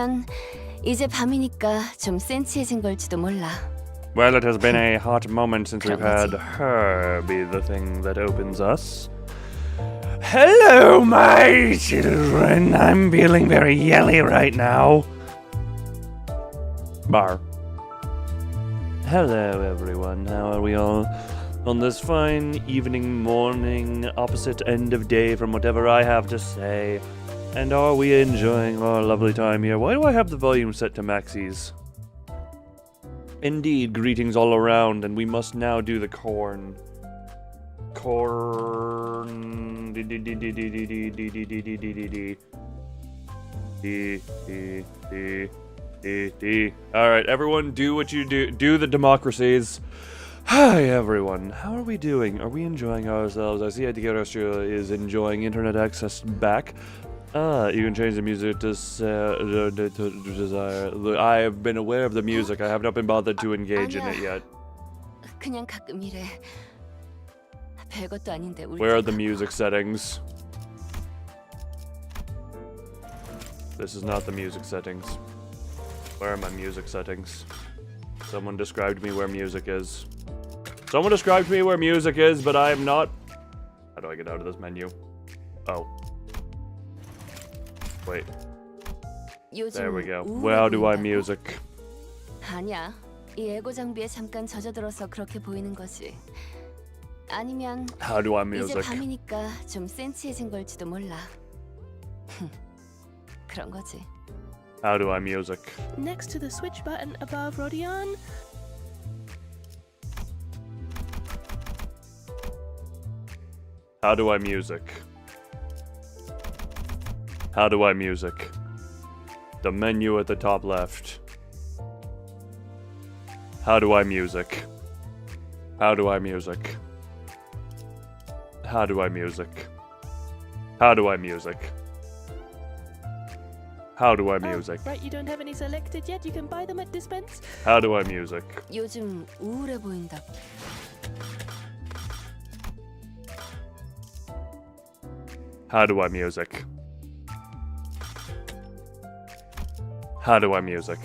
아니면 이제 밤이니까 좀 센치해진 걸지도 몰라. Well, it has been a hot moment since we've had her be the thing that opens us. Hello, my children. I'm feeling very yelly right now. Bar. Hello, everyone. How are we all on this fine evening, morning, opposite end of day from whatever I have to say? And are we enjoying our lovely time here? Why do I have the volume set to maxis? Indeed, greetings all around, and we must now do the corn. Alright, everyone, do what you do. Do the democracies. Hi, everyone. How are we doing? Are we enjoying ourselves? I see Australia is enjoying internet access back. You can change the music to desire. I have been aware of the music. I have not been bothered to engage in it yet. 그냥 가끔 이래. 별것도 아닌데 울지. Where are the music settings? This is not the music settings. Where are my music settings? Someone described me where music is. Someone described me where music is, but I am not. How do I get out of this menu? Oh. Wait. There we go. Well, how do I music? 아니야. 이 에고 장비에 잠깐 젖어들어서 그렇게 보이는 거지. 아니면 How do I music? 이제 밤이니까 좀 센치해진 걸지도 몰라. 그런 거지. How do I music? Next to the switch button above Rodion. How do I music? How do I music? The menu at the top left. How do I music? How do I music? How do I music? How do I music? How do I music? Right, you don't have any selected yet. You can buy them at dispense. How do I music? 요즘 우울해 보인다. How do I music? How do I music?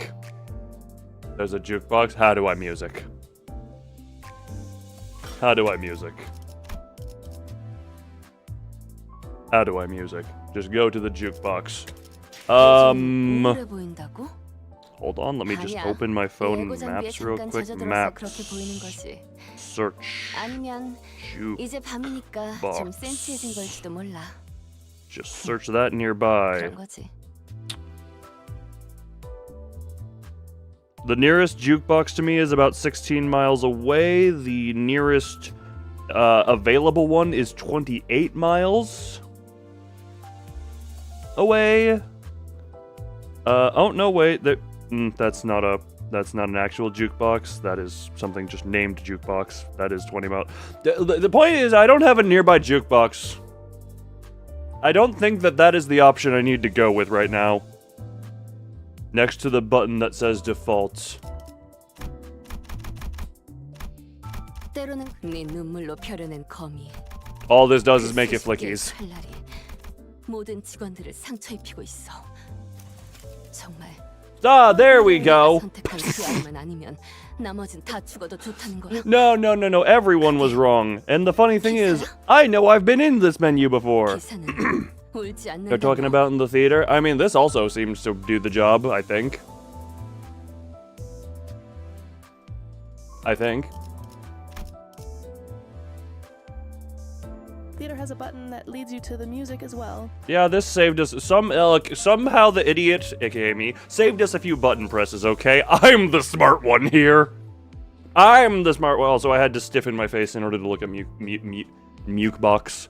There's a jukebox. How do I music? How do I music? How do I music? Just go to the jukebox. 우울해 보인다고? Hold on, let me just open my phone maps real quick. Maps. Search. 아니면 이제 밤이니까 좀 센치해진 걸지도 몰라. Just search that nearby. 그런 거지. The nearest jukebox to me is about 16 miles away. The nearest available one is 28 miles away. Oh no, wait. That's not an actual jukebox. That is something just named jukebox. That is 20 miles. The point is, I don't have a nearby jukebox. I don't think that is the option I need to go with right now. Next to the button that says default. 때로는 네 눈물로 펴려낸 거미. All this does is make it flickies. 모든 직원들을 상처 입히고 있어. 정말. Ah, there we go. 선택한 그 아이만 아니면 나머진 다 죽어도 좋다는 거야. No. Everyone was wrong. And the funny thing is, I know I've been in this menu before. 기사는 울지 않는다고. They're talking about in the theater. I mean, this also seems to do the job, I think. Theater has a button that leads you to the music as well. Yeah, this saved us somehow the idiot, aka me, saved us a few button presses, okay? I'm the smart one here. I'm the smart one. Also, I had to stiffen my face in order to look at Mukebox.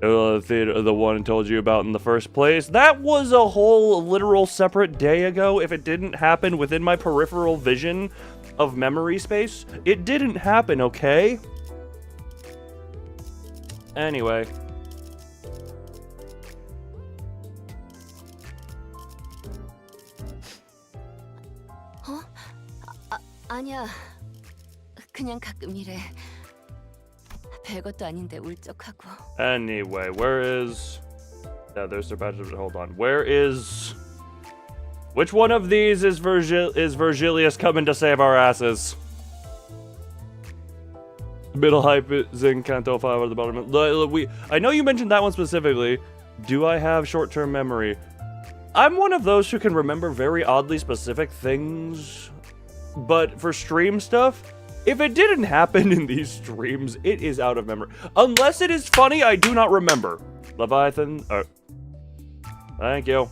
The one I told you about in the first place. That was a whole literal separate day ago. If it didn't happen within my peripheral vision of memory space, it didn't happen, okay? Anyway. 아니야. 그냥 가끔 이래. 별것도 아닌데 울적하고. Anyway, where is... Yeah, there's their badge. Hold on. Where is Which one of these is Virgilius coming to save our asses? Middle hype is in Canto 5 at the bottom. I know you mentioned that one specifically. Do I have short-term memory? I'm one of those who can remember very oddly specific things. But for stream stuff, if it didn't happen in these streams, it is out of memory. Unless it is funny, I do not remember. Leviathan, thank you.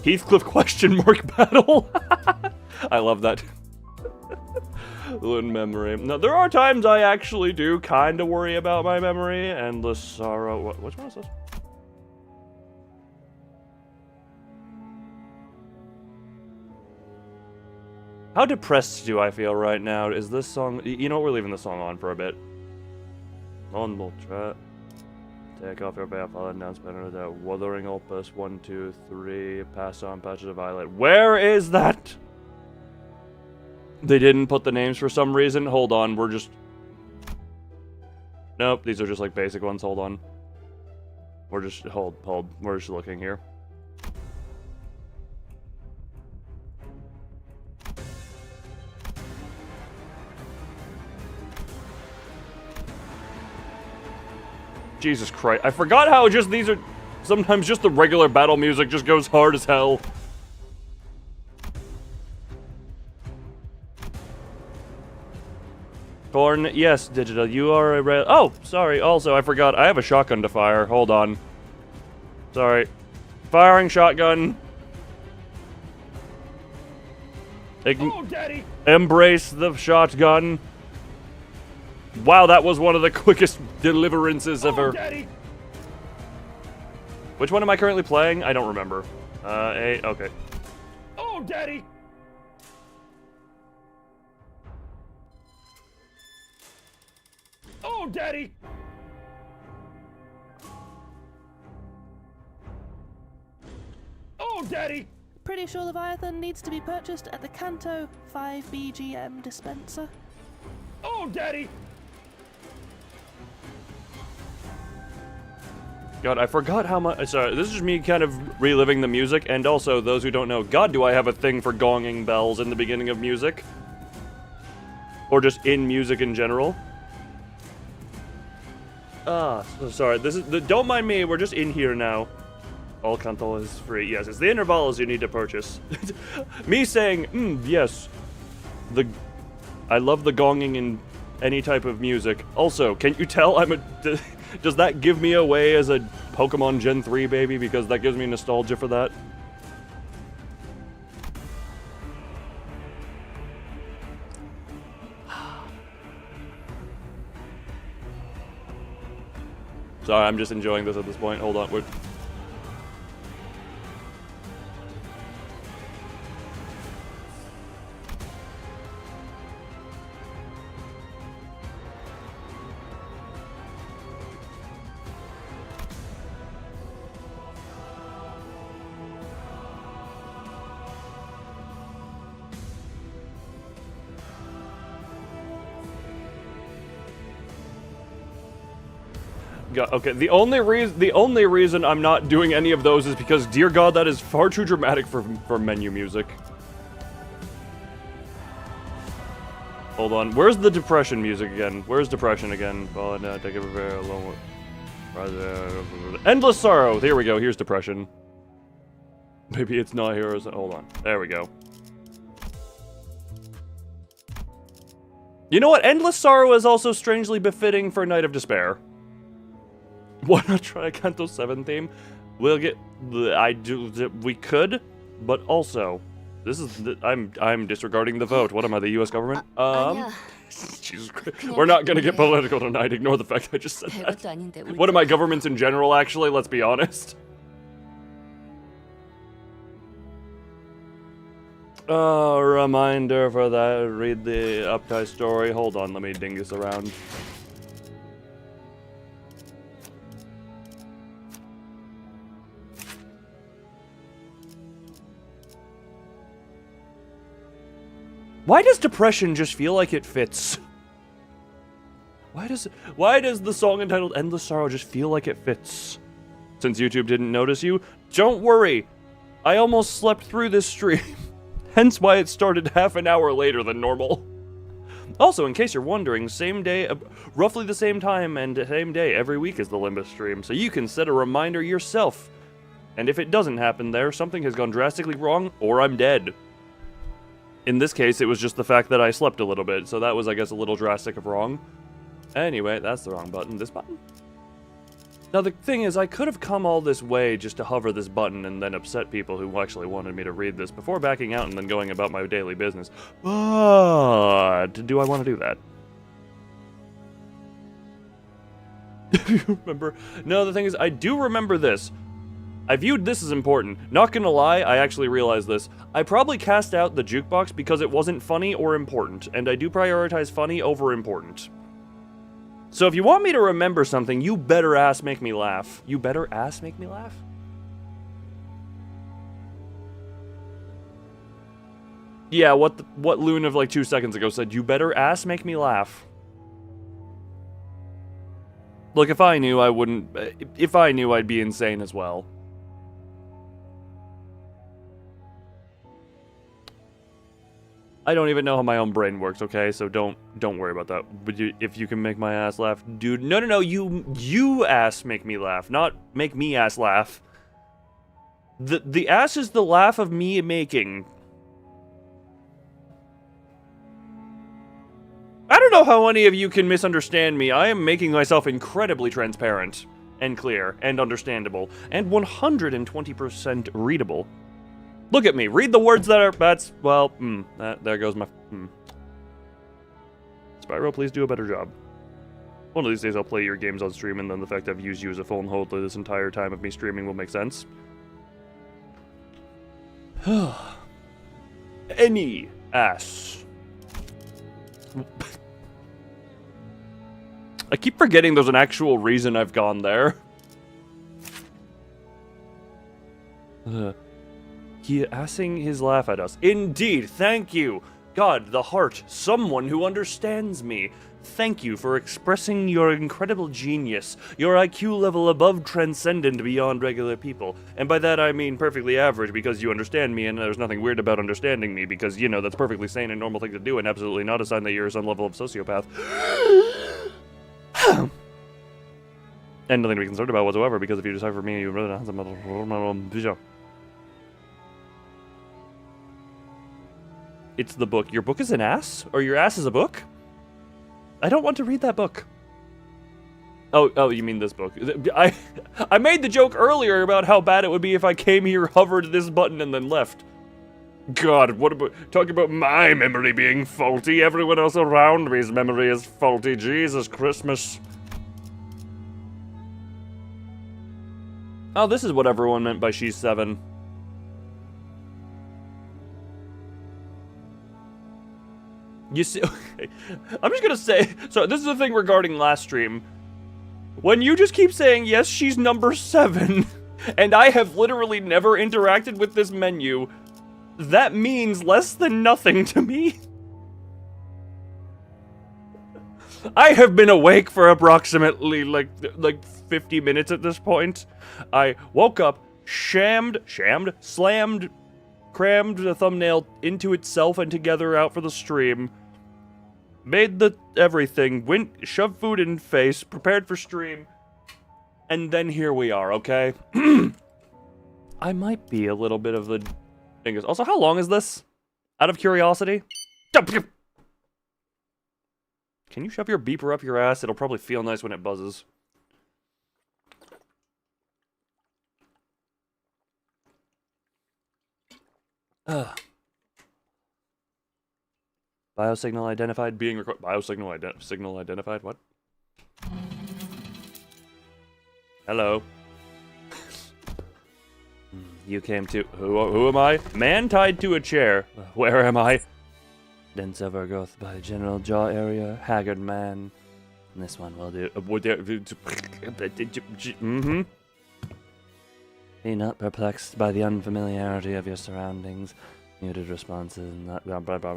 Heathcliff question mark battle. I love that. In memory. No, there are times I actually do kind of worry about my memory. Endless sorrow. Which one is this? How depressed do I feel right now? Is this song... You know what? We're leaving the song on for a bit. On will try. Take off your veil, falling down, spinning it out. Wuthering Opus, 1, 2, 3. Pass on, Patches of Violet. Where is that? They didn't put the names for some reason. Hold on, we're just... Nope, these are just like basic ones. Hold on. We're just... Hold. We're just looking here. Jesus Christ. I forgot how just these are... Sometimes just the regular battle music just goes hard as hell. Corn, yes, Digital, you are a red... Oh, sorry, also, I forgot. I have a shotgun to fire. Hold on. Sorry. Firing shotgun. Oh, Daddy! Embrace the shotgun. Wow, that was one of the quickest deliverances ever. Daddy! Which one am I currently playing? I don't remember. Okay. Oh, Daddy! Oh, Daddy! Oh, Daddy! Pretty sure Leviathan needs to be purchased at the Canto 5 BGM dispenser. Oh, Daddy! God, I forgot how much... Sorry, this is me kind of reliving the music, and also, those who don't know, God, do I have a thing for gonging bells in the beginning of music. Or just in music in general. So sorry, this is... Don't mind me, we're just in here now. All Canto is free. Yes, it's the intervals you need to purchase. Me saying, yes. I love the gonging in any type of music. Also, can you tell I'm a... Does that give me away as a Pokemon Gen 3 baby? Because that gives me nostalgia for that. Sorry, I'm just enjoying this at this point. Hold on, wait. Okay, the only reason I'm not doing any of those is because, dear God, that is far too dramatic for menu music. Hold on, where's the depression music again? Where's depression again? Oh, no, take it very long. Endless sorrow. Here we go. Here's depression. Maybe it's not here. Hold on. There we go. You know what? Endless sorrow is also strangely befitting for Night of Despair. Why not try a Canto 7 theme? We'll get... We could, but also... This is... I'm disregarding the vote. What am I, the US government? Jesus Christ. We're not gonna get political tonight. Ignore the fact I just said that. What am I, governments in general, actually? Let's be honest. Reminder for that. Read the Uptie story. Hold on, let me dingus around. Why does depression just feel like it fits? Why does the song entitled Endless Sorrow just feel like it fits? Since YouTube didn't notice you, don't worry. I almost slept through this stream. Hence why it started half an hour later than normal. Also, in case you're wondering, same day, roughly the same time and same day every week is the Limbus stream, so you can set a reminder yourself. And if it doesn't happen there, something has gone drastically wrong, or I'm dead. In this case, it was just the fact that I slept a little bit, so that was, I guess, a little drastic of wrong. Anyway, that's the wrong button. This button? Now, the thing is, I could have come all this way just to hover this button and then upset people who actually wanted me to read this before backing out and then going about my daily business. But do I want to do that? Do you remember? No, the thing is, I do remember this. I viewed this as important. Not gonna lie, I actually realized this. I probably cast out the jukebox because it wasn't funny or important, and I do prioritize funny over important. So if you want me to remember something, you better ass make me laugh. You better ass make me laugh? Yeah, what Loon of like 2 seconds ago said, you better ass make me laugh. Look, if I knew, I wouldn't... If I knew, I'd be insane as well. I don't even know how my own brain works, okay? So don't worry about that. But if you can make my ass laugh, dude... No, you ass make me laugh, not make me ass laugh. The ass is the laugh of me making. I don't know how any of you can misunderstand me. I am making myself incredibly transparent and clear and understandable and 120% readable. Look at me. Read the words that are... That's... Well, there goes my... Spyro, please do a better job. One of these days I'll play your games on stream, and then the fact I've used you as a phone holder this entire time of me streaming will make sense. Any ass. I keep forgetting there's an actual reason I've gone there. He assing his laugh at us. Indeed, thank you. God, the heart, someone who understands me. Thank you for expressing your incredible genius, your IQ level above transcendent beyond regular people. And by that I mean perfectly average, because you understand me and there's nothing weird about understanding me, because, you know, that's perfectly sane and normal thing to do and absolutely not a sign that you're some level of sociopath. And nothing to be concerned about whatsoever, because if you decipher me, you really don't have some... It's the book. Your book is an ass? Or your ass is a book? I don't want to read that book. Oh, you mean this book. I made the joke earlier about how bad it would be if I came here, hovered this button, and then left. God, what about... Talking about my memory being faulty. Everyone else around me's memory is faulty. Jesus Christmas. Oh, this is what everyone meant by she's 7. You see, okay. I'm just gonna say, so this is the thing regarding last stream. When you just keep saying, yes, she's number 7, and I have literally never interacted with this menu, that means less than nothing to me. I have been awake for approximately, like 50 minutes at this point. I woke up, slammed crammed the thumbnail into itself and together out for the stream, made the everything, shoved food in face, prepared for stream, and then here we are, okay? I might be a little bit of the... Also, how long is this? Out of curiosity? Can you shove your beeper up your ass? It'll probably feel nice when it buzzes. Biosignal identified being recorded. Biosignal identified? What? Hello. You came to... Who am I? Man tied to a chair. Where am I? Dense overgrowth by general jaw area. Haggard man. And this one will do. Be not perplexed by the unfamiliarity of your surroundings. Muted responses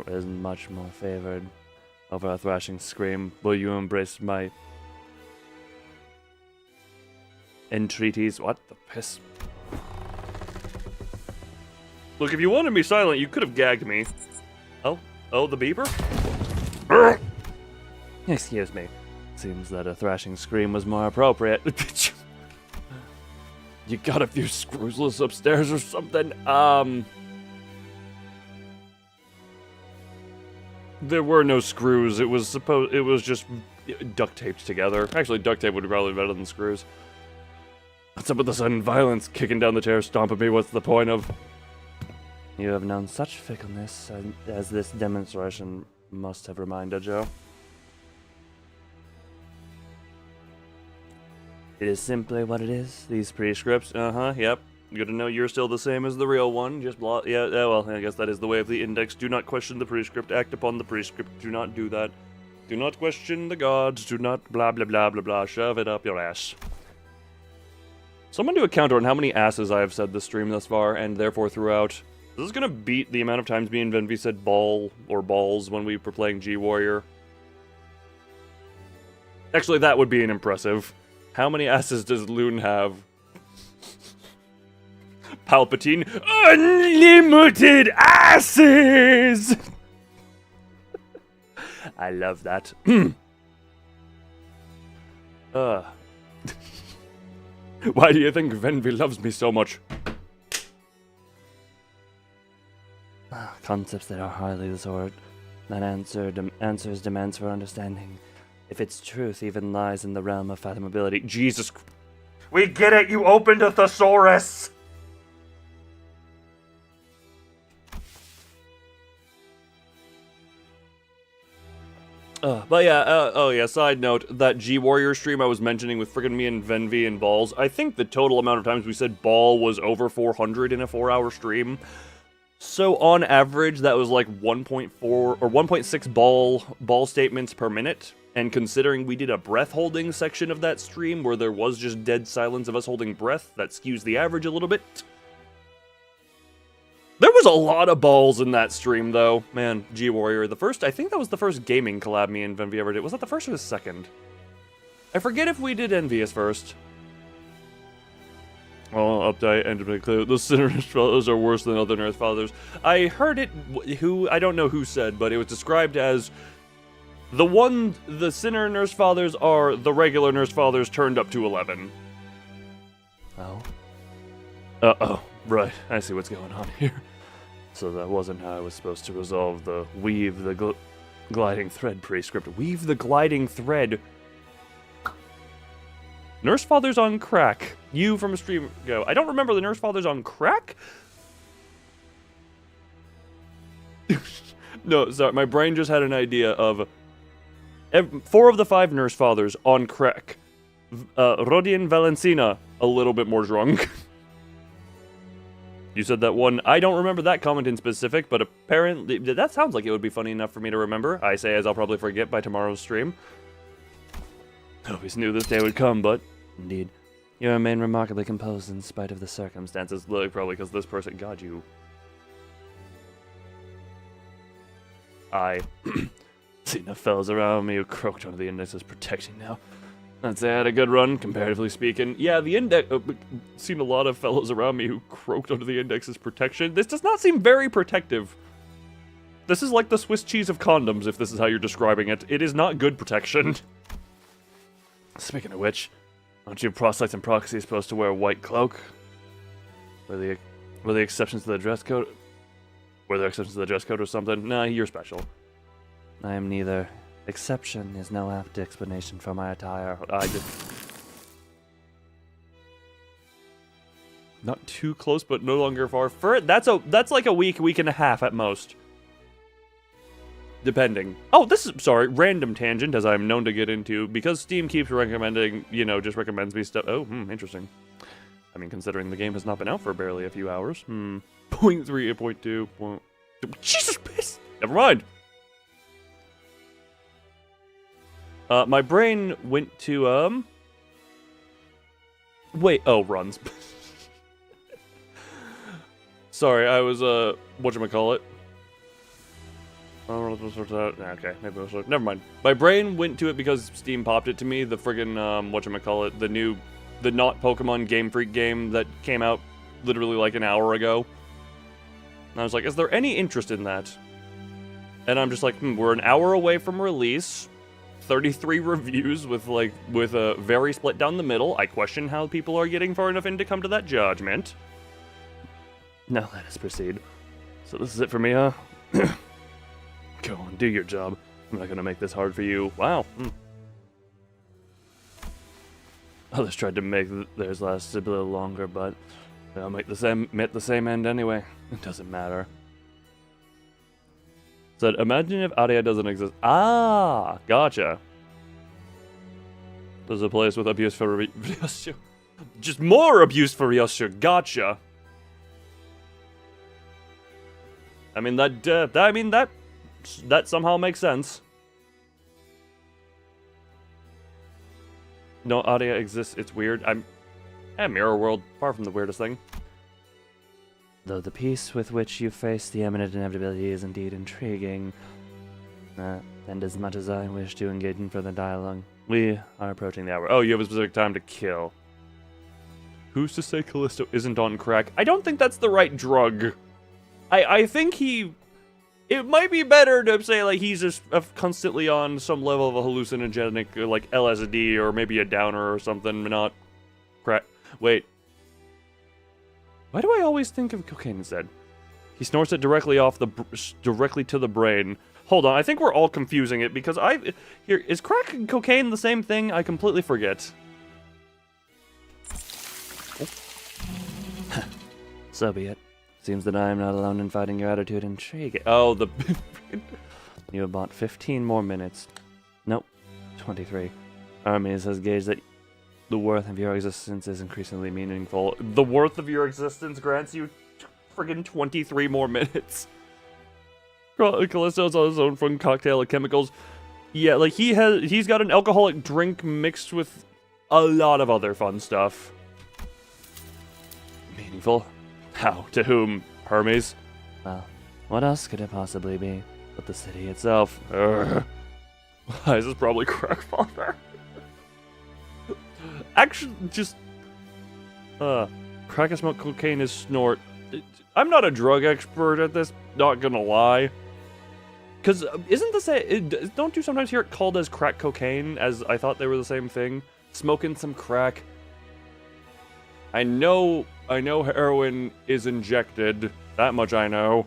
is much more favored. over a thrashing scream. Will you embrace my entreaties? What the piss? Look, if you wanted me silent, you could have gagged me. Oh, the beeper? Excuse me. Seems that a thrashing scream was more appropriate. You got a few screws loose upstairs or something? There were no screws. It was just duct taped together. Actually, duct tape would be probably better than screws. What's up with the sudden violence? Kicking down the chair, stomping me, what's the point of? You have known such fickleness as this demonstration must have reminded you. It is simply what it is. These prescripts, yep. Good to know you're still the same as the real one. Just blah, yeah, well, I guess that is the way of the index. Do not question the prescript. Act upon the prescript. Do not do that. Do not question the gods. Do not blah, blah, blah, blah, blah. Shove it up your ass. Someone do a counter on how many asses I have said this stream thus far, and therefore throughout. This is gonna beat the amount of times me and Venvi said ball or balls when we were playing G-Warrior. Actually, that would be an impressive. How many asses does Loon have? Palpatine. Unlimited asses! I love that. Why do you think Venvi loves me so much? Concepts that are hardly the sort that answers demands for understanding. If its truth even lies in the realm of fathomability. Jesus Christ. We get it! You opened a thesaurus! But yeah, side note, that G-Warrior stream I was mentioning with friggin' me and Venvi and Balls, I think the total amount of times we said ball was over 400 in a 4-hour stream. So on average, that was like 1.4 or 1.6 ball statements per minute. And considering we did a breath holding section of that stream where there was just dead silence of us holding breath, that skews the average a little bit. There was a lot of balls in that stream, though. Man, G-Warrior, I think that was the first gaming collab me and Venvi ever did. Was that the first or the second? I forget if we did Envious first. Well, update and to be clear, the Sinner Nurse Fathers are worse than other Nurse Fathers. I heard it, I don't know who said, but it was described as the Sinner Nurse Fathers are the regular Nurse Fathers turned up to 11. Oh? Uh-oh. Right, I see what's going on here. So that wasn't how I was supposed to resolve the weave the gliding thread prescript. Weave the gliding thread. Nurse Fathers on crack. You from a stream ago. I don't remember the Nurse Fathers on crack? No, sorry, my brain just had an idea of 4 of the 5 Nurse Fathers on crack. Rodian Valencina, a little bit more drunk. You said that one. I don't remember that comment in specific, but apparently that sounds like it would be funny enough for me to remember. I say as I'll probably forget by tomorrow's stream. Always knew this day would come, but indeed. You remain remarkably composed in spite of the circumstances. Look, probably because this person... God, you... I... see enough fellas around me who croaked under the indexes protecting now. I'd say I had a good run, comparatively speaking. Yeah, the index... seen a lot of fellows around me who croaked under the index's protection. This does not seem very protective. This is like the Swiss cheese of condoms, if this is how you're describing it. It is not good protection. Speaking of which, aren't you proselytes and proxies supposed to wear a white cloak? Were the exceptions to the dress code? Were there exceptions to the dress code or something? Nah, you're special. I am neither. Exception is no apt explanation for my attire. I just... Not too close, but no longer far. That's like a week and a half at most. Depending. Oh, this is, sorry, random tangent, as I'm known to get into, because Steam keeps recommending, just recommends me stuff. Oh, interesting. I mean, considering the game has not been out for barely a few hours. 0.3, 0.2, Jesus Christ! Never mind. My brain went to, wait, oh, runs. Sorry, I was, whatchamacallit? Okay, maybe I'll never mind. My brain went to it because Steam popped it to me. The friggin' whatchamacallit, the not Pokemon Game Freak game that came out literally like an hour ago. And I was like, is there any interest in that? And I'm just like, we're an hour away from release. 33 reviews with a very split down the middle. I question how people are getting far enough in to come to that judgment. Now let us proceed. So this is it for me, huh? Go on, do your job. I'm not gonna make this hard for you. Wow. Others tried to make theirs last a little longer, but they'll make the same end anyway. It doesn't matter. Said, imagine if Aria doesn't exist. Ah, gotcha. There's a place with abuse for Ryoshu. Just more abuse for Ryoshu. Gotcha. I mean that somehow makes sense. No, Aria exists. It's weird. Mirror World, far from the weirdest thing. Though the peace with which you face the imminent inevitability is indeed intriguing, and as much as I wish to engage in further dialogue, we are approaching the hour. Oh, you have a specific time to kill. Who's to say Callisto isn't on crack? I don't think that's the right drug. I think it might be better to say, like, he's just constantly on some level of a hallucinogenic, like, LSD or maybe a downer or something, not crack. Wait. Why do I always think of cocaine instead? He snorts it directly to the brain. Hold on, I think we're all confusing it because is crack and cocaine the same thing? I completely forget. Oh. So be it. Seems that I am not alone in finding your attitude intriguing. Oh, you have bought 15 more minutes. Nope, 23. Armies has gauged that the worth of your existence is increasingly meaningful. The worth of your existence grants you friggin' 23 more minutes. Callisto's on his own fun cocktail of chemicals. Yeah, like he's got an alcoholic drink mixed with a lot of other fun stuff. Meaningful? How? To whom? Hermes? Well, what else could it possibly be but the city itself? This is probably crack father. Actually, just crack and smoke cocaine is snort. I'm not a drug expert at this, not gonna lie. Cause isn't the same? Don't you sometimes hear it called as crack cocaine? As I thought they were the same thing. Smoking some crack. I know heroin is injected. That much I know.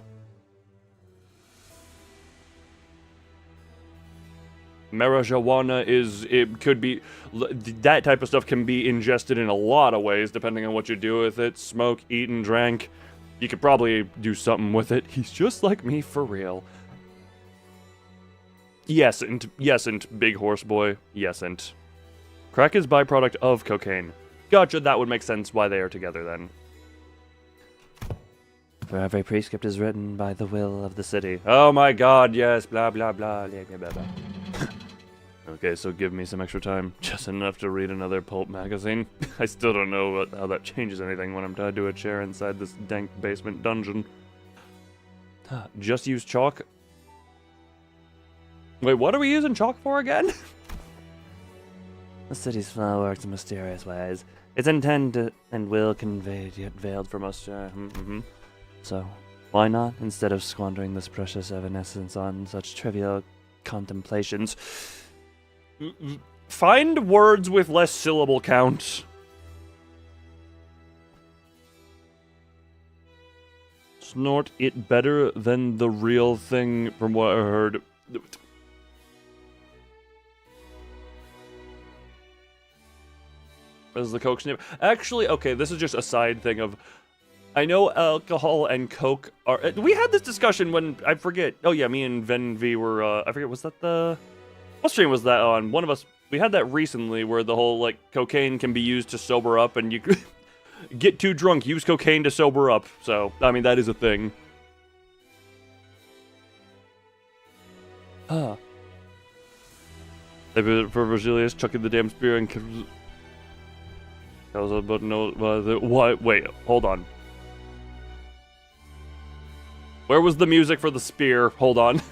Marijuana could be, that type of stuff can be ingested in a lot of ways depending on what you do with it. Smoke, eat, and drank. You could probably do something with it. He's just like me for real. Yes, and big horse boy. Yes, and crack is byproduct of cocaine. Gotcha, that would make sense why they are together then. For every prescript is written by the will of the city. Oh my god, yes, blah blah blah, blah blah blah. Okay, so give me some extra time. Just enough to read another pulp magazine. I still don't know how that changes anything when I'm tied to a chair inside this dank basement dungeon. Just use chalk? Wait, what are we using chalk for again? The city's flow works in mysterious ways. Its intent and will conveyed yet veiled from us. So, why not, instead of squandering this precious evanescence on such trivial contemplations, find words with less syllable count. Snort it better than the real thing, from what I heard. As the Coke snip. Actually, okay, this is just a side thing of, I know alcohol and Coke are. We had this discussion when, I forget. Oh yeah, me and Venv were. I forget. Was that the? What stream was that on? One of us. We had that recently, where the whole like cocaine can be used to sober up, and you get too drunk, use cocaine to sober up. So I mean, that is a thing. For Virgilius chucking the damn spear and. But no, what? Wait, hold on. Where was the music for the spear? Hold on.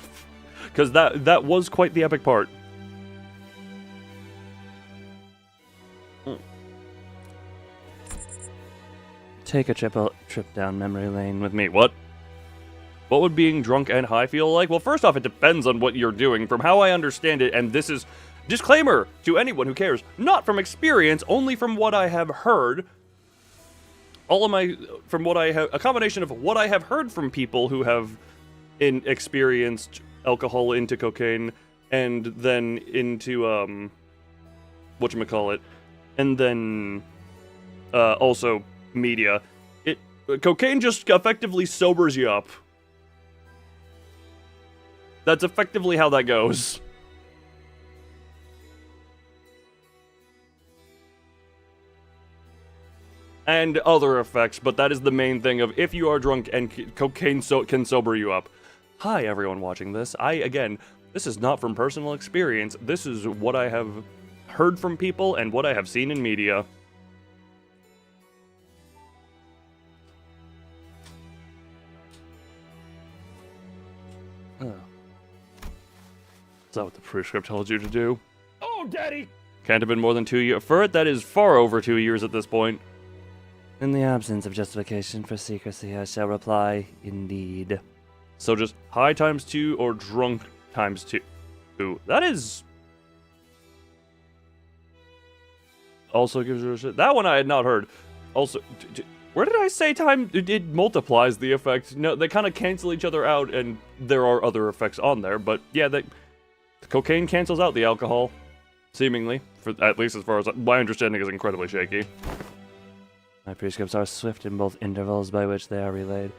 because that was quite the epic part. Take a trip down memory lane with me. What? What would being drunk and high feel like? Well, first off, it depends on what you're doing. From how I understand it, and this is disclaimer to anyone who cares, not from experience, only from what I have heard. A combination of what I have heard from people who have experienced alcohol into cocaine, and then into, whatchamacallit, and then, also media. Cocaine just effectively sobers you up. That's effectively how that goes. And other effects, but that is the main thing of if you are drunk and cocaine can sober you up. Hi, everyone watching this. Again, this is not from personal experience. This is what I have heard from people and what I have seen in media. Oh. Is that what the prescript told you to do? Oh, Daddy! Can't have been more than 2 years. For it, that is far over 2 years at this point. In the absence of justification for secrecy, I shall reply, indeed. So just high times 2 or drunk times 2. That is... Also gives you a shit. That one I had not heard. Also, where did I say time? It multiplies the effect. No, they kind of cancel each other out, and there are other effects on there. But yeah, the cocaine cancels out the alcohol, seemingly. At least as far as my understanding is incredibly shaky. My prescripts are swift in both intervals by which they are relayed,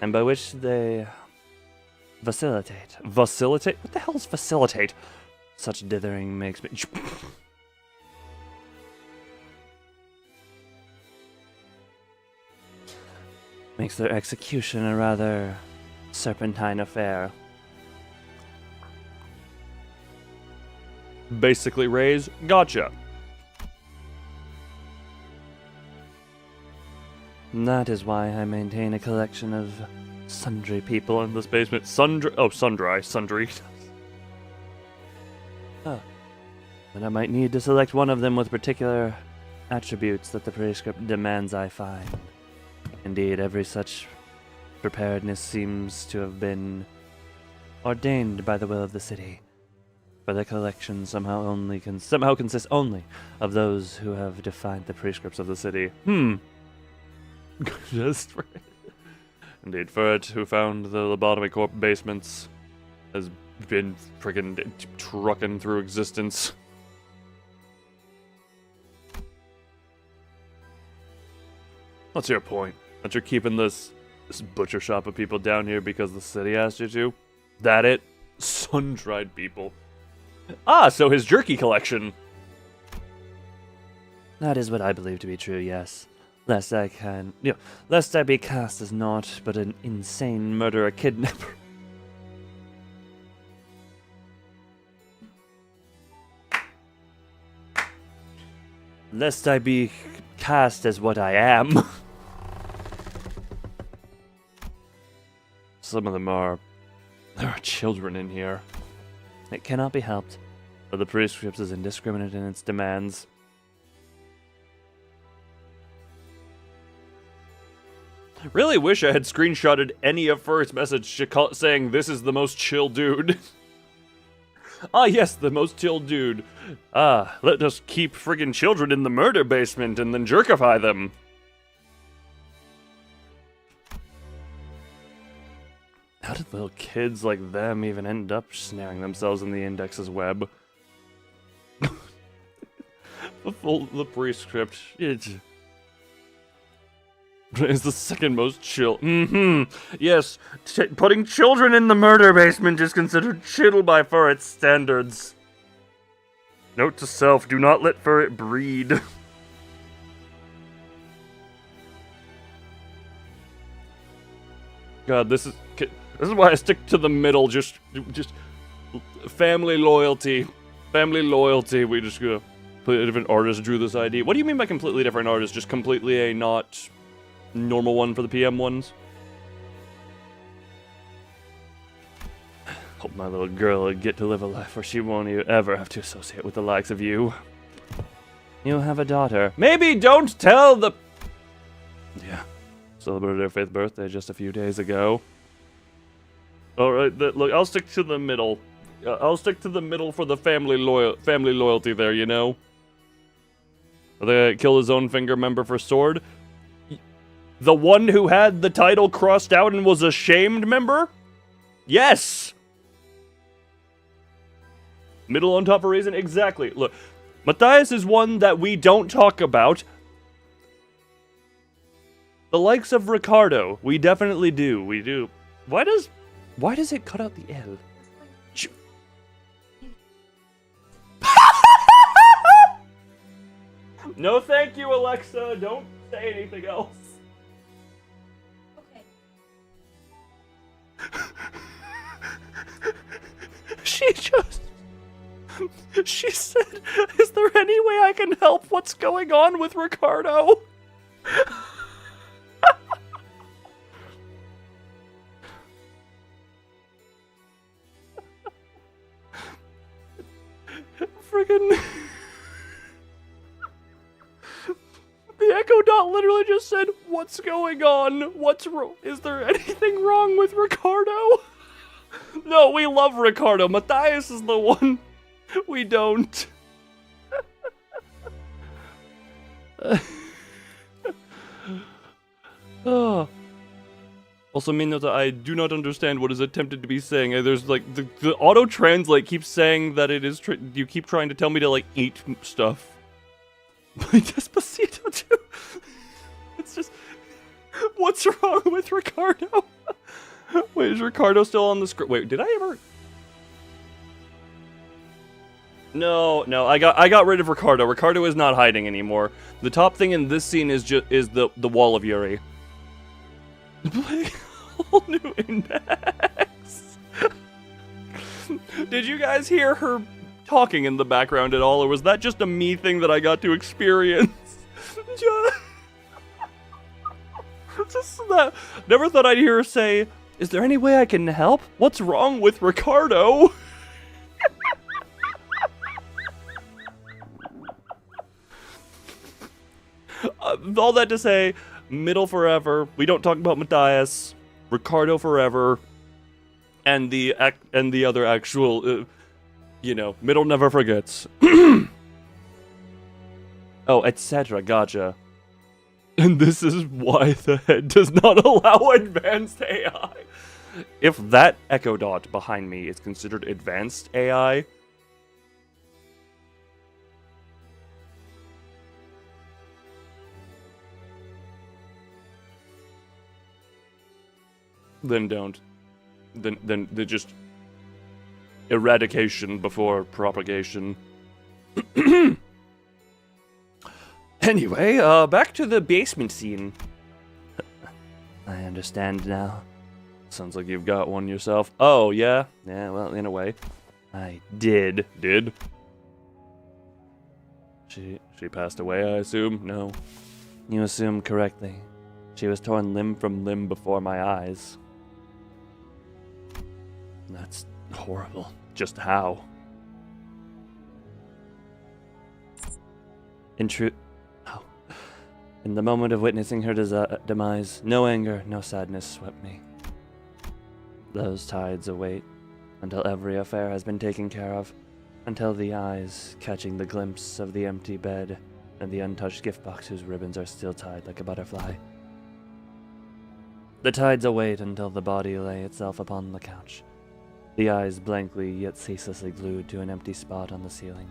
and by which they facilitate. Facilitate? What the hell is facilitate? Such dithering makes me... makes their execution a rather serpentine affair. Basically, Rays, gotcha. That is why I maintain a collection of sundry people in this basement. Sundry. Oh. But I might need to select one of them with particular attributes that the prescript demands I find. Indeed, every such preparedness seems to have been ordained by the will of the city. For the collection somehow consists only of those who have defined the prescripts of the city. Just for it. Indeed, Furt, who found the lobotomy corp basements, has been friggin' trucking through existence. What's your point? That you're keeping this butcher shop of people down here because the city asked you to? That it? Sun-dried people. Ah, so his jerky collection. That is what I believe to be true, yes. Lest I be cast as naught but an insane murderer kidnapper. Lest I be cast as what I am. Some of them are... There are children in here. It cannot be helped, but the prescript is indiscriminate in its demands. Really wish I had screenshotted any of Furt's message saying this is the most chill dude. Ah, yes, the most chill dude. Ah, let us keep friggin' children in the murder basement and then jerkify them. How did little kids like them even end up snaring themselves in the index's web? The prescript. It's the second most chill. Yes, putting children in the murder basement is considered chill by Furret standards. Note to self, do not let Furret breed. God, this is why I stick to the middle, just family loyalty. Family loyalty, we just go, completely different artist drew this ID. What do you mean by completely different artist? Just completely a not normal one for the PM ones? Hope my little girl will get to live a life where she won't ever have to associate with the likes of you. You have a daughter. Maybe don't tell the... Yeah. Celebrated her 5th birthday just a few days ago. Alright, look, I'll stick to the middle. I'll stick to the middle for the family loyalty there, you know? They kill his own finger member for sword. The one who had the title crossed out and was a shamed member? Yes! Middle on top for reason? Exactly. Look, Matthias is one that we don't talk about. The likes of Ricardo, we definitely do. We do. Why does it cut out the L? No thank you, Alexa. Don't say anything else. Okay. She said, is there any way I can help? What's going on with Ricardo? Friggin'... The Echo Dot literally just said, what's going on? What's wrong? Is there anything wrong with Ricardo? No, we love Ricardo. Matthias is the one we don't. Oh. Also, Minota, I do not understand what is attempted to be saying. There's like the auto translate keeps saying that it is. You keep trying to tell me to like eat stuff. Despacito too. It's just. What's wrong with Ricardo? Wait, is Ricardo still on the script? Wait, did I ever? No, I got rid of Ricardo. Ricardo is not hiding anymore. The top thing in this scene is the wall of Yuri. Play a whole new index. Did you guys hear her talking in the background at all, or was that just a me thing that I got to experience? Just that. Never thought I'd hear her say, "Is there any way I can help? What's wrong with Ricardo?" All that to say, middle forever. We don't talk about Matthias, Ricardo forever, and the other actual, middle never forgets. Oh, etc. Gotcha. And this is why the head does not allow advanced AI. If that Echo Dot behind me is considered advanced AI, then don't. Then just eradication before propagation. Anyway, back to the basement scene. I understand now. Sounds like you've got one yourself. Oh, yeah? Yeah, well, in a way. I did. Did? She passed away, I assume? No. You assume correctly. She was torn limb from limb before my eyes. That's horrible. Just how? In the moment of witnessing her demise, no anger, no sadness swept me. Those tides await until every affair has been taken care of, until the eyes, catching the glimpse of the empty bed and the untouched gift box whose ribbons are still tied like a butterfly. The tides await until the body lay itself upon the couch, the eyes blankly yet ceaselessly glued to an empty spot on the ceiling.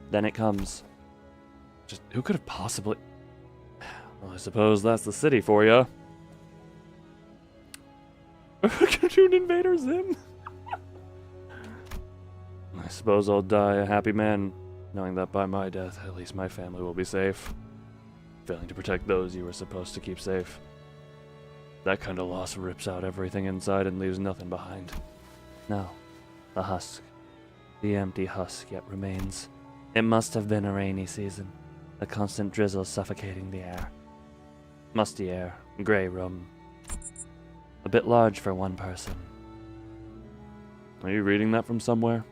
Then it comes. Just who could have possibly... Well, I suppose that's the city for ya. Cartoon Invader Zim. I suppose I'll die a happy man, knowing that by my death, at least my family will be safe. Failing to protect those you were supposed to keep safe. That kind of loss rips out everything inside and leaves nothing behind. No, the husk. The empty husk yet remains. It must have been a rainy season, a constant drizzle suffocating the air. Musty air, grey room. A bit large for one person. Are you reading that from somewhere?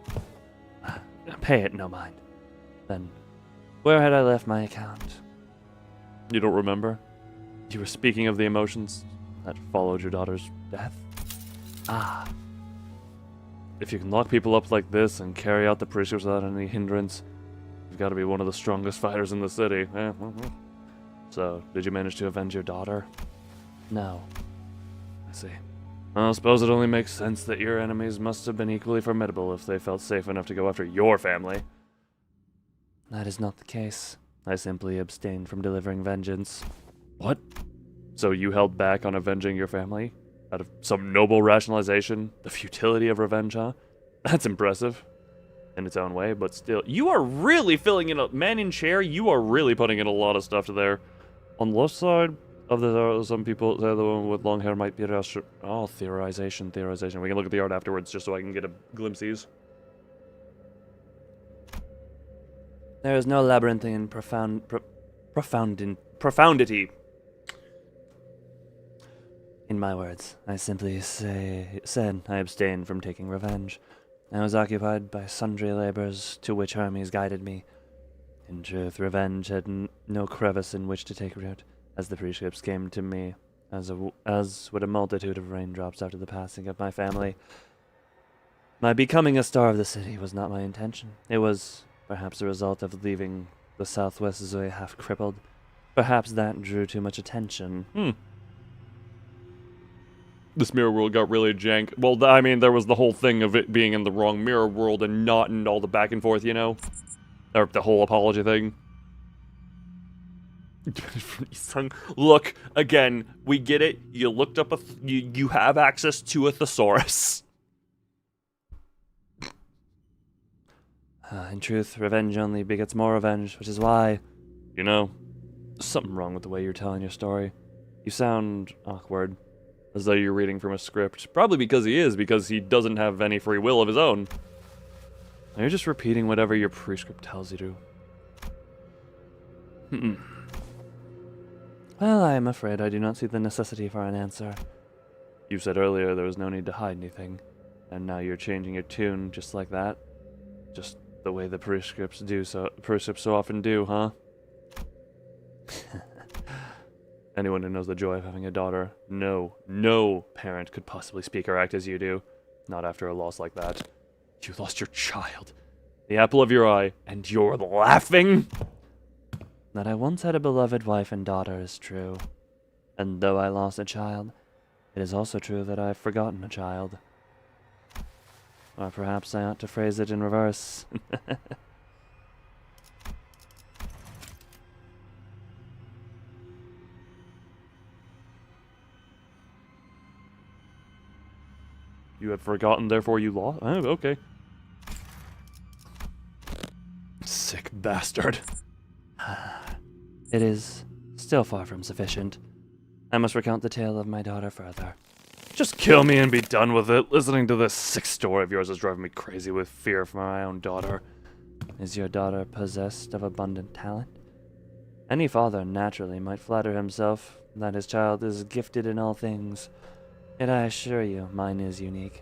Pay it no mind. Then, where had I left my account? You don't remember? You were speaking of the emotions that followed your daughter's death? Ah, If you can lock people up like this and carry out the precepts without any hindrance, you've got to be one of the strongest fighters in the city. So, did you manage to avenge your daughter? no. I see. Well, I suppose it only makes sense that your enemies must have been equally formidable if they felt safe enough to go after your family. That is not the case. I simply abstained from delivering vengeance. What? So you held back on avenging your family? Out of some noble rationalization? The futility of revenge, huh? That's impressive. In its own way, but still. You are really filling in a... Man in chair, you are really putting in a lot of stuff to there. On the left side of the... some people say the one with long hair might be... Oh, theorization. We can look at the art afterwards just so I can get a glimpses. There is no labyrinthine Profundity. in my words. I simply said I abstained from taking revenge. I was occupied by sundry labors to which Hermes guided me. In truth, revenge had no crevice in which to take root, as the precepts came to me, as would a multitude of raindrops after the passing of my family. My becoming a star of the city was not my intention. It was perhaps a result of leaving the Southwest Zoe half crippled. Perhaps that drew too much attention. This mirror world got really jank. Well, I mean, there was the whole thing of it being in the wrong mirror world and not and all the back and forth, you know? Or the whole apology thing. Look, again, we get it. You looked up you have access to a thesaurus. In truth, revenge only begets more revenge, which is why... You know, there's something wrong with the way you're telling your story. You sound awkward. As though you're reading from a script. Probably because he doesn't have any free will of his own. And you're just repeating whatever your prescript tells you to. Well, I am afraid I do not see the necessity for an answer. You said earlier there was no need to hide anything. And now you're changing your tune just like that? Just the way the prescripts so often do, huh? Anyone who knows the joy of having a daughter, no parent could possibly speak or act as you do. Not after a loss like that. You lost your child. The apple of your eye, and you're laughing? That I once had a beloved wife and daughter is true. And though I lost a child, it is also true that I have forgotten a child. Or perhaps I ought to phrase it in reverse. You have forgotten, therefore you lost? Oh, okay. Sick bastard. It is still far from sufficient. I must recount the tale of my daughter further. Just kill me and be done with it. Listening to this sick story of yours is driving me crazy with fear for my own daughter. Is your daughter possessed of abundant talent? Any father naturally might flatter himself that his child is gifted in all things. Yet I assure you, mine is unique.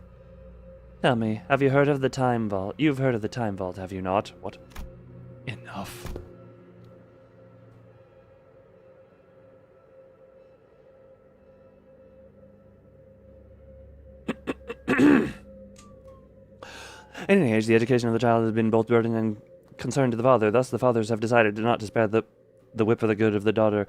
Tell me, have you heard of the Time Vault? You've heard of the Time Vault, have you not? What? Enough. At any age, the education of the child has been both burden and concern to the father. Thus, the fathers have decided not to spare the whip for the good of the daughter.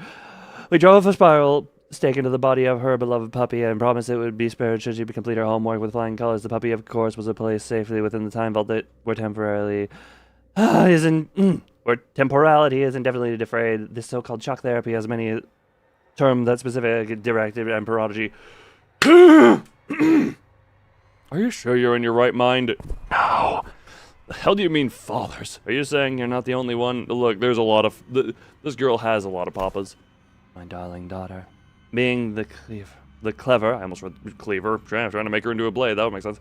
We drove a spiral stake into the body of her beloved puppy and promised it would be spared should she complete her homework with flying colors. The puppy, of course, was placed safely within the time vault that where temporality is indefinitely defrayed. This so-called shock therapy has many terms that specific, directive, and prodigy. Are you sure you're in your right mind? No. The hell do you mean fathers? Are you saying you're not the only one? Look, there's a lot of... this girl has a lot of papas. My darling daughter. Being the clever, I almost read cleaver. Trying to make her into a blade. That would make sense.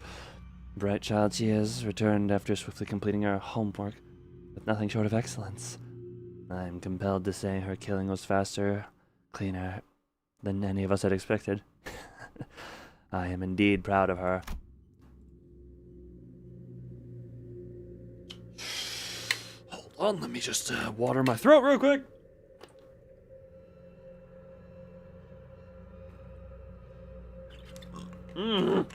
bright child she is, returned after swiftly completing her homework with nothing short of excellence. I am compelled to say her killing was faster, cleaner than any of us had expected. I am indeed proud of her. Hold on, let me just water my throat real quick. Mm.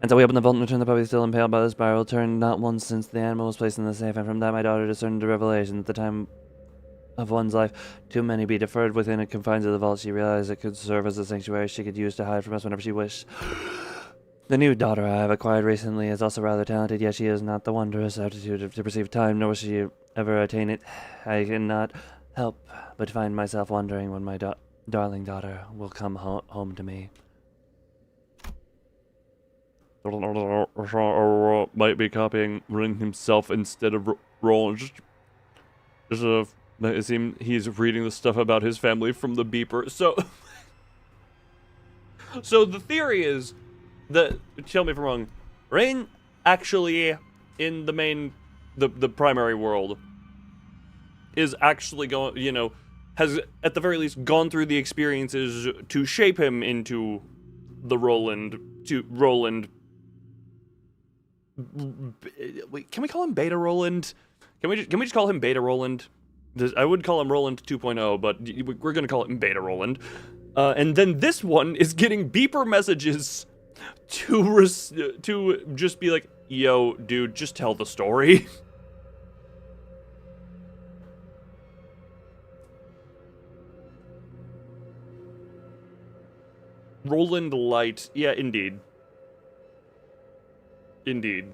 And so we opened the vault and returned the puppy still impaled by the spiral, turned not once since the animal was placed in the safe, and from that my daughter discerned the revelation at the time of one's life. Too many be deferred within the confines of the vault. She realized it could serve as a sanctuary she could use to hide from us whenever she wished. The new daughter I have acquired recently is also rather talented, yet she has not the wondrous aptitude to perceive time, nor will she ever attain it. I cannot help but find myself wondering when my darling daughter will come home to me. Might be copying Ring himself instead of Roland. It seems he's reading the stuff about his family from the beeper. So, so the theory is that, tell me if I'm wrong, Rain actually in the main, the primary world is actually going, you know, has at the very least gone through the experiences to shape him into the Roland. Wait, can we call him Beta Roland? Can we just call him Beta Roland? I would call him Roland 2.0, but we're gonna call him Beta Roland. And then this one is getting beeper messages to just be like, yo, dude, just tell the story. Roland Light. Yeah, indeed. Indeed.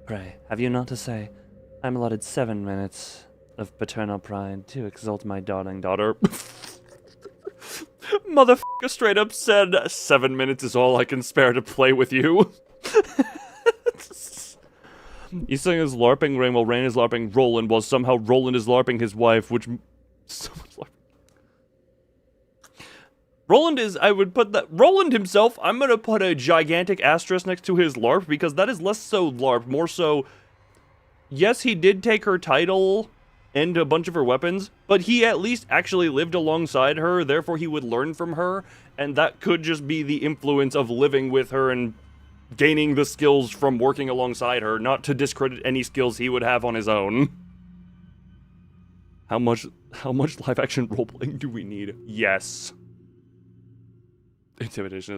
Pray, have you naught to say? I'm allotted 7 minutes of paternal pride to exalt my darling daughter. Motherfucker straight up said 7 minutes is all I can spare to play with you. He's saying is LARPing Rain while Rain is LARPing Roland, while somehow Roland is LARPing his wife, which... So much LARPing. Roland is, I would put that, Roland himself, I'm gonna put a gigantic asterisk next to his LARP, because that is less so LARP, more so, yes, he did take her title and a bunch of her weapons, but he at least actually lived alongside her, therefore he would learn from her, and that could just be the influence of living with her and gaining the skills from working alongside her, not to discredit any skills he would have on his own. How much live-action role-playing do we need? Yes. Imitation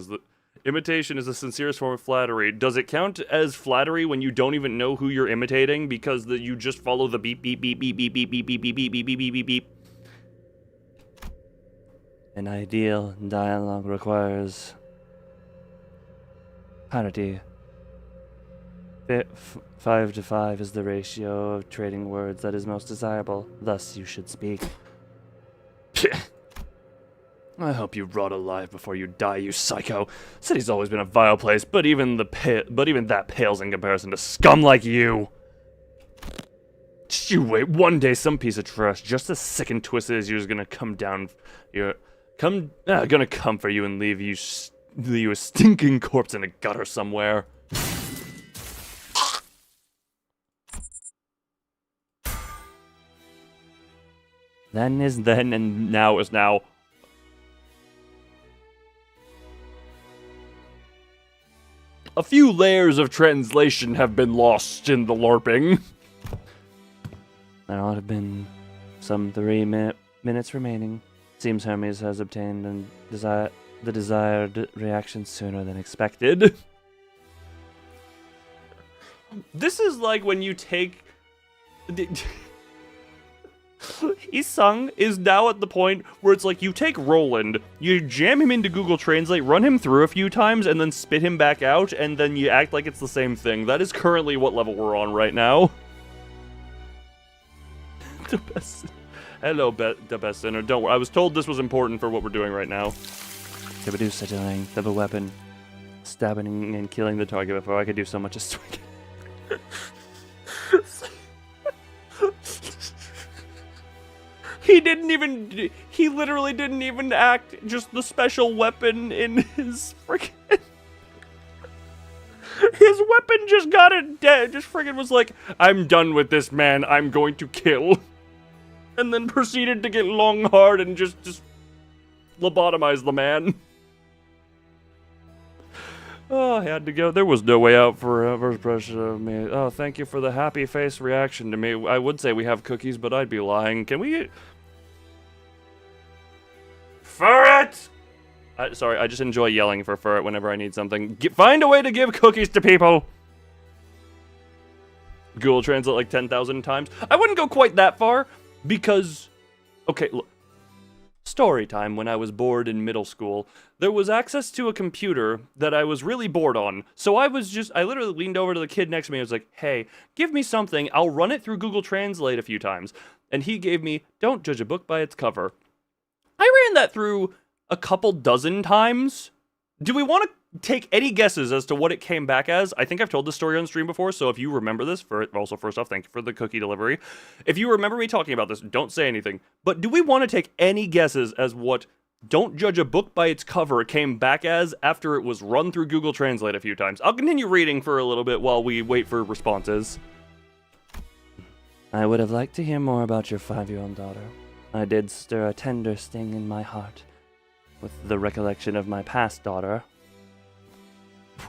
is the sincerest form of flattery. Does it count as flattery when you don't even know who you're imitating because you just follow the beep beep beep beep beep beep beep beep beep beep beep beep beep beep beep? An ideal dialogue requires parity. 5 to 5 is the ratio of trading words that is most desirable. Thus you should speak. I hope you rot alive before you die, you psycho. City's always been a vile place, but even that pales in comparison to scum like you. Just you wait, one day some piece of trash just as sick and twisted as you is gonna come down. Gonna come for you and leave you a stinking corpse in a gutter somewhere. Then is then and now is now. A few layers of translation have been lost in the LARPing. There ought to have been some 3 minutes remaining. Seems Hermes has obtained the desired reaction sooner than expected. This is like when you take... Isung is now at the point where it's like you take Roland, you jam him into Google Translate, run him through a few times, and then spit him back out, and then you act like it's the same thing. That is currently what level we're on right now. The best. Hello, the best sinner. Don't worry. I was told this was important for what we're doing right now. To produce such a length of a weapon, stabbing and killing the target before I could do so much as swing. He literally didn't even act just the special weapon in his freaking... His weapon just got it dead. Just freaking was like, I'm done with this man, I'm going to kill. And then proceeded to get long hard and just lobotomize the man. Oh, I had to go. There was no way out for first impression of me. Oh, thank you for the happy face reaction to me. I would say we have cookies, but I'd be lying. Can we... Ferret! Sorry, I just enjoy yelling for Ferret whenever I need something. Find a way to give cookies to people! Google Translate like 10,000 times. I wouldn't go quite that far, because... Okay, look. Story time. When I was bored in middle school, there was access to a computer that I was really bored on. So I literally leaned over to the kid next to me and was like, hey, give me something. I'll run it through Google Translate a few times. And he gave me, don't judge a book by its cover. I ran that through a couple dozen times. Do we want to take any guesses as to what it came back as? I think I've told this story on stream before, so if you remember this, also first off, thank you for the cookie delivery. If you remember me talking about this, don't say anything. But do we want to take any guesses as what don't judge a book by its cover came back as after it was run through Google Translate a few times? I'll continue reading for a little bit while we wait for responses. I would have liked to hear more about your 5-year-old daughter. I did stir a tender sting in my heart with the recollection of my past daughter.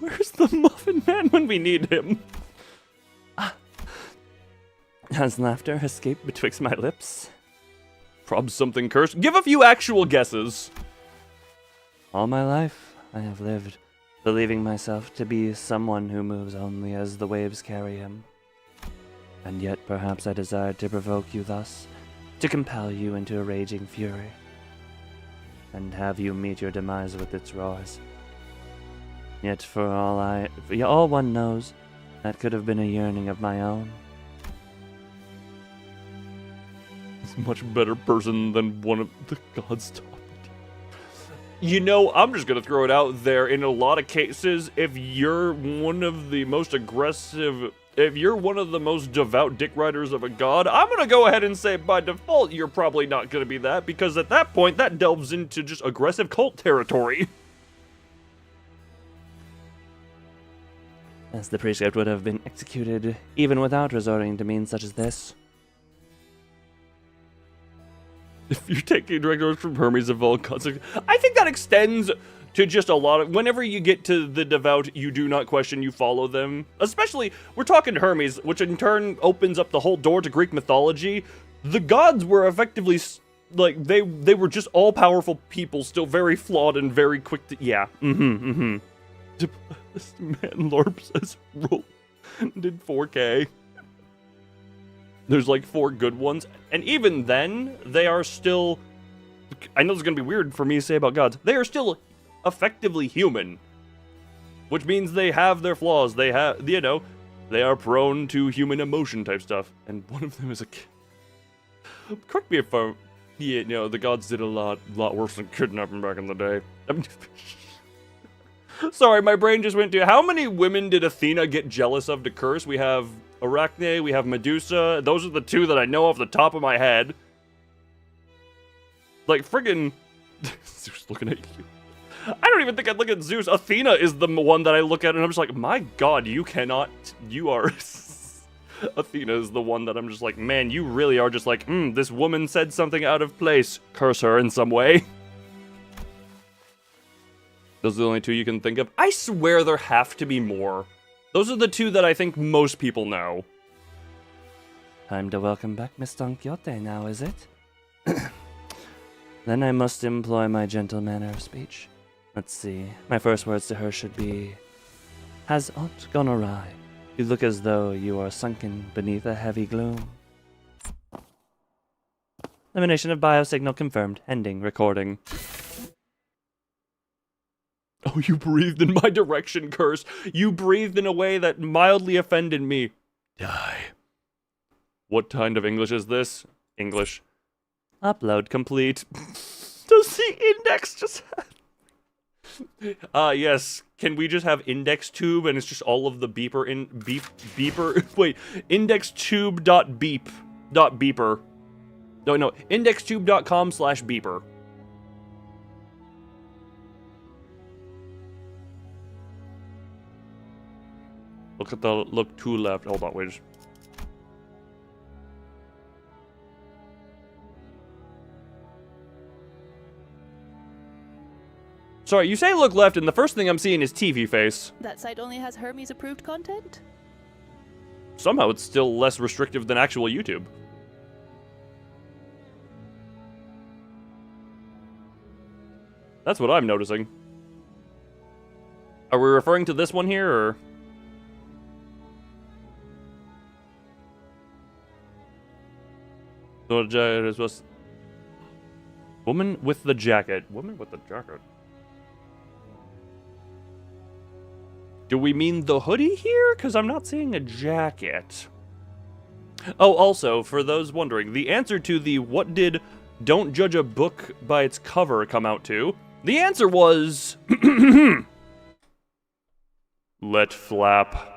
Where's the Muffin Man when we need him? Has laughter escaped betwixt my lips? Prob something cursed. Give a few actual guesses. All my life, I have lived, believing myself to be someone who moves only as the waves carry him. And yet perhaps I desired to provoke you thus, to compel you into a raging fury, and have you meet your demise with its roars. Yet for all one knows, that could have been a yearning of my own. He's a much better person than one of the gods taught me. You know, I'm just gonna throw it out there. In a lot of cases, if you're one of the most aggressive, if you're one of the most devout dick riders of a god, I'm gonna go ahead and say by default you're probably not gonna be that, because at that point that delves into just aggressive cult territory. As the precept would have been executed even without resorting to means such as this. If you're taking direct orders from Hermes of all gods, I think that extends to just a lot of, whenever you get to the devout, you do not question, you follow them. Especially, we're talking Hermes, which in turn opens up the whole door to Greek mythology. The gods were effectively, like, they were just all-powerful people, still very flawed and very quick to, yeah, Man, LARP says roll did 4K. There's like 4 good ones, and even then, they are still, I know this is gonna be weird for me to say about gods, they are still effectively human. Which means they have their flaws, they have, you know, they are prone to human emotion type stuff, and one of them is a kid. Correct me if I'm, yeah, you know, the gods did a lot worse than kidnapping back in the day. Sorry, my brain just went to, how many women did Athena get jealous of to curse? We have Arachne, we have Medusa. Those are the 2 that I know off the top of my head. Like, friggin' Zeus looking at you. I don't even think I'd look at Zeus. Athena is the one that I look at and I'm just like, my god, you cannot, you are... Athena is the one that I'm just like, man, you really are just like, this woman said something out of place. Curse her in some way. Those are the only 2 you can think of. I swear there have to be more. Those are the 2 that I think most people know. Time to welcome back Miss Don Quixote now, is it? Then I must employ my gentle manner of speech. Let's see. My first words to her should be, has aught gone awry? You look as though you are sunken beneath a heavy gloom. Elimination of biosignal confirmed. Ending recording. Oh, you breathed in my direction, Curse. You breathed in a way that mildly offended me. Die. What kind of English is this? English. Upload complete. Does the index just have... yes. Can we just have index tube and it's just all of the beeper in... beeper... Wait. Indextube.beep.beeper. No. Indextube.com/beeper. Look at the look to left. Hold on, wait. Sorry, you say look left, and the first thing I'm seeing is TV face. That site only has Hermes-approved content? Somehow it's still less restrictive than actual YouTube. That's what I'm noticing. Are we referring to this one here, or? Woman with the jacket. Woman with the jacket. Do we mean the hoodie here? Because I'm not seeing a jacket. Oh, also, for those wondering, the answer to the what did Don't Judge a Book by Its Cover come out to? The answer was... Let flap.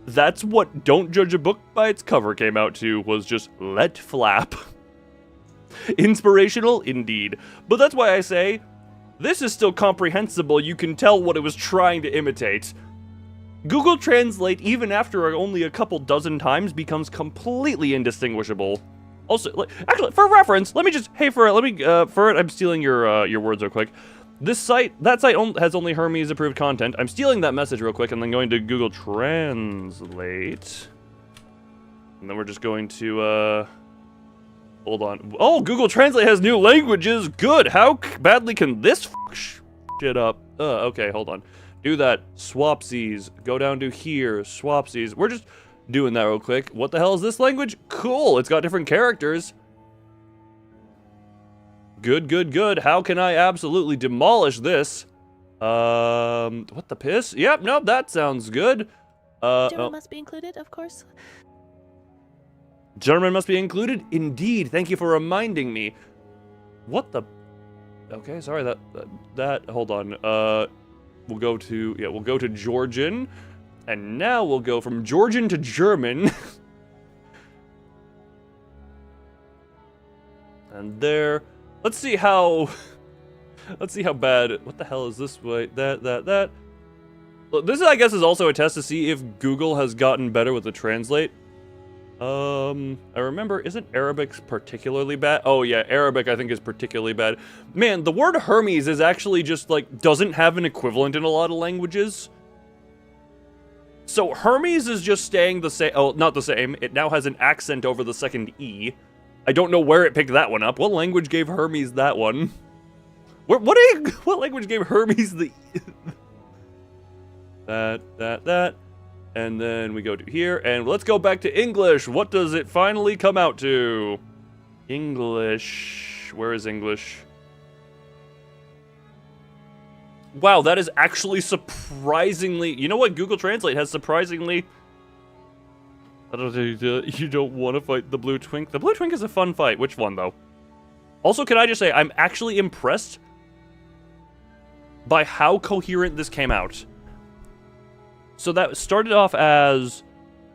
That's what Don't Judge a Book by Its Cover came out to, was just let flap. Inspirational, indeed. But that's why I say, this is still comprehensible. You can tell what it was trying to imitate. Google Translate, even after only a couple dozen times, becomes completely indistinguishable. Also, actually, for reference, let me just, hey, I'm stealing your words real quick. That site has only Hermes approved content. I'm stealing that message real quick and then going to Google Translate. And then we're just going to, hold on. Oh, Google Translate has new languages. Good. How badly can this shit up? Okay, hold on. Do that. Swapsies. Go down to here. Swapsies. We're just doing that real quick. What the hell is this language? Cool. It's got different characters. Good, good, good. How can I absolutely demolish this? What the piss? Yep, nope, that sounds good. German must be included, of course. German must be included? Indeed. Thank you for reminding me. What the... Okay, sorry, hold on. We'll go to Georgian. And now we'll go from Georgian to German. And there... Let's see how bad. What the hell is this way? That. Look, this, I guess, is also a test to see if Google has gotten better with the translate. I remember, isn't Arabic particularly bad? Oh yeah, Arabic I think is particularly bad. Man, the word Hermes is actually just like, doesn't have an equivalent in a lot of languages. So Hermes is just staying the same. Oh, not the same. It now has an accent over the second E. I don't know where it picked that one up. What language gave Hermes that one? What language gave Hermes the... that. And then we go to here, and let's go back to English. What does it finally come out to? English. Where is English? Wow, that is actually surprisingly... You know what? Google Translate has surprisingly... I don't think you don't want to fight the blue twink. The blue twink is a fun fight. Which one, though? Also, can I just say, I'm actually impressed by how coherent this came out. So that started off as,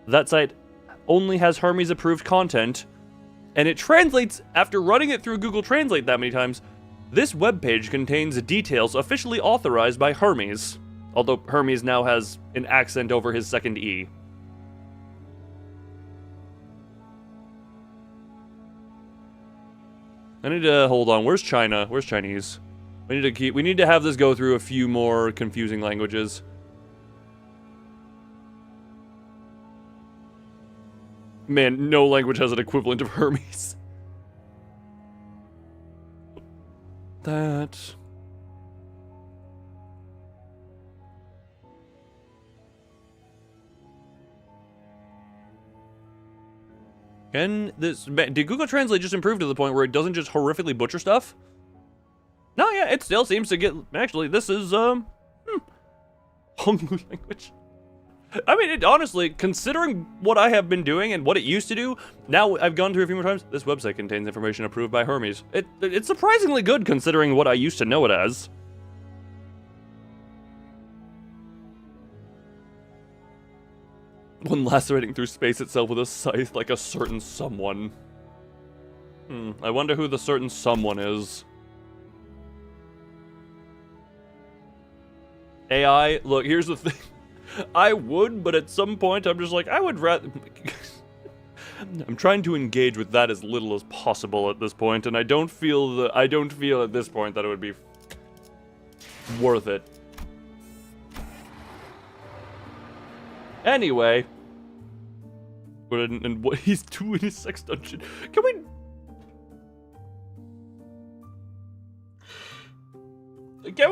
that site only has Hermes-approved content, and it translates, after running it through Google Translate that many times, this webpage contains details officially authorized by Hermes, although Hermes now has an accent over his second E. I need to hold on. Where's China? Where's Chinese? We need to have this go through a few more confusing languages. Man, no language has an equivalent of Hermes. That. Did Google Translate just improve to the point where it doesn't just horrifically butcher stuff? No, yeah, it still seems to get... Actually, this is, whole new language. I mean, honestly, considering what I have been doing and what it used to do, now I've gone through a few more times, this website contains information approved by Hermes. It's surprisingly good considering what I used to know it as. One lacerating through space itself with a scythe like a certain someone. I wonder who the certain someone is. AI, look, here's the thing. I would, but at some point I'm just like, I would rather... I'm trying to engage with that as little as possible at this point, and I don't feel at this point that it would be worth it. Anyway, and what he's doing in his sex dungeon. Can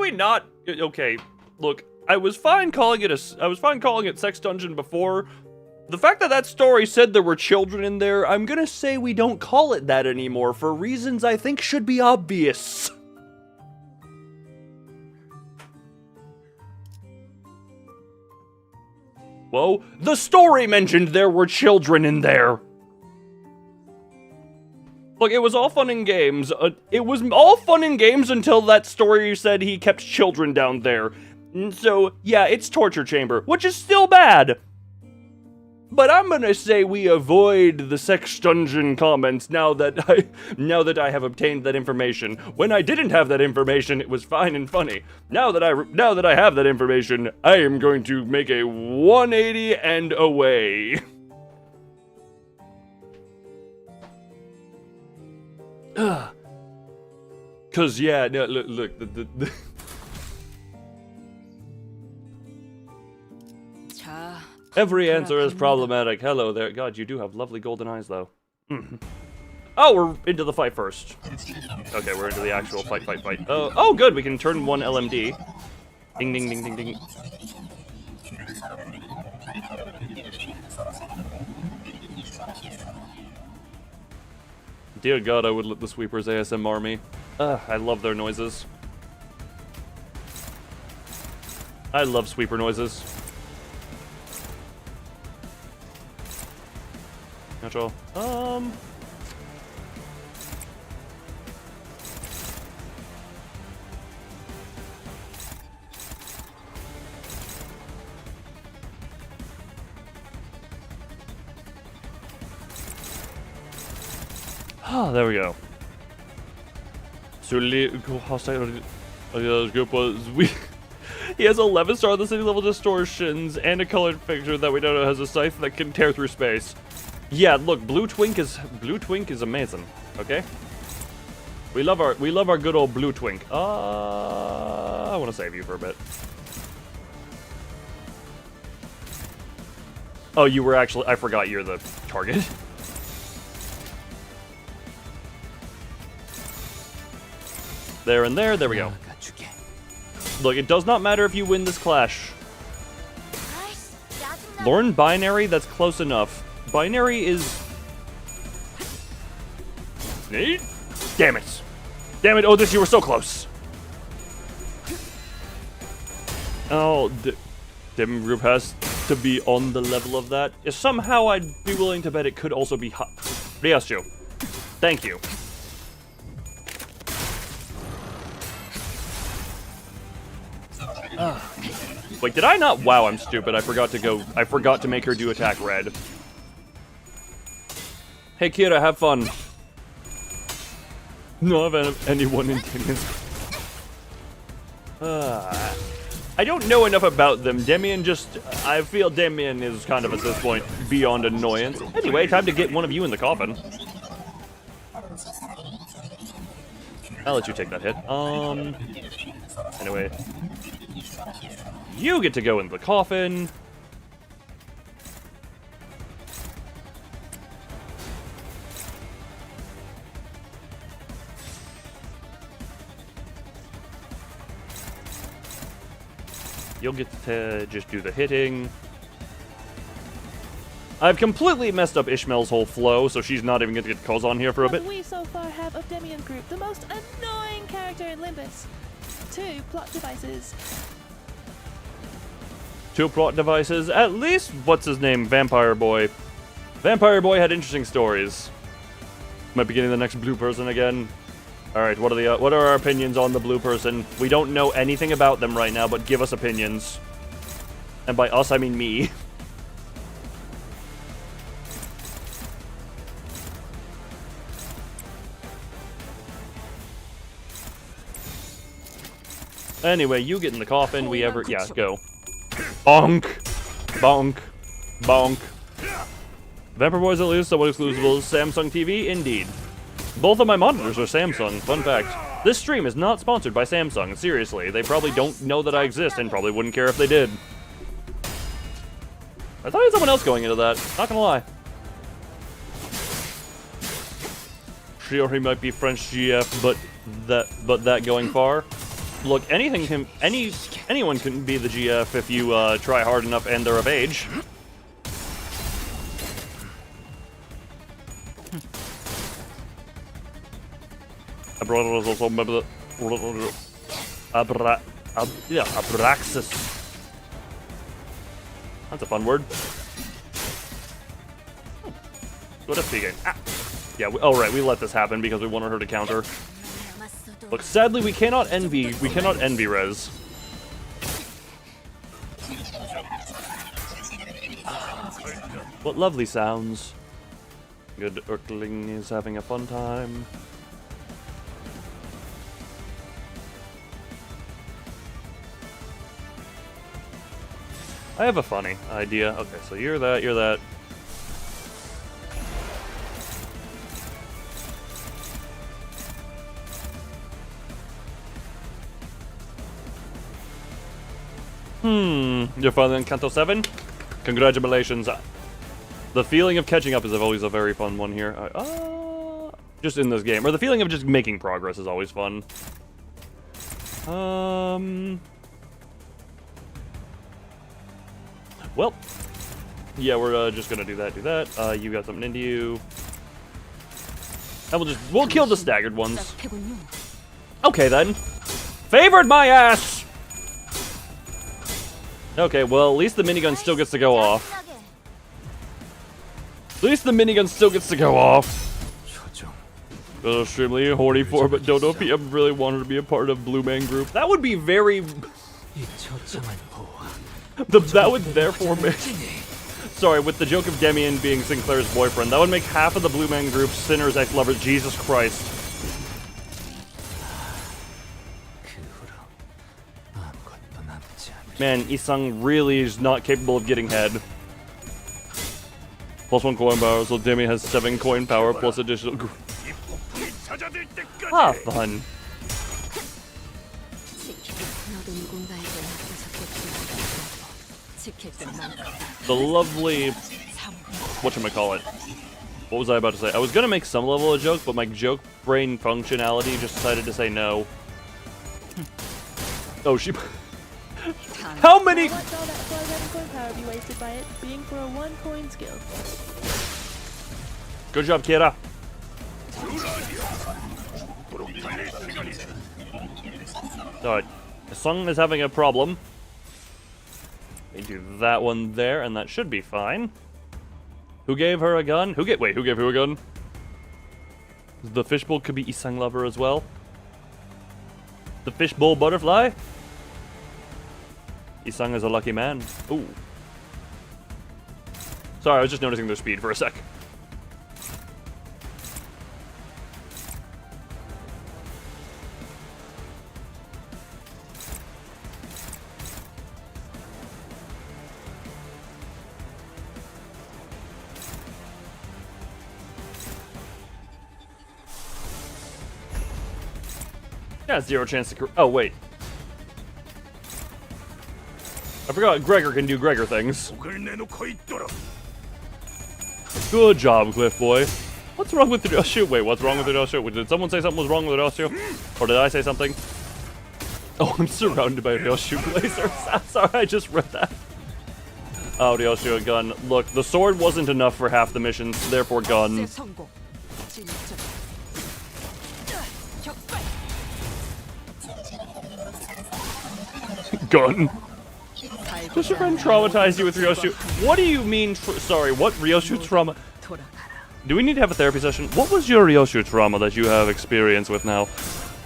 we not? Okay, look, I was fine calling it sex dungeon before. The fact that that story said there were children in there, I'm gonna say we don't call it that anymore for reasons I think should be obvious. Whoa, the story mentioned there were children in there. Look, it was all fun and games. It was all fun and games until that story said he kept children down there. And so, yeah, it's torture chamber, which is still bad. But I'm gonna say we avoid the sex dungeon comments now that I have obtained that information. When I didn't have that information, it was fine and funny. Now that I have that information, I am going to make a 180 and away. Cause yeah, no, look, the every answer is problematic. Hello there. God, you do have lovely golden eyes, though. Oh, we're into the fight first. Okay, we're into the actual fight. Oh, good. We can turn one LMD. Ding, ding, ding, ding, ding. Dear God, I would let the sweepers ASMR me. I love their noises. I love sweeper noises. Natural. Oh, there we go. He has 11 star the city level distortions and a colored picture that we don't know has a scythe that can tear through space. Yeah, look, Blue Twink is amazing. Okay, we love our good old Blue Twink. I want to save you for a bit. Oh, you were actually. I forgot you're the target. There and there. There we go. Look, it does not matter if you win this clash. Learn binary. That's close enough. Binary is... Damn it. Damn it, Otis, you were so close. Oh, Dim Group has to be on the level of that. Somehow I'd be willing to bet it could also be Ryasu. Thank you. Wait, did I not? Wow, I'm stupid. I forgot to make her do attack red. Hey, Kira, have fun. No, I have anyone in Demian's. I don't know enough about them. Demian I feel Demian is kind of, at this point, beyond annoyance. Anyway, time to get one of you in the coffin. I'll let you take that hit. Anyway. You get to go in the coffin. You'll get to just do the hitting. I've completely messed up Ishmael's whole flow, so she's not even going to get calls on here for a bit. We so far have of Demian Group, the most annoying character in Limbus. 2 plot devices. 2 plot devices. At least, what's his name? Vampire Boy. Vampire Boy had interesting stories. Might be getting the next blue person again. Alright, what are our opinions on the blue person? We don't know anything about them right now, but give us opinions. And by us, I mean me. Anyway, you get in the coffin, yeah, go. Bonk! Bonk. Bonk. Vampire Boys at least, somewhat exclusive. Samsung TV? Indeed. Both of my monitors are Samsung. Fun fact. This stream is not sponsored by Samsung. Seriously. They probably don't know that I exist and probably wouldn't care if they did. I thought I had someone else going into that. Not gonna lie. Sure, he might be French GF, but that going far. Look, anyone can be the GF if you try hard enough and they're of age. Was also a member of Abraxas. That's a fun word. Good at speaking. Ah. Yeah, right, we let this happen because we wanted her to counter. Look, sadly, we cannot envy Res. What lovely sounds. Good Urkling is having a fun time. I have a funny idea. Okay, so you're that, you're that. You're finally in Kanto 7? Congratulations. The feeling of catching up is always a very fun one here. Just in this game. Or the feeling of just making progress is always fun. Well. Yeah, we're just gonna do that. You got something into you. And we'll kill the staggered ones. Okay then. Favored my ass! Okay, well, at least the minigun still gets to go off. At least the minigun still gets to go off. Extremely horny for, but don't know if he ever really wanted to be a part of Blue Man Group. That would be very... that would therefore make... Sorry, with the joke of Demian being Sinclair's boyfriend, that would make half of the Blue Man Group sinners, ex-lovers. Jesus Christ. Man, Isang really is not capable of getting head. +1 coin power, so Demi has 7 coin power plus additional... Ah, fun. The lovely... Whatchamacallit? What was I about to say? I was gonna make some level of joke, but my joke brain functionality just decided to say no. Oh, she... How many? What coin power be wasted by it being for a 1 coin skill? Good job, Kira. Alright, Sung is having a problem. They do that one there, and that should be fine. Who gave her a gun? Wait, who gave who a gun? The fishbowl could be Isang lover as well. The fishbowl butterfly? Isang is a lucky man. Ooh. Sorry, I was just noticing their speed for a sec. Yeah, 0 chance to... Oh, wait. I forgot Gregor can do Gregor things. Good job, Cliff Boy. What's wrong with Ryoshu? Wait, what's wrong with Ryoshu? Did someone say something was wrong with Ryoshu? Or did I say something? Oh, I'm surrounded by Ryoshu lasers. Sorry, I just read that. Oh, Ryoshu, a gun. Look, the sword wasn't enough for half the missions, therefore gun. Gun. Does your friend traumatize you with Ryoshu? What do you mean? Sorry, what Ryoshu trauma? Do we need to have a therapy session? What was your Ryoshu trauma that you have experience with now?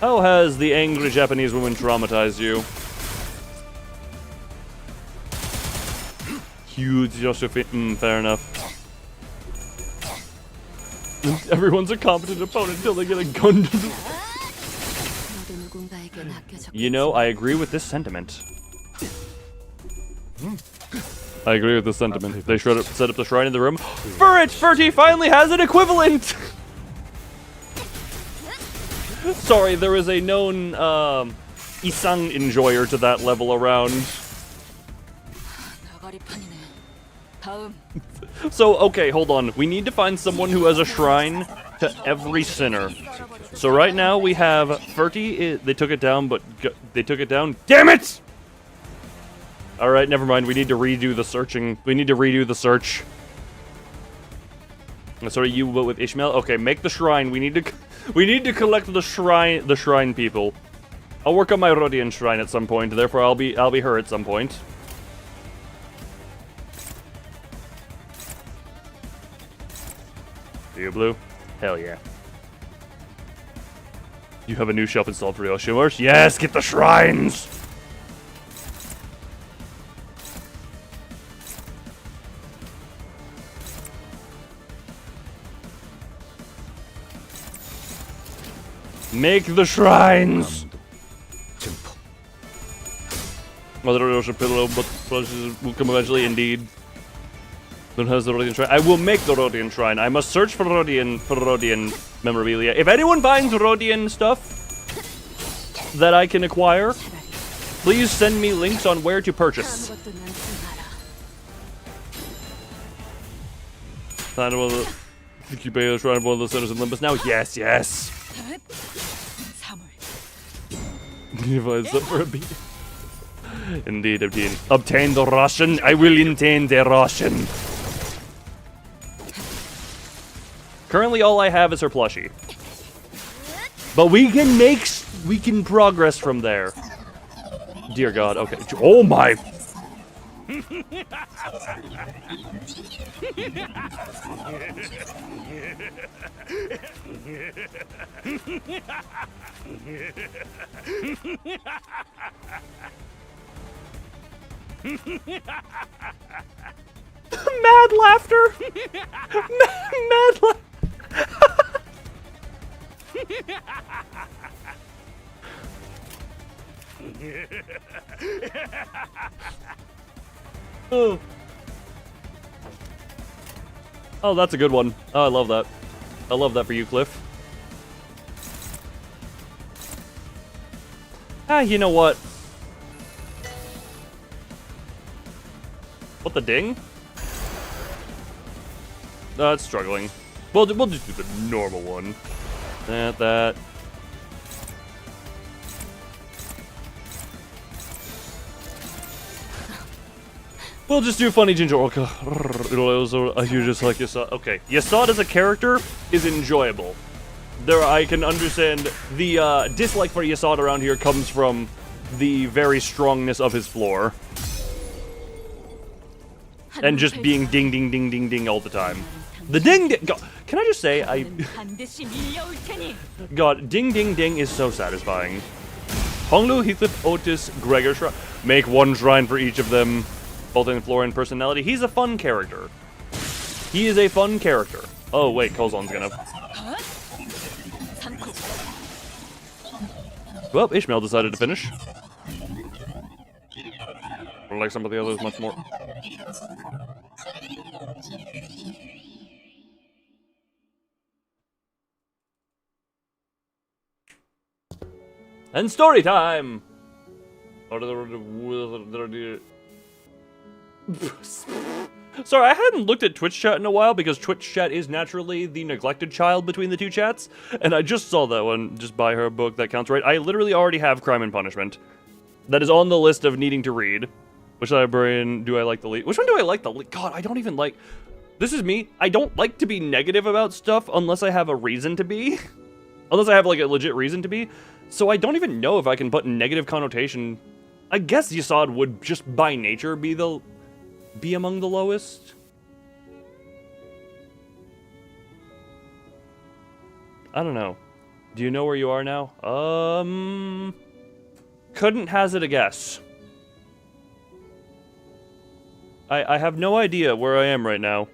How has the angry Japanese woman traumatized you? Huge Ryoshu fit. Fair enough. Everyone's a competent opponent until they get a gun to the... You know, I agree with this sentiment. I agree with the sentiment. If they set up the shrine in the room, Furty finally has an equivalent. Sorry, there is a known Isang enjoyer to that level around. So, okay, hold on. We need to find someone who has a shrine to every sinner. So right now we have Furty. They took it down, but they took it down. Damn it! All right, never mind. We need to redo the searching. We need to redo the search. Sorry, you with Ishmael. Okay, make the shrine. We need to collect the shrine people. I'll work on my Rodian shrine at some point. Therefore, I'll be her at some point. Are you blue? Hell yeah. You have a new shop installed for Yoshimars? Yes, get the shrines! Make the shrines! Mother Earth pillow, but will come eventually, indeed. Then has the Rodian shrine. I will make the Rodian shrine. I must search for Rodian memorabilia. If anyone finds Rodian stuff that I can acquire, please send me links on where to purchase. Find one of the think you pay the shrine of one of the centers in Limbus now? Yes, yes. If I sub for a beat. Indeed, obtain the Russian. I will obtain the Russian. Currently, all I have is her plushie. But we can progress from there. Dear God, okay. Oh my. Mad laughter. Mad laughter. Oh. Oh, that's a good one. Oh, I love that. I love that for you, Cliff. Ah, you know what? What the ding? It's struggling. We'll just do the normal one. That. We'll just do funny ginger orca. It'll also you just like Yasad. Okay, Yasad as a character is enjoyable. There, I can understand the dislike for Yasad around here comes from the very strongness of his floor. And just being ding ding ding ding ding all the time. The ding ding. God, can I just say God, ding ding ding is so satisfying. Honglu, Heathcliff, Otis, Gregor Shrine. Make one shrine for each of them, both in floor and personality. He's a fun character. He is a fun character. Oh wait, Kozon's gonna. Well, Ishmael decided to finish. Like some of the others much more. And story time! Sorry, I hadn't looked at Twitch chat in a while because Twitch chat is naturally the neglected child between the two chats. And I just saw that one. Just buy her a book. That counts, right? I literally already have Crime and Punishment. That is on the list of needing to read. Which librarian do I like the least? Which one do I like the least? God, I don't even like... This is me. I don't like to be negative about stuff unless I have a reason to be. Unless I have, like, a legit reason to be. So I don't even know if I can put negative connotation. I guess Yasad would just by nature be among the lowest. I don't know. Do you know where you are now? Couldn't hazard a guess. I have no idea where I am right now.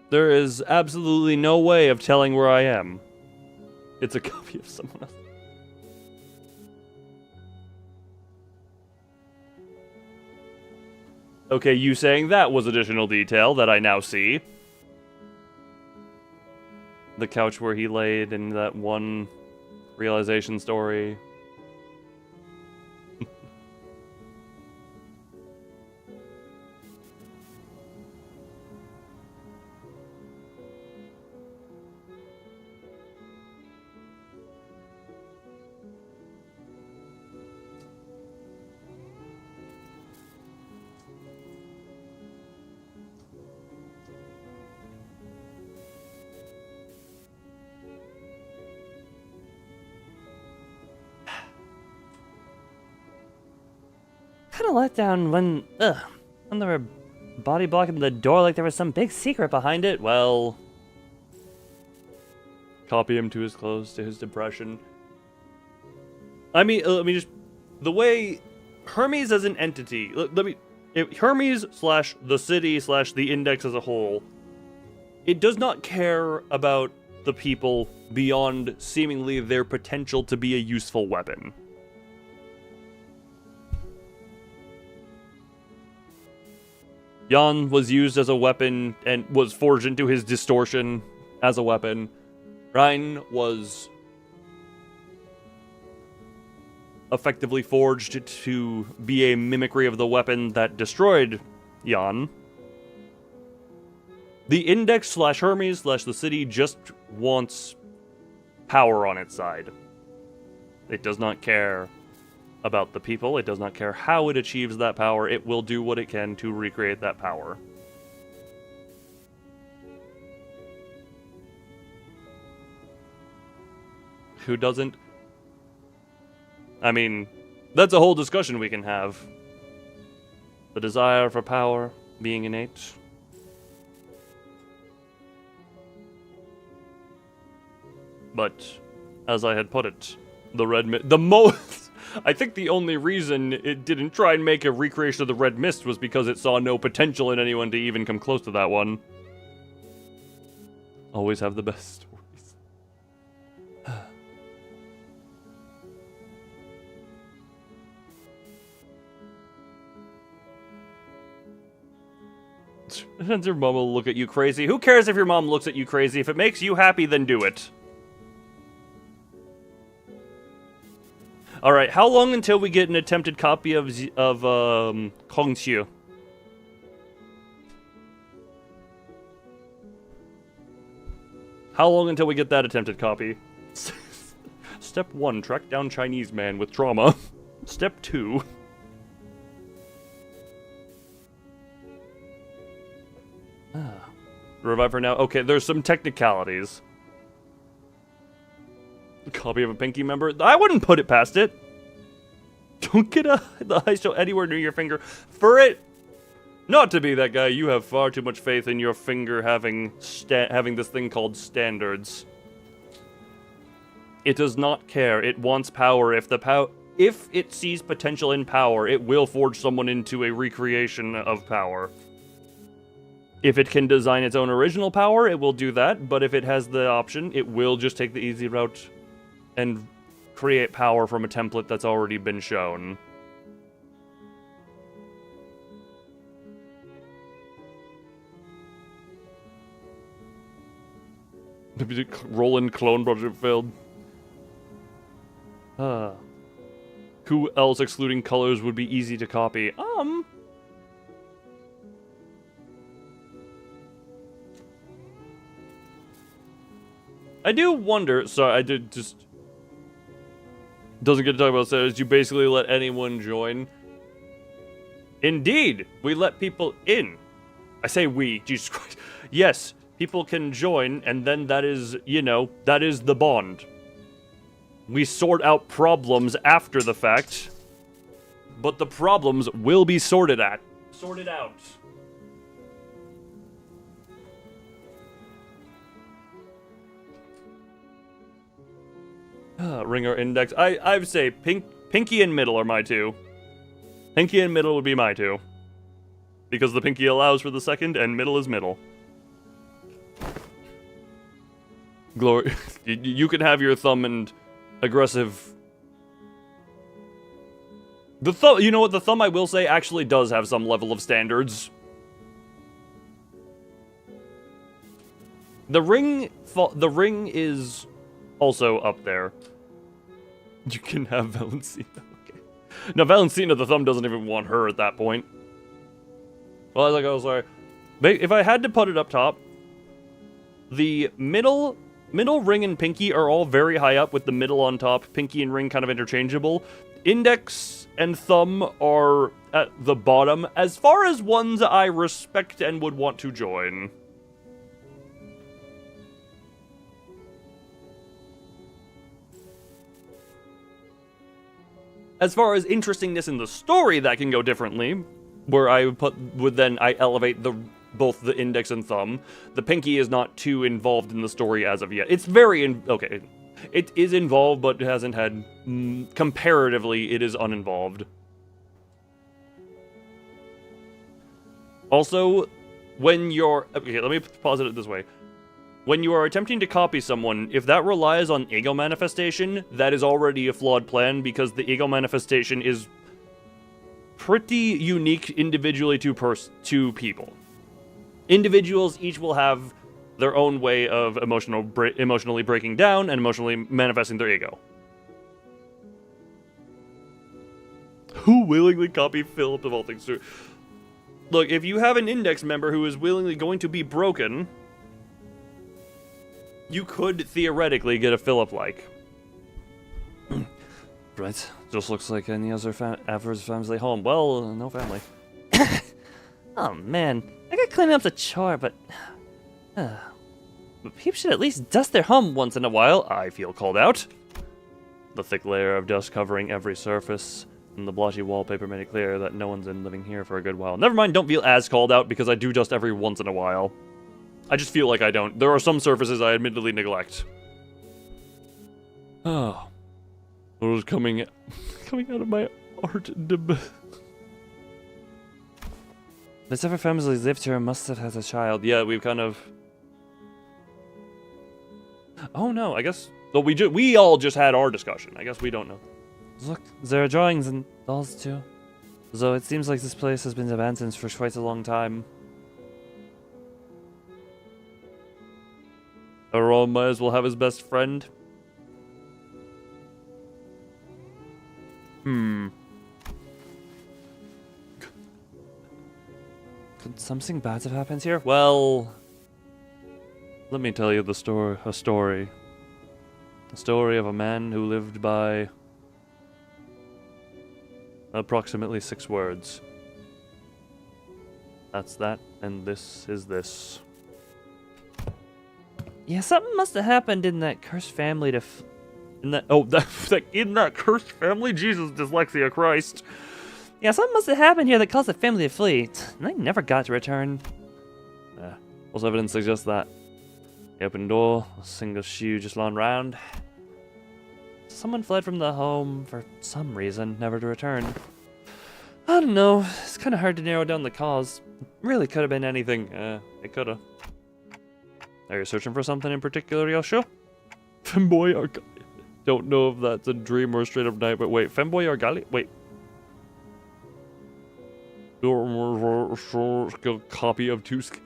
There is absolutely no way of telling where I am. It's a copy of someone else. Okay, you saying that was additional detail that I now see. The couch where he laid in that one realization story. Kind of let down when they were body blocking the door like there was some big secret behind it. Well, copy him to his clothes, to his depression. I mean, let me just, the way Hermes as an entity, Hermes slash the city slash the index as a whole, it does not care about the people beyond seemingly their potential to be a useful weapon. Jan was used as a weapon and was forged into his distortion as a weapon. Ryan was effectively forged to be a mimicry of the weapon that destroyed Jan. The Index slash Hermes slash the city just wants power on its side. It does not care about the people. It does not care how it achieves that power. It will do what it can to recreate that power. Who doesn't? I mean, that's a whole discussion we can have. The desire for power being innate. But, as I had put it, I think the only reason it didn't try and make a recreation of the Red Mist was because it saw no potential in anyone to even come close to that one. Always have the best stories. And your mom will look at you crazy. Who cares if your mom looks at you crazy? If it makes you happy, then do it. Alright, how long until we get an attempted copy of Kongxiu? How long until we get that attempted copy? Step 1, track down Chinese man with trauma. Step 2. Revive her now. Okay, there's some technicalities. Copy of a Pinky member? I wouldn't put it past it. Don't get the ice show anywhere near your finger. For it not to be that guy, you have far too much faith in your finger having this thing called standards. It does not care. It wants power. If it sees potential in power, it will forge someone into a recreation of power. If it can design its own original power, it will do that. But if it has the option, it will just take the easy route and create power from a template that's already been shown. Roland clone project failed. Who else excluding colors would be easy to copy? I do wonder, sorry, I did just... Doesn't get to talk about status, you basically let anyone join. Indeed, we let people in. I say we, Jesus Christ. Yes, people can join, and then that is, that is the bond. We sort out problems after the fact, but the problems will be sorted out. Ringer Index. I'd say Pinky and Middle are my two. Pinky and Middle would be my two. Because the Pinky allows for the second, and Middle is Middle. Glory. You can have your thumb and aggressive. The thumb, you know what? The thumb, I will say, actually does have some level of standards. The ring is also up there. You can have Valentina. Okay. Now Valentina, the thumb doesn't even want her at that point. Well, like I was sorry. If I had to put it up top, the middle ring and pinky are all very high up, with the middle on top, pinky and ring kind of interchangeable. Index and thumb are at the bottom, as far as ones I respect and would want to join. As far as interestingness in the story, that can go differently, where I elevate both the index and thumb. The pinky is not too involved in the story as of yet. It's very okay. It is involved, but it hasn't had comparatively. It is uninvolved. Also, when you're okay, let me posit it this way. When you are attempting to copy someone, if that relies on ego manifestation, that is already a flawed plan, because the ego manifestation is pretty unique individually to people. Individuals each will have their own way of emotionally breaking down and emotionally manifesting their ego. Who willingly copy Philip of all things true? Look, if you have an index member who is willingly going to be broken, you could theoretically get a Philip-like. Right. Just looks like any other average family home. Well, no family. Oh man, I got cleaning up's a chore, but people should at least dust their home once in a while. I feel called out. The thick layer of dust covering every surface, and the blotchy wallpaper made it clear that no one's been living here for a good while. Never mind, don't feel as called out, because I do dust every once in a while. I just feel like I don't. There are some surfaces I admittedly neglect. Oh. What was coming out of my art debate? Whichever family lived here must have had a child. Yeah, we've kind of... Oh no, I guess... Well, we all just had our discussion. I guess we don't know. Look, there are drawings and dolls too. Though it seems like this place has been abandoned for quite a long time. Aron might as well have his best friend. Could something bad have happened here? Well, let me tell you a story. The story of a man who lived by approximately 6 words. That's that, and this is this. Yeah, something must have happened in that cursed family to in that cursed family? Jesus, dyslexia, Christ. Yeah, something must have happened here that caused the family to flee. And they never got to return. Also, evidence suggests that. The open door, a single shoe just lying around. Someone fled from the home for some reason, never to return. I don't know. It's kind of hard to narrow down the cause. Really could have been anything. It could have. Are you searching for something in particular, Yosho? Femboy Argali. Don't know if that's a dream or a straight up night, but wait. Femboy Argali? Wait. Copy of Tusk.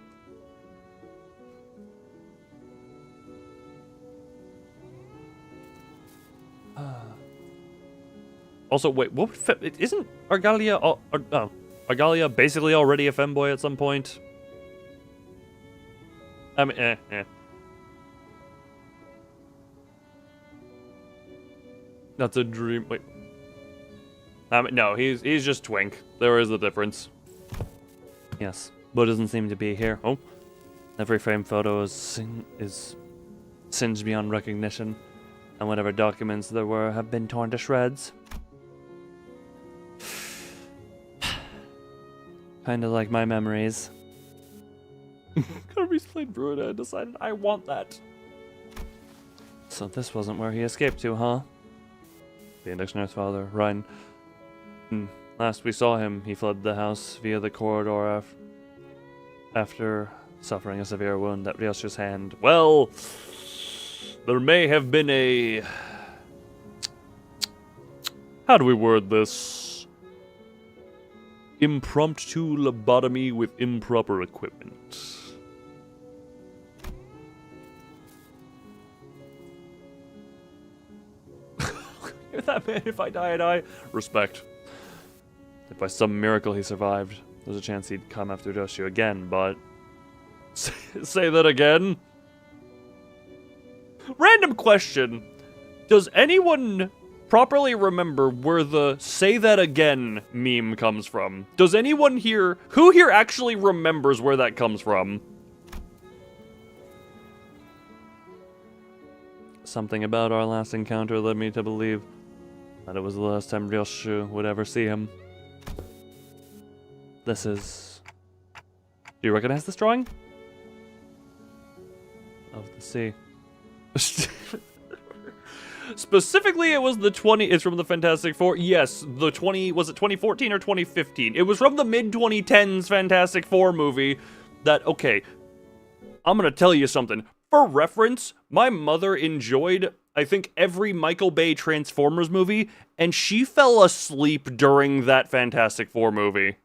Also, wait, what? Isn't Argalia? Argalia basically already a femboy at some point? I mean, That's a dream. Wait. No, he's just twink. There is a difference. Yes, but doesn't seem to be here. Oh, every frame photo is singed beyond recognition, and whatever documents there were have been torn to shreds. Kinda like my memories. Kirby's played Druid and decided I want that. So this wasn't where he escaped to, huh? The index nurse father, Ryan. Last we saw him, he fled the house via the corridor after suffering a severe wound at Ryoshi's hand. Well, There may have been a... How do we word this? Impromptu lobotomy with improper equipment. That man, if I die, I die. Respect. If by some miracle he survived, there's a chance he'd come after Joshua again, but... Say that again? Random question. Does anyone properly remember where the "say that again" meme comes from? Does anyone here... Who here actually remembers where that comes from? Something about our last encounter led me to believe that it was the last time Ryoshu would ever see him. This is... Do you recognize this drawing? of the sea. Specifically, it was the 20... It's from the Fantastic Four. Yes, the 20... Was it 2014 or 2015? It was from the mid-2010s Fantastic Four movie that... Okay, I'm gonna tell you something. For reference, my mother enjoyed, I think, every Michael Bay Transformers movie, and she fell asleep during that Fantastic Four movie.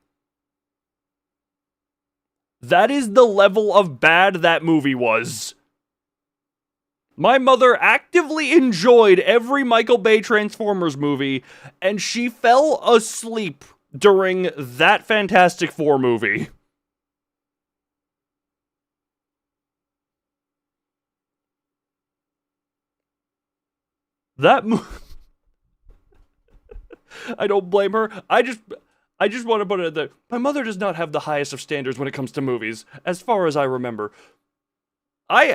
That is the level of bad that movie was. My mother actively enjoyed every Michael Bay Transformers movie, and she fell asleep during that Fantastic Four movie. That I don't blame her. I just want to put it that my mother does not have the highest of standards when it comes to movies, as far as I remember. I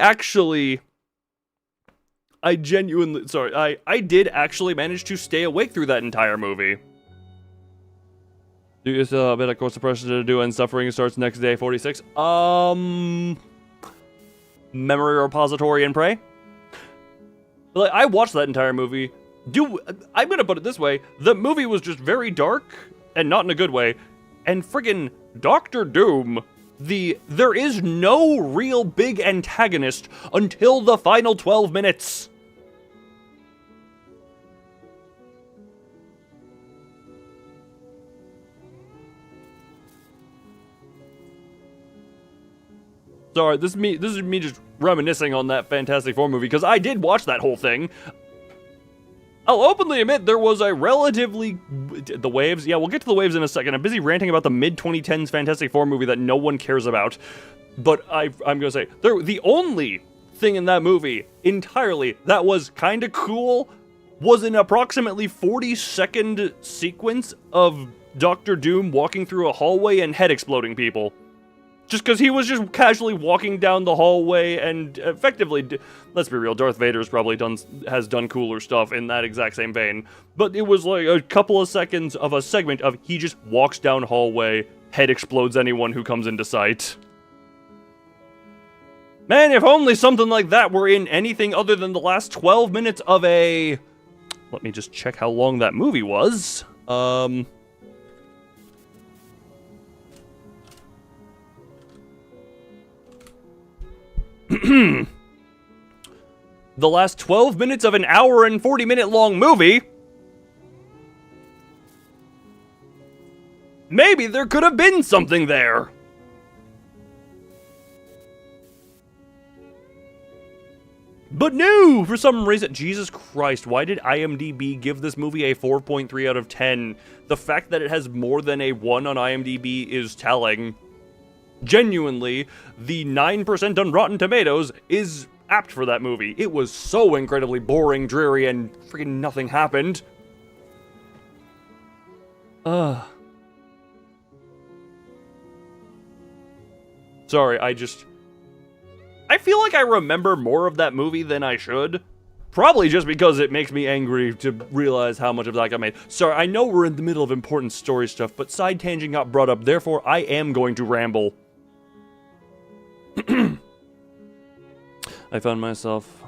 did actually manage to stay awake through that entire movie. Do you still have a bit of course suppression to do and suffering starts next day 46? Memory repository and pray? Like, I watched that entire movie. I'm gonna put it this way. The movie was just very dark, and not in a good way. And friggin' Dr. Doom, there is no real big antagonist until the final 12 minutes. Sorry, this is me just reminiscing on that Fantastic Four movie, because I did watch that whole thing. I'll openly admit there was a relatively... The waves? Yeah, we'll get to the waves in a second. I'm busy ranting about the mid-2010s Fantastic Four movie that no one cares about. But I'm gonna say, the only thing in that movie, entirely, that was kinda cool, was an approximately 40-second sequence of Dr. Doom walking through a hallway and head exploding people. Just because he was just casually walking down the hallway and effectively, let's be real, Darth Vader's probably has done cooler stuff in that exact same vein. But it was like a couple of seconds of a segment of he just walks down hallway, head explodes anyone who comes into sight. Man, if only something like that were in anything other than the last 12 minutes of a... Let me just check how long that movie was. The last 12 minutes of an hour and 40-minute long movie. Maybe there could have been something there. But no, for some reason, Jesus Christ, why did IMDb give this movie a 4.3 out of 10? The fact that it has more than a 1 on IMDb is telling. Genuinely, the 9% on Rotten Tomatoes is apt for that movie. It was so incredibly boring, dreary, and freaking nothing happened. Sorry, I feel like I remember more of that movie than I should. Probably just because it makes me angry to realize how much of that got made. Sorry, I know we're in the middle of important story stuff, but side tangent got brought up, therefore I am going to ramble. I found myself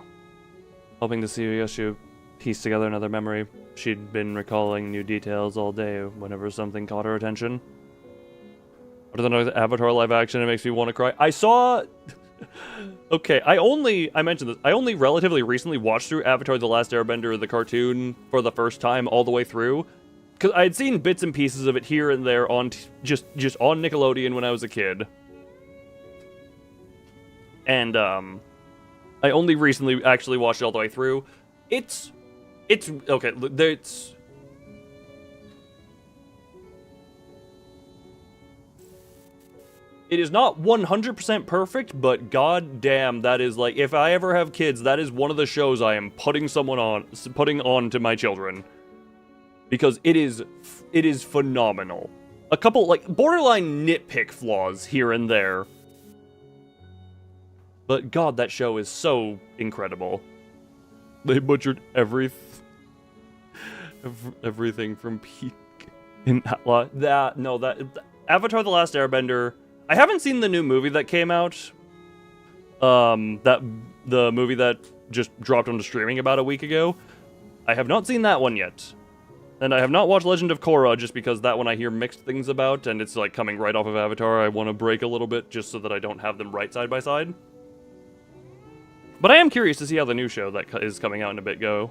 hoping to see Yoshu piece together another memory. She'd been recalling new details all day whenever something caught her attention. Other than Avatar live action, it makes me want to cry. I saw Okay, I mentioned this. I only relatively recently watched through Avatar: The Last Airbender, the cartoon, for the first time all the way through. Because I had seen bits and pieces of it here and there on just on Nickelodeon when I was a kid. And, I only recently actually watched it all the way through. It's okay, it is not 100% perfect, but god damn, that is like, if I ever have kids, that is one of the shows I am putting on to my children. Because it is phenomenal. A couple, like, borderline nitpick flaws here and there. But god, that show is so incredible. They butchered everything from peak in Avatar: The Last Airbender. I haven't seen the new movie that came out. The movie that just dropped onto streaming about a week ago. I have not seen that one yet. And I have not watched Legend of Korra, just because that one I hear mixed things about, and it's like coming right off of Avatar. I want to break a little bit, just so that I don't have them right side by side. But I am curious to see how the new show that is coming out in a bit go.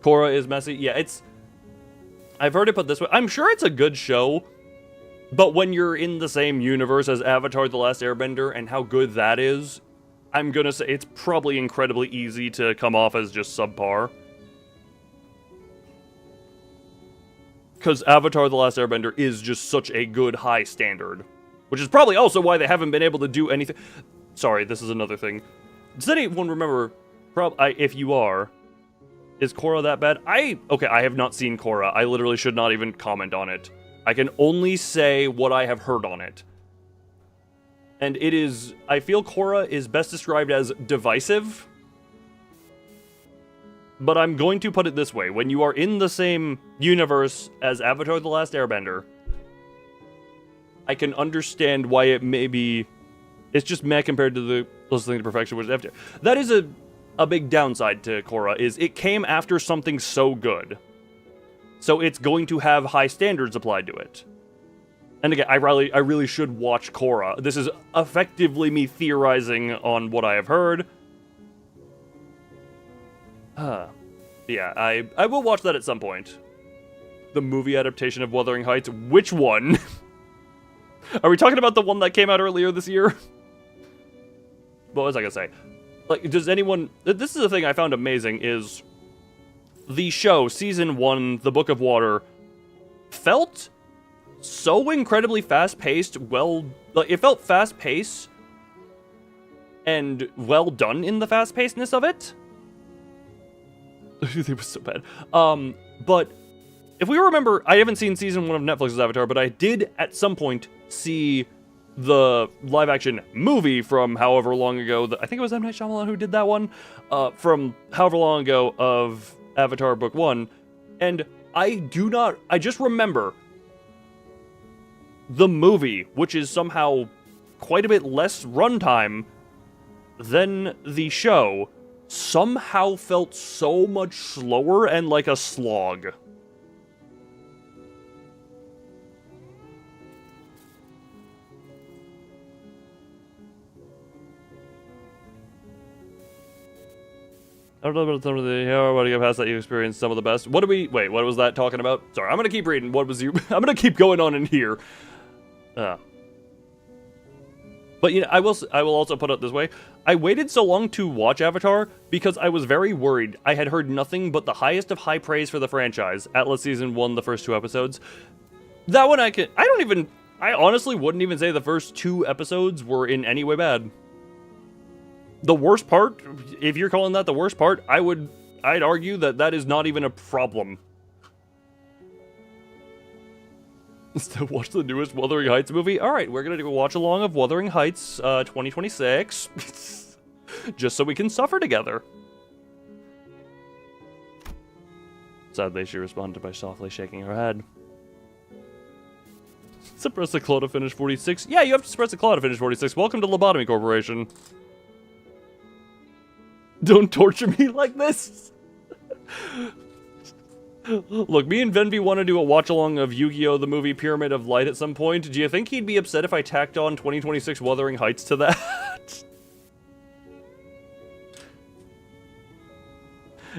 Korra is messy. Yeah, I've heard it put this way. I'm sure it's a good show, but when you're in the same universe as Avatar: The Last Airbender and how good that is, I'm gonna say it's probably incredibly easy to come off as just subpar. Because Avatar: The Last Airbender is just such a good high standard. Which is probably also why they haven't been able to do anything. Sorry, this is another thing. Does anyone remember, if you are, is Korra that bad? Okay, I have not seen Korra. I literally should not even comment on it. I can only say what I have heard on it. And it is, I feel Korra is best described as divisive. But I'm going to put it this way. When you are in the same universe as Avatar: The Last Airbender, I can understand why it may be... It's just meh compared to the Listening to Perfection, which is F tier. That is a big downside to Korra, is it came after something so good. So it's going to have high standards applied to it. And again, I really should watch Korra. This is effectively me theorizing on what I have heard. Yeah, I will watch that at some point. The movie adaptation of Wuthering Heights. Which one? Are we talking about the one that came out earlier this year? What was I gonna say? Like, does anyone... This is the thing I found amazing, is... The show, Season 1, The Book of Water, felt so incredibly fast-paced, like, it felt fast-paced, and well done in the fast-pacedness of it. It was so bad. But if we remember, I haven't seen Season 1 of Netflix's Avatar, but I did at some point see the live-action movie from however long ago. I think it was M. Night Shyamalan who did that one. From however long ago of Avatar Book 1. And I just remember the movie, which is somehow quite a bit less runtime than the show, somehow felt so much slower and like a slog. I don't know about some of the how I get past that you experienced some of the best. What was that talking about? Sorry, I'm gonna keep reading. I'm gonna keep going on in here. But you know, I will also put it this way. I waited so long to watch Avatar because I was very worried. I had heard nothing but the highest of high praise for the franchise. Atlas Season 1, the first 2 episodes. That one I honestly wouldn't even say the first 2 episodes were in any way bad. The worst part, if you're calling that the worst part, I'd argue that is not even a problem. Still watch the newest Wuthering Heights movie? Alright, we're gonna do a watch-along of Wuthering Heights 2026. Just so we can suffer together. Sadly, she responded by softly shaking her head. Suppress the claw to finish 46. Yeah, you have to suppress the claw to finish 46. Welcome to Lobotomy Corporation. Don't torture me like this. Look, me and Venvi want to do a watch-along of Yu-Gi-Oh! The movie Pyramid of Light at some point. Do you think he'd be upset if I tacked on 2026 Wuthering Heights to that?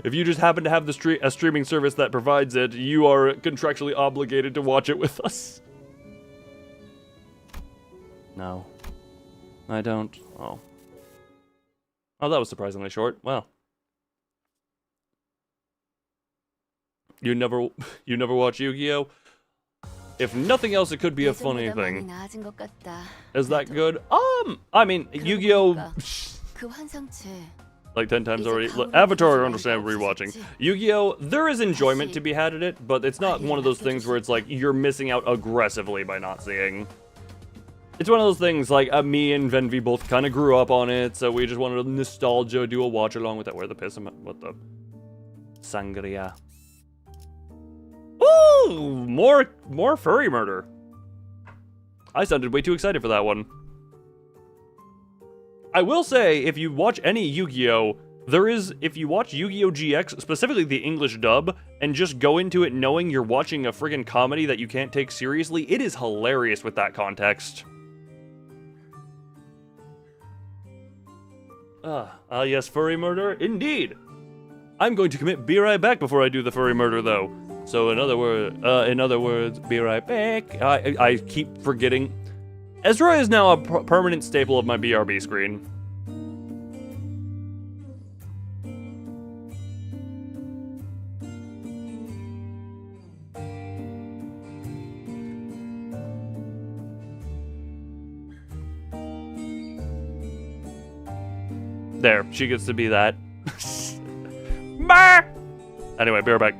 If you just happen to have a streaming service that provides it, you are contractually obligated to watch it with us. No. I don't. Oh. Oh, that was surprisingly short. Well. You never watch Yu-Gi-Oh? If nothing else, it could be a funny 예전보다 많이 thing. 나아진 것 같다. Is that 그래도 good? I mean, 그러고 Yu-Gi-Oh! 보니까 그 환상체 Like 10 times 이제 already. 가오를 Avatar, I 가져갈 understand 리가 rewatching. 없었지. Yu-Gi-Oh! There is enjoyment to be had at it, but it's not 아니, one of those things where it's like you're missing out aggressively by not seeing. It's one of those things like me and Venvi both kind of grew up on it, so we just wanted to nostalgia, do a watch along with that. Where the piss am I? What the? Sangria. Ooh, more furry murder. I sounded way too excited for that one. I will say, if you watch any Yu-Gi-Oh, if you watch Yu-Gi-Oh! GX, specifically the English dub, and just go into it knowing you're watching a friggin' comedy that you can't take seriously, it is hilarious with that context. Yes, furry murder? Indeed! I'm going to commit be right back before I do the furry murder, though. So in other words, be right back. I keep forgetting. Ezra is now a permanent staple of my BRB screen. There, she gets to be that. Bah! Anyway, be right back.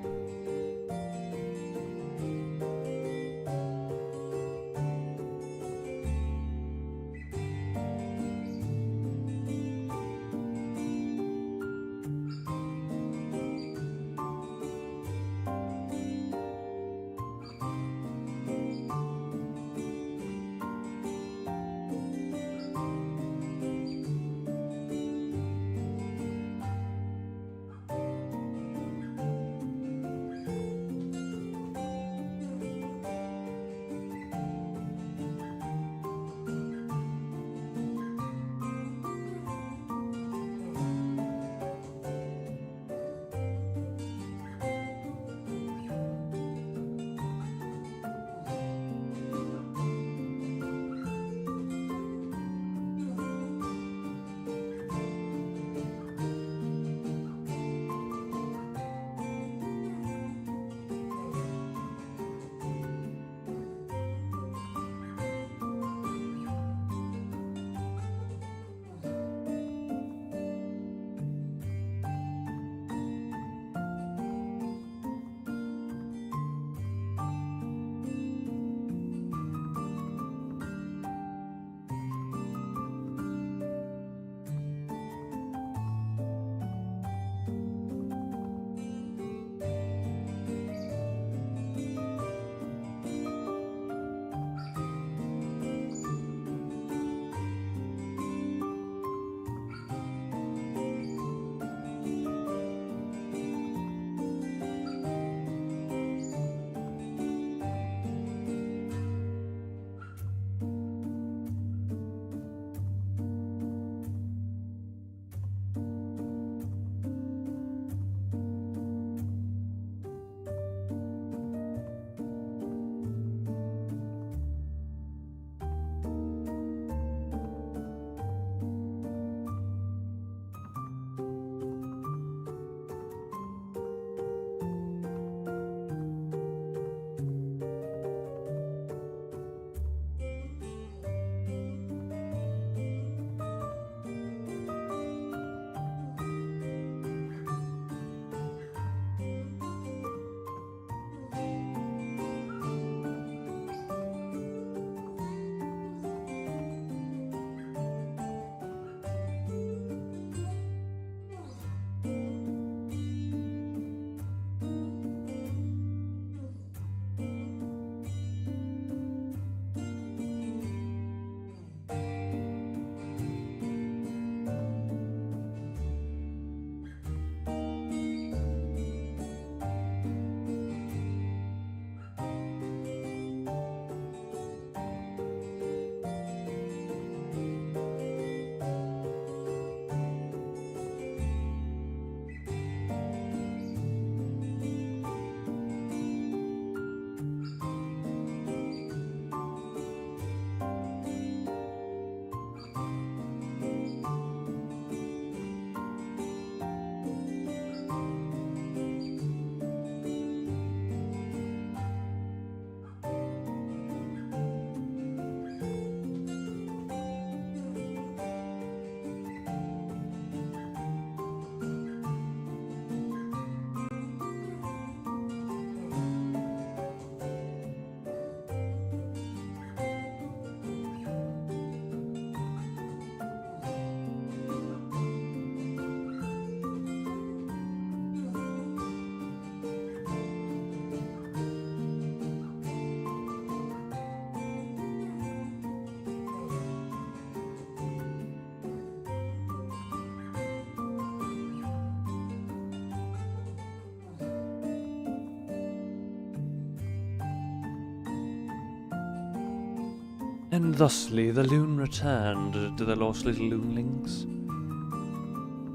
And thusly the loon returned to the lost little loonlings,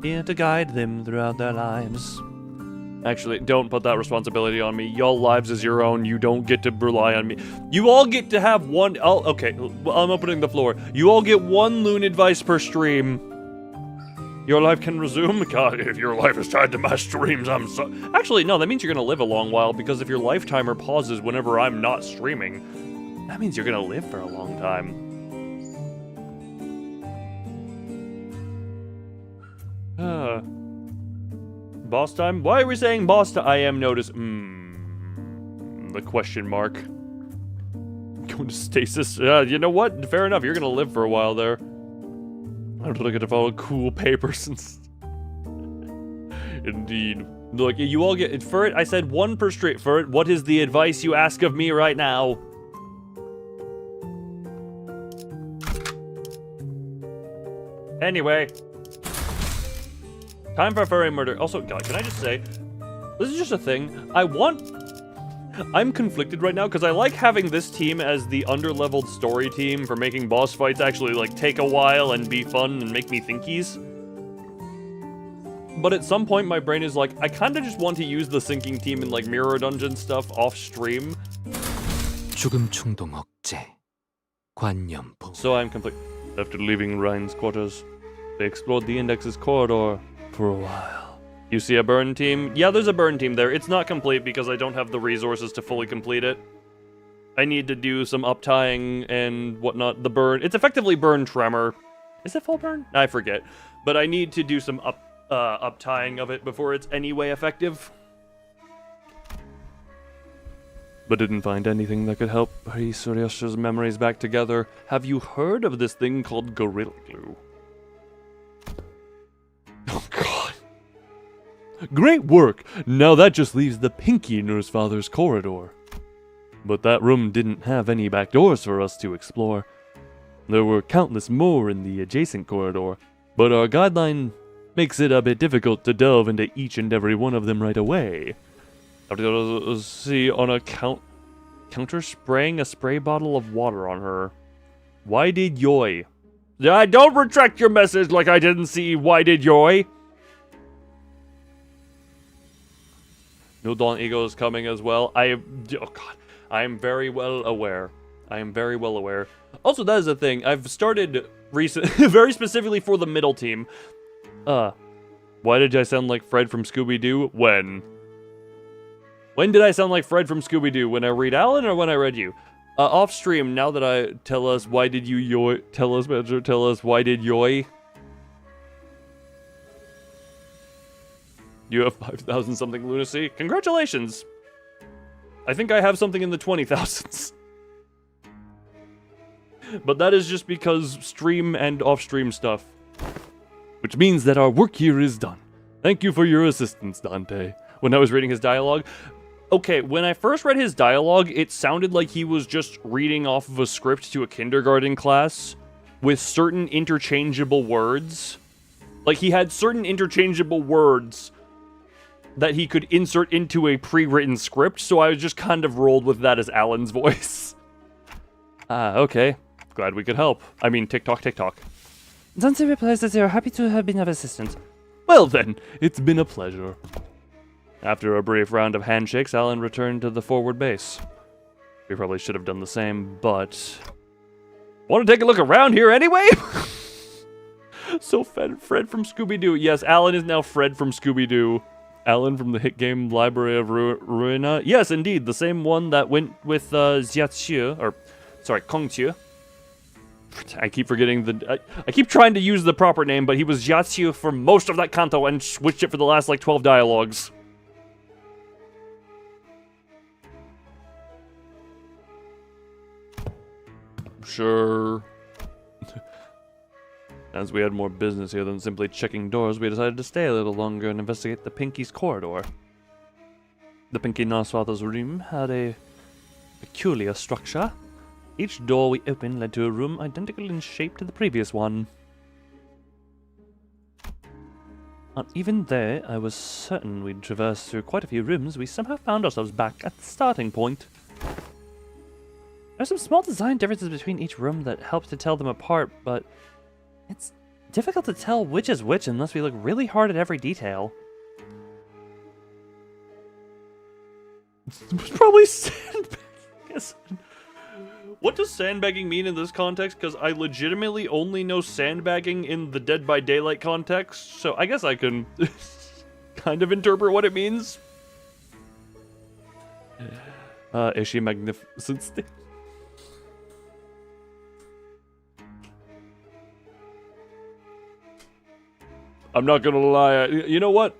here to guide them throughout their lives. Actually, don't put that responsibility on me. Y'all lives is your own. You don't get to rely on me. You all get to have one... Oh, okay, I'm opening the floor. You all get one loon advice per stream. Your life can resume? God, if your life is tied to my streams, I'm so... Actually, no, that means you're gonna live a long while, because if your life timer pauses whenever I'm not streaming, that means you're gonna live for a long time. Boss time? Why are we saying boss time? I am notice. The question mark. Going to stasis. You know what? Fair enough. You're gonna live for a while there. I have to look at all cool papers and Indeed. Look, you all get for it. I said one per stream. For it, what is the advice you ask of me right now? Anyway. Time for furry murder. Also, God, can I just say, this is just a thing. I'm conflicted right now because I like having this team as the underleveled story team for making boss fights actually like take a while and be fun and make me thinkies. But at some point my brain is like, I kind of just want to use the sinking team in like mirror dungeon stuff off stream. 죽음 충동 억제 관념부. So I'm complete. After leaving Ryan's quarters, they explored the Index's corridor for a while. You see a burn team? Yeah, there's a burn team there. It's not complete because I don't have the resources to fully complete it. I need to do some uptying and whatnot. The burn, it's effectively burn tremor. Is it full burn? I forget. But I need to do some uptying of it before it's anyway effective. But didn't find anything that could help piece Suryasha's memories back together. Have you heard of this thing called Gorilla Glue? Oh god. Great work! Now that just leaves the Pinky Nurse Father's corridor. But that room didn't have any back doors for us to explore. There were countless more in the adjacent corridor, but our guideline makes it a bit difficult to delve into each and every one of them right away. See on a counter spraying a spray bottle of water on her. Why did Yoy? I don't retract your message like I didn't see why did Yoy. New Dawn Ego is coming as well. I am very well aware. Also, that is a thing. I've started very specifically for the middle team. Why did I sound like Fred from Scooby-Doo? When did I sound like Fred from Scooby-Doo? When I read Alan or when I read you? Off stream, now that I tell us why did you yoy, tell us why did yoy? You have 5,000 something lunacy. Congratulations. I think I have something in the 20,000s. But that is just because stream and off-stream stuff. Which means that our work here is done. Thank you for your assistance, Dante. When I was reading his dialogue. Okay, when I first read his dialogue, it sounded like he was just reading off of a script to a kindergarten class with certain interchangeable words. Like, he had certain interchangeable words that he could insert into a pre-written script, so I just kind of rolled with that as Alan's voice. Okay. Glad we could help. I mean, TikTok. Dante replies that they are happy to have been of assistance. Well then, it's been a pleasure. After a brief round of handshakes, Alan returned to the forward base. We probably should have done the same, but... Want to take a look around here anyway? So Fred from Scooby-Doo. Yes, Alan is now Fred from Scooby-Doo. Alan from the hit game Library of Ruina. Yes, indeed, the same one that went with Xiaqiu, or, sorry, Kongqiu. I keep forgetting I keep trying to use the proper name, but he was Xiaqiu for most of that kanto and switched it for the last, like, 12 dialogues. Sure. As we had more business here than simply checking doors, we decided to stay a little longer and investigate the Pinky's corridor. The Pinky Nosfather's room had a peculiar structure. Each door we opened led to a room identical in shape to the previous one. And even though I was certain we'd traversed through quite a few rooms, we somehow found ourselves back at the starting point. There's some small design differences between each room that help to tell them apart, but it's difficult to tell which is which unless we look really hard at every detail. It's probably sandbagging. What does sandbagging mean in this context? Because I legitimately only know sandbagging in the Dead by Daylight context, so I guess I can kind of interpret what it means. Is she magnificent? I'm not gonna lie. You know what?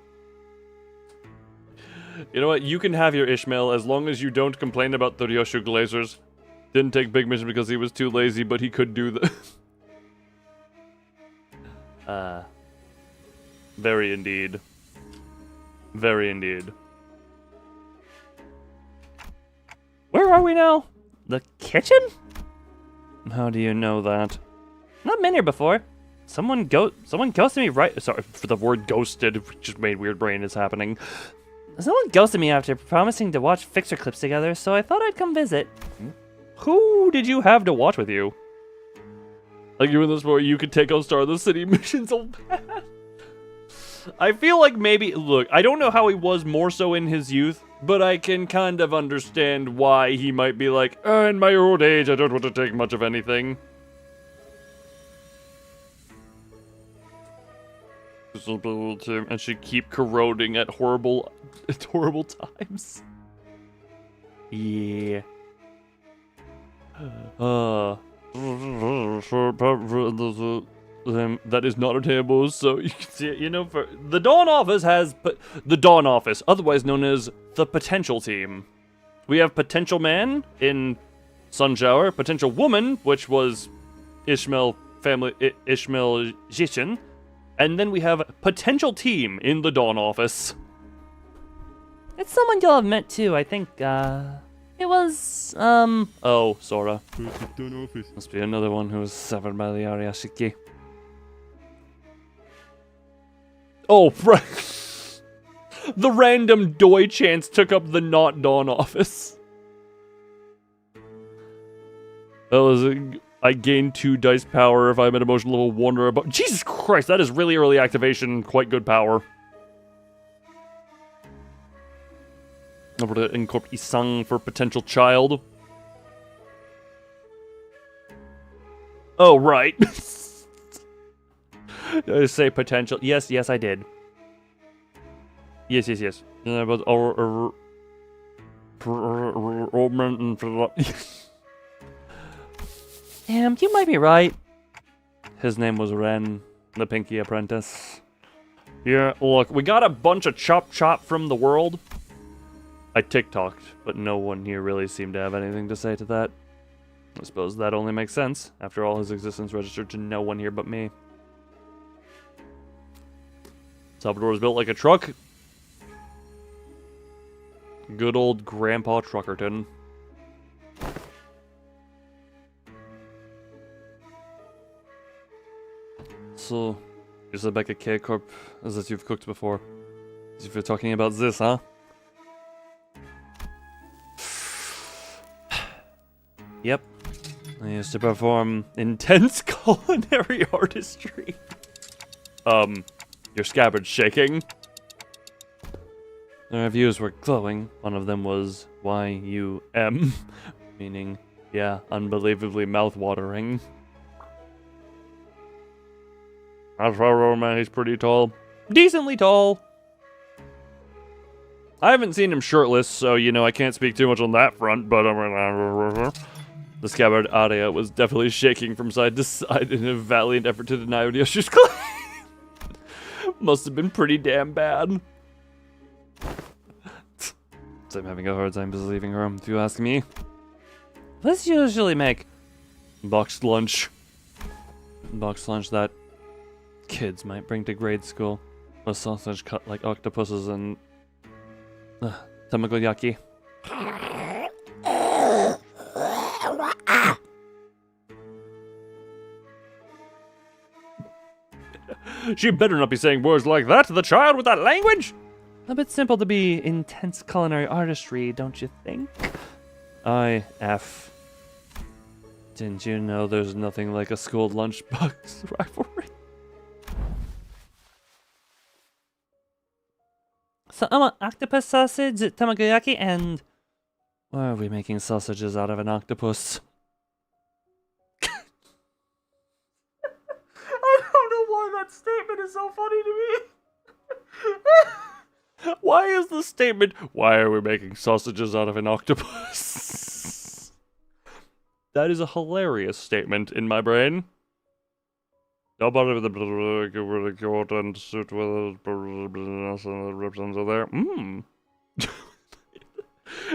You know what? You can have your Ishmael as long as you don't complain about the Ryoshu Glazers. Didn't take Big Mission because he was too lazy, but he could do the. Very indeed. Very indeed. Where are we now? The kitchen? How do you know that? Not been here before. Someone ghosted me right. Sorry for the word ghosted. Just made weird brain is happening. Someone ghosted me after promising to watch Fixer clips together, so I thought I'd come visit. Who did you have to watch with you? Like you in this where you could take on Star of the City missions so bad. I feel like maybe, look, I don't know how he was more so in his youth, but I can kind of understand why he might be like, in my old age, I don't want to take much of anything. And she keep corroding at horrible times. Yeah. That is not a table, so you can see it, you know, for the Dawn Office has the Dawn Office, otherwise known as the Potential Team. We have Potential Man in Sunshower, Potential Woman, which was Ishmael Jishin, and then we have Potential Team in the Dawn Office. It's someone you'll have met too, I think, it was, Oh, Sora. must be another one who was severed by the Ariashiki. Oh, right. The random Doi chance took up the not Dawn Office. That was I gained 2 dice power if I'm at emotion level 1 or above. Jesus Christ, that is really early activation, quite good power. Over to incorporate Isang for potential child. Oh, right. Did I say potential? Yes, I did. Yes. But Damn, you might be right. his name was Ren, the Pinky Apprentice. Yeah, look, we got a bunch of chop from the world. I TikToked, but no one here really seemed to have anything to say to that. I suppose that only makes sense. After all, his existence registered to no one here but me. Salvador was built like a truck. Good old Grandpa Truckerton. So, you said back at K-Corp as if you've cooked before. As if you're talking about this, huh? Yep. I used to perform intense culinary artistry. Your scabbard's shaking. The reviews were glowing. One of them was Y-U-M, meaning, yeah, unbelievably mouth-watering. As for man, he's pretty tall. Decently tall. I haven't seen him shirtless, so, you know, I can't speak too much on that front, but the scabbard Aria was definitely shaking from side to side in a valiant effort to deny Yoshi's claim. Must have been pretty damn bad. So I'm having a hard time believing her, if you ask me. Let's usually make boxed lunch. Boxed lunch that kids might bring to grade school. A sausage cut like octopuses and tamagoyaki. She better not be saying words like that to the child with that language! A bit simple to be intense culinary artistry, don't you think? I.F. Didn't you know there's nothing like a school lunchbox rivalry? So I want octopus sausage, tamagoyaki, and... Why are we making sausages out of an octopus? I don't know why that statement is so funny to me. Why is the statement, why are we making sausages out of an octopus? That is a hilarious statement in my brain. Nobody with the coat and suit with the rips under there.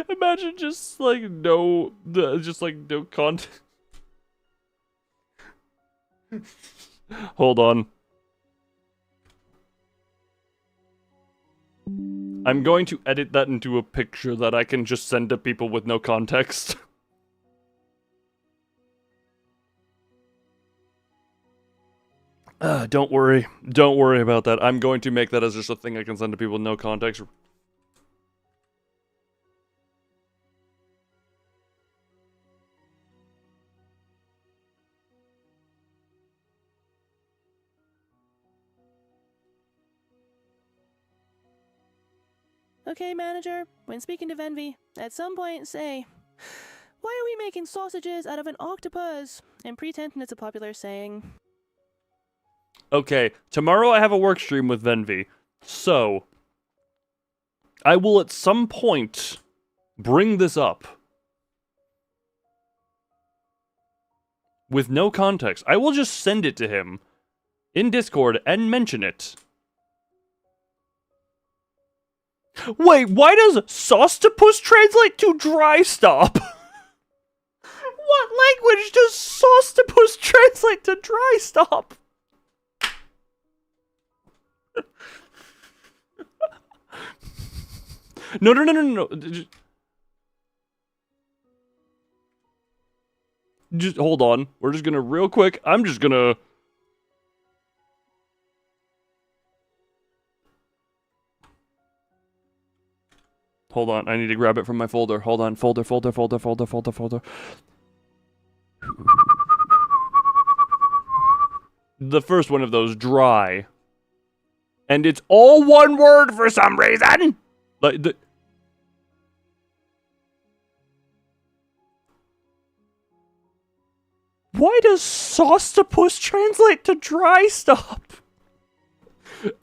Imagine just like no content. Hold on. I'm going to edit that into a picture that I can just send to people with no context. Don't worry. Don't worry about that. I'm going to make that as just a thing I can send to people with no context. Okay, manager, when speaking to Venvi, at some point say, "Why are we making sausages out of an octopus?" and pretending it's a popular saying. Okay, tomorrow I have a work stream with Venvi, so I will at some point bring this up with no context. I will just send it to him in Discord and mention it. Wait, why does Sostopus translate to dry stop? What language does Sostopus translate to dry stop? No. Just hold on. We're just gonna real quick. I'm just gonna. Hold on. I need to grab it from my folder. Hold on. Folder. The first one of those, dry. And it's all one word for some reason. Like the. Why does Sostopus translate to dry stop?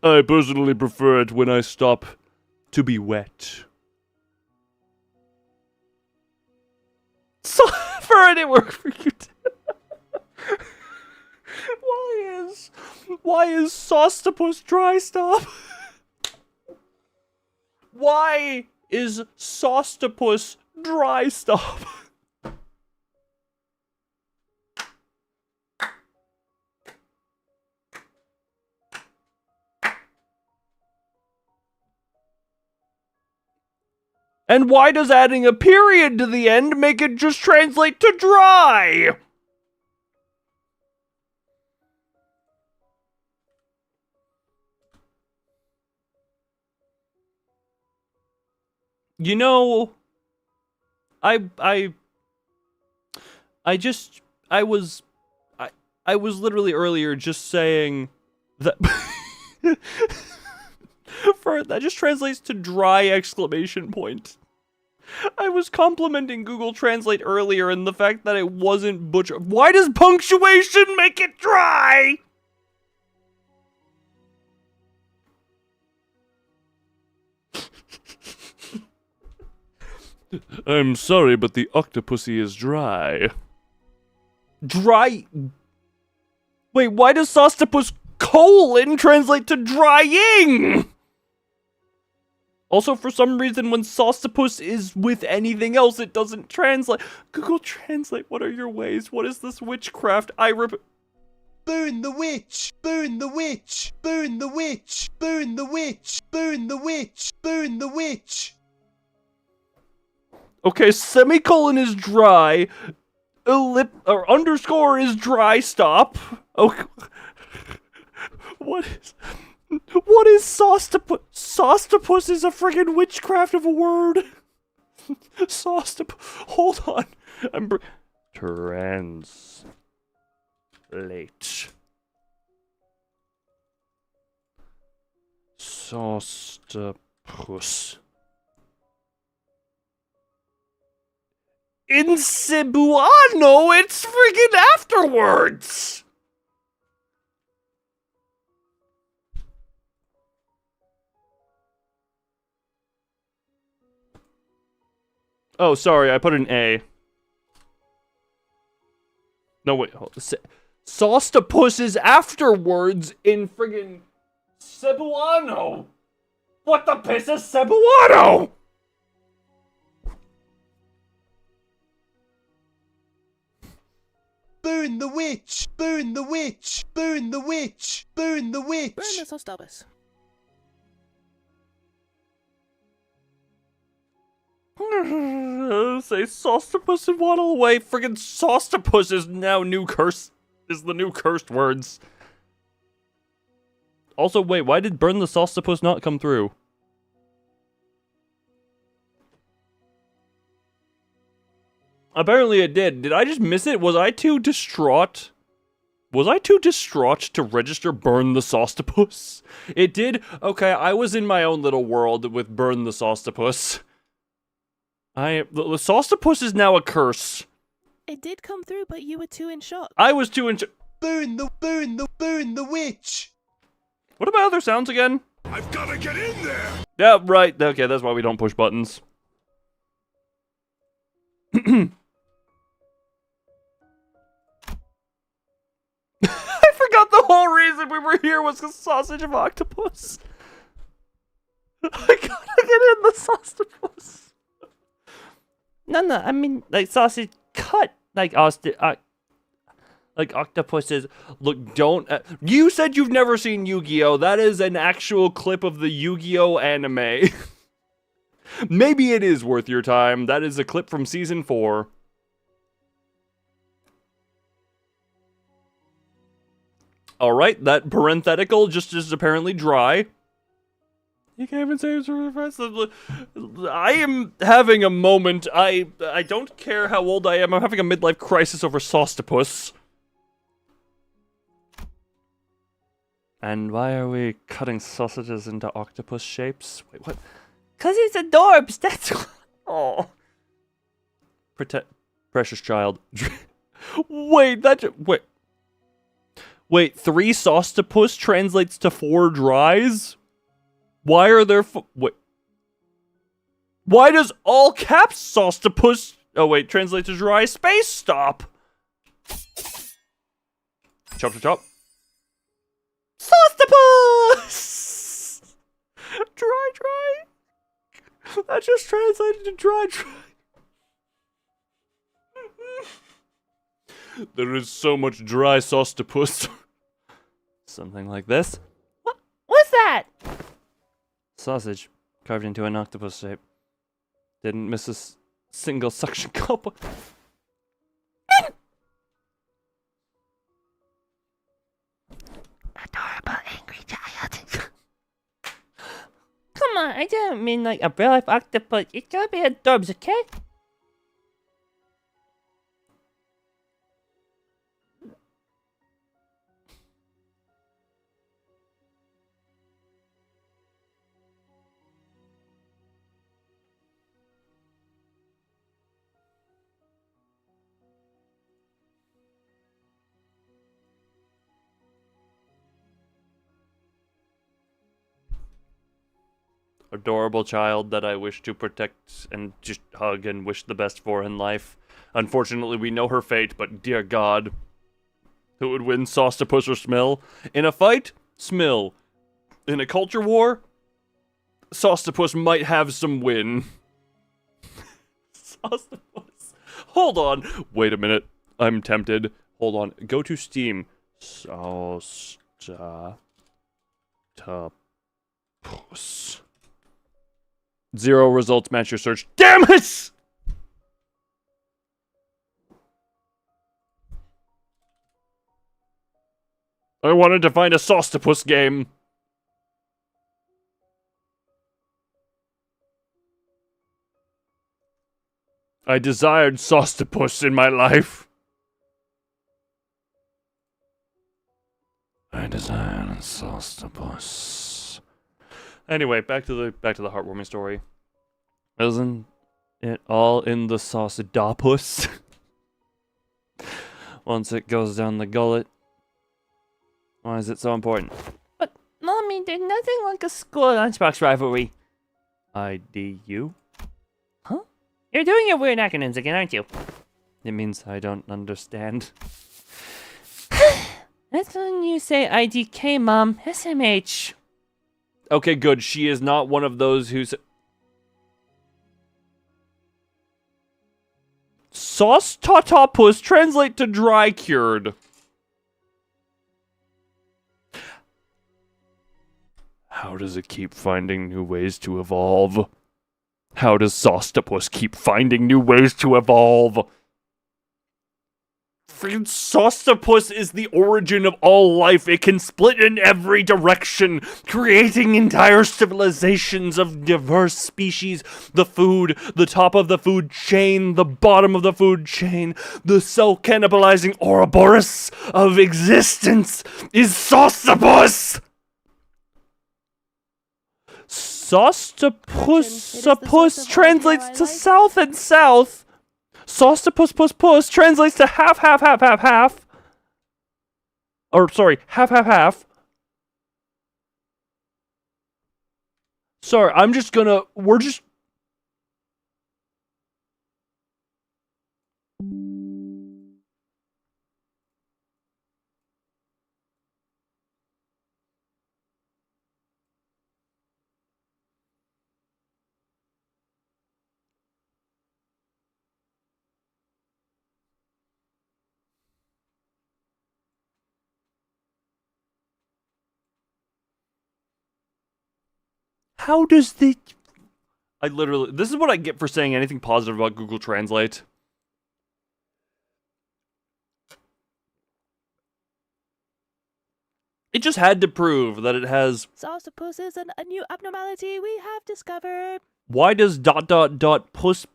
I personally prefer it when I stop to be wet. So, for it work for you too. Why is Sostopus dry stop? Why is Sostopus dry stop? And why does adding a period to the end make it just translate to dry? You know, I was literally earlier just saying that that just translates to dry exclamation point. I was complimenting Google Translate earlier and the fact that it wasn't butchered. Why does punctuation make it dry? I'm sorry, but the octopussy is dry. Dry? Wait, why does Sostopus colon translate to drying? Also, for some reason, when Sostopus is with anything else, it doesn't translate. Google Translate, what are your ways? What is this witchcraft? Burn the witch! Burn the witch! Burn the witch! Burn the witch! Burn the witch! Burn the witch! Okay, semicolon is dry. Underscore is dry stop. Okay. What is Sostopus? Sostopus is a friggin' witchcraft of a word. Sostopus. Hold on. Translate. Sostopus. In Cebuano, it's friggin' afterwards! Oh, sorry, I put an A. No, wait, hold on. Sostopus is afterwards in friggin' Cebuano! What the piss is Cebuano? Burn the witch! Burn the witch! Burn the witch! Burn the witch! Burn the Sostopus. Say Sostopus and waddle away. Friggin' Sostopus is now new curse. Is the new cursed words. Also, wait, why did burn the Sostopus not come through? Apparently it did. Did I just miss it? Was I too distraught? Was I too distraught to register burn the Sostopus? It did? Okay, I was in my own little world with burn the Sostopus. The Sostopus is now a curse. It did come through, but you were too in shock. Burn the witch! What are my other sounds again? I've gotta get in there! Yeah, right. Okay, that's why we don't push buttons. I forgot the whole reason we were here was the sausage of octopus. I gotta get in the sausage. No, I mean, like, sausage cut. Like, like octopuses. Look, don't... you said you've never seen Yu-Gi-Oh! That is an actual clip of the Yu-Gi-Oh! Anime. Maybe it is worth your time. That is a clip from Season 4. Alright, that parenthetical just is apparently dry. You can't even say it's for the rest of the... I am having a moment. I don't care how old I am. I'm having a midlife crisis over Sostopus. And why are we cutting sausages into octopus shapes? Wait, what? 'Cause it's adorbs, that's why. Oh. Precious child. Wait, wait. Wait, 3 Sostopus translates to 4 dries? Why are there wait. Why does all caps Sostopus... Oh wait, translate to dry? Space stop! Chop, chop, chop. Sostopus! Dry. That just translated to dry. There is so much dry Sostopus. Something like this. What's that? Sausage carved into an octopus shape. Didn't miss a single suction cup. Adorable angry child. Come on, I didn't mean like a real life octopus. It's gotta be adorbs, okay? Adorable child that I wish to protect and just hug and wish the best for in life. Unfortunately, we know her fate, but dear God. Who would win, Sostopus or Smill? In a fight, Smill. In a culture war, Sostopus might have some win. Sostopus. Hold on. Wait a minute. I'm tempted. Hold on. Go to Steam. Sostopus. 0 results match your search. Damn it! I wanted to find a Sostopus game. I desired Sostopus in my life. I desired Sostopus. Anyway, back to the heartwarming story. Isn't it all in the Saucidopus? Once it goes down the gullet. Why is it so important? But, Mommy, there's nothing like a school lunchbox rivalry. IDU? Huh? You're doing your weird acronyms again, aren't you? It means I don't understand. That's when you say IDK, Mom. SMH. Okay, good. She is not one of those who's... Sauce tatapus translate to dry cured. How does it keep finding new ways to evolve? How does Sostopus keep finding new ways to evolve? Freaking Sostopus is the origin of all life. It can split in every direction, creating entire civilizations of diverse species. The food, the top of the food chain, the bottom of the food chain, the self-cannibalizing Ouroboros of existence is Sostopus! Sostopus translates to south and south. Sostopus translates to half. Or, sorry, half. Sorry, we're just... How does the... this is what I get for saying anything positive about Google Translate. It just had to prove that it has... Saucepus is a new abnormality we have discovered. Why does ... puss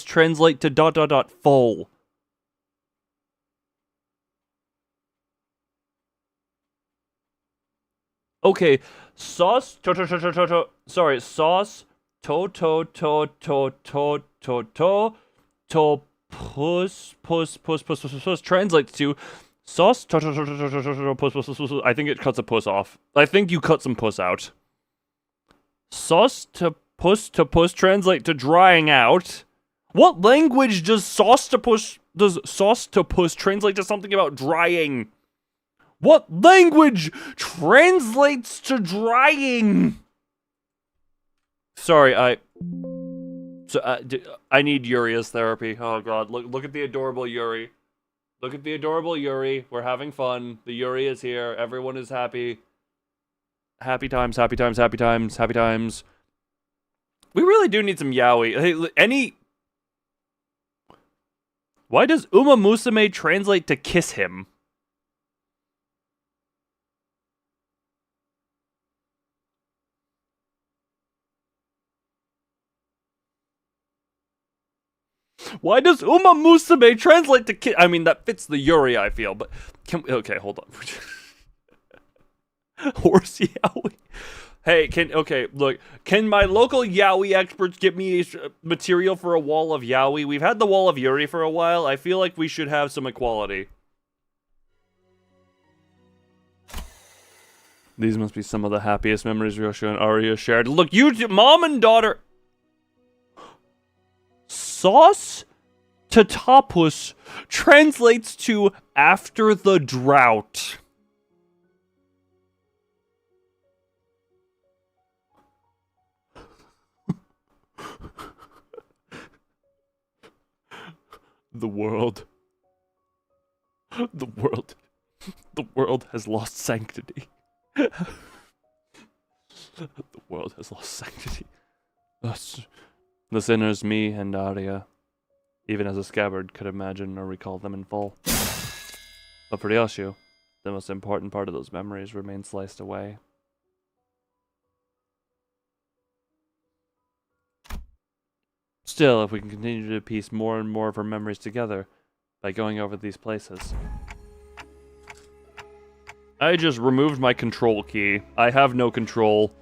translate to ... full? Okay, sauce sorry, sauce to puss translates to sauce puss. I think it cuts a puss off. I think you cut some puss out. Sauce to puss translate to drying out. What language does sauce to puss translate to something about drying? What language translates to drying? Sorry, I need Yuri's therapy. Oh god, look at the adorable Yuri. Look at the adorable Yuri. We're having fun. The Yuri is here. Everyone is happy. Happy times. We really do need some yaoi. Hey, why does Uma Musume translate to kiss him? Why does Uma Musume translate to kiss? I mean, that fits the Yuri, I feel, but okay, hold on. Horse yaoi. Hey, can my local yaoi experts get me material for a wall of yaoi? We've had the wall of Yuri for a while. I feel like we should have some equality. These must be some of the happiest memories Ryosha and Arya shared. Look, mom and daughter... Sauce tatapus translates to after the drought. The world has lost sanctity. The world has lost sanctity. The sinners, me and Arya, even as a scabbard, could imagine or recall them in full. But for Ryoshu, the most important part of those memories remains sliced away. Still, if we can continue to piece more and more of our memories together by going over these places. I just removed my control key. I have no control.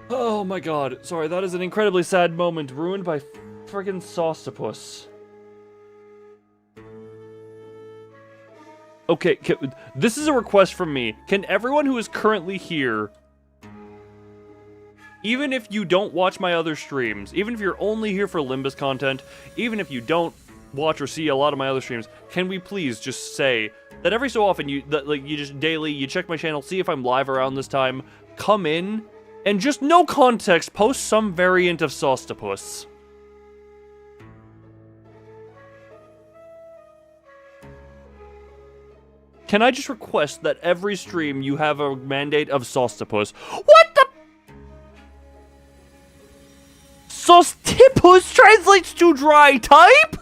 Oh my god. Sorry, that is an incredibly sad moment ruined by friggin' Saucetopus. Okay, this is a request from me. Can everyone who is currently here, even if you don't watch my other streams, even if you're only here for Limbus content, even if you don't watch or see a lot of my other streams, can we please just say that every so often you just daily you check my channel, see if I'm live around this time, come in and just no context post some variant of Saucetopus. Can I just request that every stream you have a mandate of Saucetopus? What the? Saucetopus translates to dry type?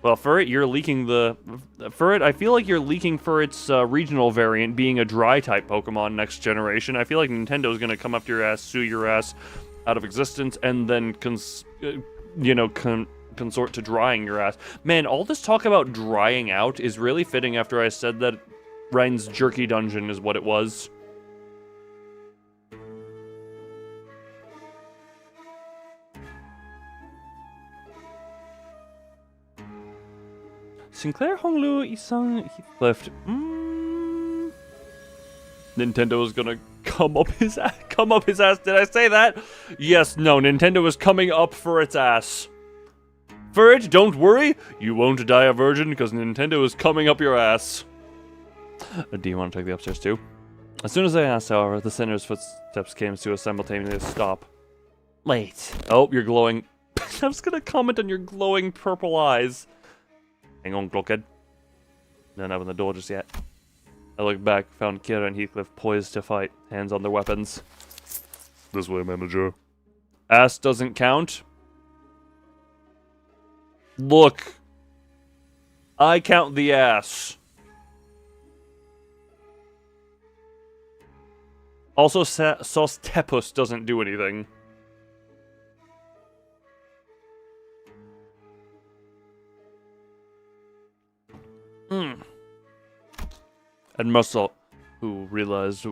Well, for it, you're leaking the... For it, I feel like you're leaking for its regional variant being a dry type Pokemon next generation. I feel like Nintendo's gonna come up to your ass, sue your ass out of existence, and then consort to drying your ass. Man, all this talk about drying out is really fitting after I said that Ryan's Jerky Dungeon is what it was. Sinclair, Honglu, Isang, Heathcliff. Nintendo is gonna come up his ass. Did I say that? Yes, no, Nintendo is coming up for its ass. For it, don't worry, you won't die a virgin because Nintendo is coming up your ass. Do you want to take the upstairs too? As soon as I asked, however, the sinner's footsteps came to a simultaneous stop. Wait. Oh, you're glowing. I was gonna comment on your glowing purple eyes. Hang on, blockhead. Don't open the door just yet. I looked back, found Kira and Heathcliff poised to fight, hands on their weapons. This way, manager. Ass doesn't count. Look. I count the ass. Also, Saucetopus doesn't do anything. And Muscle, who realized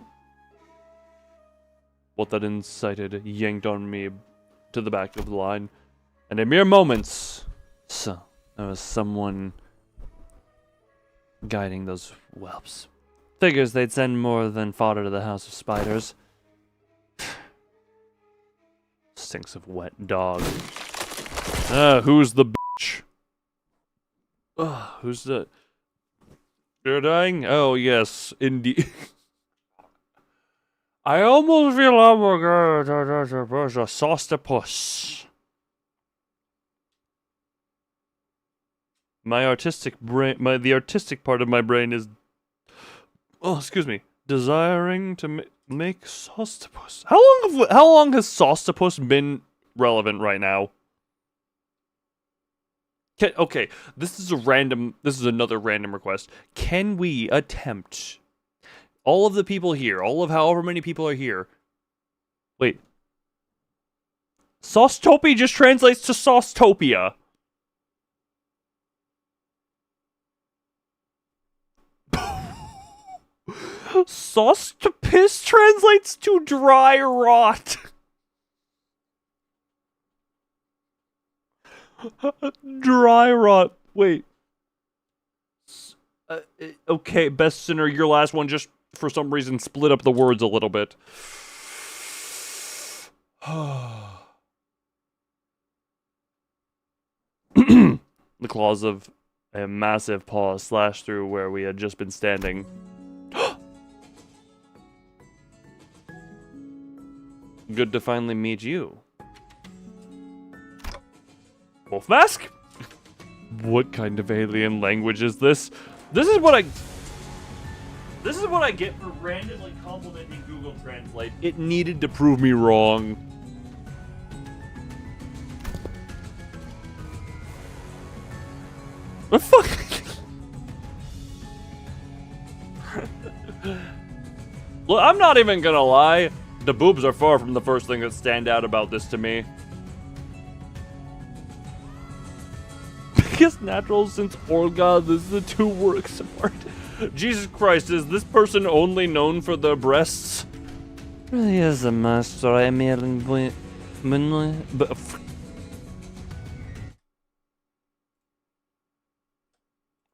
what that incited, yanked on me to the back of the line. And in mere moments, so there was someone guiding those whelps. Figures they'd send more than fodder to the House of Spiders. Stinks of wet dog. Who's the bitch? Who's the... You're dying? Oh, yes, indeed. I almost feel I'm a Saucetopus. My artistic brain, the artistic part of my brain is, desiring to make Saucetopus. How long has Saucetopus been relevant right now? Okay, this is another random request. Can we attempt, all of the people here, all of however many people are here, wait, Saucetopia just translates to Saucetopia. Saucetopus translates to dry rot. Dry rot. Wait. Okay, Best Sinner, your last one just, for some reason, split up the words a little bit. The claws of a massive paw slashed through where we had just been standing. Good to finally meet you. Wolf mask? What kind of alien language is this? This is what I get for randomly complimenting Google Translate. It needed to prove me wrong. What the fuck? Look, I'm not even gonna lie. The boobs are far from the first thing that stand out about this to me. guess natural since Olga, this is the two works apart. Jesus Christ, is this person only known for their breasts? Really is a master. I mean, but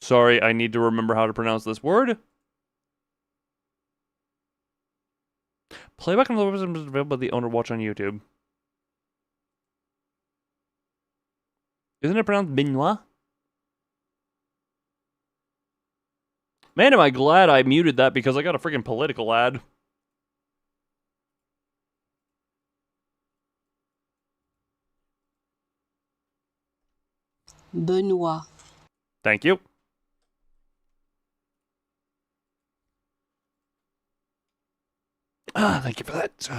Sorry, I need to remember how to pronounce this word. Playback on the website is available by the owner. Watch on YouTube. Isn't it pronounced Benoit? Man, am I glad I muted that because I got a freaking political ad. Benoit. Thank you. Thank you for that.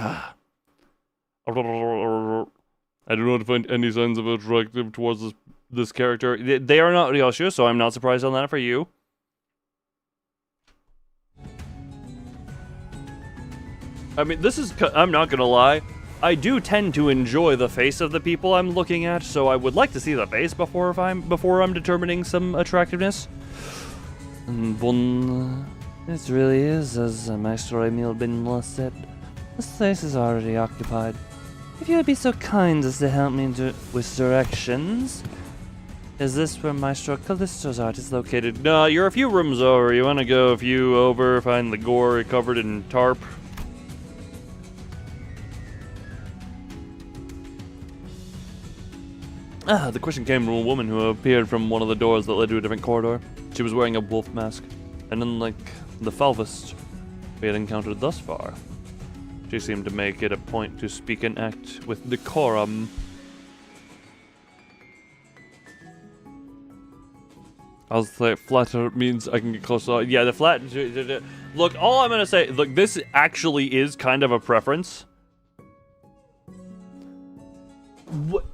I do not find any signs of attractive towards this character. They are not Ryoshu, so I'm not surprised on that for you. I mean, this is... I'm not gonna lie. I do tend to enjoy the face of the people I'm looking at, so I would like to see the face before I'm determining some attractiveness. It really is, as Maestro Emil Benoit said. This place is already occupied. If you would be so kind as to help me with directions. Is this where Maestro Callisto's art is located? No, you're a few rooms over. You want to go a few over, find the gore covered in tarp. The question came from a woman who appeared from one of the doors that led to a different corridor. She was wearing a wolf mask, and unlike the Falvist we had encountered thus far, she seemed to make it a point to speak and act with decorum. I was like, flatter means I can get closer. Yeah, the flat... Look, all I'm gonna say... Look, this actually is kind of a preference. What?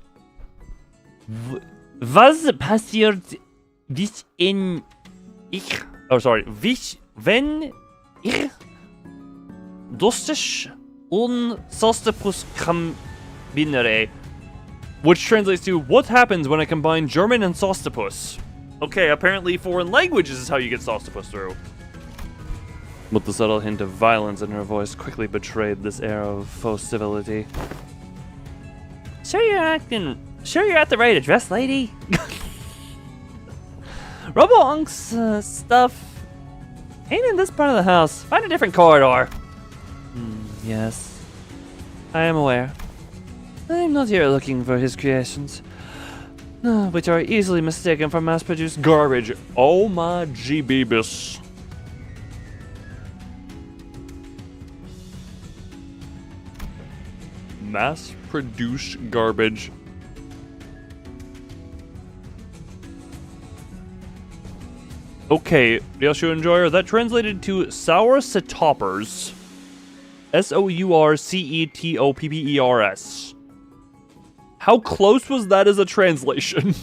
Was passiert dich in ich? Oh, sorry. Wenn ich durstig und Sostepus combinere. Which translates to, what happens when I combine German and Sostepus? Okay, apparently foreign languages is how you get Sostepus through. But the subtle hint of violence in her voice quickly betrayed this air of faux civility. Sure you're at the right address, lady? Robo-Unk's stuff ain't in this part of the house. Find a different corridor. Yes, I am aware. I am not here looking for his creations, which are easily mistaken for mass-produced Garbage. Oh my G-Beebus. Mass-produced garbage. Okay, Yoshu Enjoyer, that translated to sour setoppers. S-O-U-R-C-E-T-O-P-P-E-R-S. How close was that as a translation?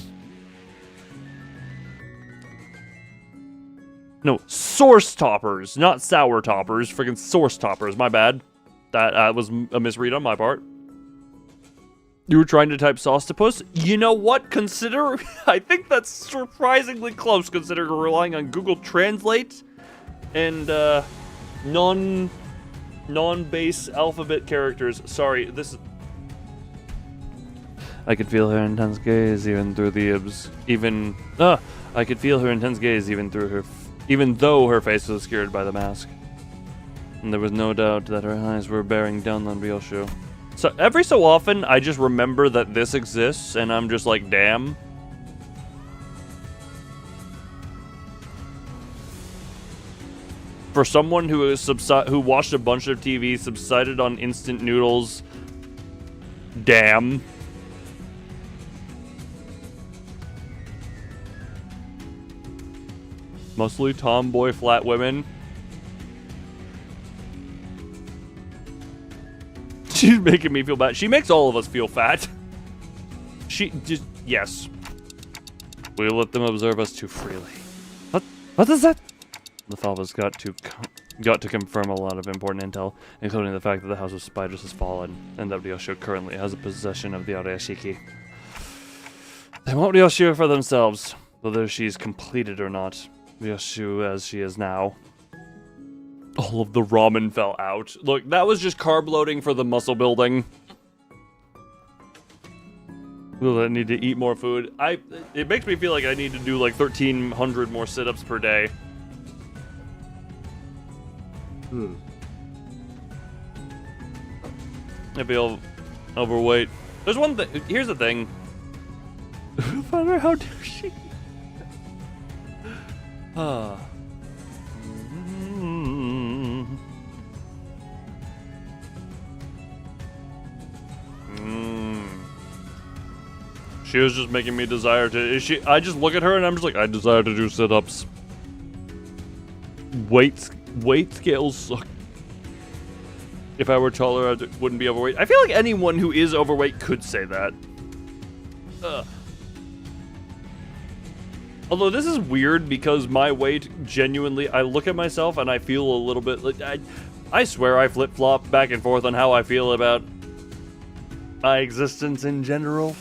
No, source toppers, not sour toppers. Friggin' source toppers, my bad. That was a misread on my part. You were trying to type Sostepus? You know what? I think that's surprisingly close considering we're relying on Google Translate and non-base alphabet characters. Sorry, this is... I could feel her intense gaze even through the I could feel her intense gaze even though her face was obscured by the mask. And there was no doubt that her eyes were bearing down on Ryoshu. So every so often, I just remember that this exists, and I'm just like, damn. For someone who watched a bunch of TV, subsided on instant noodles, damn. Mostly tomboy flat women. She's making me feel bad. She makes all of us feel fat. She just... Yes. We'll let them observe us too freely. What is that? The Falvas got to confirm a lot of important intel, including the fact that the House of Spiders has fallen, and that Ryoshu currently has a possession of the Arashiki. They won't Ryoshu for themselves, whether she's completed or not. Ryoshu as she is now. All of the ramen fell out. Look, that was just carb loading for the muscle building. Will I need to eat more food? It makes me feel like I need to do like 1,300 more sit-ups per day. I feel overweight. There's one thing. Here's the thing. Father, how dare she? She was just making me desire to. I just look at her and I'm just like, I desire to do sit-ups. Weight scales suck. If I were taller, I wouldn't be overweight. I feel like anyone who is overweight could say that. Although this is weird because my weight, genuinely, I look at myself and I feel a little bit like I swear I flip-flop back and forth on how I feel about my existence in general.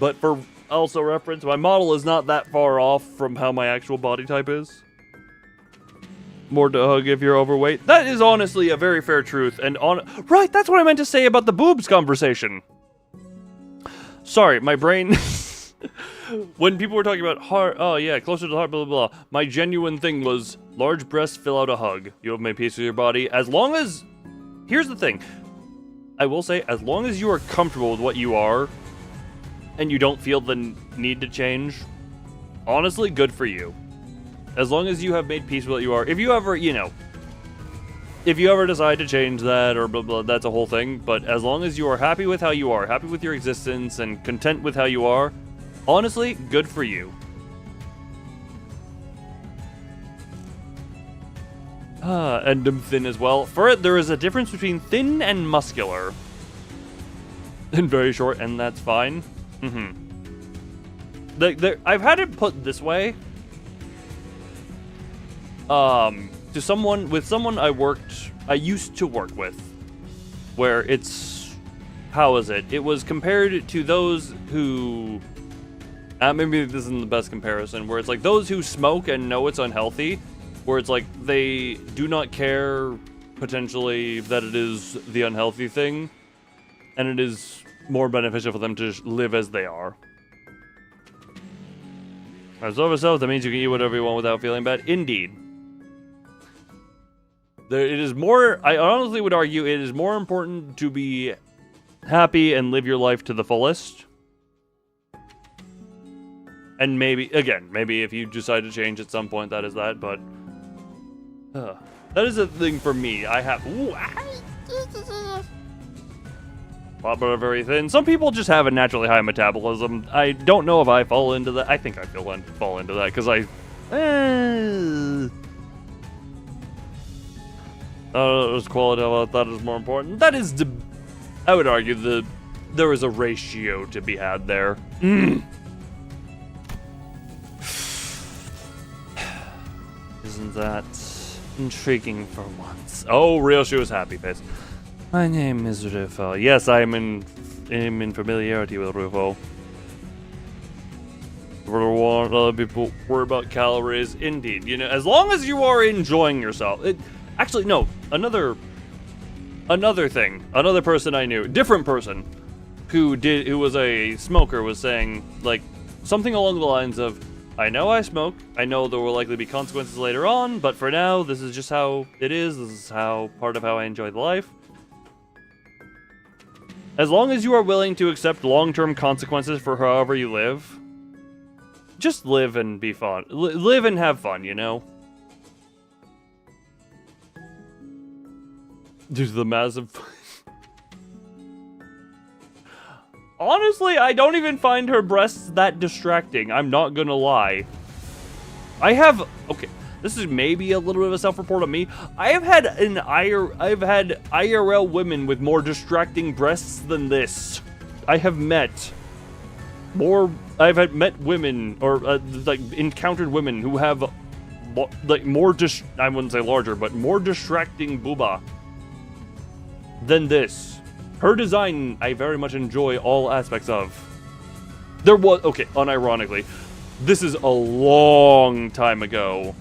But for also reference, my model is not that far off from how my actual body type is. More to hug if you're overweight. That is honestly a very fair truth. And right, that's what I meant to say about the boobs conversation. Sorry, my brain. When people were talking about heart, oh yeah, closer to the heart, blah, blah, blah. My genuine thing was large breasts fill out a hug. You have made peace with your body. As long as, here's the thing. I will say, as long as you are comfortable with what you are, and you don't feel the need to change, honestly, good for you. As long as you have made peace with what you are. If you ever, if you ever decide to change that or blah, blah, that's a whole thing. But as long as you are happy with how you are, happy with your existence, and content with how you are, honestly, good for you. And I'm thin as well. For it, there is a difference between thin and muscular. And very short, and that's fine. I've had it put this way. To someone I used to work with, where it's, how is it? It was compared to those who, maybe this isn't the best comparison, where it's like those who smoke and know it's unhealthy, where it's like they do not care, potentially, that it is the unhealthy thing, and it is more beneficial for them to live as they are. As over self, that means you can eat whatever you want without feeling bad. Indeed. It is more, I honestly would argue, it is more important to be happy and live your life to the fullest. And maybe if you decide to change at some point, that is that, but that is a thing for me. I have but are very thin. Some people just have a naturally high metabolism. I don't know if I fall into that. I think I fall into that because there's quality of that is more important. That is, I would argue there is a ratio to be had there. Isn't that intriguing for once? Oh, Ryoshu is happy face. My name is Rufo. Yes, I'm in familiarity with Rufo. Other people worry about calories. Indeed, as long as you are enjoying yourself. Actually, no. Another thing. Another person I knew, different person, who was a smoker, was saying like something along the lines of, I know I smoke. I know there will likely be consequences later on, but for now, this is just how it is. This is part of how I enjoy the life. As long as you are willing to accept long-term consequences for however you live, just live and be fun. Live and have fun, Due to the massive... Honestly, I don't even find her breasts that distracting. I'm not gonna lie. Okay, this is maybe a little bit of a self-report on me. I've had IRL women with more distracting breasts than this. I have met women, or encountered women who have more I wouldn't say larger, but more distracting booba than this. Her design, I very much enjoy all aspects of. There was, okay, unironically, this is a long time ago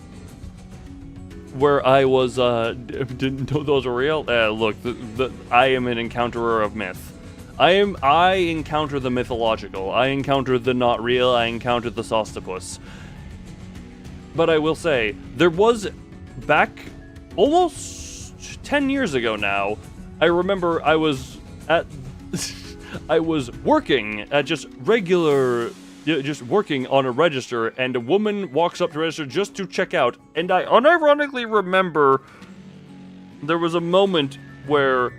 where I was, didn't know those were real. Look, I am an encounterer of myth. I encounter the mythological. I encounter the not real. I encounter the Sostopus. But I will say, there was, back almost 10 years ago now, I remember I was at, I was working at just working on a register, and a woman walks up to register just to check out, and I unironically remember there was a moment where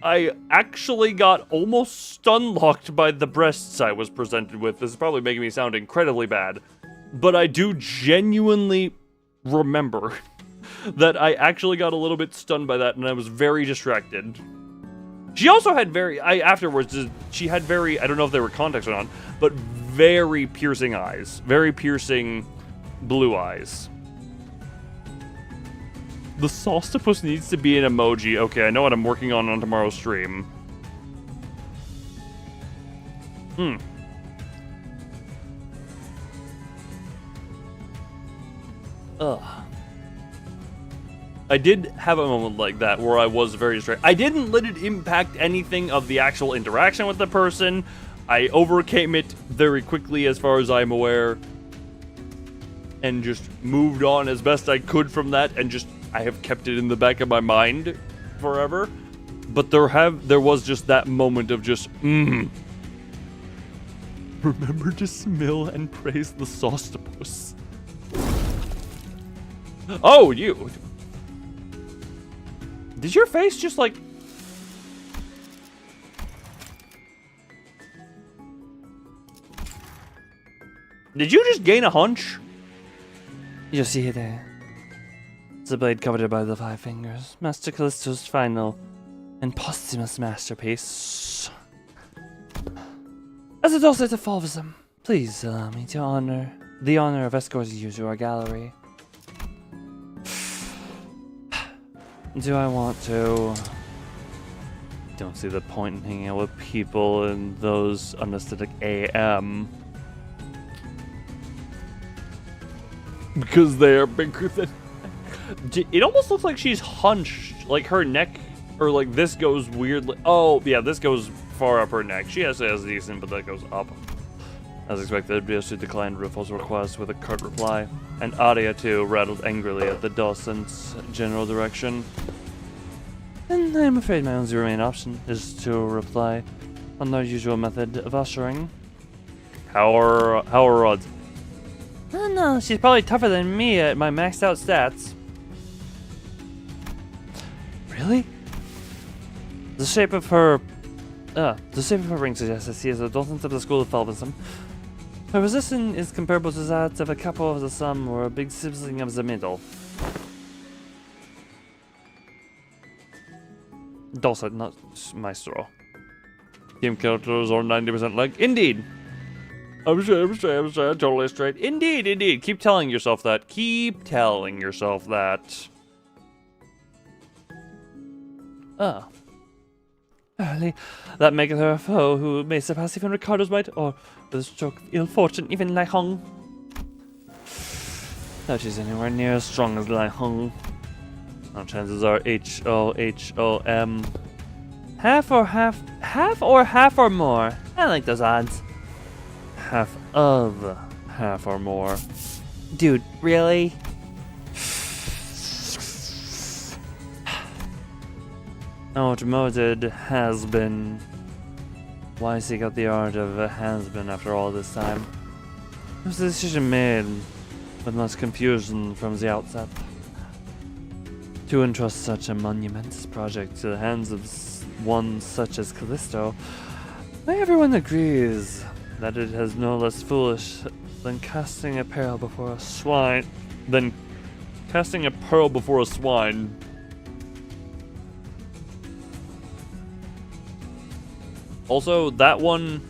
I actually got almost stun-locked by the breasts I was presented with. This is probably making me sound incredibly bad, but I do genuinely remember that I actually got a little bit stunned by that, and I was very distracted. She also had she had very, I don't know if they were contacts or not, but very piercing eyes. Very piercing blue eyes. The Sostopus needs to be an emoji. Okay, I know what I'm working on tomorrow's stream. Ugh. I did have a moment like that where I was very distracted. I didn't let it impact anything of the actual interaction with the person. I overcame it very quickly as far as I'm aware. And just moved on as best I could from that, and just I have kept it in the back of my mind forever. But there was just that moment of just remember to smell and praise the Sostopus. Oh, you. Did your face just like... Did you just gain a hunch? You see there. The blade covered by the 5 fingers. Master Callisto's final and posthumous masterpiece. As a dulcet of Fulvism, please allow me to the honor of escorting you to our gallery. Do I want to? Don't see the point in hanging out with people in those unaesthetic AM. Because they are bigger than... It almost looks like she's hunched. Like her neck, or like this goes weirdly... Oh, yeah, this goes far up her neck. She has decent, but that goes up. As expected, Biosu declined Riffle's request with a curt reply, and Aria too rattled angrily at the docent's general direction. And I'm afraid my only remaining option is to reply on our usual method of ushering. How are odds? I don't know, she's probably tougher than me at my maxed out stats. Really? The shape of her ring suggests that she is a docent of the School of Felvism. Her position is comparable to that of a couple of the sum or a big sibling of the middle. Dulcet, not Maestro. Game characters are 90% like. Indeed! I'm straight, totally straight. Indeed. Keep telling yourself that. Keep telling yourself that. Ah. Early. That maketh her a foe who may surpass even Ricardo's might, or with a stroke of ill fortune, even Lai Hong. Though she's anywhere near as strong as Lai Hong. Now chances are H-O-H-O-M. Half or more. I like those odds. Half or more. Dude, really? Outmoded has been. Why seek out the art of a has-been after all this time? It was a decision made with much confusion from the outset. To entrust such a monumentous project to the hands of one such as Callisto, everyone agrees that it is no less foolish than casting a pearl before a swine. Also, that one,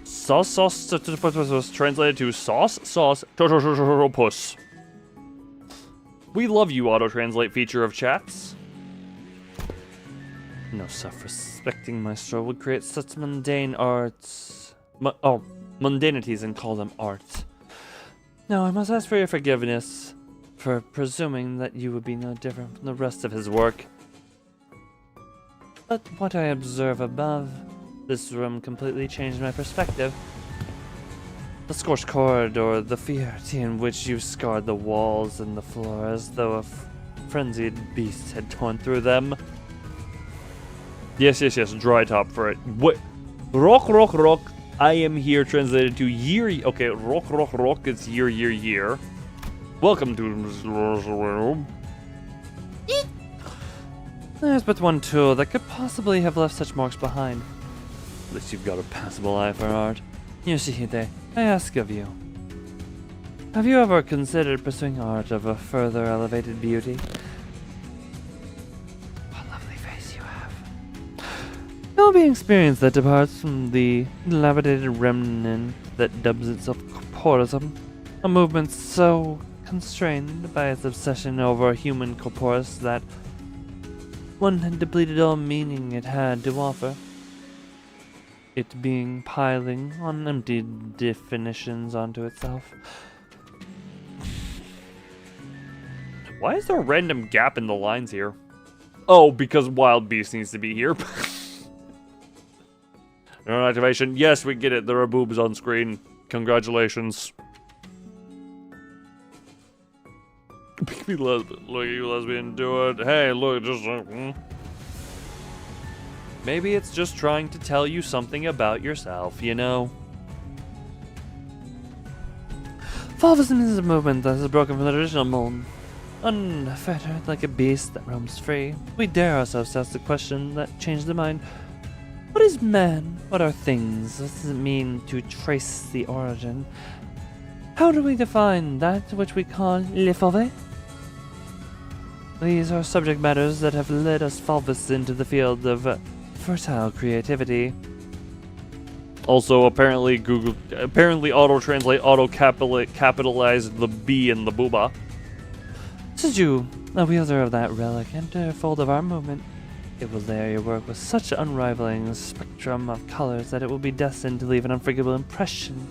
sauce was translated to sauce puss. We love you, auto-translate feature of chats. No self-respecting maestro would create such mundane arts mundanities and call them art. Now, I must ask for your forgiveness for presuming that you would be no different from the rest of his work. But what I observe above this room completely changed my perspective. The scorched corridor, the fierity in which you scarred the walls and the floor as though a frenzied beast had torn through them. Yes, dry top for it. What? Rock. I am here translated to year. Okay, rock. It's year. Welcome to this room. There's but one tool that could possibly have left such marks behind. At least you've got a passable eye for art. Yoshihide, I ask of you. Have you ever considered pursuing art of a further elevated beauty? What a lovely face you have. It will be an experience that departs from the dilapidated remnant that dubs itself corporism, a movement so constrained by its obsession over human corpus that one had depleted all meaning it had to offer. It being piling on empty definitions onto itself. Why is there a random gap in the lines here? Oh, because Wild Beast needs to be here. Neural activation. Yes, we get it. There are boobs on screen. Congratulations. Be lesbian. Look at you, lesbian. Do it. Hey, look, just. Maybe it's just trying to tell you something about yourself, you know? Fauvism is a movement that has broken from the traditional mold. Unfettered like a beast that roams free, we dare ourselves to ask the question that changed the mind. What is man? What are things? What does it mean to trace the origin? How do we define that which we call le fauve? These are subject matters that have led us Fauvists into the field of fertile creativity. Also, apparently auto-translate auto-capitalized the B in the booba. Should you, a wielder of that relic, enter a fold of our movement, it will layer your work with such an unrivaling spectrum of colors that it will be destined to leave an unforgettable impression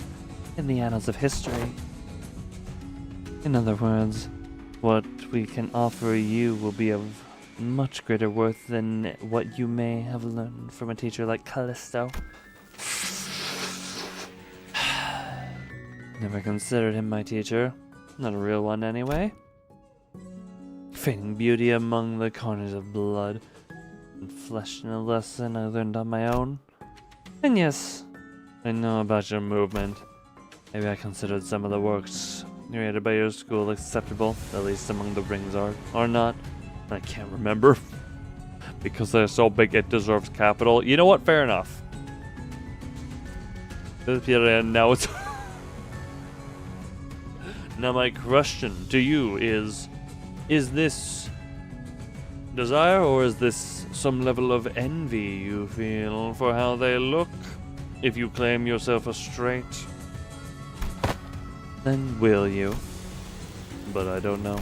in the annals of history. In other words, what we can offer you will be of much greater worth than what you may have learned from a teacher like Callisto. Never considered him my teacher. Not a real one anyway. Feigning beauty among the carnage of blood and flesh in a lesson I learned on my own. And yes, I know about your movement. Maybe I considered some of the works created by your school acceptable, at least among the rings art, or not. I can't remember. Because they're so big it deserves capital. You know what? Fair enough. Now it's... Now my question to you is this desire or is this some level of envy you feel for how they look? If you claim yourself a straight, then will you? But I don't know.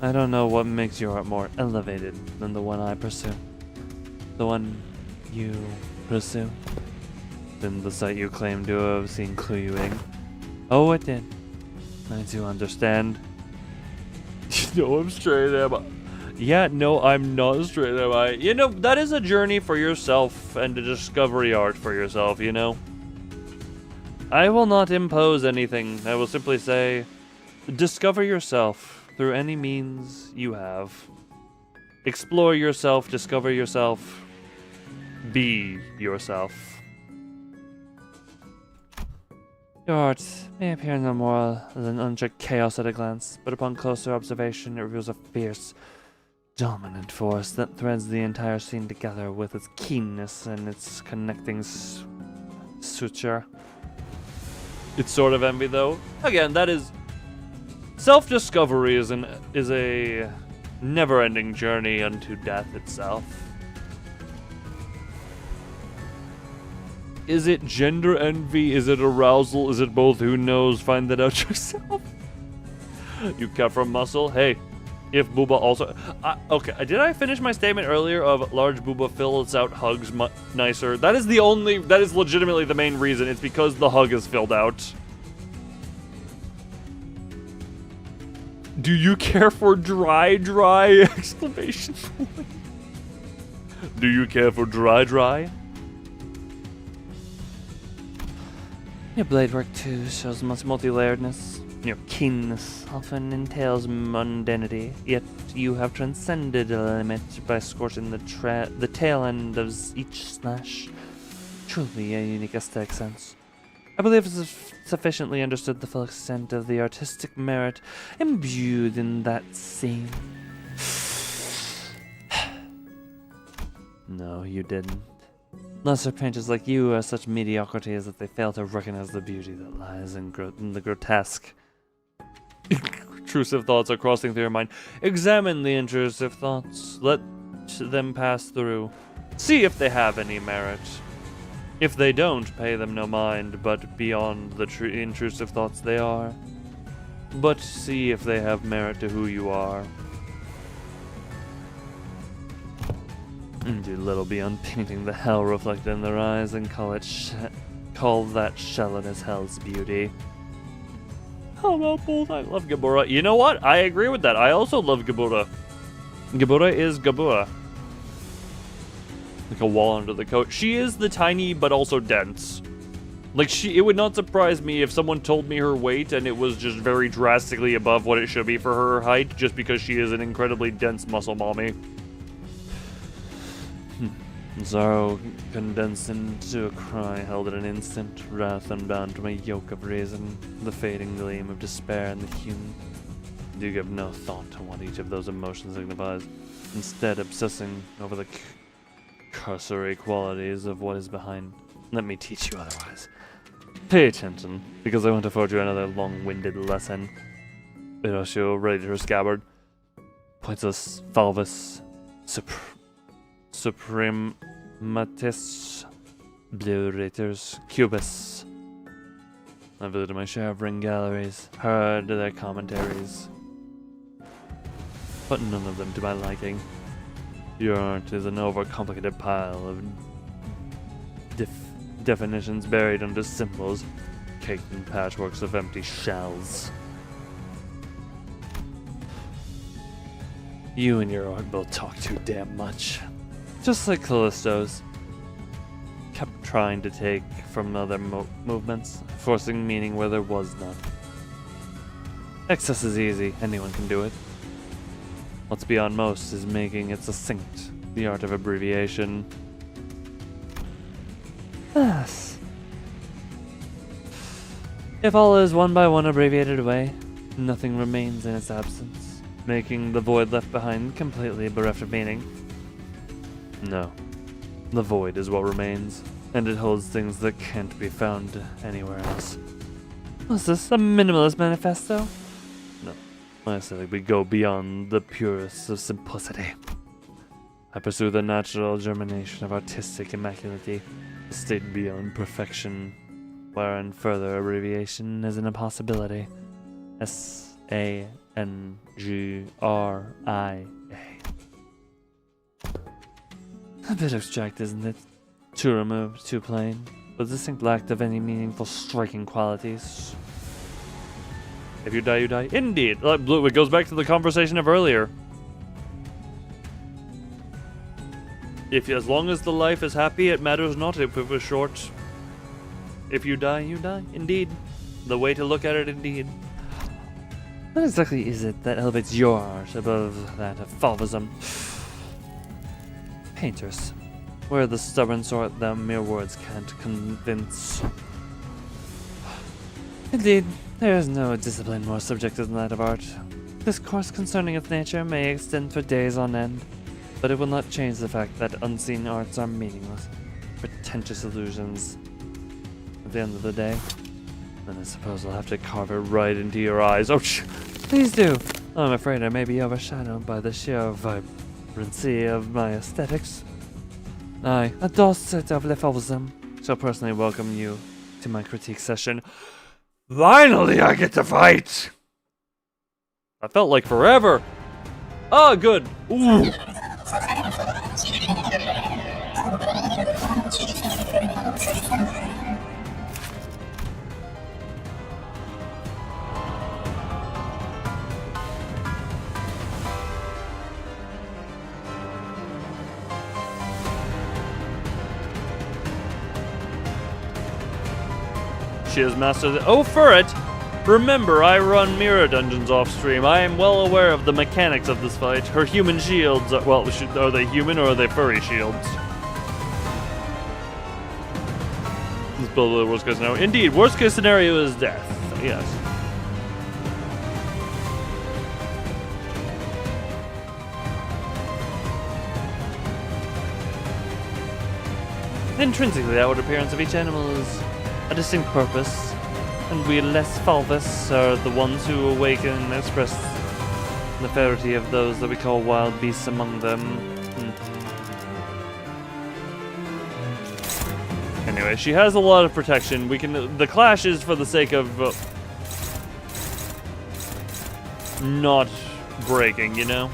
I don't know what makes your art more elevated than the one I pursue. The one you pursue. Than the site you claim to have seen clue you in. Oh, it did. I do understand. No, I'm straight, am I? Yeah, no, I'm not straight, am I? You know, that is a journey for yourself and a discovery art for yourself, you know? I will not impose anything. I will simply say, discover yourself through any means you have. Explore yourself, discover yourself, be yourself. Your art may appear no more than unchecked chaos at a glance, but upon closer observation it reveals a fierce, dominant force that threads the entire scene together with its keenness and its connecting suture. It's sort of envy, though. Again, that is... Self-discovery is a never-ending journey unto death itself. Is it gender envy? Is it arousal? Is it both? Who knows? Find that out yourself. You cut from muscle? Hey, If booba also... okay, did I finish my statement earlier of large booba fills out hugs nicer? That is the only... That is legitimately the main reason. It's because the hug is filled out. Do you care for dry? Exclamation point. Do you care for dry? Your blade work too shows much multi-layeredness. Your keenness often entails mundanity, yet you have transcended a limit by scorching the tail end of each slash. Truly a unique aesthetic sense. I believe it's sufficiently understood the full extent of the artistic merit imbued in that scene. No, you didn't. Lesser painters like you are such mediocrity as that they fail to recognize the beauty that lies in the grotesque. Intrusive thoughts are crossing through your mind. Examine the intrusive thoughts. Let them pass through. See if they have any merit. If they don't, pay them no mind, but beyond the intrusive thoughts they are. But see if they have merit to who you are. Do little beyond painting the hell reflected in their eyes and call that shell as hell's beauty. How about both? I love Gabura. You know what? I agree with that. I also love Gabura. Gabura is Gabura. Like a wall under the coat. She is the tiny but also dense. Like it would not surprise me if someone told me her weight and it was just very drastically above what it should be for her height, just because she is an incredibly dense muscle mommy. Sorrow condensed into a cry held at an instant, wrath unbound from a yoke of reason, the fading gleam of despair and the hume. Do give no thought to what each of those emotions signifies, instead obsessing over the cursory qualities of what is behind. Let me teach you otherwise. Pay attention, because I want to afford you another long-winded lesson. Hiroshio, ready to her scabbard. Pointless Falvus, Suprematis, Blue Raiders, Cubus. I visited my share of ring galleries, heard their commentaries, but none of them to my liking. Your art is an overcomplicated pile of definitions buried under symbols, caked in patchworks of empty shells. You and your art both talk too damn much. Just like Callisto's. Kept trying to take from other movements, forcing meaning where there was none. Excess is easy, anyone can do it. What's beyond most is making it succinct, the art of abbreviation. Thus, if all is one by one abbreviated away, nothing remains in its absence, making the void left behind completely bereft of meaning. No, the void is what remains, and it holds things that can't be found anywhere else. Was this a minimalist manifesto? No, I said we go beyond the purest of simplicity. I pursue the natural germination of artistic immaculately, a state beyond perfection, wherein further abbreviation is an impossibility. SANGRIA. A bit abstract, isn't it? Too removed, too plain, but distinct lack of any meaningful striking qualities. If you die, you die. Indeed. Blue, it goes back to the conversation of earlier. As long as the life is happy, it matters not if it was short. If you die, you die. Indeed. The way to look at it, indeed. What exactly is it that elevates your art above that of Falvism? Painters. We're the stubborn sort that mere words can't convince. Indeed, there is no discipline more subjective than that of art. Discourse concerning its nature may extend for days on end, but it will not change the fact that unseen arts are meaningless, pretentious illusions. At the end of the day, then I suppose I'll have to carve it right into your eyes. Oh, please do! I'm afraid I may be overshadowed by the sheer vibrancy of my aesthetics. I, a Dorset of Lefalvism, shall personally welcome you to my critique session. Finally, I get to fight! I felt like forever. Oh, good. Ooh. She has mastered it. Oh, for it! Remember, I run mirror dungeons off stream. I am well aware of the mechanics of this fight. Her human shields are, well, are they human or are they furry shields? Let's build the worst case scenario. Indeed, worst case scenario is death. Yes. Intrinsically, the outward appearance of each animal is a distinct purpose, and we less falvous are the ones who awaken and express the ferocity of those that we call wild beasts among them. Anyway, she has a lot of protection. We can. The clash is for the sake of not breaking, you know?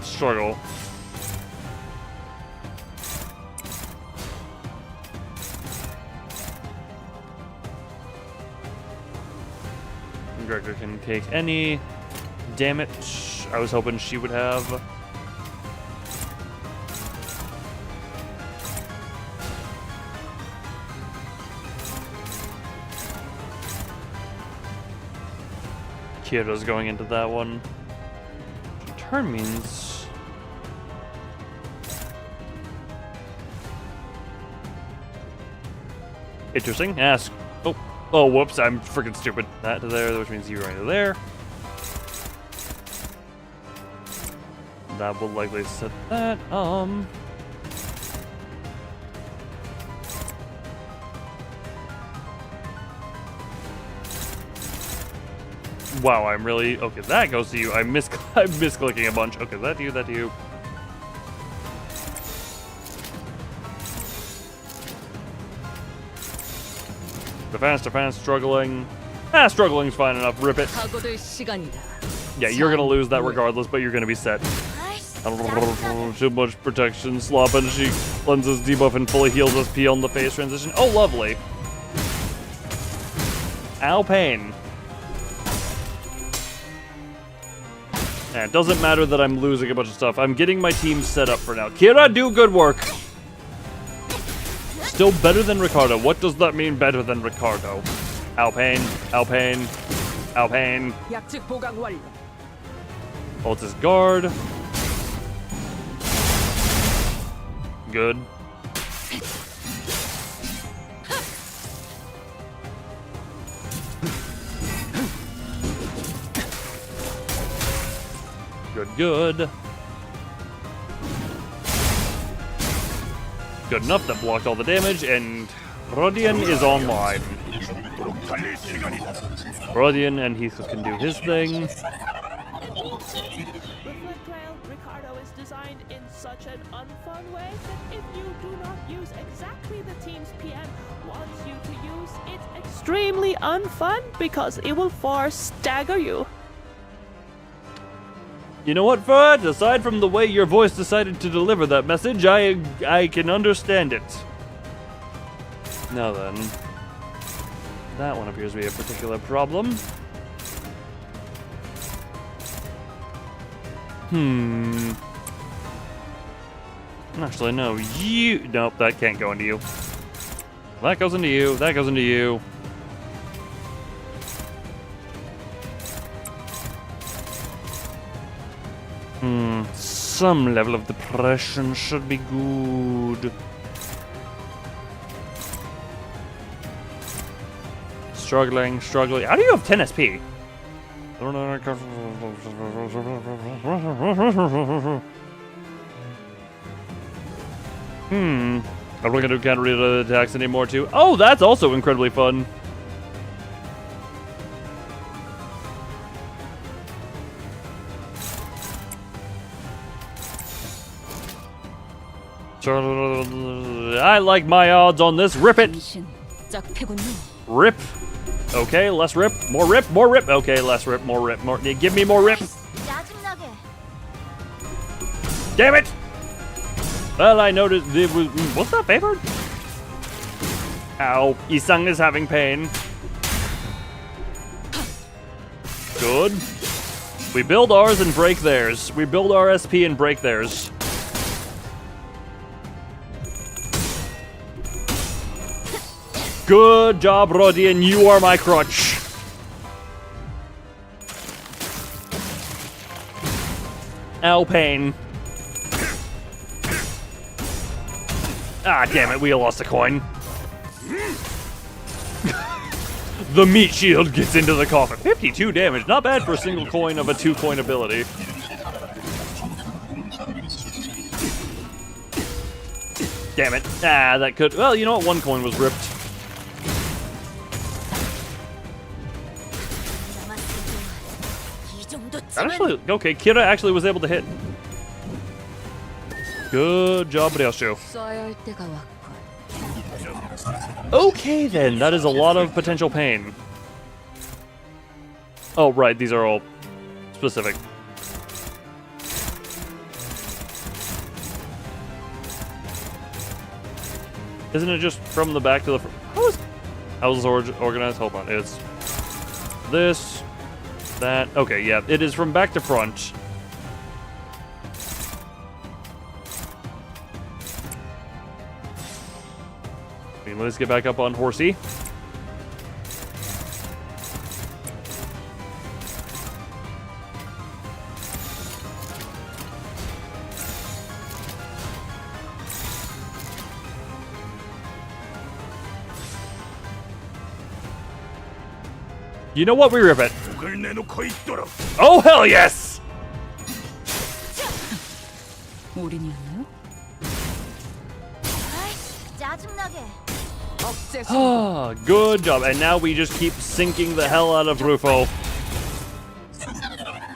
Struggle. Gregor can take any damage. I was hoping she would have. Kira's going into that one. Turn means. Interesting. Ask. Oh, whoops, I'm freaking stupid. That to there, which means you're going to there. That will likely set that. Wow, I'm really okay. That goes to you. I'm misclicking a bunch. Okay, that to you. That to you. Defense, struggling. Struggling's fine enough. Rip it. Yeah, you're gonna lose that regardless, but you're gonna be set. Too much protection. Slop and she cleanses, debuff, and fully heals SP on the phase transition. Oh, lovely. Ow, pain. Yeah, it doesn't matter that I'm losing a bunch of stuff. I'm getting my team set up for now. Kira, do good work. Still better than Ricardo. What does that mean, better than Ricardo? Alpane, Alpane, Alpane. Holds his guard. Good. Good. Good enough, that blocked all the damage, and Rodian is online. Rodian and Heathcliff can do his thing. Reflect Trail, Ricardo is designed in such an unfun way that if you do not use exactly the team's PM wants you to use, it's extremely unfun because it will stagger you. You know what, Fud? Aside from the way your voice decided to deliver that message, I can understand it. Now then. That one appears to be a particular problem. Actually, no. Nope, that can't go into you. That goes into you. That goes into you. Some level of depression should be good. Struggling. How do you have 10 SP? Are we gonna get rid of the attacks anymore too? Oh, that's also incredibly fun. I like my odds on this. Rip it. Rip. Okay, less rip. More rip. More rip. Okay, less rip. More rip. More. Give me more rip. Damn it! Well, I noticed it was. What's that favored? Ow. Isang is having pain. Good. We build ours and break theirs. We build our SP and break theirs. Good job, Rodian. You are my crutch. Ow, pain. Ah, damn it. We lost a coin. The meat shield gets into the coffin. 52 damage. Not bad for a single coin of a 2-coin ability. Damn it. Ah, that could... Well, you know what? 1 coin was ripped. Actually, okay, Kira actually was able to hit. Good job, Ryosho. Okay, then. That is a lot of potential pain. Oh, right. These are all specific. Isn't it just from the back to the front? How is this organized? Hold on. It's this, that. Okay, yeah. It is from back to front. Let's get back up on Horsey. You know what? We rip it. Oh, hell yes! Ah, good job. And now we just keep sinking the hell out of Rufo.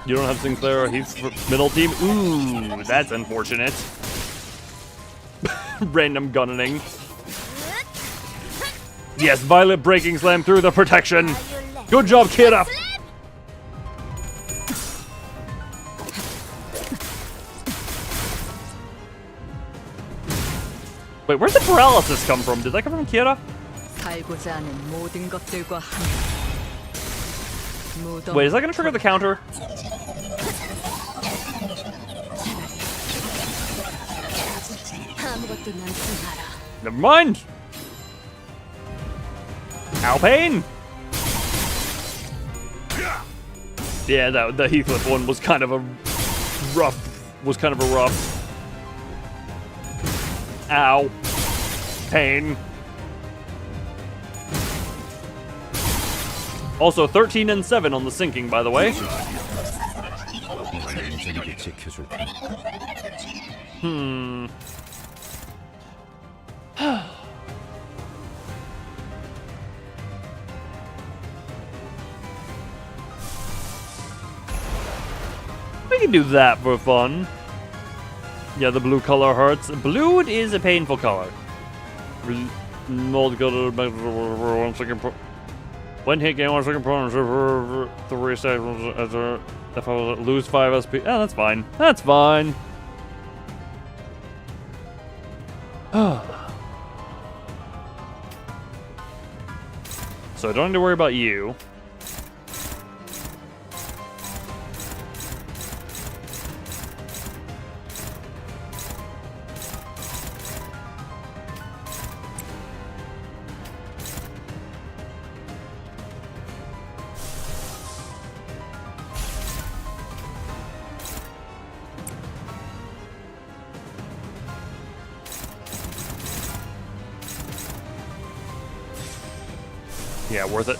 You don't have Sinclair or Heath for middle team? Ooh, that's unfortunate. Random gunning. Yes, Violet breaking slam through the protection. Good job, Kira. Wait, where'd the paralysis come from? Did that come from Kira? Wait, is that gonna trigger the counter? Never mind. Ow, pain. Yeah, the Heathcliff one was kind of a rough. Ow. Pain. Also, 13 and 7 on the sinking, by the way. We can do that for fun. Yeah, the blue color hurts. Blue is a painful color. Mold color, 1 second. When hit game, 1 second per 3 seconds as a if I lose 5 SP. Oh, that's fine. That's fine. So I don't need to worry about you. Yeah, worth it.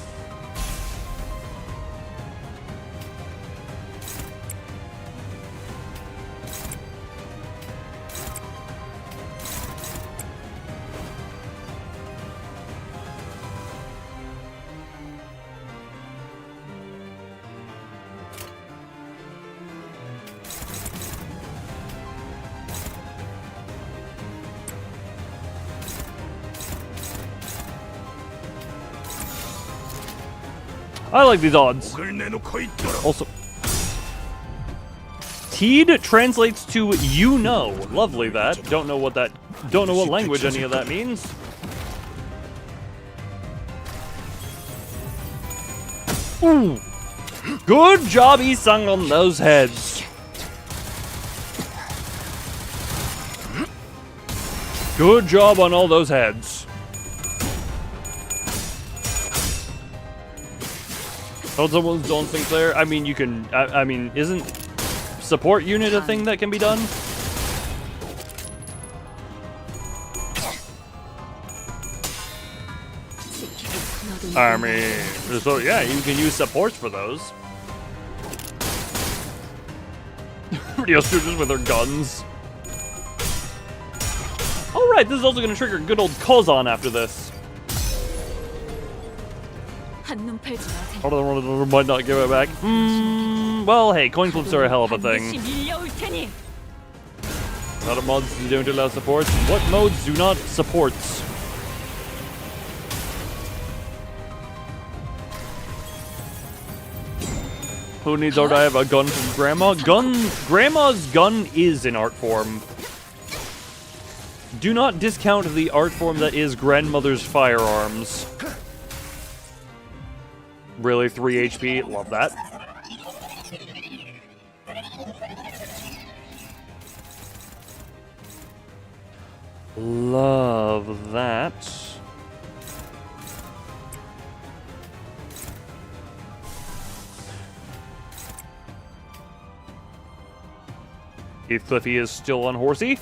I like these odds. Also, Heed translates to you know. Lovely that. Don't know what language any of that means. Ooh. Good job, Isang, on those heads. Good job on all those heads. Oh, someone's Dawn Sinclair. I mean, you can. I mean, isn't support unit a thing that can be done? I mean, so yeah, you can use supports for those. Radio students with their guns. Alright, this is also going to trigger good old Kozan after this. Although might not give it back. Well, hey, coin flips are a hell of a thing. A lot of mods don't allow supports. What modes do not support? Who needs art? I have a gun from Grandma. Grandma's gun is an art form. Do not discount the art form that is grandmother's firearms. Really, 3 HP? Love that. Love that. Keith Cliffy is still on Horsey.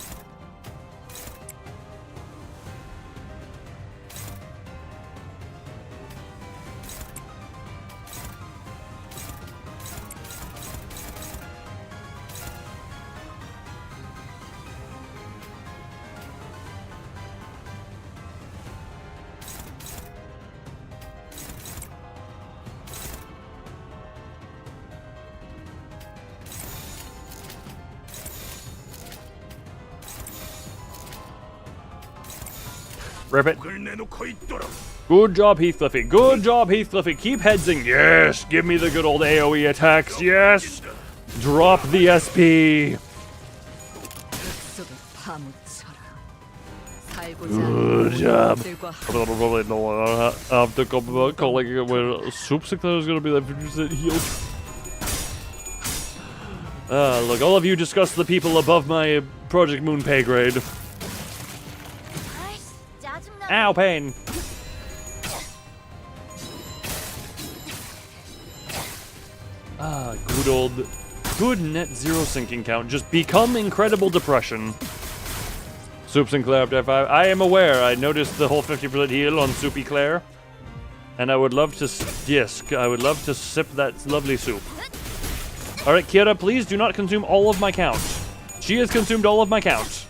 Rip it. Good job, Heathcliffy. Good job, Heathcliffy. Keep headsing. Yes. Give me the good old AoE attacks. Yes. Drop the SP. Good job. I don't really know. I have to come about calling it when Soup Sinclair is going to be like 50% healed. Look, all of you discuss the people above my Project Moon pay grade. Ow, pain. Good net zero sinking count. Just become incredible depression. Soup Sinclair up to F5. I am aware. I noticed the whole 50% heal on Soupy Claire. And I would love to, I would love to sip that lovely soup. Alright, Kira, please do not consume all of my count. She has consumed all of my count.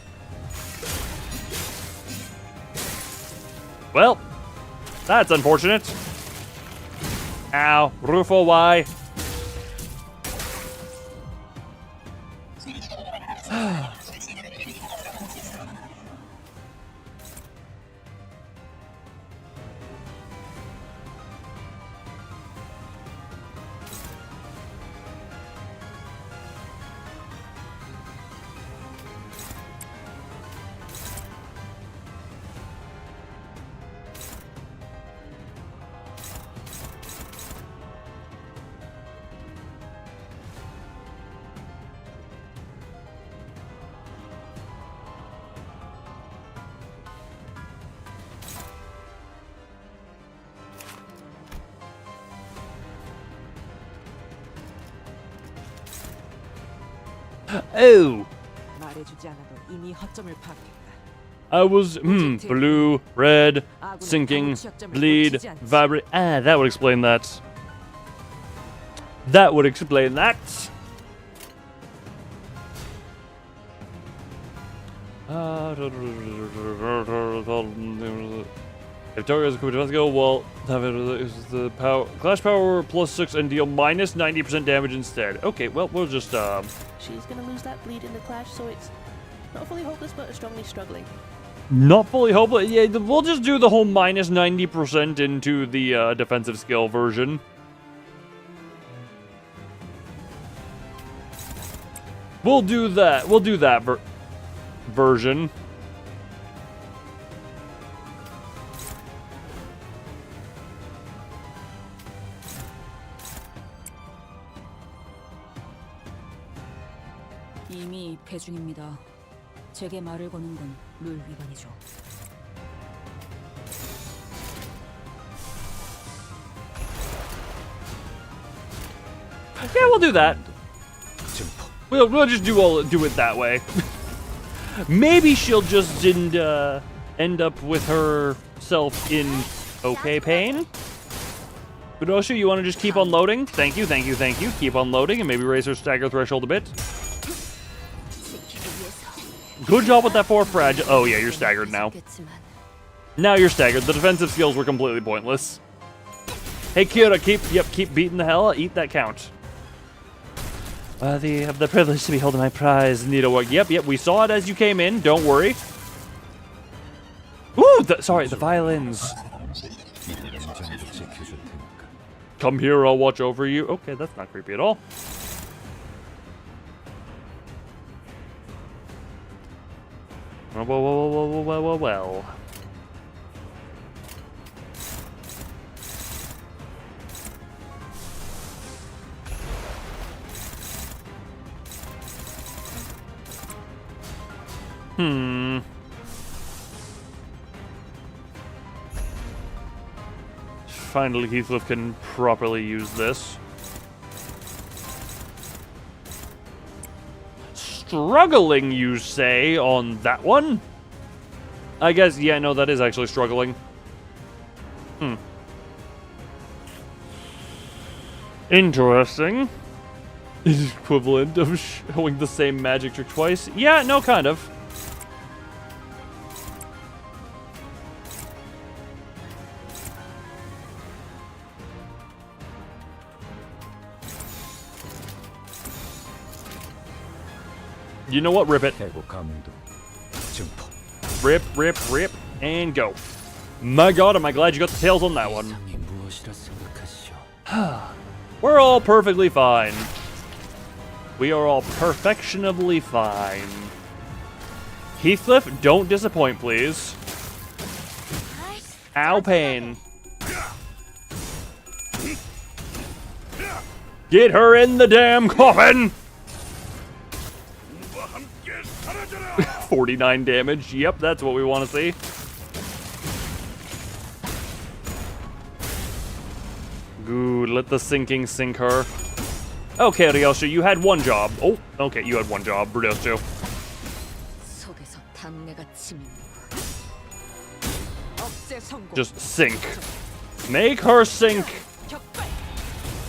Well, that's unfortunate. Ow. Rufo, why? Oh! I was, blue, red, sinking, bleed, vibrate. Ah, that would explain that. That would explain that. If target is equipped to go, well, is the power clash power +6 and deal minus 90% damage instead. Okay, well, we'll just She's gonna lose that bleed in the clash, so it's not fully hopeless, but strongly struggling. Not fully hopeless. Yeah, we'll just do the whole minus 90% into the defensive skill version. We'll do that. We'll do that version. 이미 입회 중입니다. 제게 말을 거는 건 룰 위반이죠. Yeah, we'll do that. We'll just do it that way. Maybe she'll just didn't end up with herself in okay pain. Budoshu, you want to just keep on loading? Thank you, thank you, thank you. Keep on loading and maybe raise her stagger threshold a bit. Good job with that 4 fragile. Oh yeah, you're staggered now. Now you're staggered. The defensive skills were completely pointless. Hey Kira, keep beating the hell. Eat that count. Worthy of the privilege to be holding my prize. Needlework. Yep. We saw it as you came in. Don't worry. Ooh, sorry, the violins. Come here, I'll watch over you. Okay, that's not creepy at all. Well. Finally, Heathcliff can properly use this. Struggling, you say, on that one? I guess, yeah, no, that is actually struggling. Interesting. Is equivalent of showing the same magic trick twice? Yeah, no, kind of. You know what? Rip it. Rip, and go. My god, am I glad you got the tails on that one. We're all perfectly fine. We are all perfectionably fine. Heathcliff, don't disappoint, please. Ow, pain. Get her in the damn coffin! 49 damage. Yep, that's what we want to see. Good, let the sinking sink her. Okay, Ryosha, you had one job. Oh, okay, you had one job, Ryosha. Just sink. Make her sink.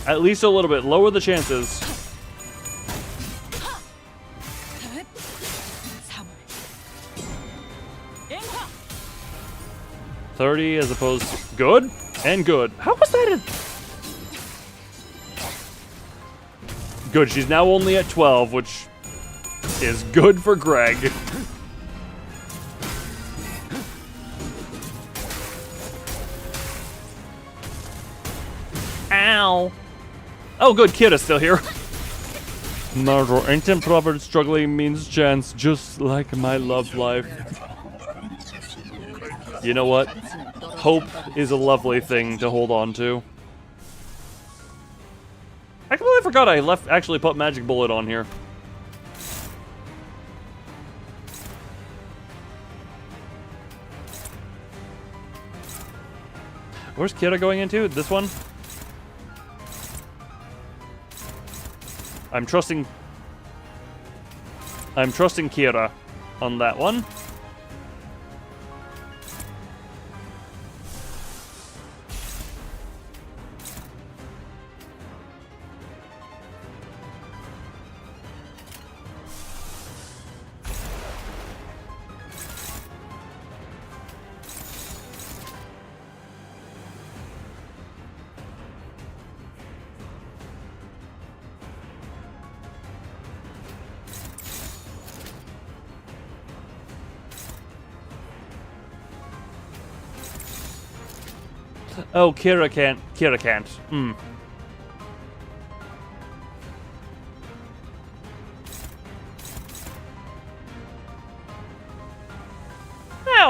At least a little bit. Lower the chances. 30 as opposed to good and good. How was that good? She's now only at 12, which is good for Greg. Ow. Oh, good. Kira's still here. Murder. Ancient proverb, struggling means chance, just like my love life. You know what? Hope is a lovely thing to hold on to. I completely forgot I actually put Magic Bullet on here. Where's Kira going into? This one? I'm trusting Kira on that one. Oh, Kira can't. Kira can't.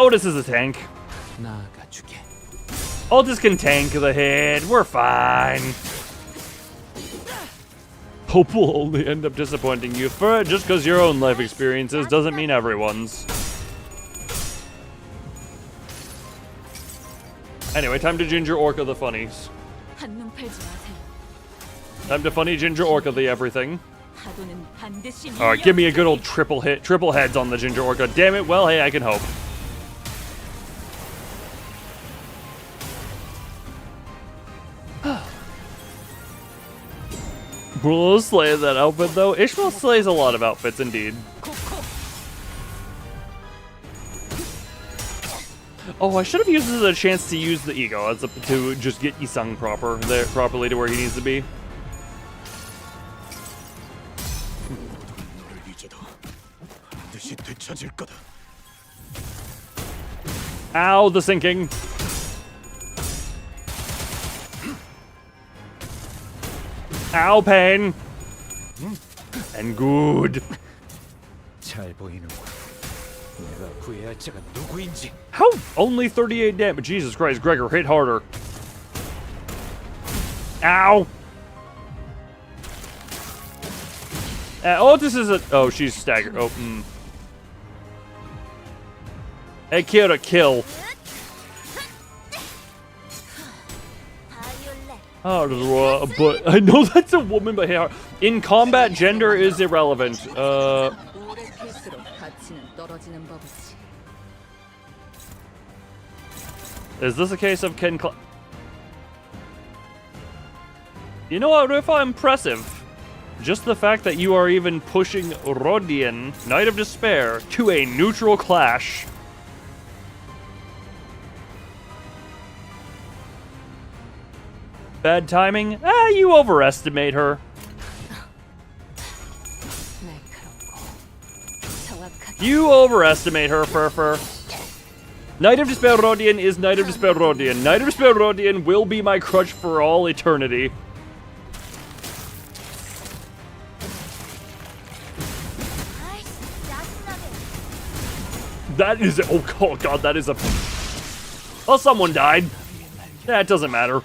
Otis is a tank. 나아가주게. Otis can tank the hit. We're fine. Hope will only end up disappointing you. Just because your own life experiences doesn't mean everyone's. Anyway, time to Ginger Orca the funnies. 한눈 팔지 마세요. Time to funny Ginger Orca the everything. 파도는 반드시 Alright, give me a good old triple hit. Triple heads on the Ginger Orca. Damn it. Well, hey, I can hope. Bruno slays that outfit, though. Ishmael slays a lot of outfits, indeed. Oh, I should have used this as a chance to use the ego to just get Isang properly to where he needs to be. Ow, the sinking. Ow, pain. And good. 잘 보이는군. 내가 구해야 할 자가 누구인지. How? Only 38 damage. Jesus Christ, Gregor, hit harder. Ow. Oh, this is a... Oh, she's staggered. Oh, Hey, Kira, kill. Oh, but I know that's a woman, but hey, in combat, gender is irrelevant. Is this a case of Ken You know what, Rifa? Impressive. Just the fact that you are even pushing Rodian, Knight of Despair, to a neutral clash. Bad timing? You overestimate her. You overestimate her, Furfur. Knight of Despair Rodian is Knight of Despair Rodian. Knight of Despair Rodian will be my crutch for all eternity. That is... Oh god, that is a... Oh, someone died. That doesn't matter.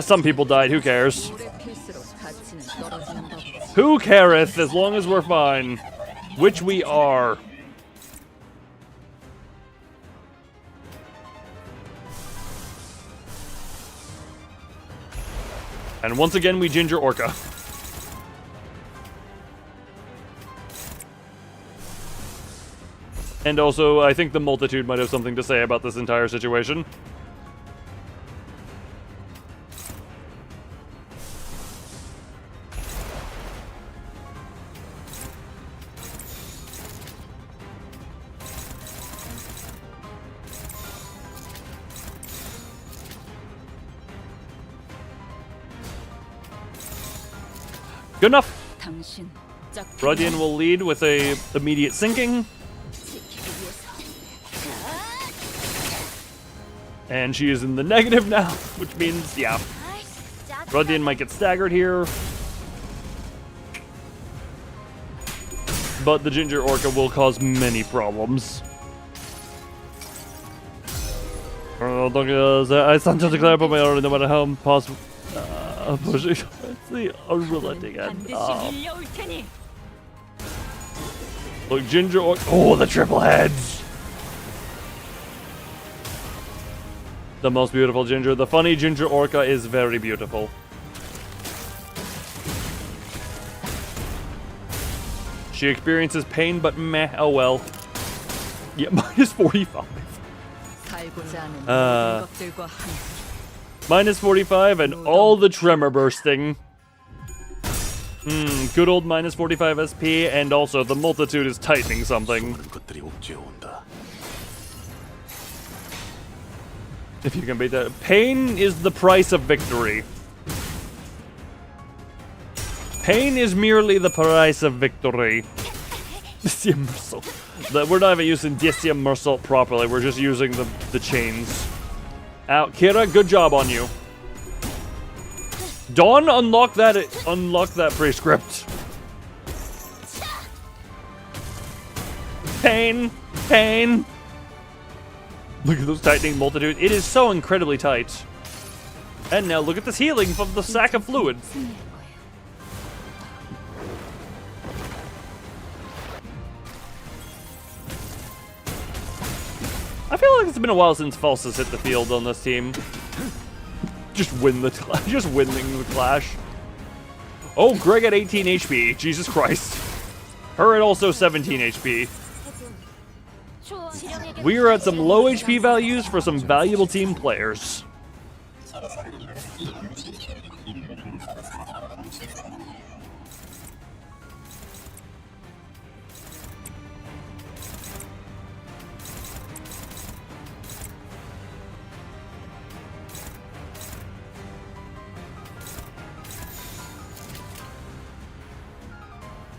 Some people died. Who cares? Who careth, as long as we're fine. Which we are. And once again, we Ginger Orca. And also, I think the multitude might have something to say about this entire situation. Good enough. Rodian will lead with a immediate sinking. And she is in the negative now, which means, yeah. Rodian might get staggered here. But the Ginger Orca will cause many problems. I stand to declare upon my order no matter how possible. Pushing. It's the unrelenting end. Look, Ginger Orca. Oh, the triple heads! The most beautiful Ginger. The funny Ginger Orca is very beautiful. She experiences pain, but meh, oh well. Yeah, minus 45. Minus 45 and all the tremor bursting. Good old minus 45 SP, and also the multitude is tightening something. If you can beat that. Pain is the price of victory. Pain is merely the price of victory. We're not even using Discia Mersault properly, we're just using the chains. Out, Kira, good job on you. Dawn, unlock that prescript. Pain. Pain! Look at those tightening multitude. It is so incredibly tight. And now look at this healing from the sack of fluid. I feel like it's been a while since False has hit the field on this team. Just winning the clash. Oh, Greg at 18 HP. Jesus Christ. Her at also 17 HP. We are at some low HP values for some valuable team players.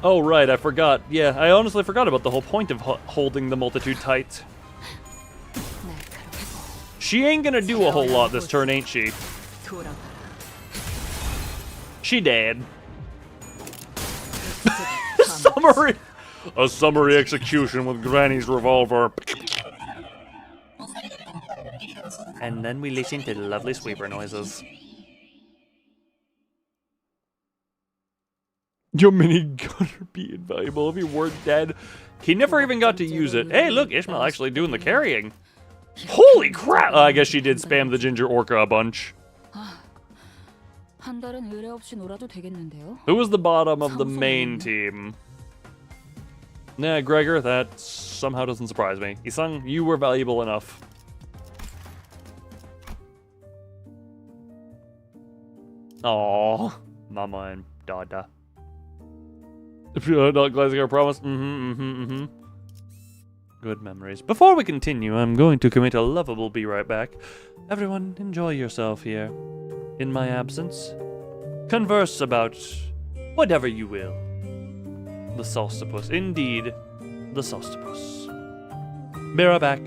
Oh, right, I forgot. Yeah, I honestly forgot about the whole point of holding the multitude tight. She ain't gonna do a whole lot this turn, ain't she? She dead. A summary execution with Granny's revolver. And then we listen to the lovely sweeper noises. Your minigun would be invaluable if he weren't dead. He never even got to use it. Hey, look, Ishmael actually doing the carrying. Holy crap! I guess she did spam the Ginger Orca a bunch. 한 달은 의뢰 없이 놀아도 되겠는데요? Who was the bottom of the main team? Nah, Gregor, that somehow doesn't surprise me. Isang, you were valuable enough. Aww, Mama and Dada. If you're not glazing our promise. Good memories. Before we continue, I'm going to commit a lovable be right back. Everyone, enjoy yourself here. In my absence, converse about whatever you will. The Solstipus. Indeed, the Solstipus. Be right back.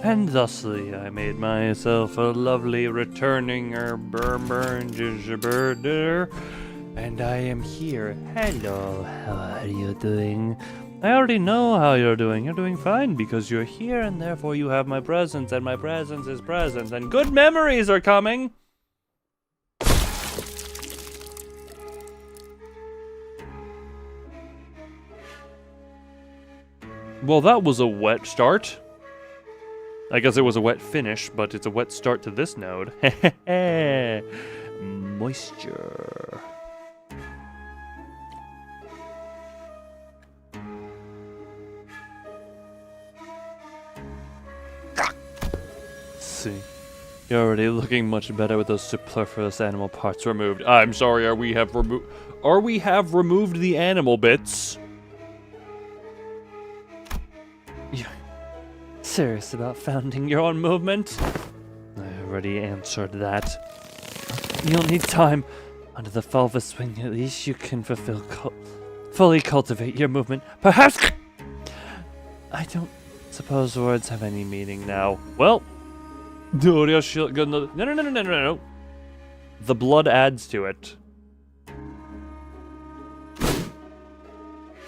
And thusly I made myself a lovely returning birder, and I am here. Hello, how are you doing? I already know how you're doing. You're doing fine because you're here, and therefore you have my presence, and my presence is presence, and good memories are coming. Well, that was a wet start. I guess it was a wet finish, but it's a wet start to this node. Moisture. See, you're already looking much better with those superfluous animal parts removed. I'm sorry, are we have removed the animal bits? You're serious about founding your own movement? I already answered that. You'll need time. Under the fulvous wing, at least you can fully cultivate your movement. Perhaps... I don't suppose words have any meaning now. Well... No. The blood adds to it.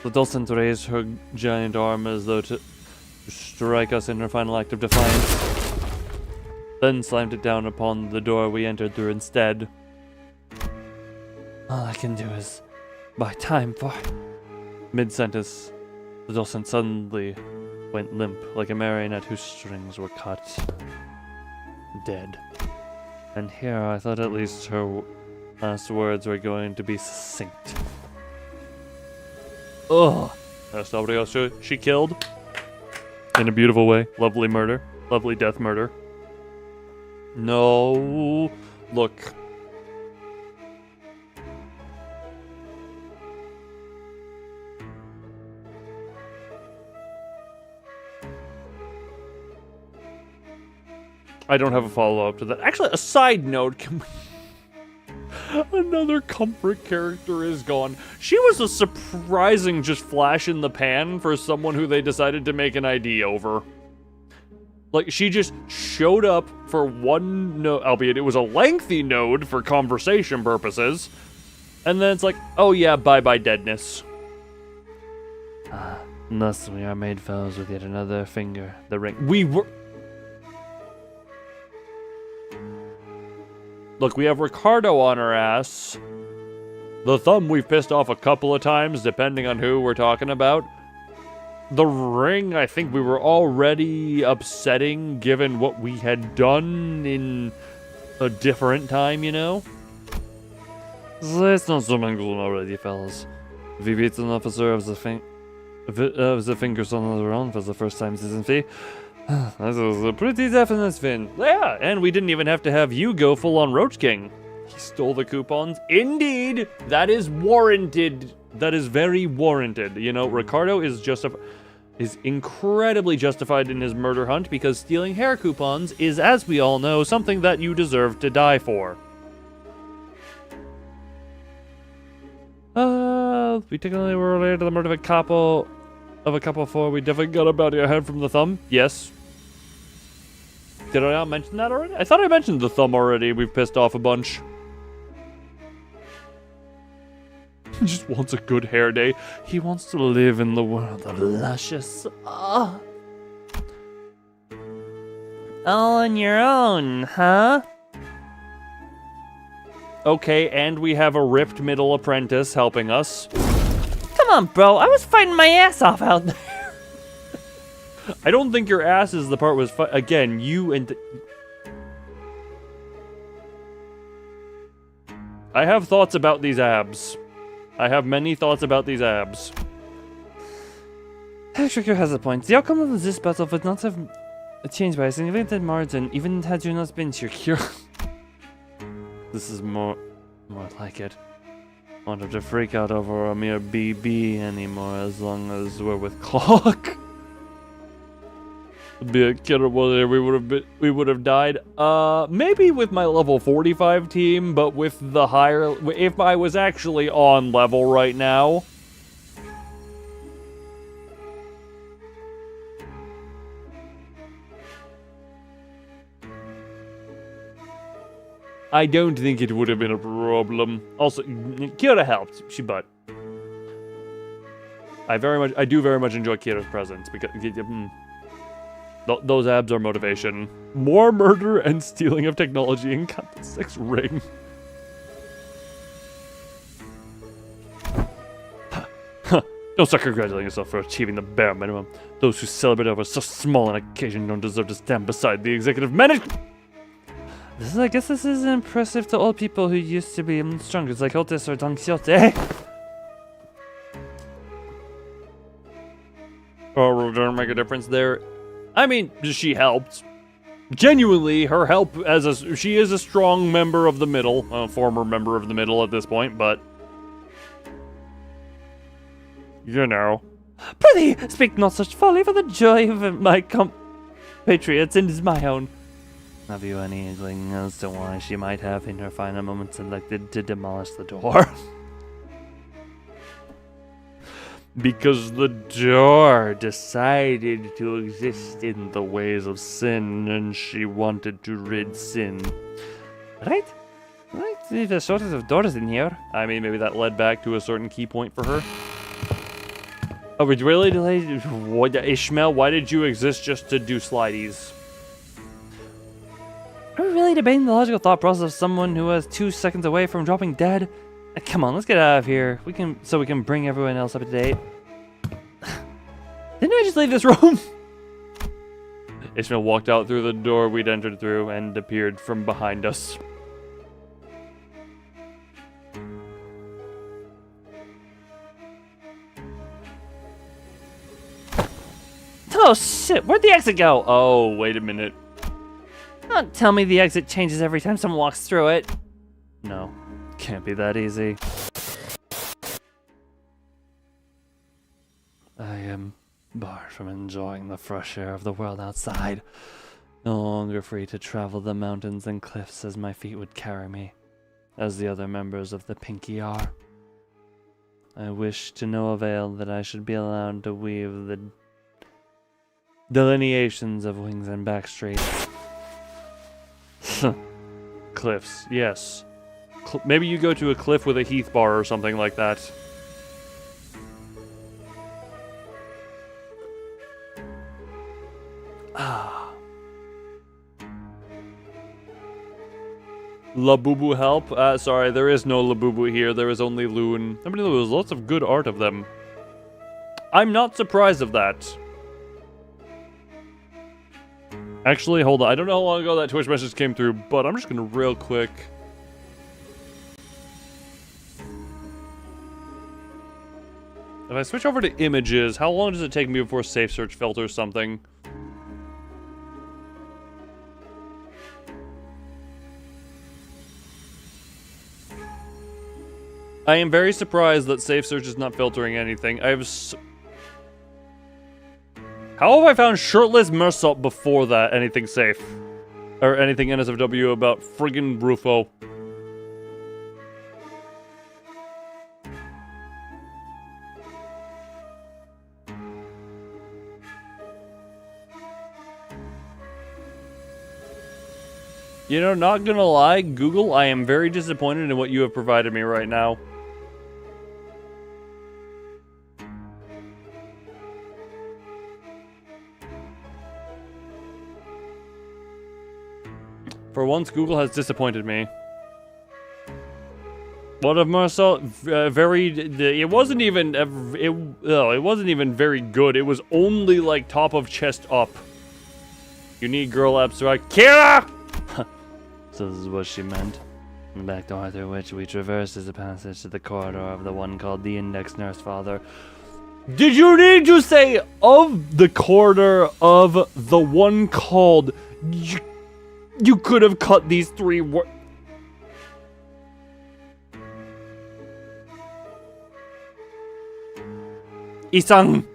The Dulcet raised her giant arm as though to strike us in her final act of defiance, then slammed it down upon the door we entered through instead. All I can do is buy time for... Mid-sentence, the Dulcet suddenly went limp like a marionette whose strings were cut. Dead. And here I thought at least her last words were going to be succinct. Ugh. That's nobody else she killed. In a beautiful way. Lovely murder. Lovely death murder. No. Look. I don't have a follow-up to that. Actually, a side note. Another comfort character is gone. She was a surprising just flash in the pan for someone who they decided to make an ID over. Like, she just showed up for one node, albeit it was a lengthy node for conversation purposes. And then it's like, oh yeah, bye-bye deadness. Thus we are made fellows with yet another finger, the ring. We were... Look, we have Ricardo on our ass. The thumb we've pissed off a couple of times, depending on who we're talking about. The ring, I think we were already upsetting, given what we had done in a different time, you know? Let's not so mingle already, fellas. If he beats an officer of the fingers on their own for the first time season 3, this is a pretty definite win. Yeah, and we didn't even have to have you go full on Roach King. He stole the coupons. Indeed, that is warranted. That is very warranted. You know, Ricardo is incredibly justified in his murder hunt because stealing hair coupons is, as we all know, something that you deserve to die for. We technically were related to the murder of a couple before we definitely got a bounty ahead from the thumb. Yes. Did I not mention that already? I thought I mentioned the thumb already. We've pissed off a bunch. He just wants a good hair day. He wants to live in the world of luscious. All on your own, huh? Okay, and we have a ripped middle apprentice helping us. Come on, bro. I was fighting my ass off out there. I don't think your ass is the part was again, you and... I have thoughts about these abs. I have many thoughts about these abs. Trigger has a point. The outcome of this battle would not have changed by a significant margin, even had you not been secure. This is more like it. Won't have to freak out over a mere BB anymore as long as we're with Clock. It'd be a killer whether we would have died. Maybe with my level 45 team, but with the higher, if I was actually on level right now. I don't think it would have been a problem. Also, Kira helped. I do very much enjoy Kira's presence because those abs are motivation. More murder and stealing of technology in Cut the 6 ring. Don't start congratulating yourself for achieving the bare minimum. Those who celebrate over so small an occasion don't deserve to stand beside the executive management. I guess this is impressive to all people who used to be stronger, like Otis or Don Quixote. Oh, don't make a difference there. I mean, she helped. Genuinely, her help she is a strong member of the middle, former member of the middle at this point, but you know. Prithee, speak not such folly, for the joy of my compatriots and is my own. Have you any inkling as to why she might have, in her final moments, elected to demolish the door? Because the door decided to exist in the ways of sin, and she wanted to rid sin. Right? There's a shortage of doors in here. I mean, maybe that led back to a certain key point for her. Oh, we really delayed? What, Ishmael, why did you exist just to do slideys? Are we really debating the logical thought process of someone who was 2 seconds away from dropping dead? Come on, let's get out of here. We can bring everyone else up to date. Didn't I just leave this room? Ishmael walked out through the door we'd entered through and appeared from behind us. Oh shit, where'd the exit go? Oh, wait a minute. Don't tell me the exit changes every time someone walks through it. No, can't be that easy. I am barred from enjoying the fresh air of the world outside. No longer free to travel the mountains and cliffs as my feet would carry me, as the other members of the Pinky are. I wish to no avail that I should be allowed to weave the delineations of wings and backstreets. Cliffs, yes. Maybe you go to a cliff with a Heath bar or something like that. Labubu help? Sorry, there is no Labubu here. There is only Loon. I mean, there was lots of good art of them. I'm not surprised of that. Actually, hold on. I don't know how long ago that Twitch message came through, but I'm just gonna real quick. If I switch over to images, how long does it take me before Safe Search filters something? I am very surprised that Safe Search is not filtering anything. How have I found shirtless Mersault before that? Anything safe? Or anything NSFW about friggin' Rufo? You know, not gonna lie, Google, I am very disappointed in what you have provided me right now. For once, Google has disappointed me. What of Marcel? It wasn't even very good. It was only like top of chest up. You need girl abs, right? Kira! So this is what she meant. The back door through which we traversed is a passage to the corridor of the one called the Index Nurse Father. Did you need to say of the corridor of the one called? You could have cut these 3 words. Isang.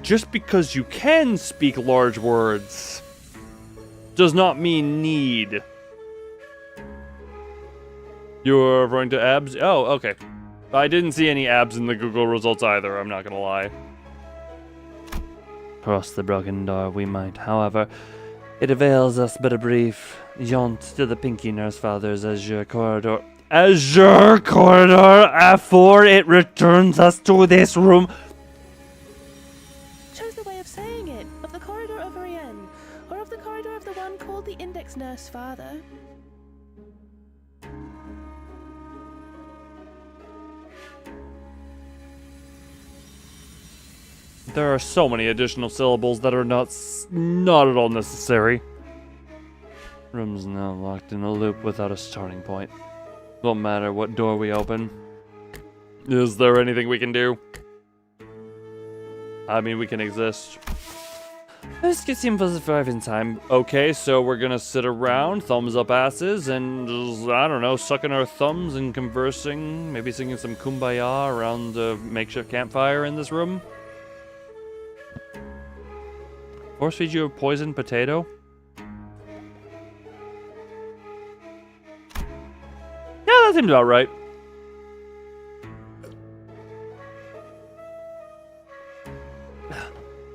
Just because you can speak large words does not mean need. You're referring to abs? Oh, okay. I didn't see any abs in the Google results either, I'm not gonna lie. Cross the broken door we might, however, it avails us but a brief jaunt to the Pinky Nurse Father's azure corridor. Azure corridor, afore it returns us to this room. Chose the way of saying it, of the corridor of Ariane, or of the corridor of the one called the Index Nurse Father. There are so many additional syllables that are not at all necessary. Room's now locked in a loop without a starting point. Won't matter what door we open. Is there anything we can do? I mean, we can exist. Let's get some survive in time. Okay, so we're gonna sit around, thumbs up asses, and just, I don't know, sucking our thumbs and conversing, maybe singing some kumbaya around the makeshift campfire in this room. Force feed you a poisoned potato? Yeah, that seems about right.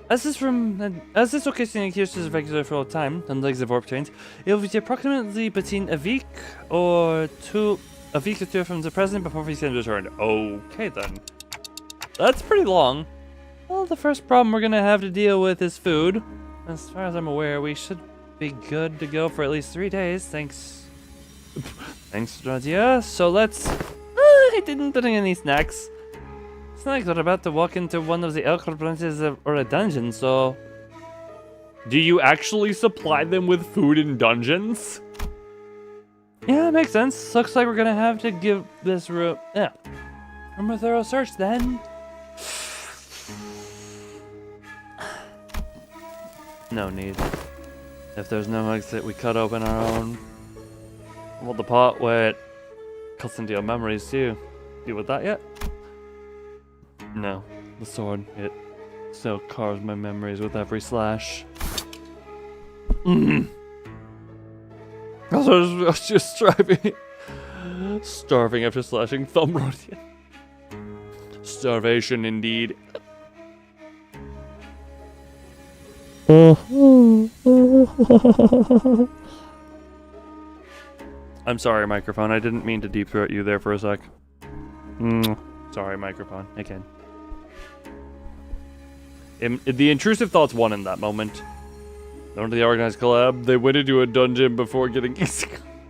As this occasion adheres to the regular flow of time and legs of warp trains, it will be approximately between a week or two from the present before we can return. Okay then. That's pretty long. Well, the first problem we're gonna have to deal with is food. As far as I'm aware, we should be good to go for at least 3 days, thanks, Radia. So let's... I didn't bring any snacks. It's not like we're about to walk into one of the alcohol branches or a dungeon, so... Do you actually supply them with food in dungeons? Yeah, it makes sense. Looks like we're gonna have to give this room... Yeah. Room a thorough search, then. No need. If there's no exit, we cut open our own. Well, the part where it cuts into your memories, too. Deal with that yet? No. The sword, it still carves my memories with every slash. I was just starving after slashing thumb Rodian. Starvation, indeed. I'm sorry, microphone. I didn't mean to deep throat you there for a sec. Sorry, microphone. Again. The intrusive thoughts won in that moment. Known to the organized collab, they went into a dungeon before getting isekai.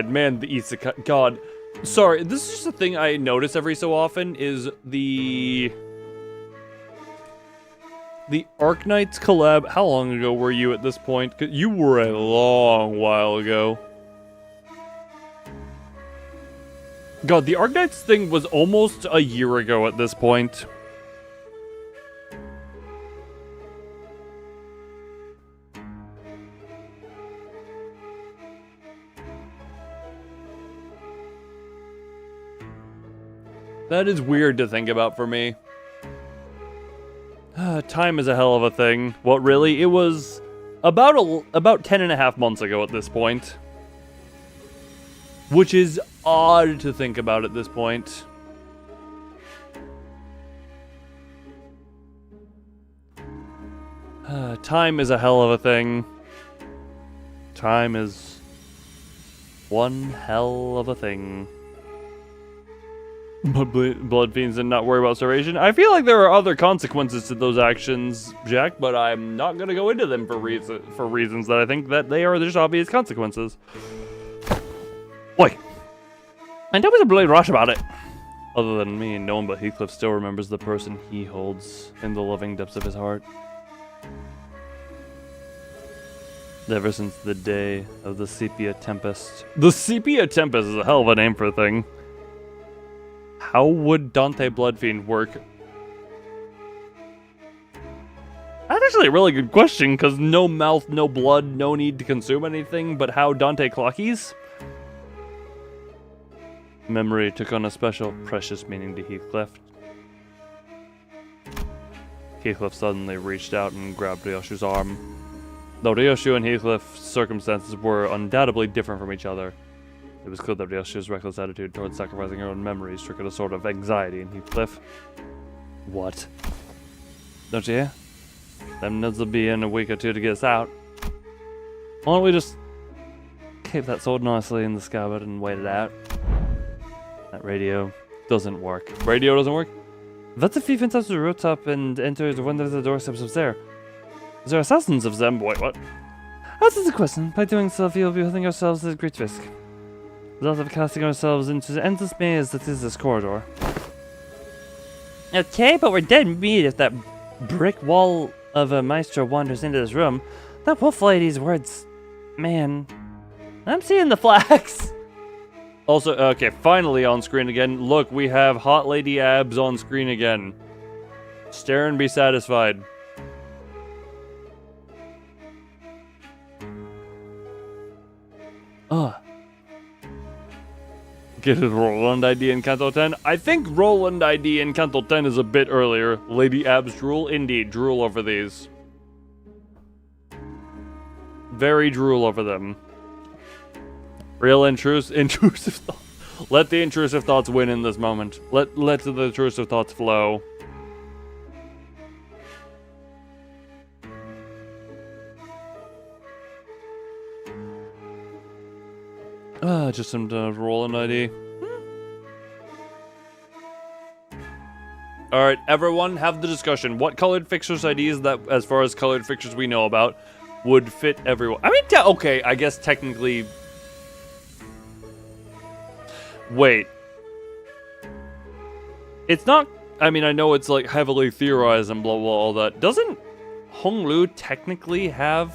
Man, the isekai. God. Sorry, this is just a thing I notice every so often, is the Arknights collab. How long ago were you at this point? 'Cause you were a long while ago. God, the Arknights thing was almost a year ago at this point. That is weird to think about for me. Time is a hell of a thing. What, really? It was about 10 and a half months ago at this point. Which is odd to think about at this point. Time is a hell of a thing. Time is one hell of a thing. Blood fiends and not worry about starvation. I feel like there are other consequences to those actions, Jack, but I'm not gonna go into them for reasons that I think that they are just obvious consequences. Wait, and don't be so bloody rush about it. Other than me, no one but Heathcliff still remembers the person he holds in the loving depths of his heart. Ever since the day of the Sepia Tempest. The Sepia Tempest is a hell of a name for a thing. How would Dante Bloodfiend work? That's actually a really good question, because no mouth, no blood, no need to consume anything, but how Dante clockies? Memory took on a special, precious meaning to Heathcliff. Heathcliff suddenly reached out and grabbed Ryoshu's arm. Though Ryoshu and Heathcliff's circumstances were undoubtedly different from each other, It was clear that Ryoshi's reckless attitude towards sacrificing her own memories triggered a sort of anxiety in Heathcliff. What? Don't you hear? Them nuts will be in a week or two to get us out. Why don't we just keep that sword nicely in the scabbard and wait it out? That radio doesn't work. Radio doesn't work? What if we went up to the rooftop and entered one of the doorsteps up there? There are thousands of them. Wait, what? Answer the question. By doing so, we will be putting ourselves at great risk. Without of casting ourselves into the endless maze that is this corridor. Okay, but we're dead meat if that brick wall of a maestro wanders into this room. That wolf lady's words. Man, I'm seeing the flags. Also, okay, finally on screen again. Look, we have Hot Lady Abs on screen again. Stare and be satisfied. Get it, Roland ID in Canto 10? I think Roland ID in Canto 10 is a bit earlier. Lady Abs drool? Indeed, drool over these. Very drool over them. Real intrusive thoughts. Let the intrusive thoughts win in this moment. Let the intrusive thoughts flow. Just some Roland ID. Alright, everyone, have the discussion. What colored fixtures IDs that, as far as colored fixtures we know about, would fit everyone? I mean, okay, I guess technically... Wait. It's not... I mean, I know it's, like, heavily theorized and blah, blah, all that. Doesn't Honglu technically have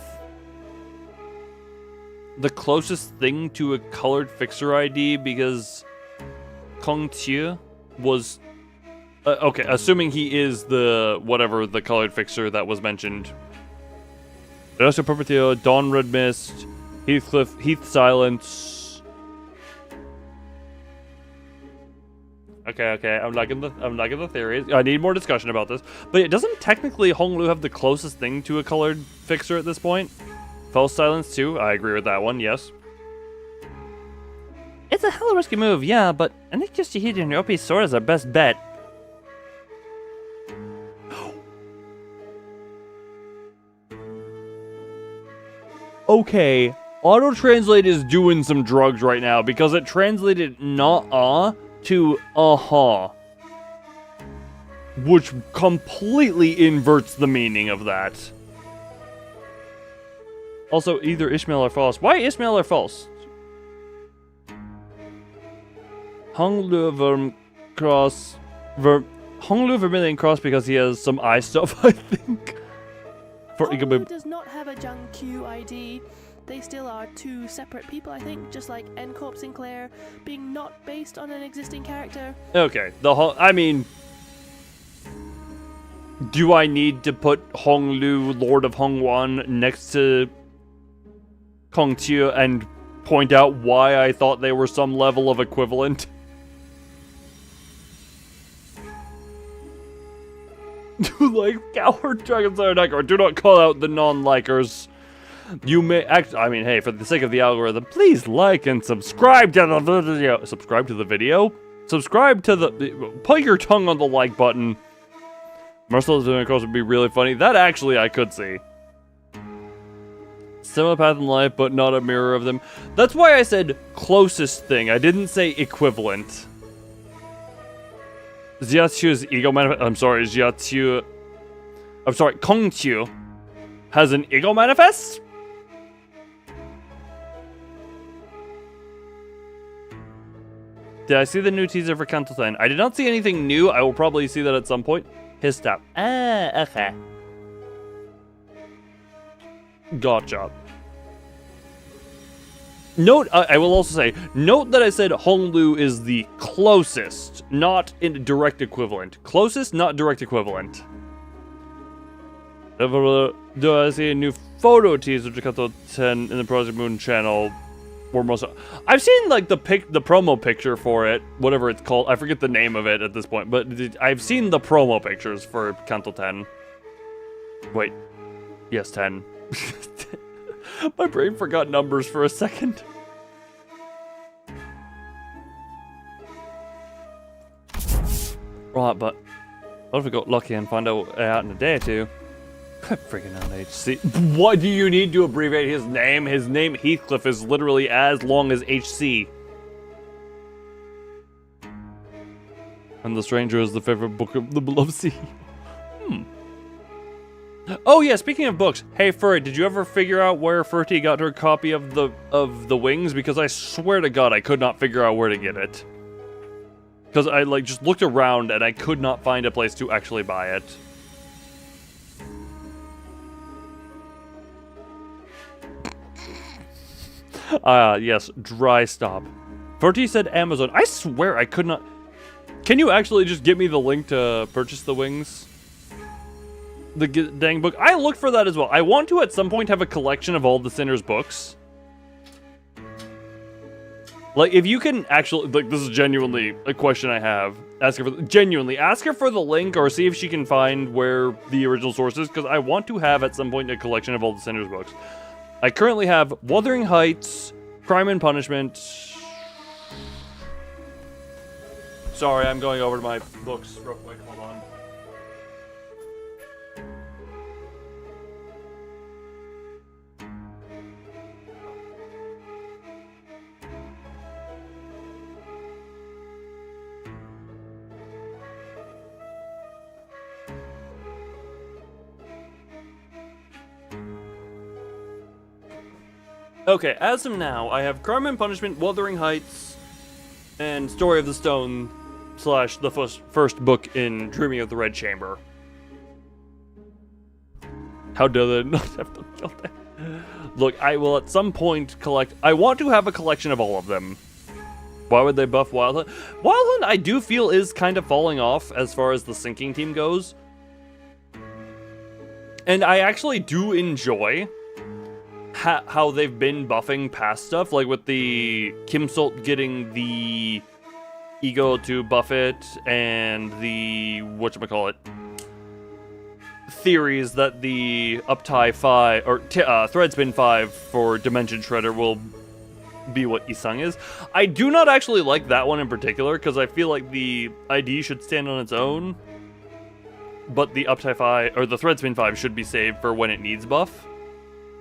the closest thing to a colored fixture ID, because Kong Tiu was... okay, assuming he is the... whatever the colored fixture that was mentioned. Erasio Perpetuo, Dawn Red Mist, Heathcliff, Heath Silence. Okay, I'm liking the theories. I need more discussion about this. But it doesn't technically Honglu have the closest thing to a colored fixture at this point? False Silence too? I agree with that one, yes. It's a hella risky move, yeah, but I think just Yahida and your OP sword is our best bet. Okay, auto-translate is doing some drugs right now, because it translated "nah-uh" to "uh-huh," which completely inverts the meaning of that. Also, either Ishmael or false. Why Ishmael or false? Honglu Vermilion Cross because he has some eye stuff, I think. Honglu does not have a Jung Q ID. They still are two separate people, I think, just like N-Corp Sinclair being not based on an existing character. Okay, I mean... Do I need to put Honglu, Lord of Hongwan, next to Kong Tiu and point out why I thought they were some level of equivalent? Like Coward Dragon Slayer Necker, do not call out the non-likers. You may act. I mean, hey, for the sake of the algorithm, please like and subscribe to the video. Subscribe to the video? Subscribe to the. Put your tongue on the like button. Merciless doing course would be really funny. That actually I could see. Similar path in life, but not a mirror of them. That's why I said closest thing. I didn't say equivalent. Jiaqiu's ego manifest. I'm sorry, Jiaqiu. I'm sorry, Kong Tiu has an ego manifest? Did I see the new teaser for Canto 10? I did not see anything new. I will probably see that at some point. His step. Okay. Gotcha. Note, I will also say, note that I said Honglu is the closest, not in direct equivalent. Closest, not direct equivalent. Do I see a new photo teaser to Kanto 10 in the Project Moon channel? Or most, I've seen like the promo picture for it, whatever it's called. I forget the name of it at this point, but I've seen the promo pictures for Kanto 10. Wait, yes, 10. My brain forgot numbers for a second. Right, but what if we got lucky and find out in a day or two? Freaking out HC. What do you need to abbreviate his name? His name, Heathcliff, is literally as long as HC. And The Stranger is the favorite book of the beloved sea. Oh yeah, speaking of books, hey Furry, did you ever figure out where Furty got her copy of the Wings? Because I swear to God, I could not figure out where to get it. Because I just looked around and I could not find a place to actually buy it. Yes, dry stop. Furty said Amazon. I swear I could not. Can you actually just get me the link to purchase the Wings? The dang book. I looked for that as well. I want to at some point have a collection of all the Sinner's books. Like, if you can actually, like, this is genuinely a question I have. Ask her for the link, or see if she can find where the original source is, because I want to have at some point a collection of all the Sinner's books. I currently have Wuthering Heights, Crime and Punishment. Sorry, I'm going over to my books real quick. Hold on. Okay, as of now, I have Crime and Punishment, Wuthering Heights, and Story of the Stone / the first book in Dreaming of the Red Chamber. How dare they not have them killed that? Look, I will at some point collect. I want to have a collection of all of them. Why would they buff Wild Hunt? Wild Hunt, I do feel, is kind of falling off as far as the sinking team goes. And I actually do enjoy how they've been buffing past stuff, like with the Kim Sult getting the Ego to buff it, and the whatchamacallit theories that the Uptie 5 or Threadspin 5 for Dimension Shredder will be what Isang is. I do not actually like that one in particular, because I feel like the ID should stand on its own, but the Uptie 5 or the Threadspin 5 should be saved for when it needs buff.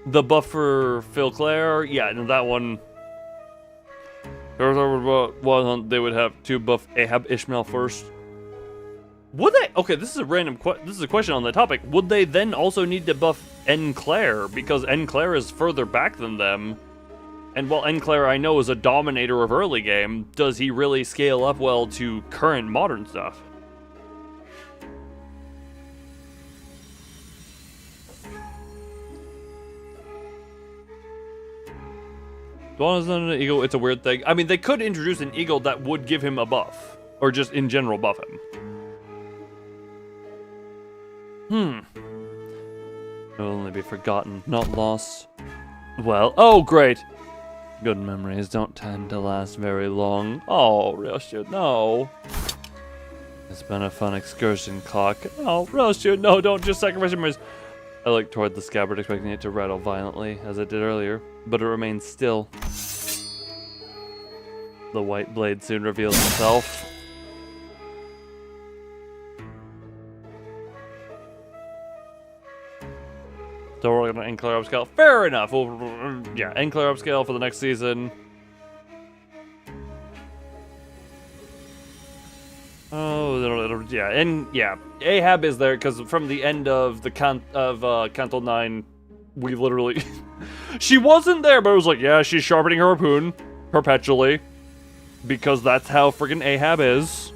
The buff for Phil Clare, yeah, and that one. They would have to buff Ahab Ishmael first. Would they? Okay, this is a random. This is a question on the topic. Would they then also need to buff N Claire, because N Claire is further back than them? And while N Claire I know is a dominator of early game, does he really scale up well to current modern stuff? Is not an eagle, it's a weird thing. I mean, they could introduce an eagle that would give him a buff, or just in general buff him. It'll only be forgotten, not lost. Well, oh great. Good memories don't tend to last very long. Oh, real shit, no. It's been a fun excursion, Clock. Oh, real shit, no, don't just sacrifice your memories. I looked toward the scabbard, expecting it to rattle violently, as it did earlier, but it remained still. The white blade soon reveals itself. So we're gonna Enclair upscale. Fair enough. Yeah, Enclair upscale for the next season. Oh, yeah, and yeah, Ahab is there because from the end of the Canto 9, we literally, she wasn't there, but it was like, yeah, she's sharpening her harpoon perpetually, because that's how friggin' Ahab is.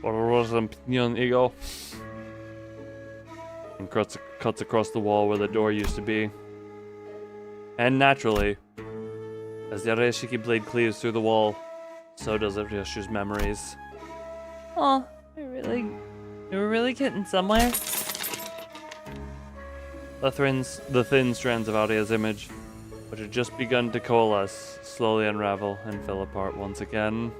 What was a young eagle? And cuts across the wall where the door used to be. And naturally, as the Areshiki blade cleaves through the wall, so does Ryoshu's memories. Oh, we were really getting somewhere. The thin strands of Arya's image, which had just begun to coalesce, slowly unravel and fell apart once again.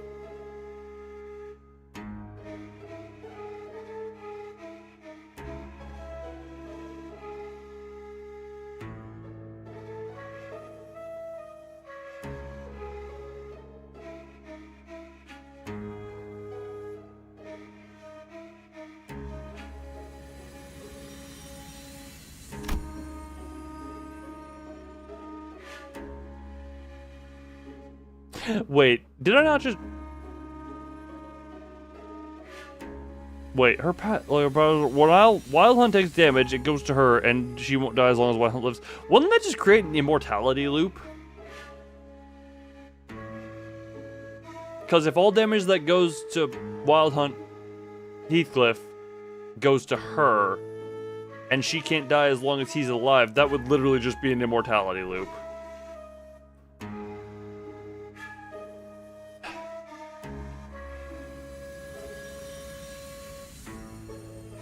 Wait, did I not just... Wait, her when Wild Hunt takes damage, it goes to her, and she won't die as long as Wild Hunt lives. Wouldn't that just create an immortality loop? Because if all damage that goes to Wild Hunt Heathcliff goes to her, and she can't die as long as he's alive, that would literally just be an immortality loop.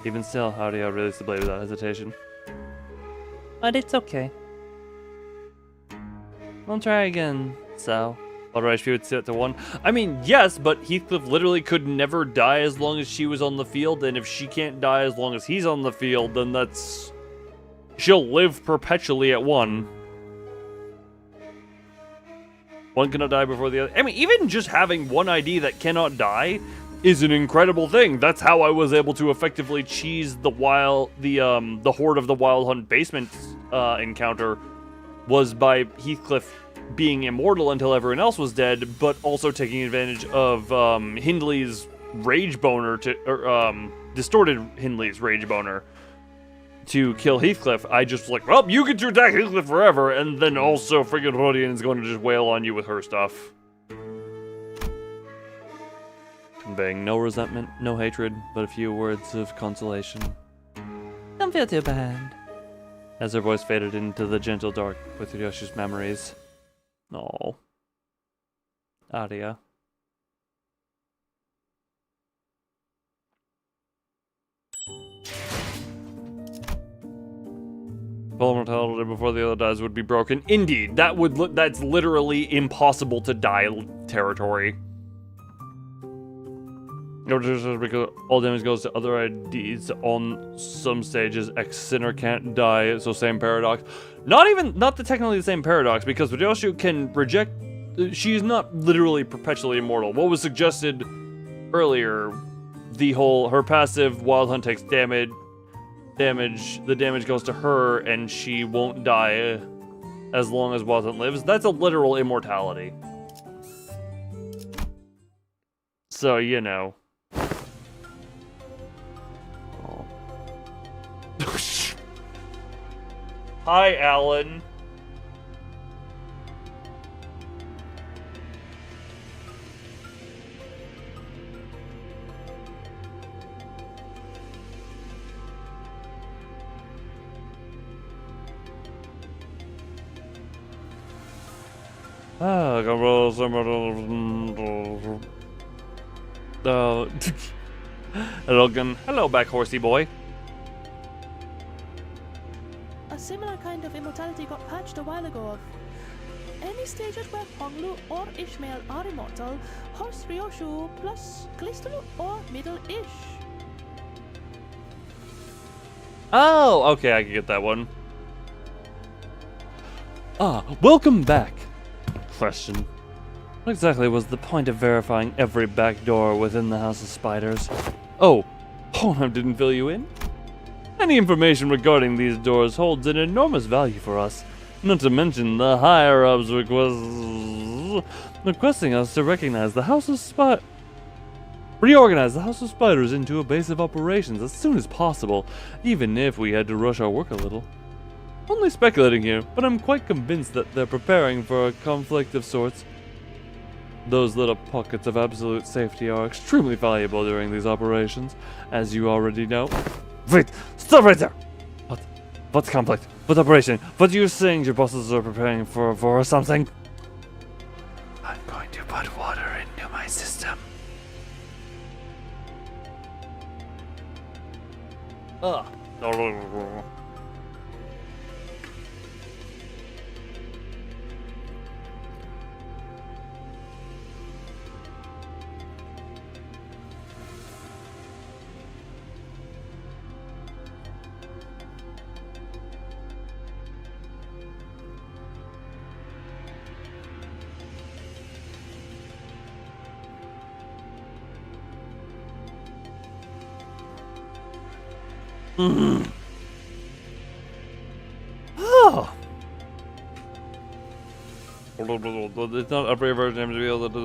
Even still, howdy, I released the blade without hesitation. But it's okay. I'll try again, so. Alright, she would set to 1. I mean, yes, but Heathcliff literally could never die as long as she was on the field, and if she can't die as long as he's on the field, then that's... She'll live perpetually at 1. One cannot die before the other. I mean, even just having one ID that cannot die is an incredible thing. That's how I was able to effectively cheese the Horde of the Wild Hunt basement encounter, was by Heathcliff being immortal until everyone else was dead, but also taking advantage of Hindley's rage boner distorted Hindley's rage boner to kill Heathcliff. I just was like, well, you get to attack Heathcliff forever, and then also friggin' Rodian is going to just wail on you with her stuff. Conveying no resentment, no hatred, but a few words of consolation. Don't feel too bad. As her voice faded into the gentle dark with Yoshi's memories. No. Aria. Full mortality before the other dies would be broken. Indeed, that's literally impossible to die territory. Because all damage goes to other IDs on some stages. Ex-Sinner can't die, so same paradox. Not technically the same paradox, because Ryoshu can reject... She's not literally perpetually immortal. What was suggested earlier, her passive Wild Hunt takes damage, the damage goes to her, and she won't die as long as Wild Hunt lives. That's a literal immortality. So, you know. Hi, Alan. Hello back, horsey boy. A similar kind of immortality got patched a while ago. Any stages where Honglu or Ishmael are immortal, Horse Ryoshu plus Callisto or Middle-ish. Oh, okay, I can get that one. Welcome back. Question. What exactly was the point of verifying every back door within the House of Spiders? Oh, I didn't fill you in? Any information regarding these doors holds an enormous value for us, not to mention the higher-ups requesting us to reorganize the House of Spiders into a base of operations as soon as possible, even if we had to rush our work a little. Only speculating here, but I'm quite convinced that they're preparing for a conflict of sorts. Those little pockets of absolute safety are extremely valuable during these operations, as you already know. Wait! Stop right there! What conflict? What operation? What are you saying your bosses are preparing for something? I'm going to put water into my system. Oh. It's not a brave version to be able to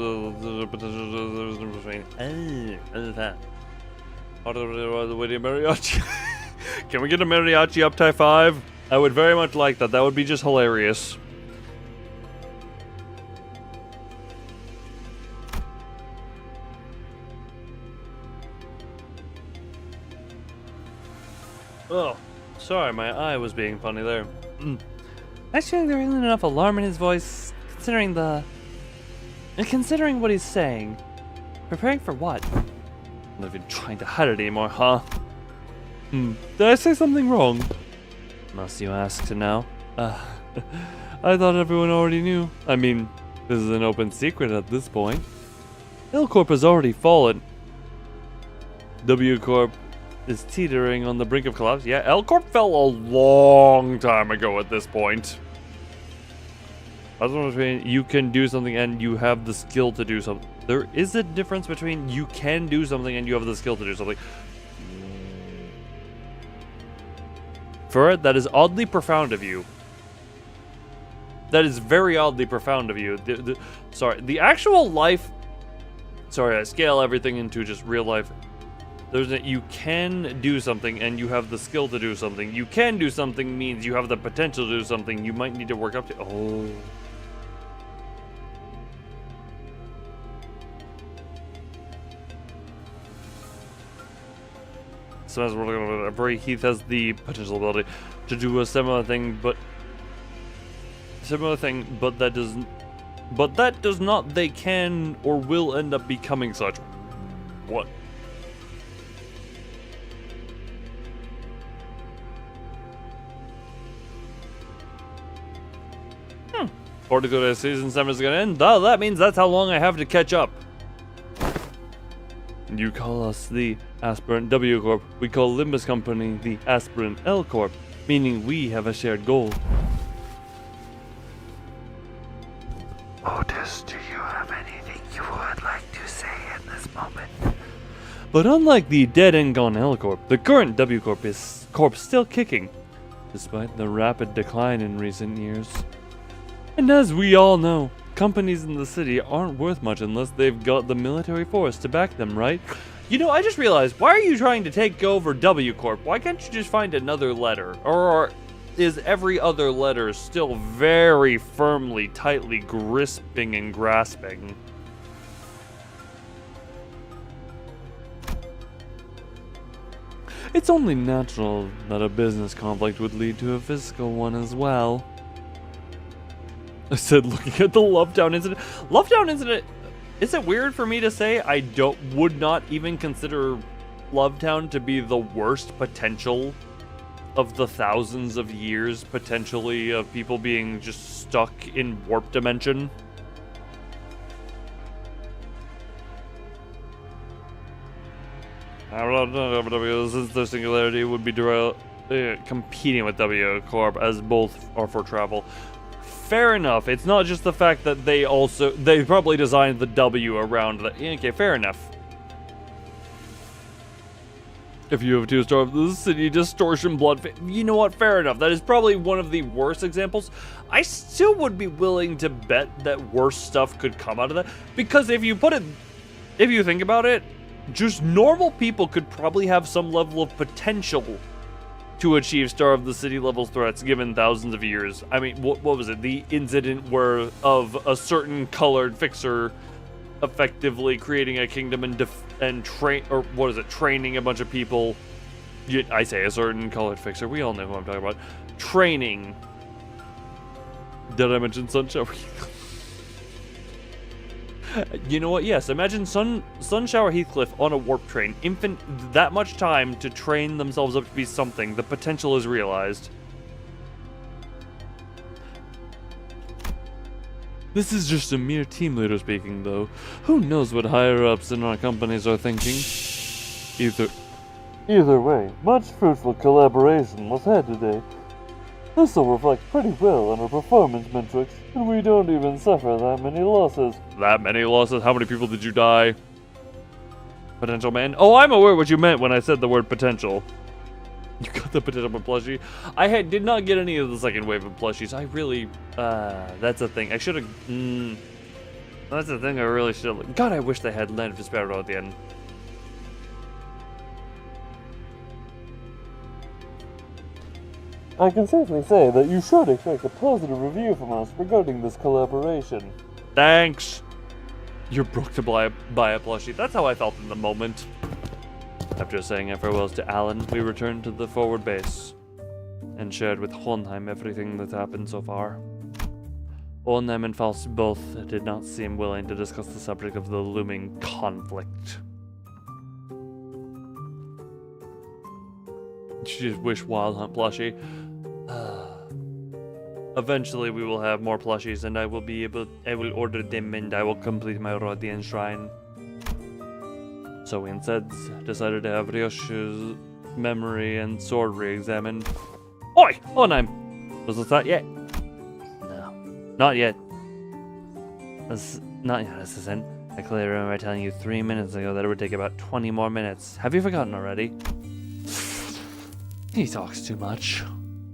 mariachi. Can we get a mariachi up tie 5? I would very much like that. That would be just hilarious. Oh, sorry, my eye was being funny there. Actually, there isn't enough alarm in his voice, considering what he's saying. Preparing for what? I'm not even trying to hide it anymore, huh? Did I say something wrong? Must you ask to know? I thought everyone already knew. I mean, this is an open secret at this point. L Corp has already fallen. W Corp is teetering on the brink of collapse. Yeah, L Corp fell a long time ago at this point. That's what I'm saying. You can do something and you have the skill to do something. There is a difference between you can do something and you have the skill to do something. For it, that is oddly profound of you. That is very oddly profound of you. The actual life... Sorry, I scale everything into just real life. You can do something and you have the skill to do something. You can do something means you have the potential to do something you might need to work up to. Oh. So as we're looking at it, Heath has the potential ability to do a similar thing, but that does not they can or will end up becoming such. What? Or to go to season 7 is gonna end. Oh, that means that's how long I have to catch up. You call us the Aspirant W Corp. We call Limbus Company the Aspirant L Corp, meaning we have a shared goal. Otis, do you have anything you would like to say in this moment? But unlike the dead and gone L Corp, the current W Corp is still kicking, despite the rapid decline in recent years. And as we all know, companies in the city aren't worth much unless they've got the military force to back them, right? You know, I just realized, why are you trying to take over W Corp? Why can't you just find another letter? Or is every other letter still very firmly, tightly gripping and grasping? It's only natural that a business conflict would lead to a physical one as well. I said, looking at the Lovetown incident. Lovetown incident, is it weird for me to say I would not even consider Lovetown to be the worst potential of the thousands of years, potentially, of people being just stuck in warp dimension? I don't know, since their singularity would be competing with W Corp, as both are for travel. Fair enough. It's not just the fact that they probably designed the W around the... Okay, fair enough. If you have 2-star of the city distortion blood... You know what? Fair enough. That is probably one of the worst examples. I still would be willing to bet that worse stuff could come out of that. Because if you think about it, just normal people could probably have some level of potential to achieve Star of the City level threats given thousands of years. I mean, what was it? The incident of a certain colored fixer effectively creating a kingdom and training a bunch of people. I say a certain colored fixer. We all know who I'm talking about. Training. Did I mention Sunshower? You know what? Yes, imagine Sunshower Heathcliff on a warp train. That much time to train themselves up to be something. The potential is realized. This is just a mere team leader speaking, though. Who knows what higher-ups in our companies are thinking? Either way, much fruitful collaboration was had today. This will reflect pretty well on our performance metrics, and we don't even suffer that many losses. That many losses? How many people did you die? Potential man? Oh, I'm aware what you meant when I said the word potential. You got the potato chip plushie. I did not get any of the second wave of plushies. I really, that's a thing. I should have, that's the thing I really should have. God, I wish they had Land of Despair at the end. I can safely say that you should expect a positive review from us regarding this collaboration. Thanks. You're broke to buy a plushie. That's how I felt in the moment. After saying our farewells to Alan, we returned to the forward base and shared with Hohenheim everything that's happened so far. Hohenheim and Faust both did not seem willing to discuss the subject of the looming conflict. Just wish Wild Hunt plushie. Eventually we will have more plushies and I will order them and I will complete my Rodian shrine. So we instead decided to have Ryoshi's memory and sword re-examined. Oi! Hohenheim! Was this that yet? No. Not yet. Not yet, Assistant. I clearly remember telling you 3 minutes ago that it would take about 20 more minutes. Have you forgotten already? He talks too much.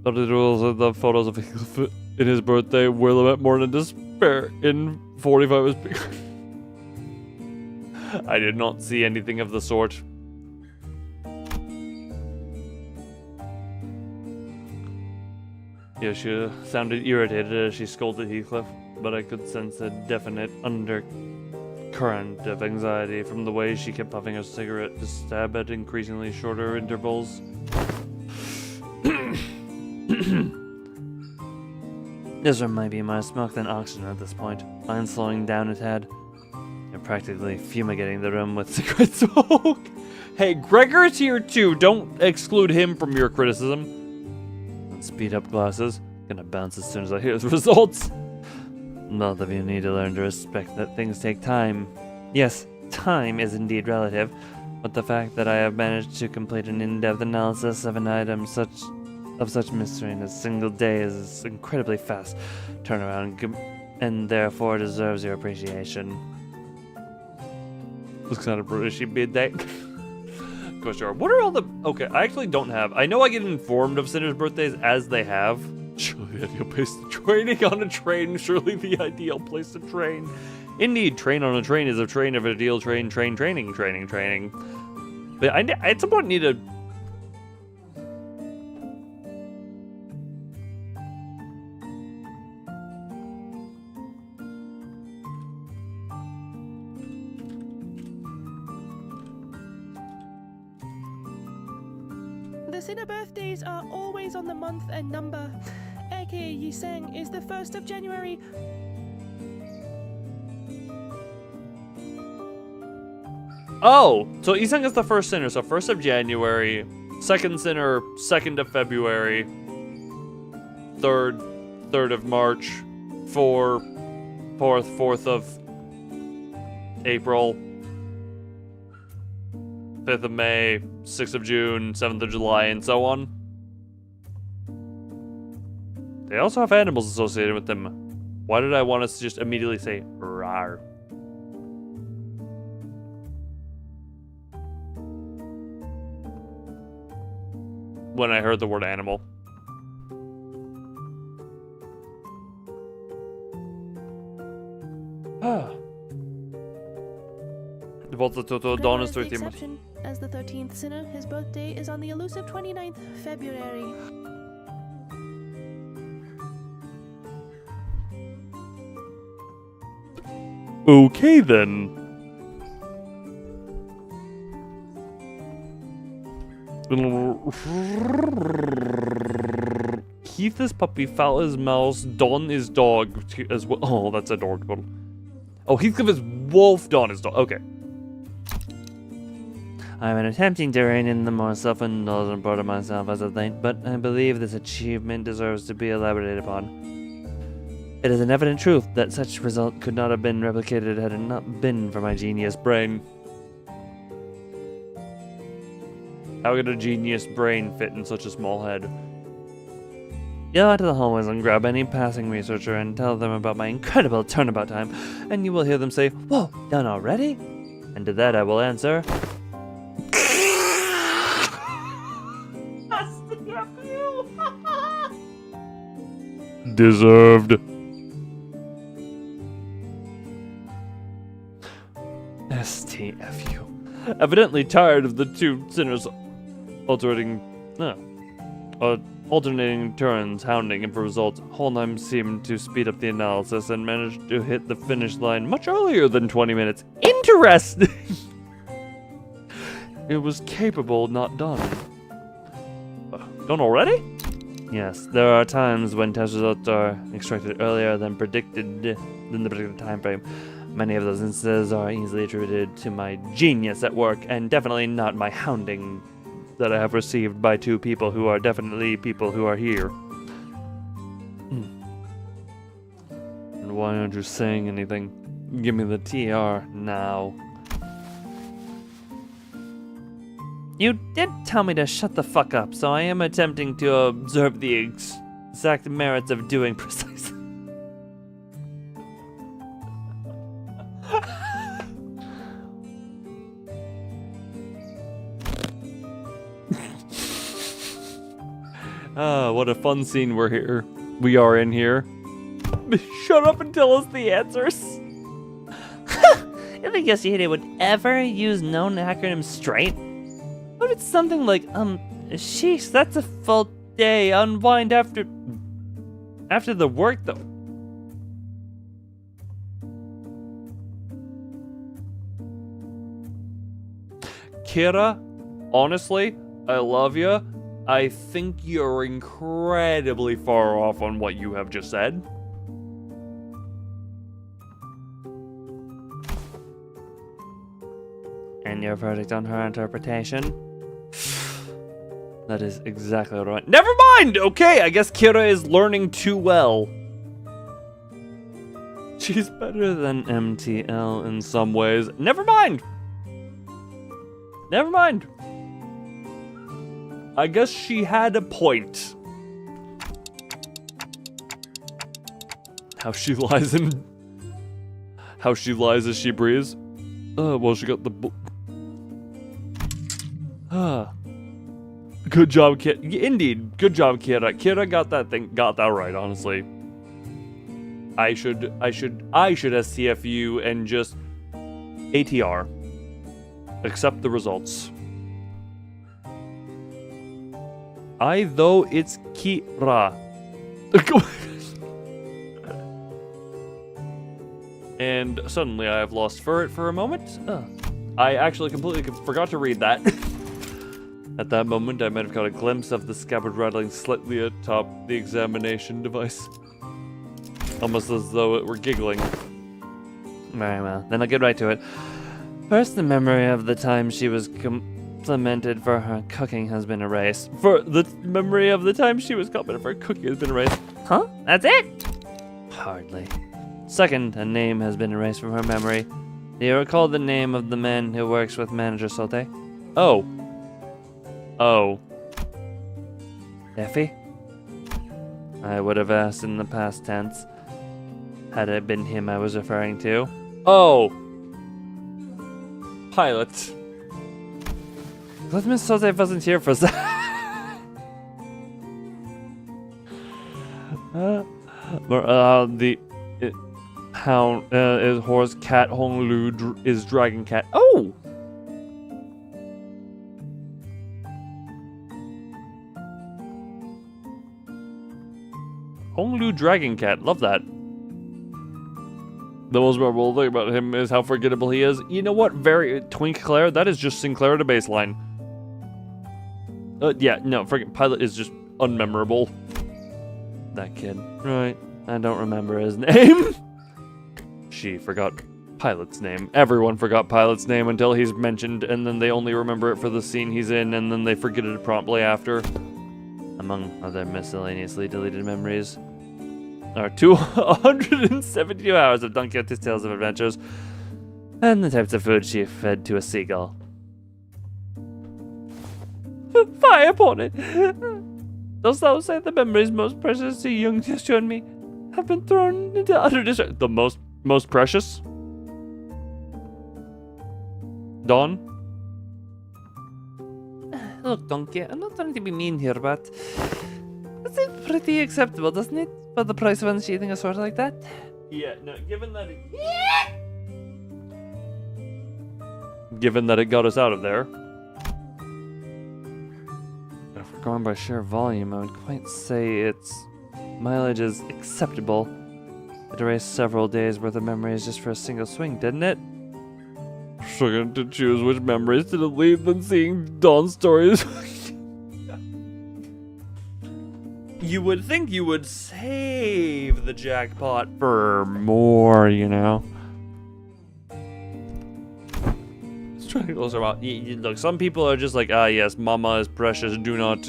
But the rules of the photos of in his birthday were limit more than despair in 45 is bigger. I did not see anything of the sort. Yoshia sounded irritated as she scolded Heathcliff, but I could sense a definite undercurrent of anxiety from the way she kept puffing her cigarette to stab at increasingly shorter intervals. This one might be more smoke than oxygen at this point. Mine's slowing down a tad. You're practically fumigating the room with cigarette smoke. Hey, Gregor's here too. Don't exclude him from your criticism. And speed up glasses. Gonna bounce as soon as I hear the results. Both of you need to learn to respect that things take time. Yes, time is indeed relative, but the fact that I have managed to complete an in-depth analysis of an item of such mystery in a single day is incredibly fast turnaround and therefore deserves your appreciation. Looks kind of Britishy bid that. Go sure. What are all the... Okay, I actually don't have... I know I get informed of sinners' birthdays as they have. Surely the ideal place to training on a train. Surely the ideal place to train. Indeed, train on a train is a train of ideal training. But I at some point need to... The Sinner birthdays are always on the month and number. aka Yiseng is the 1st of January. Oh, so Iseng is the first sinner, so 1st of January, 2nd sinner, 2nd of February, 3rd of March, 4th of April, 5th of May, 6th of June, 7th of July, and so on. They also have animals associated with them. Why did I want us to just immediately say rawr? When I heard the word animal. Dawn is 13th. Exception. As the 13th sinner, his birthday is on the elusive 29th February. Okay then. Keith is puppy, Fal is mouse, Don is dog as well. Oh, that's adorable. Oh, Heathcliff is wolf, Don is dog. Okay. I've been attempting to rein in the more self-indulgent part of myself as of late, but I believe this achievement deserves to be elaborated upon. It is an evident truth that such result could not have been replicated had it not been for my genius brain. How could a genius brain fit in such a small head? Go out to the hallways and grab any passing researcher and tell them about my incredible turnabout time, and you will hear them say, "Whoa, done already?" And to that I will answer, Deserved. STFU. Evidently tired of the two sinners alternating turns, hounding him for results. Holnheim seemed to speed up the analysis and managed to hit the finish line much earlier than 20 minutes. Interesting! It was capable, not done. Done already? Yes, there are times when test results are extracted earlier than the predicted time frame. Many of those instances are easily attributed to my genius at work, and definitely not my hounding that I have received by two people who are definitely people who are here. And why aren't you saying anything? Give me the TR now. You did tell me to shut the fuck up, so I am attempting to observe the exact merits of doing precisely. Ah, what a fun scene we are in here. Shut up and tell us the answers. I think Yoshihide would ever use known acronyms straight. What if it's something like, sheesh, that's a full day, unwind after the work though. Kira, honestly, I love you. I think you're incredibly far off on what you have just said. And your verdict on her interpretation? That is exactly what I want. Never mind! Okay, I guess Kira is learning too well. She's better than MTL In some ways. Never mind! Never mind. I guess she had a point. How she lies as she breathes. Well, she got the good job, Kira. Indeed, good job, Kira. Kira got that right, honestly. I should STFU and just ATR. Accept the results. Though it's Kira. And suddenly I have lost it for a moment. I actually completely forgot to read that. At that moment, I might have caught a glimpse of the scabbard rattling slightly atop the examination device. Almost as though it were giggling. Very well, then I'll get right to it. First, the memory of the time she was complimented for her cooking has been erased. For the memory of the time she was complimented for her cooking has been erased. Huh? That's it? Hardly. Second, a name has been erased from her memory. Do you recall the name of the man who works with Manager Sote? Oh. Effie? I would have asked in the past tense, had it been him I was referring to. Oh. Pilot. Glad Miss Sote wasn't here for that. Hound is horse, cat, Honglu is dragon cat. Oh! Honglu dragon cat. Love that. The most memorable thing about him is how forgettable he is. You know what? Twink Claire, that is just Sinclair to baseline. Yeah, no, freaking Pilot is just unmemorable. That kid. Right. I don't remember his name. She forgot Pilot's name. Everyone forgot Pilot's name until he's mentioned, and then they only remember it for the scene he's in, and then they forget it promptly after. Among other miscellaneously deleted memories are 272 hours of Don Quixote's Tales of Adventures, and the types of food she fed to a seagull. Fie upon it! Dost thou say the memories most precious to young Joshua and me have been thrown into utter destruction? The most precious? Dawn? Look, Donkey, I'm not trying to be mean here, but let's seems pretty acceptable, doesn't it? For the price of unsheathing a sword like that? Yeah, no, given that it got us out of there. If we're going by sheer volume, I would quite say its mileage is acceptable. It erased several days worth of memories just for a single swing, didn't it? Struggling to choose which memories to delete than seeing Dawn's stories. You would think you would save the jackpot for more, you know. Triangles are about. Look, some people are just like, ah, yes, Mama is precious. Do not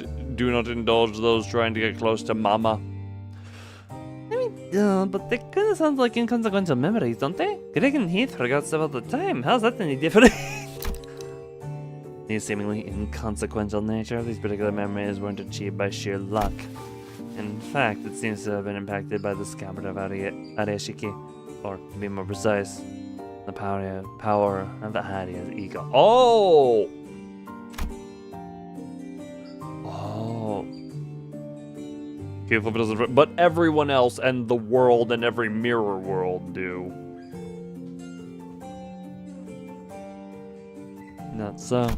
indulge those trying to get close to Mama. But they kind of sound like inconsequential memories, don't they? Greg and Heath forgot stuff all the time. How's that any different? The seemingly inconsequential nature of these particular memories weren't achieved by sheer luck. In fact, it seems to have been impacted by the scabbard of Areshiki, or to be more precise, the power of the Hadia's ego. Oh! Careful if it doesn't, but everyone else and the world and every mirror world do. Not so.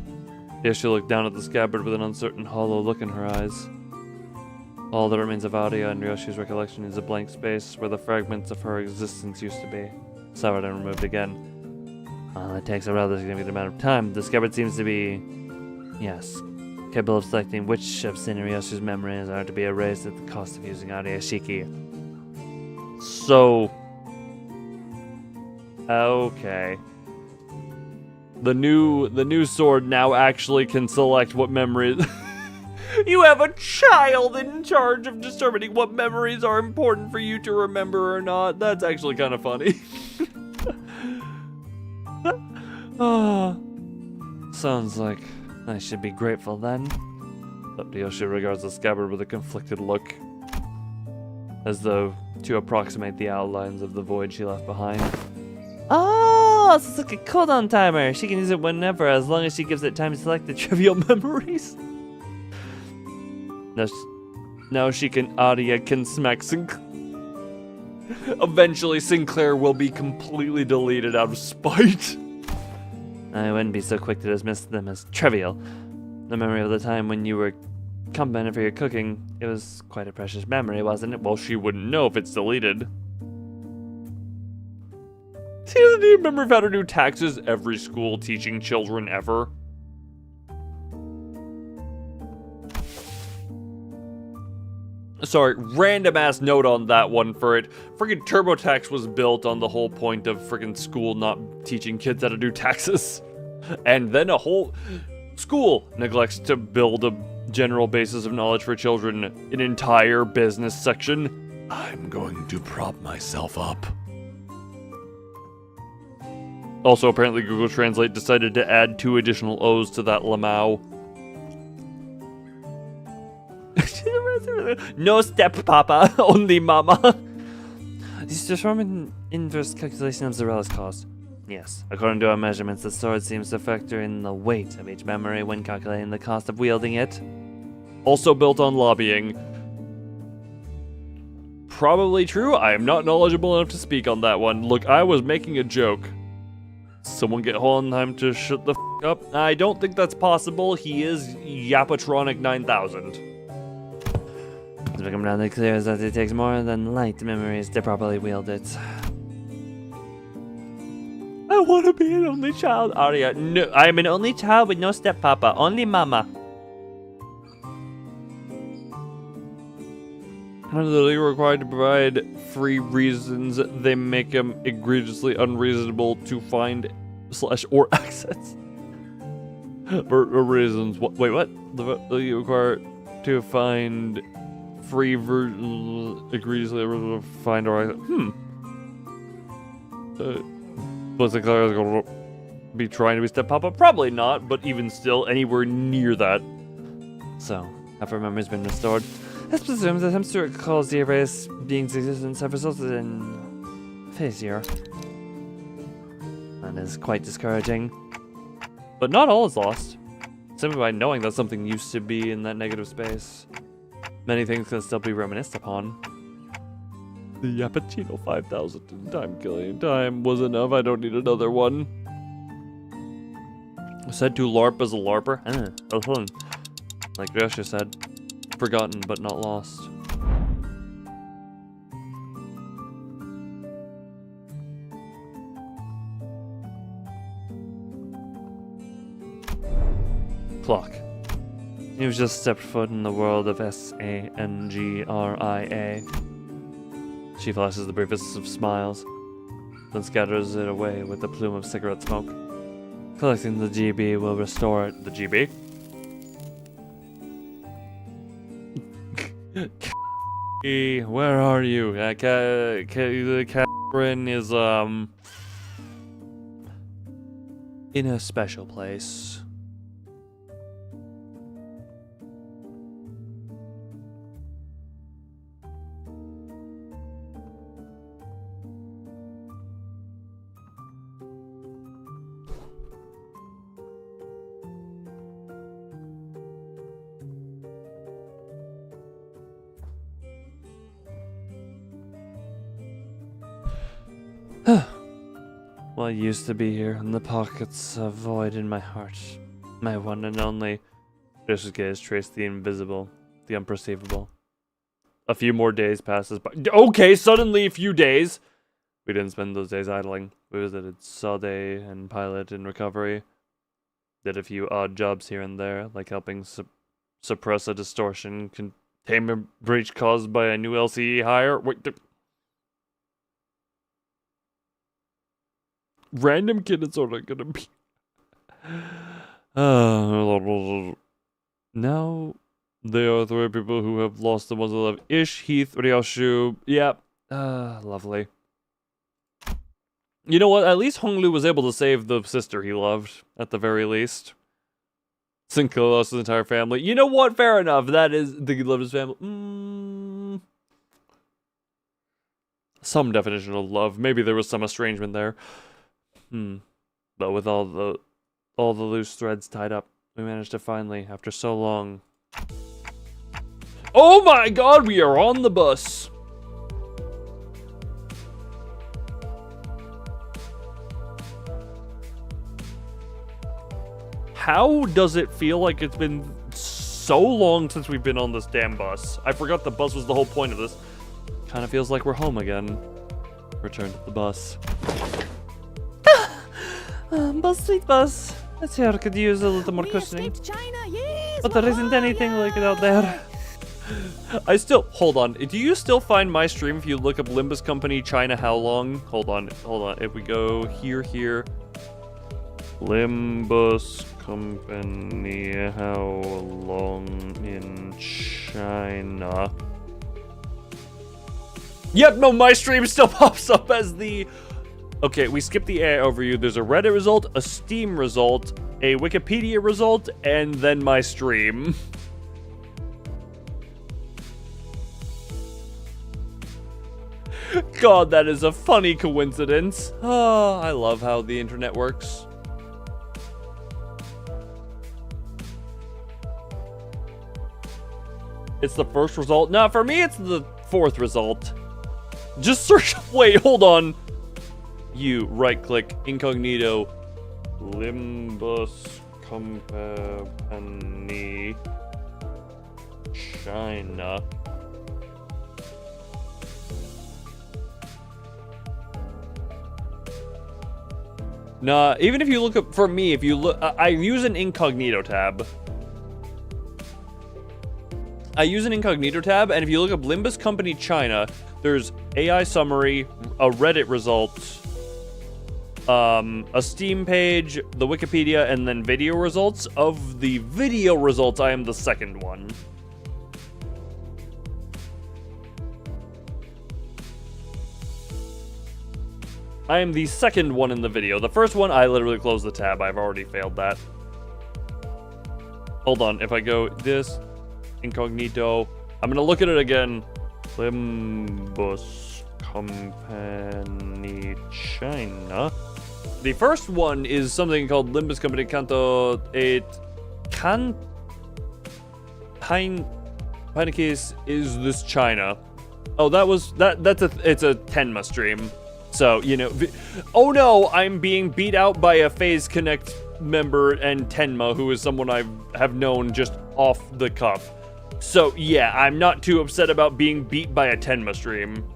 Yeah, she looked down at the scabbard with an uncertain, hollow look in her eyes. All that remains of Aria and Ryoshi's recollection is a blank space where the fragments of her existence used to be, severed and removed again. Well, it takes a rather significant amount of time. The scabbard seems to be, yes, capable of selecting which of Ryoshi's memories are to be erased at the cost of using Ariashiki. So, okay. The new sword now actually can select what memories. You have a child in charge of determining what memories are important for you to remember or not. That's actually kind of funny. Sounds like I should be grateful then. Ryoshi regards the scabbard with a conflicted look, as though to approximate the outlines of the void she left behind. Oh, so it's like a cooldown timer. She can use it whenever, as long as she gives it time to select the trivial memories. Now she can, Aria can smack Sinclair. Eventually Sinclair will be completely deleted out of spite. I wouldn't be so quick to dismiss them as trivial. The memory of the time when you were complimented for your cooking, it was quite a precious memory, wasn't it? Well, she wouldn't know if it's deleted. Do you remember if I had to do taxes every school teaching children ever? Sorry, random ass note on that one for it. Friggin' TurboTax was built on the whole point of friggin' school not teaching kids how to do taxes. And then a whole school neglects to build a general basis of knowledge for children, an entire business section. I'm going to prop myself up. Also, apparently Google Translate decided to add 2 additional O's to that Lamau. No step papa, only mama. This is just from an inverse calculation of Zorella's cost. Yes, according to our measurements, the sword seems to factor in the weight of each memory when calculating the cost of wielding it. Also built on lobbying. Probably true. I am not knowledgeable enough to speak on that one. Look, I was making a joke. Someone get Hohenheim to shut the f up? I don't think that's possible. He is Yapatronic 9000. It's become rather clear that it takes more than light memories to properly wield it. I want to be an only child. Aria, no, I am an only child with no steppapa, only mama. I'm literally required to provide 3 reasons they make them egregiously unreasonable to find / or access. For reasons. Wait, what? You require to find free versions egregiously unreasonable to find or was the Claire going to be trying to be steppapa? Probably not, but even still, anywhere near that. So, after memory's been restored, let's presume that attempts to recall the erased being's existence have resulted in failure. That is quite discouraging. But not all is lost. Simply by knowing that something used to be in that negative space Many things can still be reminisced upon. The Yappuccino 5000 time killing time was enough. I don't need another one. Said to LARP as a LARPer. Like Gresha said, forgotten but not lost. Clock. You've just stepped foot in the world of SANGRIA. She flashes the briefest of smiles, then scatters it away with a plume of cigarette smoke. Collecting the GB will restore it. The GB? Where are you? Catherine is, in a special place. What used to be here in the pockets, a void in my heart. My one and only. Grish's gaze traced the invisible, the unperceivable. A few more days passes by. Okay, suddenly a few days! We didn't spend those days idling. We visited Sade and Pilot in recovery. Did a few odd jobs here and there, like helping suppress a distortion containment breach caused by a new LCE hire. Wait, random kid is sort of gonna be. Now, there are 3 people who have lost the ones they love. Ish, Heath, Ryoshu. Yep. Lovely. You know what? At least Honglu was able to save the sister he loved, at the very least. Sinko lost his entire family. You know what? Fair enough. That is, he loved his family. Some definition of love. Maybe there was some estrangement there. But with all the loose threads tied up, we managed to finally, after so long. Oh my god, we are on the bus! How does it feel like it's been so long since we've been on this damn bus? I forgot the bus was the whole point of this. Kind of feels like we're home again. Return to the bus. Bus, sweet bus. This here could use a little more cushioning. China, yes, But there isn't anything like it out there. I still, hold on. Do you still find my stream if you look up Limbus Company China how long? Hold on. If we go here. Limbus Company how long in China? Yep, no, my stream still pops up as the... Okay, we skipped the AI overview. There's a Reddit result, a Steam result, a Wikipedia result, and then my stream. God, that is a funny coincidence. Oh, I love how the internet works. It's the first result. No, for me, it's the 4th result. Just search. Wait, hold on. You right-click incognito. Limbus Company China. Nah, even if you look up, for me, if you look, I use an incognito tab. And if you look up Limbus Company China, there's AI summary, a Reddit result, a Steam page, the Wikipedia, and then video results. Of the video results, I am the 2nd one. I am the 2nd one in the video. The first one, I literally closed the tab. I've already failed that. Hold on, if I go this, incognito, I'm gonna look at it again. Limbus Company China. The first one is something called Limbus Company Canto 8 Can Pine Behind the case is this China. Oh, it's a Tenma stream. So, you know, oh no, I'm being beat out by a FaZe Connect member and Tenma, who is someone I have known just off the cuff. So, yeah, I'm not too upset about being beat by a Tenma stream.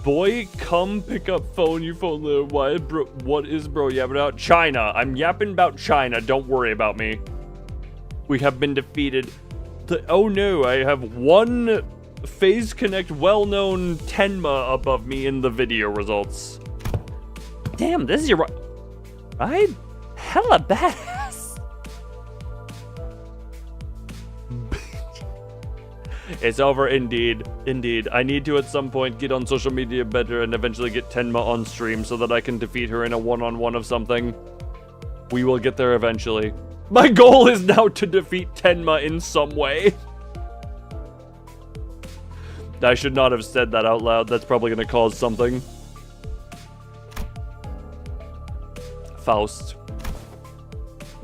Boy, come pick up phone, you phone little. Why, bro? What is bro yapping about? China. I'm yapping about China. Don't worry about me. We have been defeated. Oh no, I have one FaZe Connect well-known Tenma above me in the video results. Damn, this is your ride? Hella badass. It's over, indeed. Indeed. I need to at some point get on social media better and eventually get Tenma on stream so that I can defeat her in a one-on-one of something. We will get there eventually. My goal is now to defeat Tenma in some way. I should not have said that out loud. That's probably going to cause something. Faust.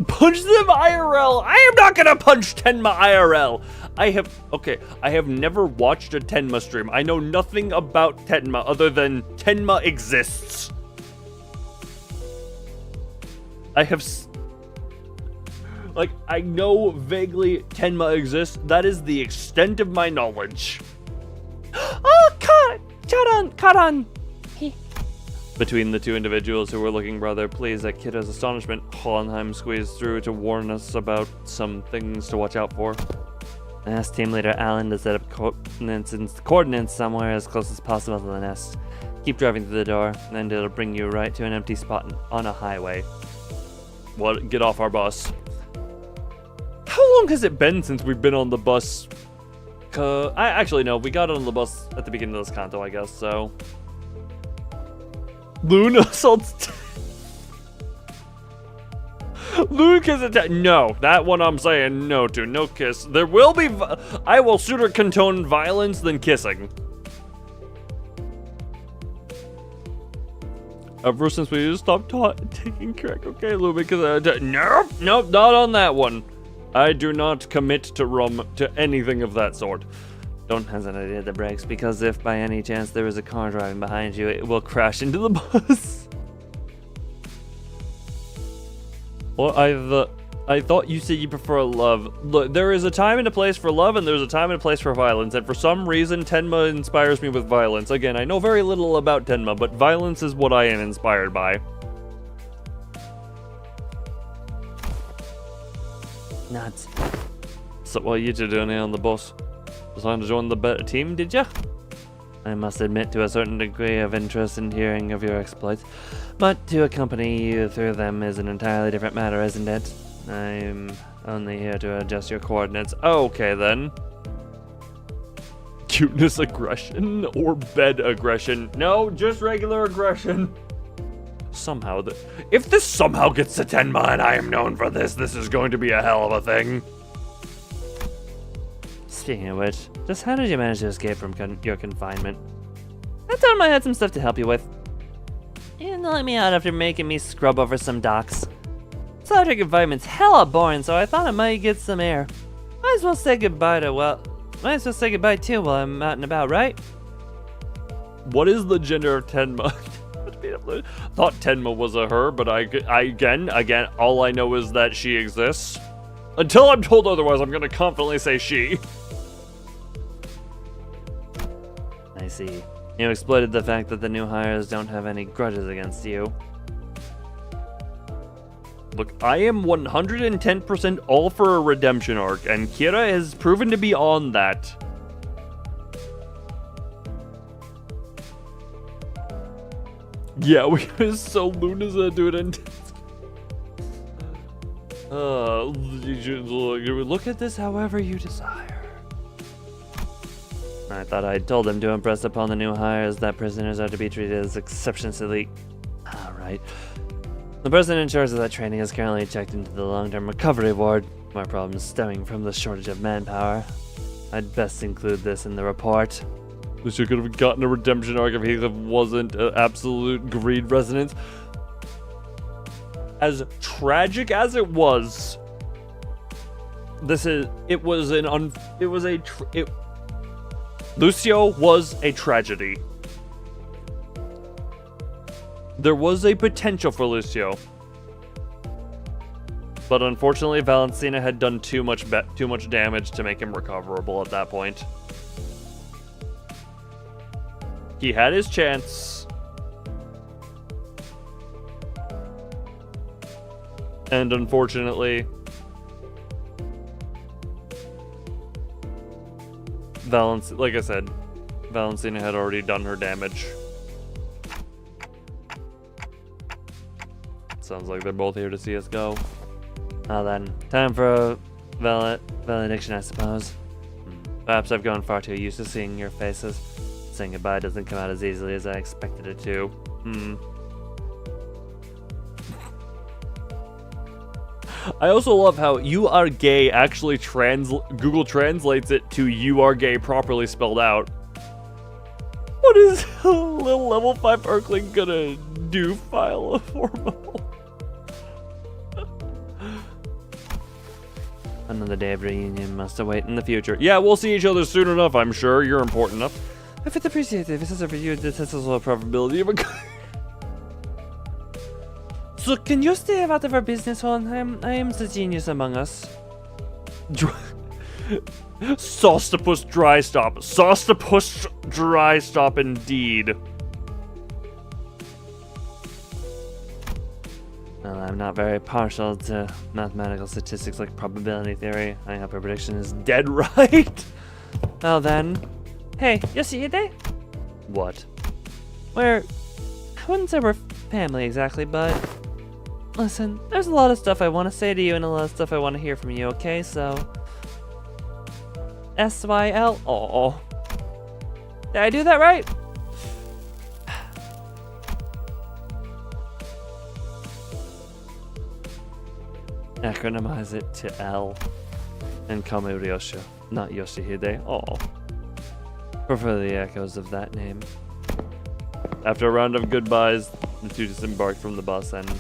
Punch them IRL! I am not going to punch Tenma IRL! I have never watched a Tenma stream. I know nothing about Tenma other than Tenma exists. I know vaguely Tenma exists. That is the extent of my knowledge. Oh, caught on. Between the two individuals who were looking rather pleased at Kiddo's astonishment, Hohenheim squeezed through to warn us about some things to watch out for. I asked team leader Alan to set up coordinates somewhere as close as possible to the nest. Keep driving through the door, and it'll bring you right to an empty spot on a highway. What? Get off our bus. How long has it been since we've been on the bus? No, we got on the bus at the beginning of this canto, I guess, so. Luna assaults. Luna kiss attack. No, that one I'm saying no to. No kiss. There will be. I will sooner condone violence than kissing. Ever since we stopped taking crack, okay, Luna, because nope, not on that one. I do not commit to anything of that sort. Don't hesitate to hit the brakes, because if by any chance there is a car driving behind you, it will crash into the bus. Well, I thought you said you prefer love. Look, there is a time and a place for love, and there's a time and a place for violence. And for some reason, Tenma inspires me with violence. Again, I know very little about Tenma, but violence is what I am inspired by. Nuts. So what are you two doing here on the bus? Decided to join the better team, did ya? I must admit to a certain degree of interest in hearing of your exploits, but to accompany you through them is an entirely different matter, isn't it? I'm only here to adjust your coordinates. Okay, then. Cuteness aggression or bed aggression? No, just regular aggression. Somehow, if this somehow gets to Tenma and I am known for this, this is going to be a hell of a thing. Speaking of which, just how did you manage to escape from your confinement? I told him I had some stuff to help you with. You didn't let me out after making me scrub over some docks. Solitary confinement's hella boring, so I thought I might get some air. Might as well say goodbye too while I'm out and about, right? What is the gender of Tenma? Thought Tenma was a her, but again, all I know is that she exists. Until I'm told otherwise, I'm gonna confidently say she. I see. You exploited the fact that the new hires don't have any grudges against you. Look, I am 110% all for a redemption arc, and Kira has proven to be on that. Yeah, so Luna's doing it. Look at this however you desire. I thought I told them to impress upon the new hires that prisoners are to be treated as exceptions to the... Alright. The person in charge of that training is currently checked into the long-term recovery ward. More problems stemming from the shortage of manpower. I'd best include this in the report. Wish I could have gotten a redemption arc if he wasn't an absolute greed resonance. as tragic as it was, Lucio was a tragedy. There was a potential for Lucio, but unfortunately Valentina had done too much damage to make him recoverable at that point. He had his chance, and unfortunately like I said, Valentina had already done her damage. Sounds like they're both here to see us go. Now then, time for a valediction, I suppose. Perhaps I've grown far too used to seeing your faces. Saying goodbye doesn't come out as easily as I expected it to. I also love how "you are gay" actually Google translates it to "you are gay" properly spelled out. What is a little level 5 Earthling gonna do? File a formal. Another day of reunion must await in the future. Yeah, we'll see each other soon enough, I'm sure. You're important enough. I would appreciate it if this is a review the statistical probability of a So can you stay out of our business, Hon? I am the genius among us. Saucetopus dry stop. Saucetopus dry stop indeed. Well, I'm not very partial to mathematical statistics like probability theory. I hope our prediction is dead right. Well then. Hey, Yoshihide? What? I wouldn't say we're family exactly, but listen, there's a lot of stuff I want to say to you and a lot of stuff I want to hear from you, okay? So SYL. Oh, did I do that right? Acronymize it to L and call me Ryosha, not Yoshihide. Oh, prefer the echoes of that name. After a round of goodbyes, the two disembarked from the bus, and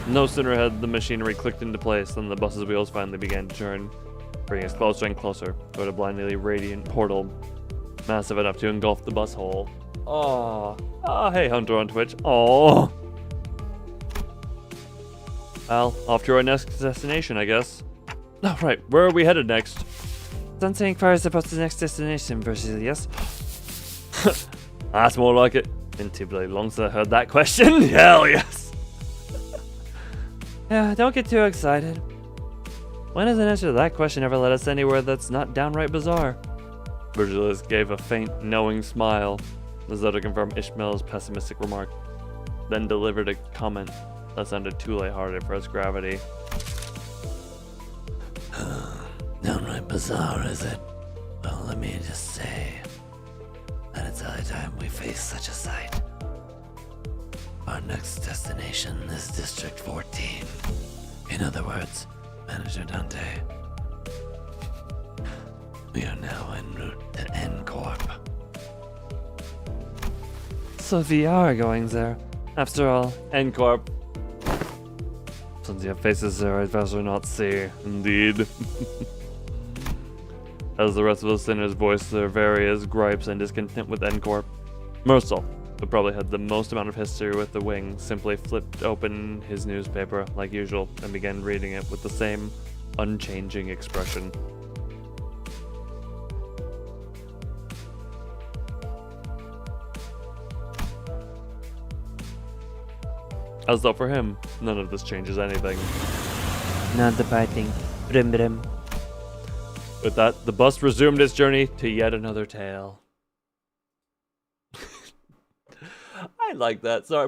no sooner had the machinery clicked into place than the bus's wheels finally began to turn, bringing us closer and closer toward a blindingly radiant portal, massive enough to engulf the bus hole. Oh, hey Hunter on Twitch. Oh. Well, off to our next destination, I guess. Oh, right. Where are we headed next? Sensing fire is about the next destination versus yes. That's more like it. Been too bloody long since I heard that question. Hell yes. Yeah, don't get too excited. When has an answer to that question ever led us anywhere that's not downright bizarre? Virgilius gave a faint, knowing smile, as though to confirm Ishmael's pessimistic remark, then delivered a comment that sounded too lighthearted for its gravity. Downright bizarre, is it? Well, let me just say that it's high time we face such a sight. Our next destination is District 14. In other words, Manager Dante. We are now en route to ENVcorp. So we are going there. After all, ENVcorp. Since you have faces there, I'd rather not see. Indeed. As the rest of the sinners voiced their various gripes and discontent with ENVcorp, Mercel, who probably had the most amount of history with the wing, simply flipped open his newspaper, like usual, and began reading it with the same unchanging expression. As though for him, none of this changes anything. not the fighting. Brim brim. With that, the bus resumed its journey to yet another tale. I like that. Sorry,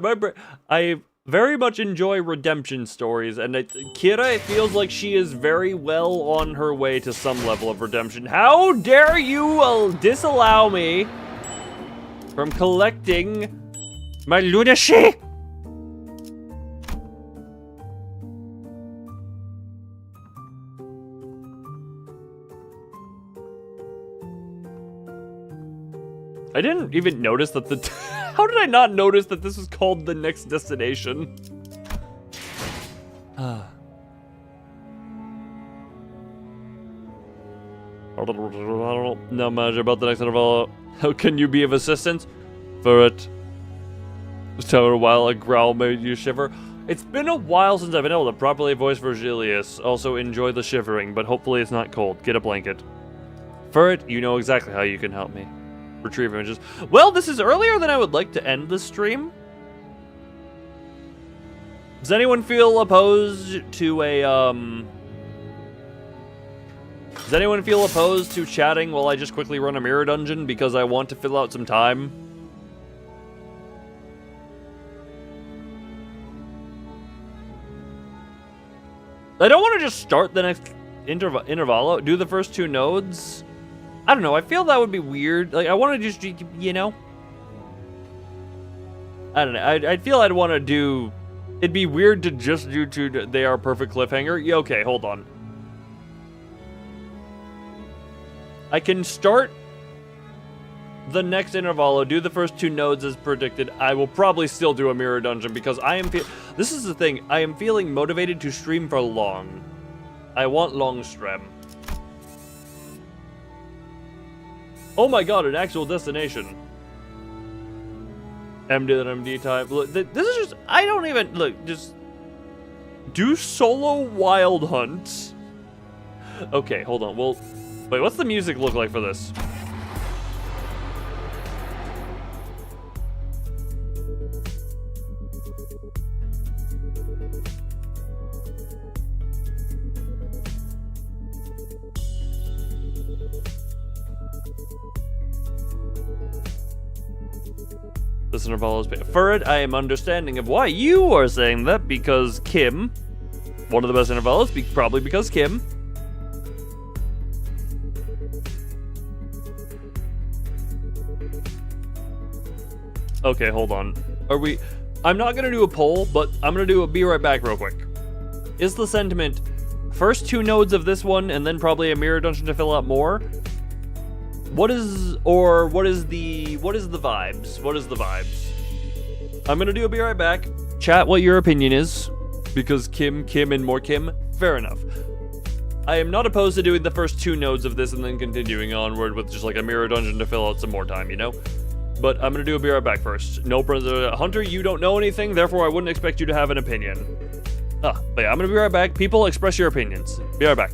I very much enjoy redemption stories, and Kira, it feels like she is very well on her way to some level of redemption. How dare you disallow me from collecting my lunacy? I didn't even notice that how did I not notice that this was called the next destination? Not much about the next interval. How can you be of assistance? For it. So a while a growl made you shiver. It's been a while since I've been able to properly voice Virgilius. Also enjoy the shivering, but hopefully it's not cold. Get a blanket. For it, you know exactly how you can help me. Retrieve images. Well, this is earlier than I would like to end the stream. Does anyone feel opposed to a, Does anyone feel opposed to chatting while I just quickly run a mirror dungeon because I want to fill out some time? I don't want to just start the next intervalo, do the first 2 nodes. I don't know, I feel that would be weird. Like, I want to just, you know? I don't know, I feel I'd want to do... It'd be weird to just do 2 They Are Perfect cliffhanger. Yeah, okay, hold on. I can start the next intervalo, do the first 2 nodes as predicted. I will probably still do a mirror dungeon because I am this is the thing, I am feeling motivated to stream for long. I want long stream. Oh my god, an actual destination. MD and MD type. Look, this is just, I don't even, look, just do solo wild hunt. Okay, hold on, well, wait, what's the music look like for this? This interval is for it. I am understanding of why you are saying that because Kim, one of the best intervals, probably because Kim. Okay, hold on. Are we? I'm not gonna do a poll, but I'm gonna do a be right back real quick. Is the sentiment first 2 nodes of this one and then probably a mirror dungeon to fill out more? What is the vibes? What is the vibes? I'm gonna do a be right back. Chat what your opinion is. Because Kim, and more Kim. Fair enough. I am not opposed to doing the first 2 nodes of this and then continuing onward with just like a mirror dungeon to fill out some more time, you know? But I'm gonna do a be right back first. No, Hunter, you don't know anything, therefore I wouldn't expect you to have an opinion. But yeah, I'm gonna be right back. People, express your opinions. Be right back.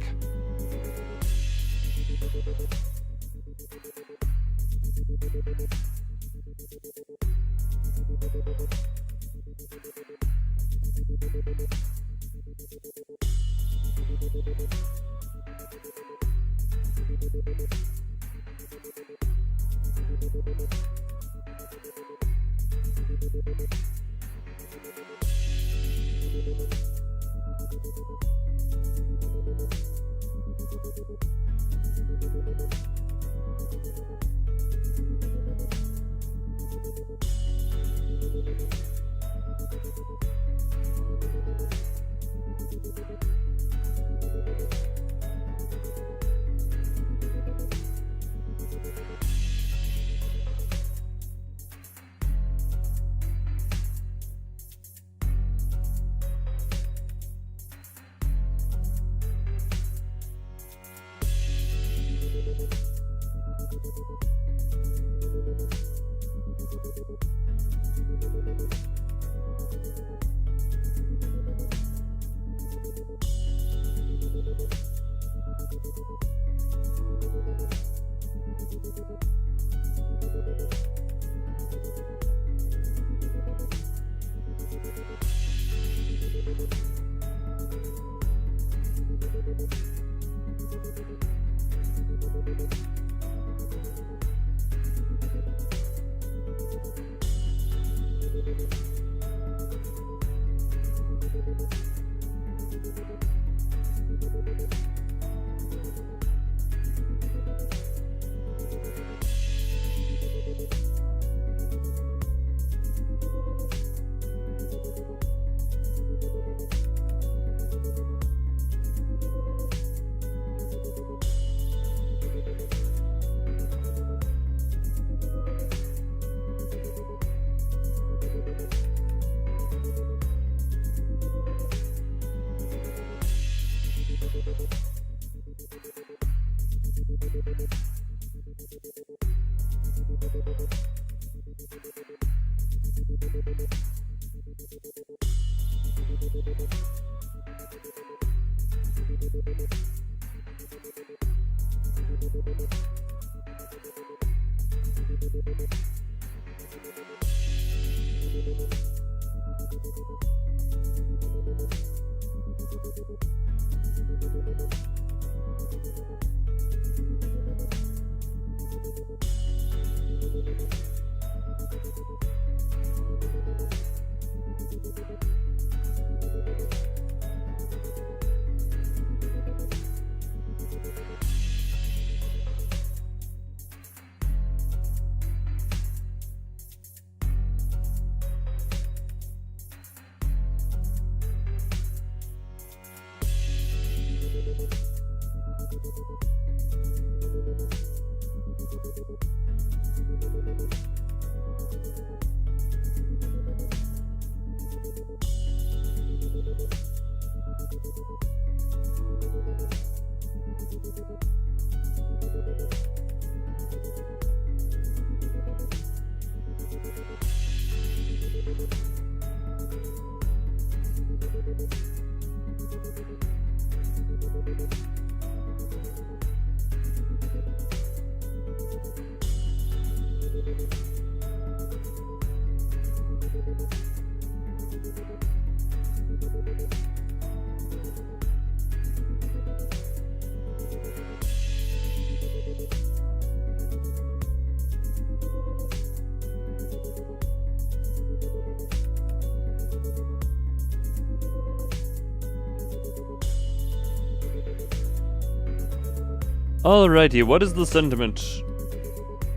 Alrighty, what is the sentiment?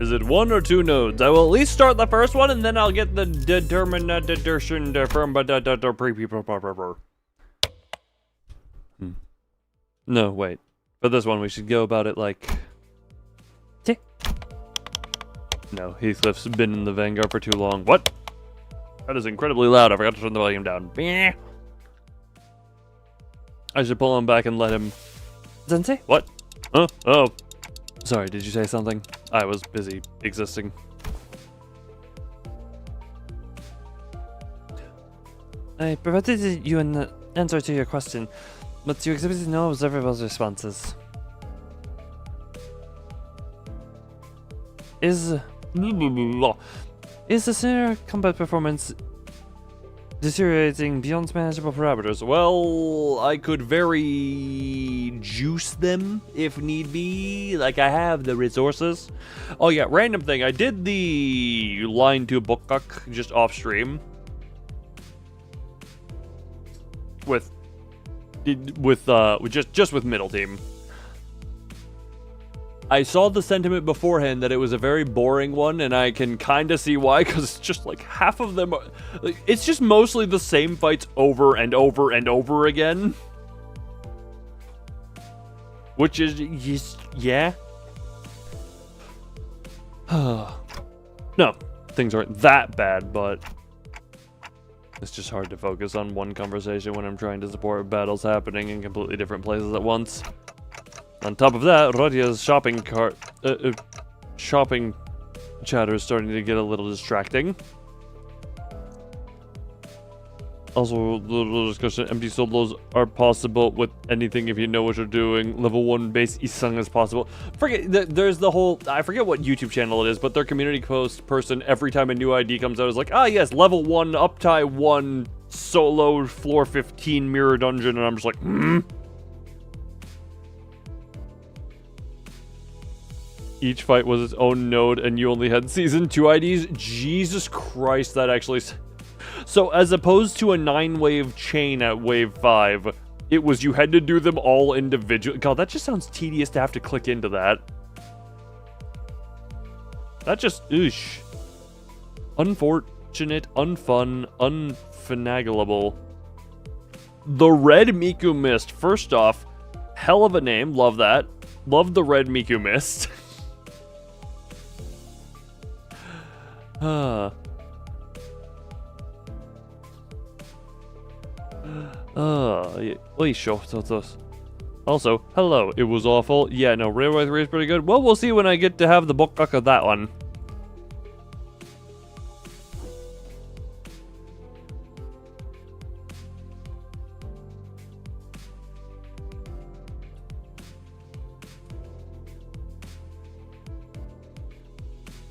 Is it 1 or 2 nodes? I will at least start the first one, and then I'll get the determination from No, wait. For this one, we should go about it like... Tick. No, Heathcliff's been in the Vanguard for too long. What? That is incredibly loud. I forgot to turn the volume down. I should pull him back and let him... Sensei? What? Huh? Oh. Sorry, did you say something? I was busy existing. I provided you an answer to your question, but you exhibited no observable responses. Is the senior combat performance deteriorating beyond manageable parameters? Well, I could very juice them if need be. Like, I have the resources. Oh yeah, random thing. I did the line to Bookcock just off stream. With middle team. I saw the sentiment beforehand that it was a very boring one, and I can kind of see why, because it's just like half of them are, it's just mostly the same fights over and over and over again. Which is, yeah. No, things aren't that bad, but it's just hard to focus on one conversation when I'm trying to support battles happening in completely different places at once. On top of that, Rodia's shopping chatter is starting to get a little distracting. Also, little discussion, empty solos are possible with anything if you know what you're doing. Level 1 base Isang is possible. There's the whole, I forget what YouTube channel it is, but their community post person, every time a new ID comes out, is like, ah yes, level 1, uptie 1, solo, floor 15, mirror dungeon, and I'm just like, Each fight was its own node, and you only had Season 2 IDs? Jesus Christ, that actually... So, as opposed to a 9-wave chain at Wave 5, it was you had to do them all individually. God, that just sounds tedious to have to click into that. That just... Oosh. Unfortunate, unfun, unfinagleable. The Red Miku Mist. First off, hell of a name. Love that. Love the Red Miku Mist. Also, hello, it was awful. Yeah, no, Railway 3 is pretty good. Well, we'll see when I get to have the book of that one.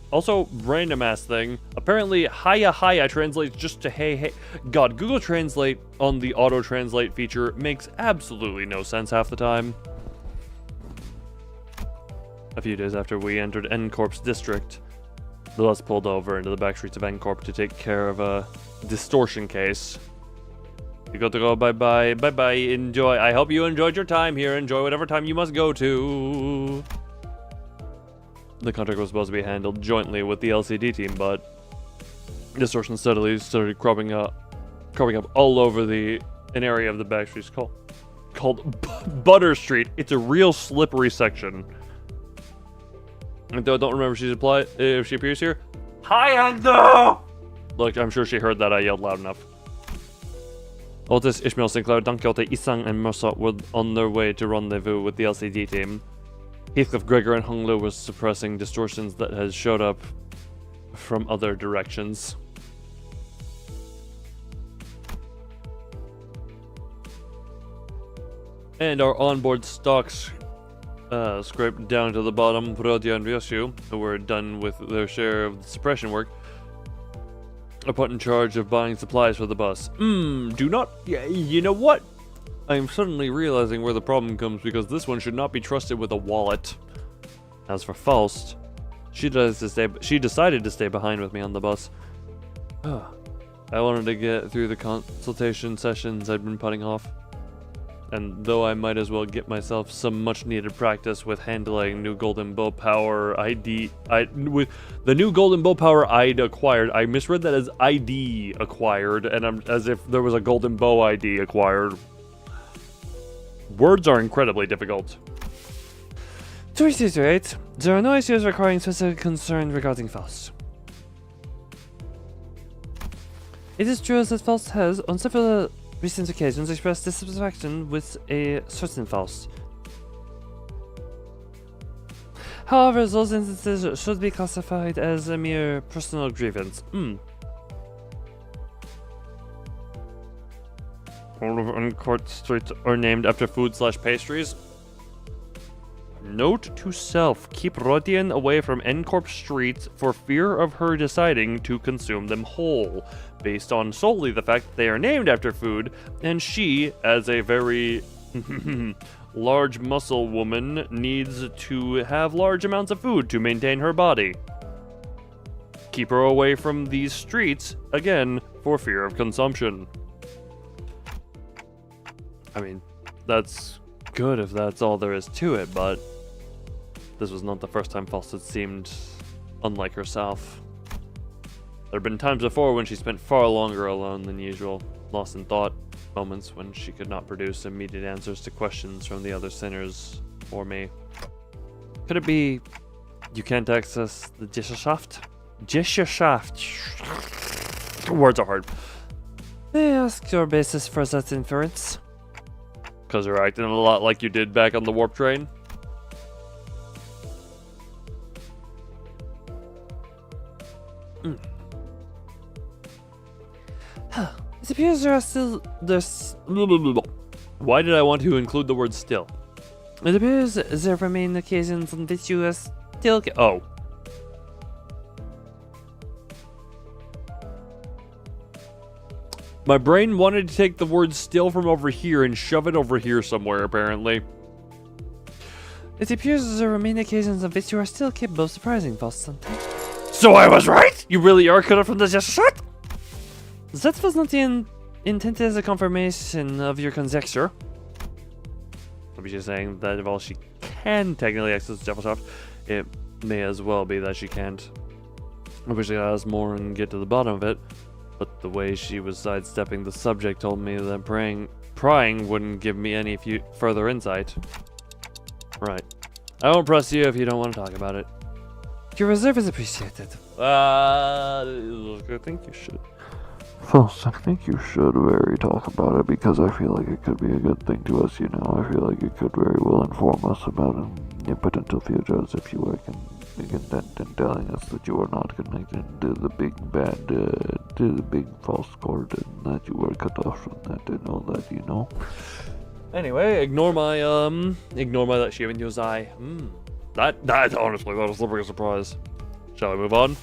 Also, random ass thing. Apparently, hiya hiya translates just to hey hey. God, Google Translate on the auto translate feature makes absolutely no sense half the time. A few days after we entered N-Corp's district, the bus pulled over into the back streets of N-Corp to take care of a distortion case. You got to go, bye-bye, bye-bye, enjoy. I hope you enjoyed your time here. Enjoy whatever time you must go to. The contract was supposed to be handled jointly with the LCD team, but distortion steadily started cropping up all over an area of the back streets called Butter Street. It's a real slippery section. And though I don't remember if she appears here. Hi, Endo! Look, I'm sure she heard that I yelled loud enough. Otis, Ishmael, Sinclair, Don Quixote, Isang, and Mercer were on their way to rendezvous with the LCD team. Heathcliff, Gregor, and Hung Lu were suppressing distortions that had showed up from other directions. And our onboard stocks scraped down to the bottom. Prodia and Ryoshu, who were done with their share of the suppression work, are put in charge of buying supplies for the bus. Do not... You know what? I'm suddenly realizing where the problem comes, because this one should not be trusted with a wallet. As for Faust, she decided to stay behind with me on the bus. I wanted to get through the consultation sessions I'd been putting off. And though I might as well get myself some much-needed practice with handling new Golden Bow Power with the new Golden Bow Power I'd acquired. I misread that as ID acquired, and I'm as if there was a Golden Bow ID acquired. Words are incredibly difficult. To reiterate, there are no issues requiring specific concern regarding Faust. It is true that Faust has, on several recent occasions, expressed dissatisfaction with a certain Faust. However, those instances should be classified as a mere personal grievance. All of Uncourt Street are named after food/pastries. Note to self, keep Rodian away from N-Corp streets for fear of her deciding to consume them whole, based on solely the fact that they are named after food, and she, as a very large muscle woman, needs to have large amounts of food to maintain her body. Keep her away from these streets, again, for fear of consumption. I mean, that's good if that's all there is to it, but this was not the first time Faust had seemed unlike herself. There have been times before when she spent far longer alone than usual, lost in thought, moments when she could not produce immediate answers to questions from the other sinners or me. Could it be you can't access the Gesellschaft? Gesellschaft. Words are hard. May I ask your basis for that inference? Because you're acting a lot like you did back on the warp train. It appears there are still... Why did I want to include the word still? It appears there remain occasions on which you are still... Oh. My brain wanted to take the word still from over here and shove it over here somewhere, apparently. It appears there remain occasions on which you are still capable of surprising Faust sometimes. So I was right? You really are cut up from the Gesellschaft? That was not intended as a confirmation of your conjecture. Maybe she's saying that while she can technically access the Gesellschaft, it may as well be that she can't. I wish I could ask more and get to the bottom of it, but the way she was sidestepping the subject told me that prying wouldn't give me any further insight. Right. I won't press you if you don't want to talk about it. Your reserve is appreciated. I think you should. Faust, I think you should very talk about it, because I feel like it could be a good thing to us, you know. I feel like it could very well inform us about a potential future, as if you were content in telling us that you are not connected to the big bad, to the big false court, and that you were cut off from that and all that, you know. Anyway, ignore my that she even used I. That honestly, that was a big surprise. Shall we move on?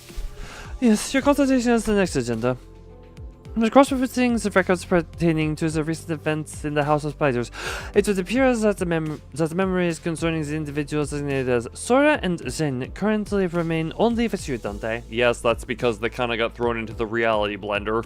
Yes, your consultation is the next agenda. The cross-referencing the records pertaining to the recent events in the House of Spiders, it would appear that the memories concerning the individuals designated as Sora and Zen currently remain only with you, Dante. Yes, that's because they kind of got thrown into the reality blender.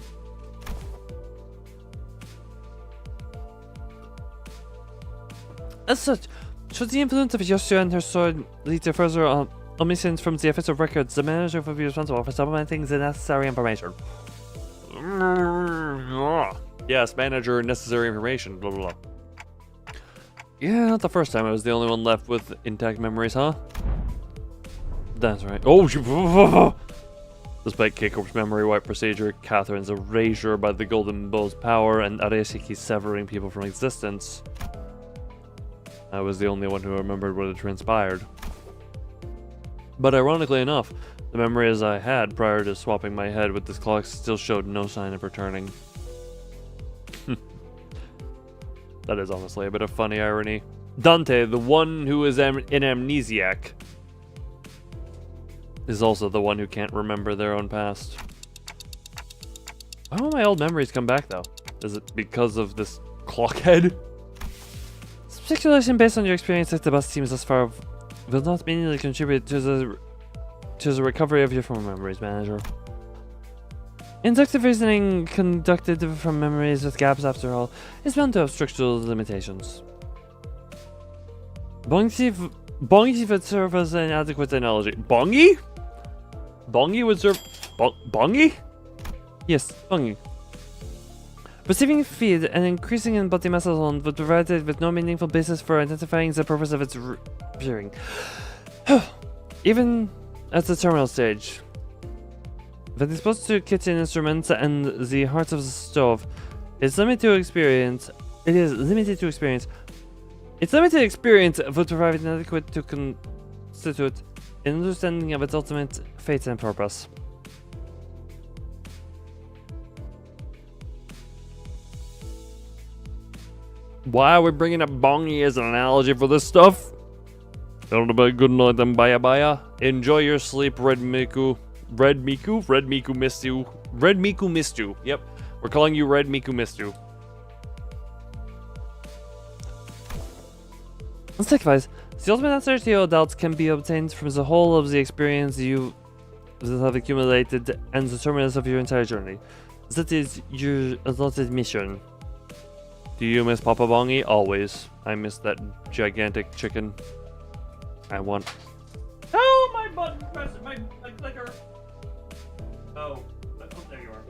As such, should the influence of Yoshio and her sword lead to further omissions from the official records, the manager will be responsible for supplementing the necessary information. Yes, manager, necessary information, blah, blah, blah. Yeah, not the first time I was the only one left with intact memories, huh? That's right. Oh, despite Keiko's memory wipe procedure, Catherine's erasure by the Golden Bull's power, and Arashiki's severing people from existence, I was the only one who remembered what had transpired. But ironically enough, the memories I had prior to swapping my head with this clock still showed no sign of returning. That is honestly a bit of funny irony. Dante, the one who is an amnesiac, is also the one who can't remember their own past. Why won't my old memories come back though? Is it because of this clock head? Speculation based on your experience with the bus teams thus far will not meaningfully contribute to the recovery of your former memories, manager. Inductive reasoning conducted from memories with gaps, after all, is bound to have structural limitations. Bongi would serve as an adequate analogy. Bongi? Bongi would serve... Bongi? Yes, Bongi. Receiving feed and increasing in body mass alone would provide it with no meaningful basis for identifying the purpose of its appearing. Even at the terminal stage. When exposed to kitchen instruments and the heart of the stove, its limited experience would provide an adequate to constitute an understanding of its ultimate fate and purpose. Why are we bringing up Bongi as an analogy for this stuff? Don't be good night then, baya baya. Enjoy your sleep, Red Miku. Red Miku? Red Miku missed you. Red Miku missed you. Yep. We're calling you Red Miku missed you. Likewise, the ultimate answer to your doubts can be obtained from the whole of the experience you have accumulated and the terminus of your entire journey. That is your allotted mission. Do you miss Papa Bongi? Always. I miss that gigantic chicken. I want... Oh, my button press, my clicker. Oh, there you are.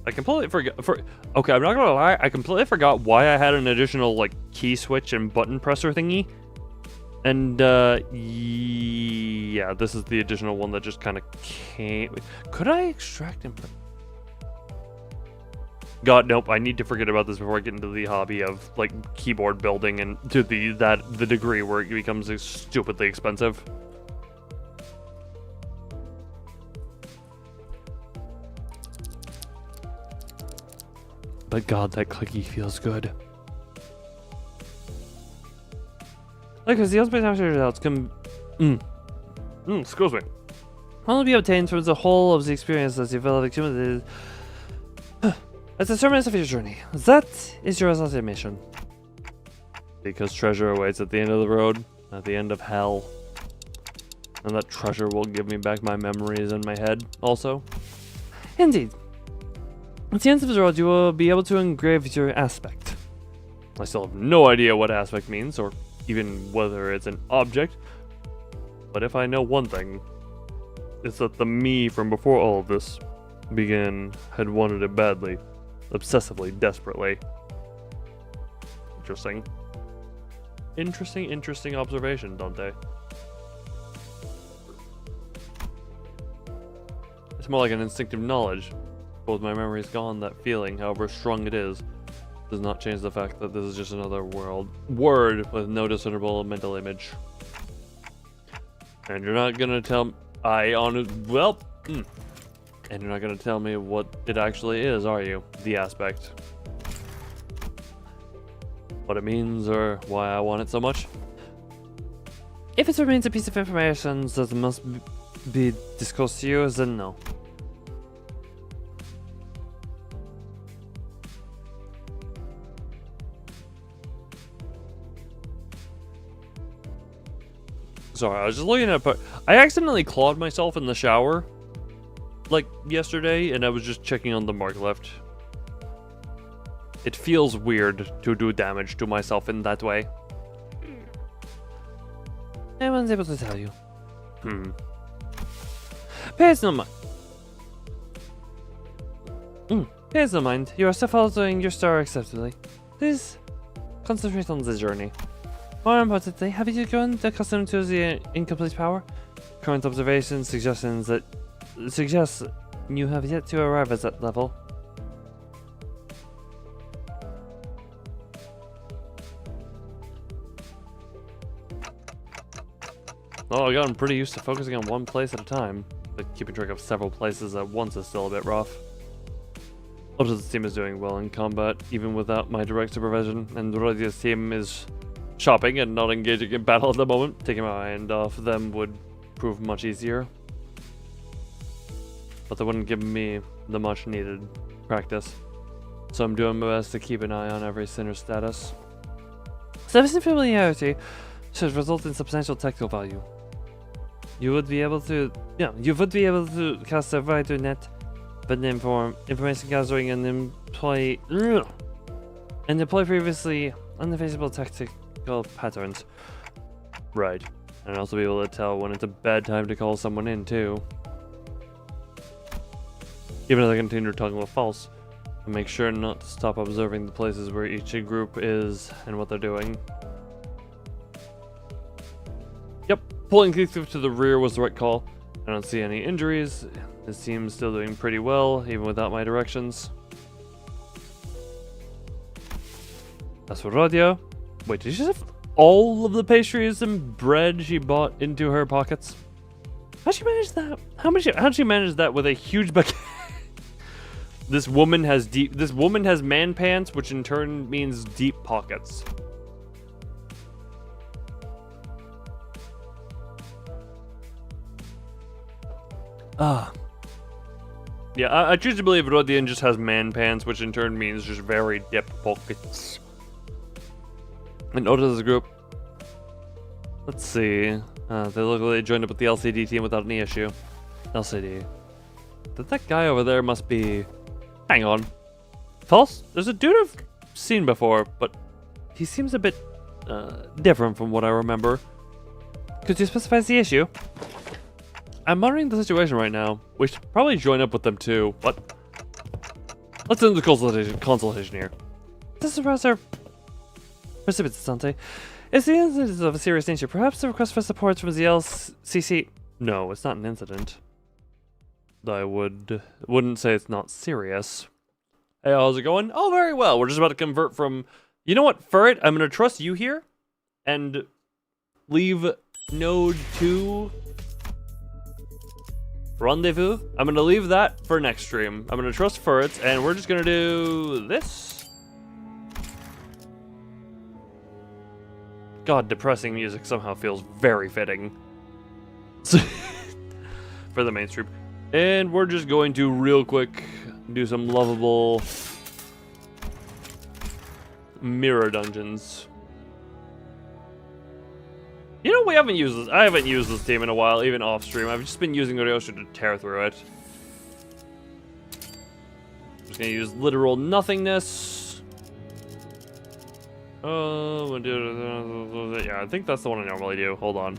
I completely forgot. Okay, I'm not gonna lie. I completely forgot why I had an additional like key switch and button presser thingy. And yeah, this is the additional one that just kind of came. Could I extract him? God, nope. I need to forget about this before I get into the hobby of like keyboard building and to the degree where it becomes stupidly expensive. But God, that clicky feels good. Likewise, the ultimate answer results can excuse me. only be obtained from the whole of the experiences you've accumulated at the terminus of your journey. That is your allotted mission. Because treasure awaits at the end of the road, at the end of hell. And that treasure will give me back my memories in my head, also. Indeed. At the end of the road, you will be able to engrave your aspect. I still have no idea what aspect means, or even whether it's an object. But if I know one thing, it's that the me from before all of this began had wanted it badly. Obsessively, desperately. Interesting. Interesting observation, Dante. It's more like an instinctive knowledge. Both my memory is gone, that feeling, however strong it is, does not change the fact that this is just another word with no discernible mental image. And you're not gonna tell and you're not gonna tell me what it actually is, are you? The aspect. What it means or why I want it so much? If it remains a piece of information that must be discussed to you, then no. Sorry, I was just looking at part. I accidentally clawed myself in the shower, like yesterday, and I was just checking on the mark left. It feels weird to do damage to myself in that way. No one's able to tell you. Pays no mind. Pays no mind. You are still following your star acceptably. Please concentrate on the journey. More importantly, have you grown accustomed to the incomplete power? Current observations suggest you have yet to arrive at that level. Oh, I gotten pretty used to focusing on one place at a time, but keeping track of several places at once is still a bit rough. Ultra's team is doing well in combat, even without my direct supervision, and Rodia's team is shopping and not engaging in battle at the moment. Taking my hand off them would prove much easier, but they wouldn't give me the much needed practice, so I'm doing my best to keep an eye on every sinner's status. Sufficient familiarity should result in substantial technical value. You would be able to cast a wider net, but information gathering and employ previously unavailable tactical patterns. Right. And also be able to tell when it's a bad time to call someone in too. Even if they continue talking with false, and make sure not to stop observing the places where each group is and what they're doing. Yep, pulling Heathcliff to the rear was the right call. I don't see any injuries. His team's still doing pretty well, even without my directions. As for Rodia, wait, did she just have all of the pastries and bread she bought into her pockets? How'd she manage that? How'd she manage that with a huge bucket? This woman has man pants, which in turn means deep pockets. Yeah, I choose to believe Rodian just has man pants, which in turn means just very deep pockets. And Oda's group. Let's see. They look like they joined up with the LCD team without any issue. LCD. That guy over there must be... Hang on. False? There's a dude I've seen before, but he seems a bit different from what I remember. Could you specify the issue? I'm monitoring the situation right now. We should probably join up with them too, but let's end the consultation here. This is rather precipitous, Sante. If the incident is of a serious nature, perhaps the request for support from the LCC... No, it's not an incident. I wouldn't say it's not serious. Hey, how's it going? Oh, very well. We're just about to convert from... You know what, Furret? I'm going to trust you here and leave node 2... Rendezvous. I'm going to leave that for next stream. I'm going to trust Furret, and we're just going to do this. God, depressing music somehow feels very fitting for the mainstream. And we're just going to, real quick, do some lovable mirror dungeons. You know, we haven't used this. I haven't used this team in a while, even off stream. I've just been using Ryosha to tear through it. Just gonna use literal nothingness. Yeah, I think that's the one I normally do. Hold on.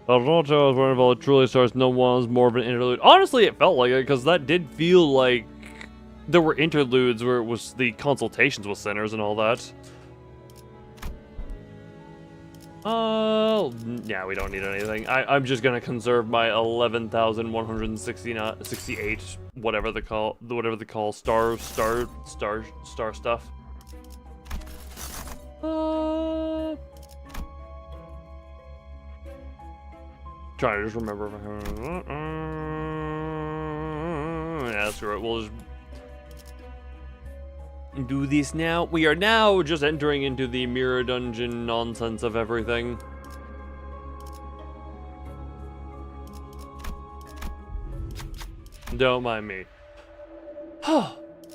It truly starts. No one's more of an interlude. Honestly, it felt like it because that did feel like there were interludes where it was the consultations with sinners and all that. Yeah, we don't need anything. I'm just gonna conserve my 11,168 whatever the call star stuff. Trying to just remember. Yeah, screw it. We'll just do this now. We are now just entering into the mirror dungeon nonsense of everything. Don't mind me.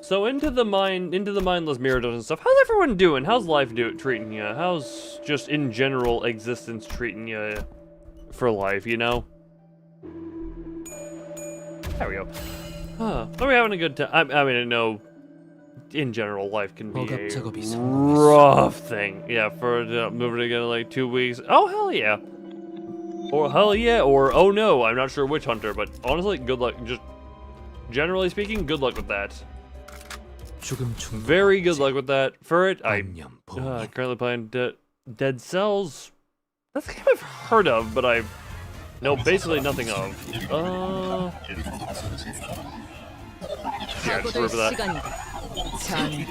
So into the mindless mirror dungeon stuff. How's everyone doing? How's life treating you? How's just in general existence treating you for life, you know? There we go. Are we having a good time? I mean, I know in general life can be a rough thing. Yeah, for moving again in like 2 weeks. Oh, hell yeah. Or hell yeah, or oh no, I'm not sure which hunter, but honestly, good luck. Just generally speaking, good luck with that. Very good luck with that. For it, I'm currently playing Dead Cells. That's a game I've heard of, but I know basically nothing of. Yeah, just remember that.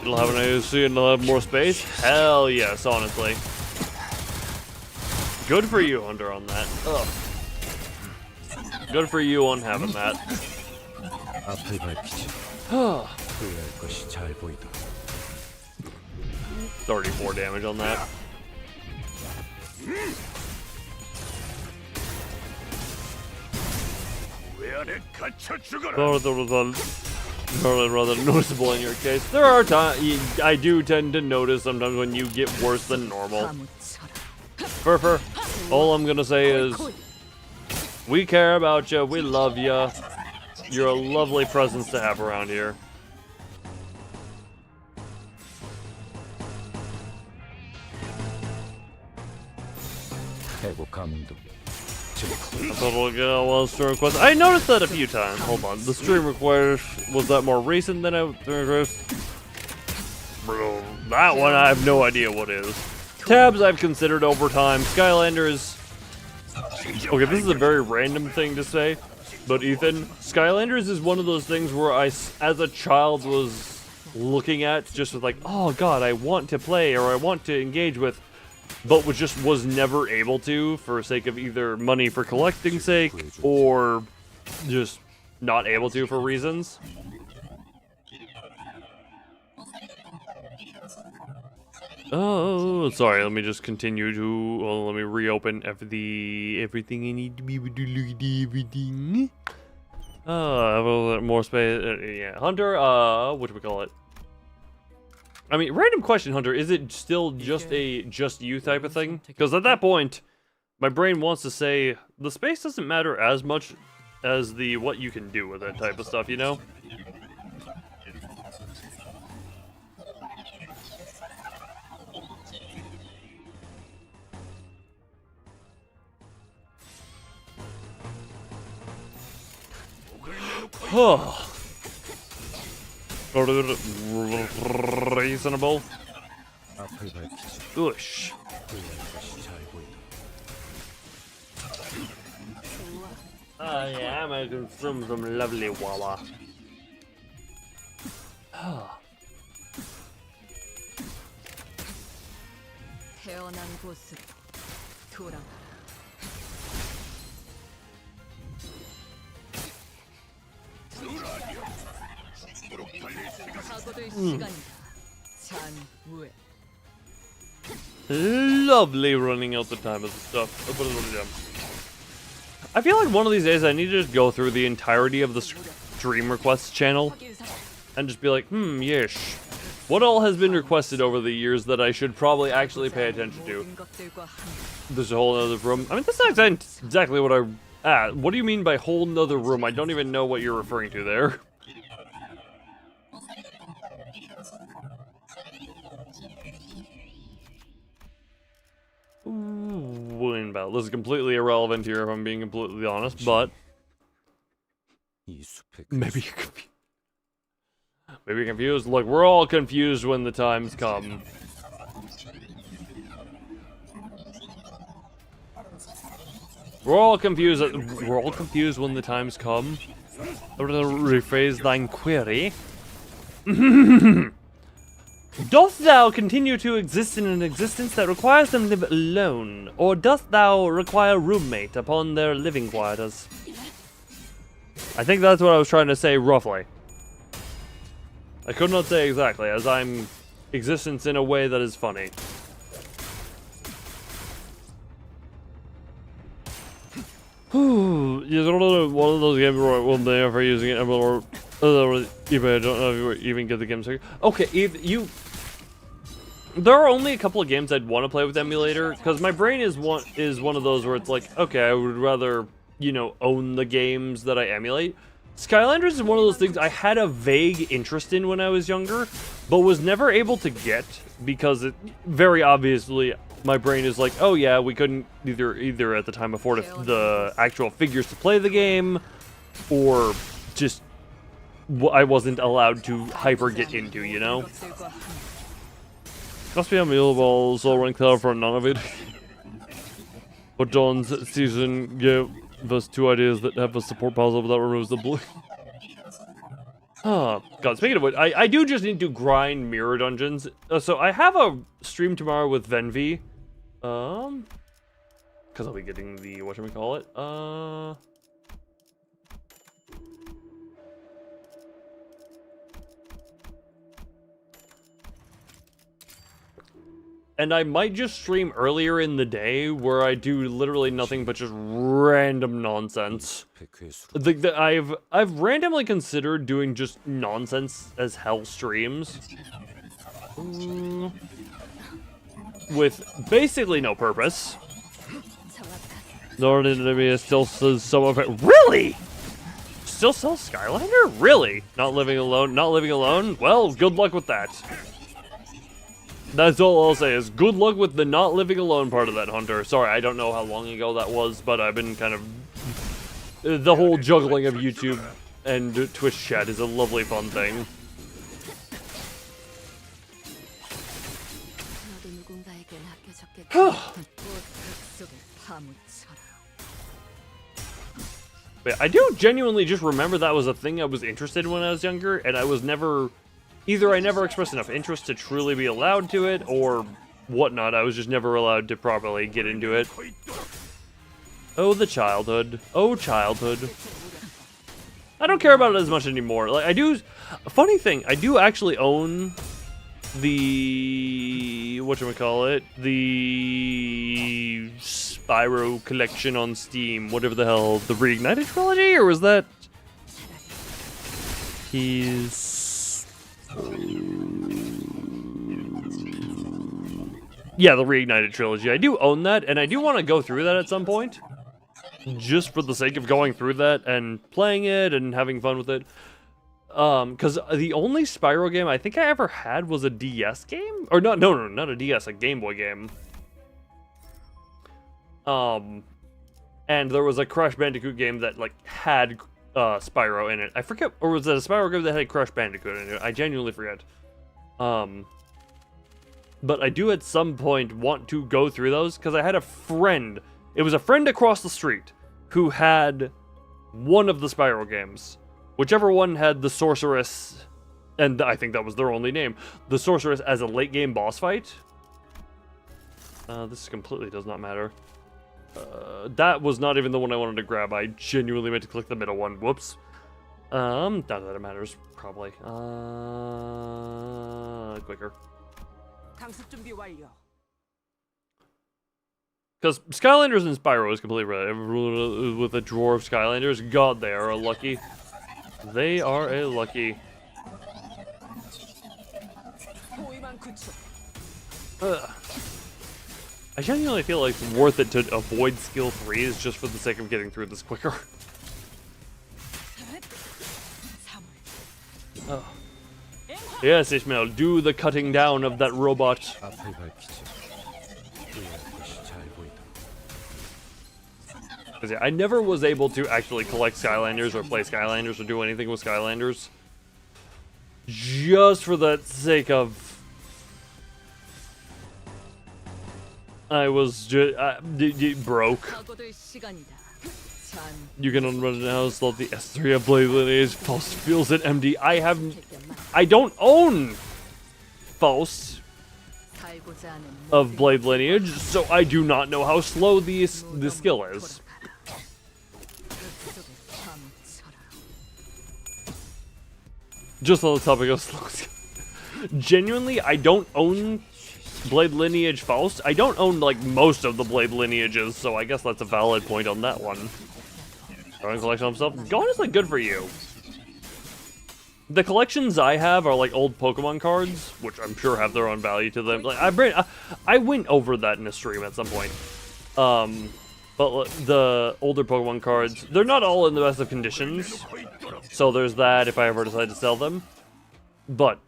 It'll have an AOC and it'll have more space? Hell yes, honestly. Good for you, Hunter, on that. Ugh. Good for you on having that. 34 damage on that. Rather noticeable in your case. There are times I do tend to notice sometimes when you get worse than normal. Furfur, all I'm gonna say is we care about you, we love you. You're a lovely presence to have around here. I noticed that a few times. Hold on. The stream request, was that more recent than I request? Bro, that one I have no idea what is. Tabs I've considered over time. Skylanders. Okay, this is a very random thing to say, but Ethan, Skylanders is one of those things where I, as a child, was looking at just with like, oh god, I want to play or I want to engage with, but was never able to for sake of either money for collecting sake or just not able to for reasons. Oh, sorry, let me just continue to, well, let me reopen everything I need to be able to look at everything. Have a little bit more space, yeah. Hunter, whatchamacallit? I mean, random question, Hunter, is it still just a just you type of thing? Because at that point, my brain wants to say, the space doesn't matter as much as the what you can do with that type of stuff, you know? Oh. Reasonable. Oosh. Oh yeah, I'm gonna consume some lovely wawa. Lovely running out the time of the stuff. I feel like one of these days I need to just go through the entirety of the stream requests channel and just be like, yes. What all has been requested over the years that I should probably actually pay attention to? There's a whole other room. I mean, that's not exactly what I... what do you mean by whole nother room? I don't even know what you're referring to there. This is completely irrelevant here if I'm being completely honest, but maybe you're confused. Look, we're all confused when the times come. We're all confused when the times come. I'm gonna rephrase thine query. Dost thou continue to exist in an existence that requires them live alone, or dost thou require roommate upon their living quarters? I think that's what I was trying to say roughly. I could not say exactly, as I'm existence in a way that is funny. Yes, one of those games where one day after using it, or eBay, I don't know if you even get the games. Okay, if you, there are only a couple of games I'd want to play with emulator, because my brain is one of those where it's like, okay, I would rather, you know, own the games that I emulate. Skylanders is one of those things I had a vague interest in when I was younger, but was never able to get because it very obviously. My brain is like, oh yeah, we couldn't either at the time afford the actual figures to play the game, or just I wasn't allowed to hyper get into, you know? Must be unbelievable, so run clear for none of it. But Dawn's season gave us 2 ideas that have a support puzzle, but that removes the blue. Oh, God, speaking of which, I do just need to grind mirror dungeons. So I have a stream tomorrow with Venvi. Because I'll be getting the, whatchamacallit, and I might just stream earlier in the day where I do literally nothing but just random nonsense. I've randomly considered doing just nonsense as hell streams. With basically no purpose. Lord Enemy still says some of it. Really? Still sells Skylander? Really? Not living alone? Not living alone? Well, good luck with that. That's all I'll say is good luck with the not living alone part of that, Hunter. Sorry, I don't know how long ago that was, but I've been kind of... The whole juggling of YouTube and Twitch chat is a lovely fun thing. But I do genuinely just remember that was a thing I was interested in when I was younger, and I was never... Either I never expressed enough interest to truly be allowed to it, or whatnot. I was just never allowed to properly get into it. Oh, the childhood. Oh, childhood. I don't care about it as much anymore. Like, I do... Funny thing, I do actually own the... whatchamacallit? The... Spyro collection on Steam. Whatever the hell. The Reignited trilogy? Or was that... He's... Yeah, the Reignited trilogy. I do own that, and I do want to go through that at some point. Just for the sake of going through that and playing it and having fun with it. Because the only Spyro game I think I ever had was a DS game? Or not a DS, a Game Boy game. And there was a Crash Bandicoot game that, like, had... Spyro in it. I forget, or was it a Spyro game that had Crash Bandicoot in it? I genuinely forget. But I do at some point want to go through those, because I had a friend, it was a friend across the street, who had one of the Spyro games. Whichever one had the Sorceress, and I think that was their only name, the Sorceress as a late game boss fight. This completely does not matter. That was not even the one I wanted to grab. I genuinely meant to click the middle one. Whoops. Not that it matters, probably. Quicker. Because Skylanders and Spyro is completely right. Everyone with a drawer of Skylanders, God, they are a lucky. They are a lucky. I genuinely feel like it's worth it to avoid skill 3s just for the sake of getting through this quicker. Oh. Yes, Ishmael, do the cutting down of that robot. I never was able to actually collect Skylanders or play Skylanders or do anything with Skylanders. Just for the sake of... I was just broke. You can unrun it now, slot the S3 of Blade Lineage, Pulse Fuels at MD. I don't own Faust of Blade Lineage, so I do not know how slow the skill is. Just on the topic of slow skill. Genuinely, I don't own Blade Lineage Faust. I don't own, like, most of the Blade Lineages, so I guess that's a valid point on that one. Growing collection of stuff. Honestly, good for you. The collections I have are, like, old Pokemon cards, which I'm sure have their own value to them. Like, I went over that in a stream at some point. But the older Pokemon cards, they're not all in the best of conditions. So there's that if I ever decide to sell them. But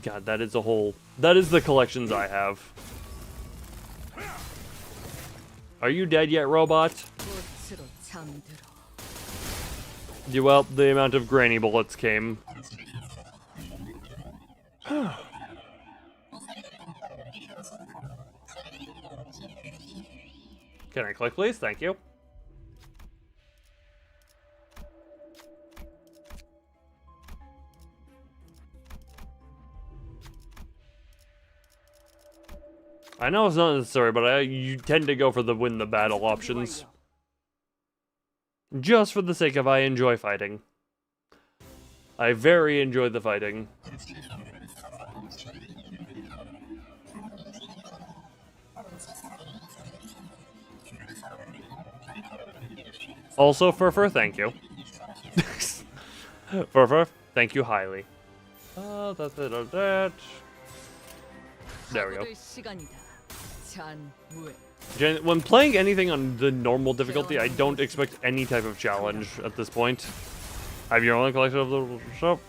God, that is the collections I have. Are you dead yet, robot? Well, the amount of granny bullets came. Can I click, please? Thank you. I know it's not necessary, but you tend to go for the win the battle options. Just for the sake of I enjoy fighting. I very enjoy the fighting. Also, Furfur, thank you. Furfur, thank you highly. That's it on that. There we go. When playing anything on the normal difficulty, I don't expect any type of challenge at this point. I have your own collection of the shop.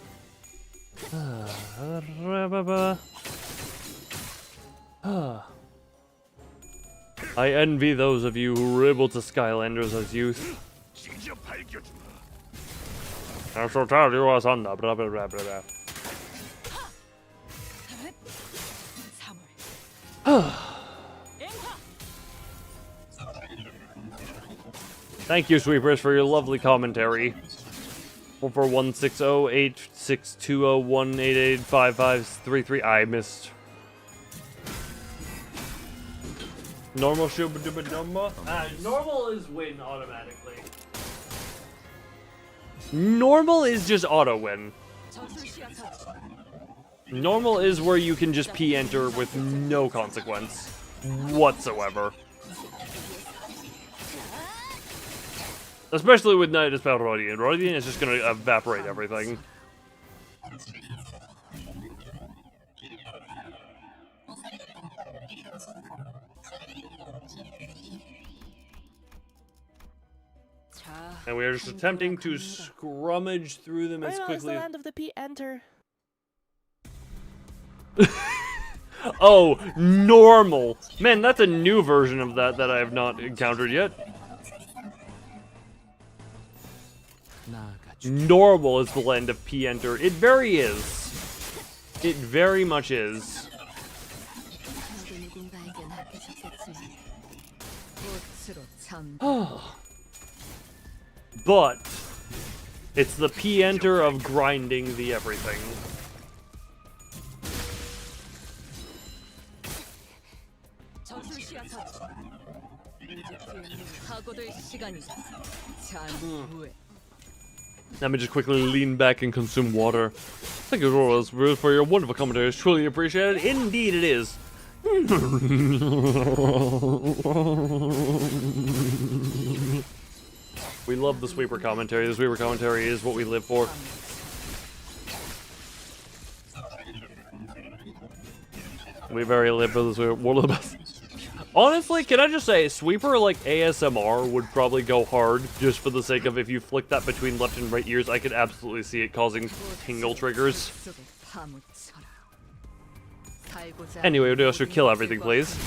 I envy those of you who were able to Skylanders as youth. I shall tell you what's on the blah blah blah blah blah. Thank you, Sweepers, for your lovely commentary. 44160862018855533. I missed. Normal shubadubadumba? Normal is win automatically. Normal is just auto win. Normal is where you can just P-enter with no consequence whatsoever. Especially with Knight Dispel Rodian. Rodian is just gonna evaporate everything. And we are just attempting to scrummage through them as quickly. Is the land of the P-enter. Oh, normal. Man, that's a new version of that I have not encountered yet. Normal is the land of P-enter. It very is. It very much is. But it's the P-enter of grinding the everything. Let me just quickly lean back and consume water. Thank you, Royals, for your wonderful commentary. It's truly appreciated. Indeed it is. We love the Sweeper commentary. The Sweeper commentary is what we live for. We very live for the Sweeper. One of the best. Honestly, can I just say, Sweeper like ASMR would probably go hard just for the sake of if you flick that between left and right ears, I could absolutely see it causing tingle triggers. Anyway, we should kill everything, please.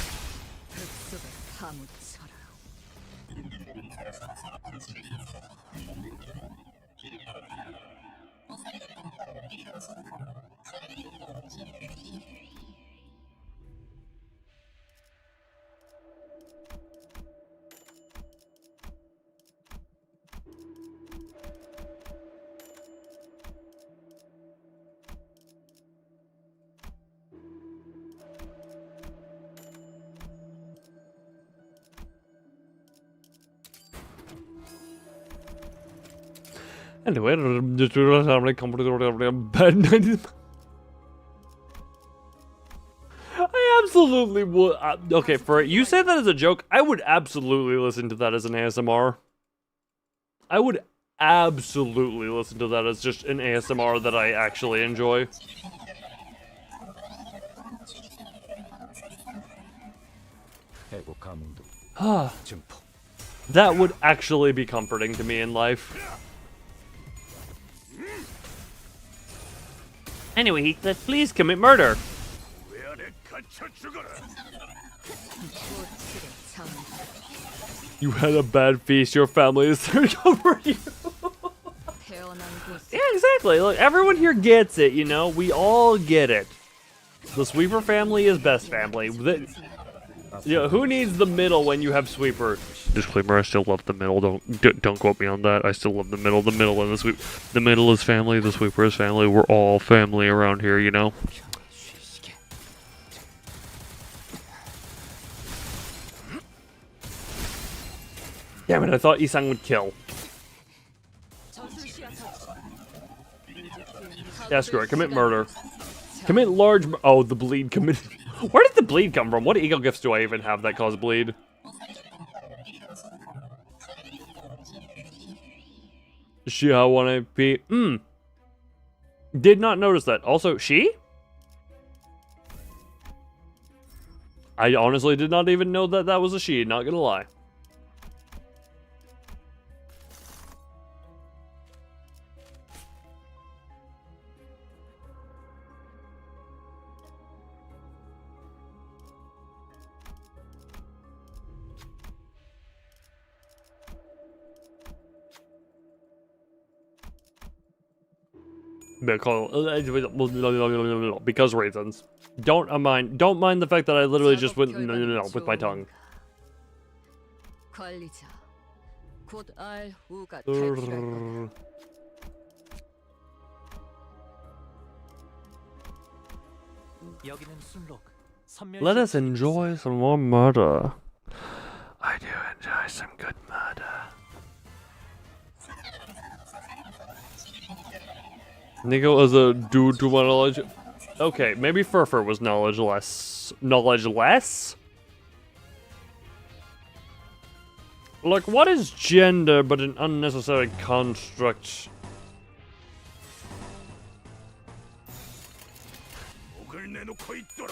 Anyway, I absolutely would. Okay, for you say that as a joke, I would absolutely listen to that as an ASMR. I would absolutely listen to that as just an ASMR that I actually enjoy. That would actually be comforting to me in life. Anyway, Heathcliff, please commit murder. You had a bad feast, your family is searched over you. Yeah, exactly. Look, everyone here gets it, you know? We all get it. The Sweeper family is best family. Who needs the middle when you have Sweeper? Disclaimer, I still love the middle. Don't quote me on that. I still love the middle. The middle and the sweep. The middle is family, the Sweeper is family. We're all family around here, you know? Damn it, I thought Isang would kill. Yeah, screw it. Commit murder. Commit large... Oh, the bleed committed... Where did the bleed come from? What eagle gifts do I even have that cause bleed? Shiha 1 AP. Did not notice that. Also, she? I honestly did not even know that that was a she, not gonna lie. Because reasons. Don't mind the fact that I literally just went no with my tongue. Let us enjoy some more murder. I do enjoy some good murder. Nico is a dude to my knowledge. Okay, maybe Furfur was knowledge less. Knowledge less? Like, what is gender but an unnecessary construct?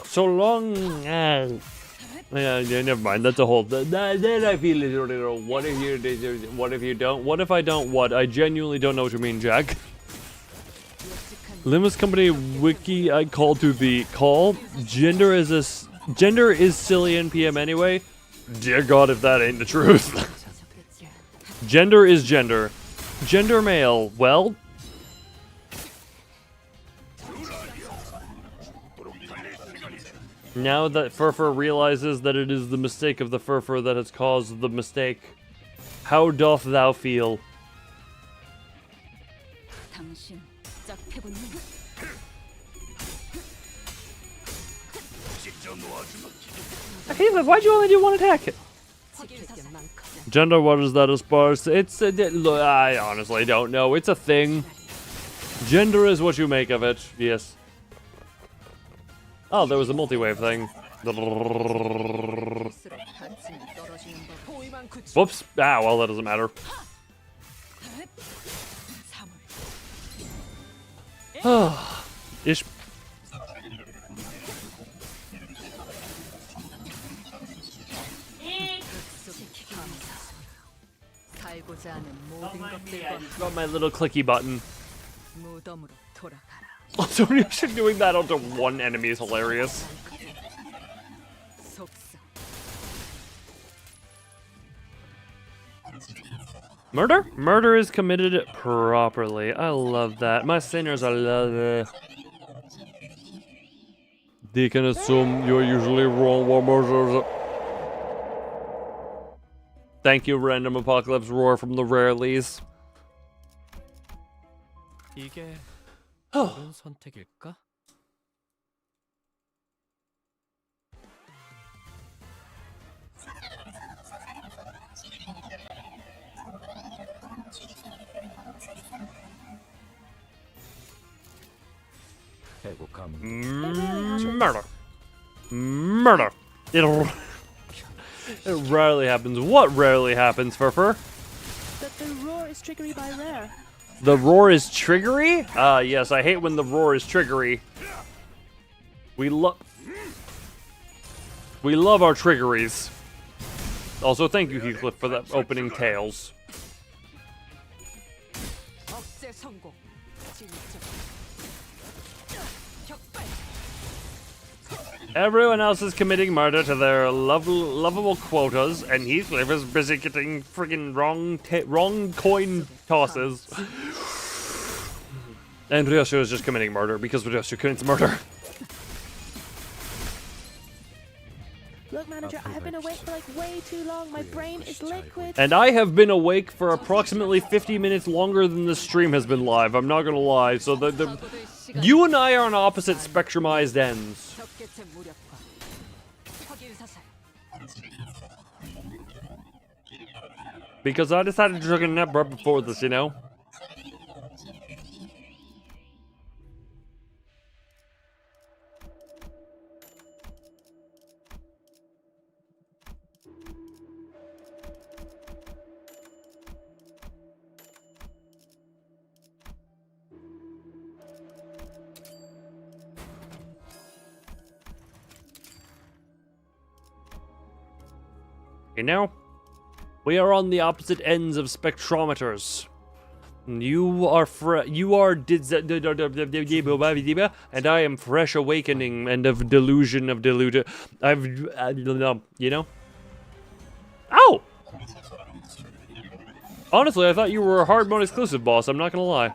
So long as... Yeah, never mind. That's a whole... Then I feel it. What if you... What if you don't? What if I don't what? I genuinely don't know what you mean, Jack. Limbus company wiki I call to the call. Gender is silly in PM anyway. Dear God, if that ain't the truth. Gender is gender. Gender male. Well. Now that Furfur realizes that it is the mistake of the Furfur that has caused the mistake, how doth thou feel? Okay, why'd you only do one attack? Gender, what is that as far as... I honestly don't know. It's a thing. Gender is what you make of it. Yes. Oh, there was a multi-wave thing. Whoops. Ah, well, that doesn't matter. Ish. Got my little clicky button. Also, doing that onto one enemy is hilarious. Murder? Murder is committed properly. I love that. My sinners, I love it. They can assume you're usually wrong while murderers. Thank you, Random Apocalypse Roar from the Rarelies. 이게 Oh. 옳은 선택일까? Murder. Murder. It rarely happens. What rarely happens, Furfur? That the roar is triggery by rare. The roar is triggery? Yes, I hate when the roar is triggery. We love our triggeries. Also, thank you, Heathcliff, for that opening tales. Everyone else is committing murder to their lovable quotas, and Heathcliff is busy getting friggin' wrong coin tosses. And Ryosho is just committing murder because Ryosho commits murder. Look, manager, I have been awake for like way too long. My brain is liquid. And I have been awake for approximately 50 minutes longer than the stream has been live. I'm not gonna lie. So you and I are on opposite spectrumized ends. Because I decided to take a nap right before this, you know? You know, we are on the opposite ends of spectrometers. You are and I am fresh awakening and of delusion of deluded. You know. Ow! Honestly, I thought you were a hard mode exclusive boss. I'm not gonna lie.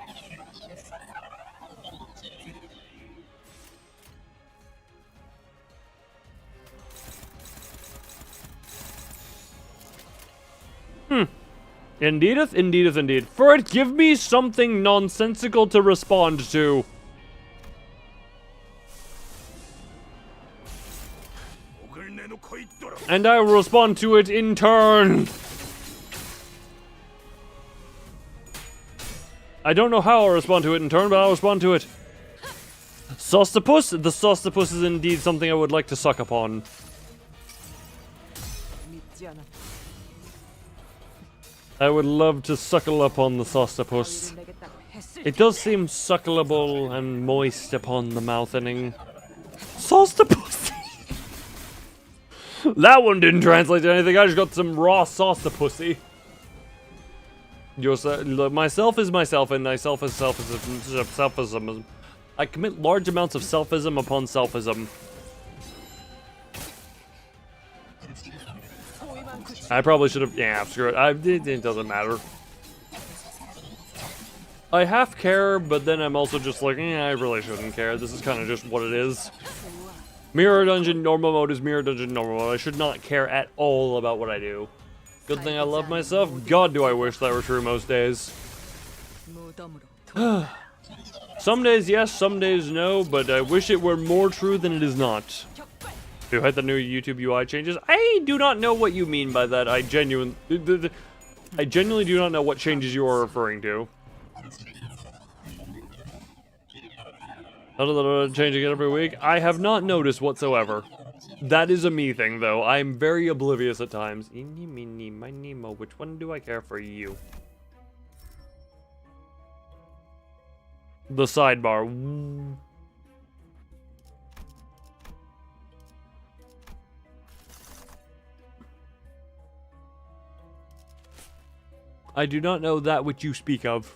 Indeedeth, indeedeth, indeed. For it, give me something nonsensical to respond to. And I will respond to it in turn. I don't know how I'll respond to it in turn, but I'll respond to it. Sostopus? The Sostopus is indeed something I would like to suck upon. I would love to suckle upon the Sostopus. It does seem suckleable and moist upon the mouthening. Sostopus! That one didn't translate to anything. I just got some raw Sostopusy. Myself is myself, and myself is selfism. I commit large amounts of selfism upon selfism. I probably should have. Yeah, screw it. It doesn't matter. I half care, but then I'm also just like, I really shouldn't care. This is kind of just what it is. Mirror Dungeon normal mode is Mirror Dungeon normal mode. I should not care at all about what I do. Good thing I love myself. God, do I wish that were true most days. Some days yes, some days no, but I wish it were more true than it is not. Do you hate the new YouTube UI changes? I do not know what you mean by that. I genuinely do not know what changes you are referring to. Changing it every week? I have not noticed whatsoever. That is a me thing, though. I'm very oblivious at times. Eeny, meeny, miny, mo. Which one do I care for you? The sidebar. I do not know that which you speak of.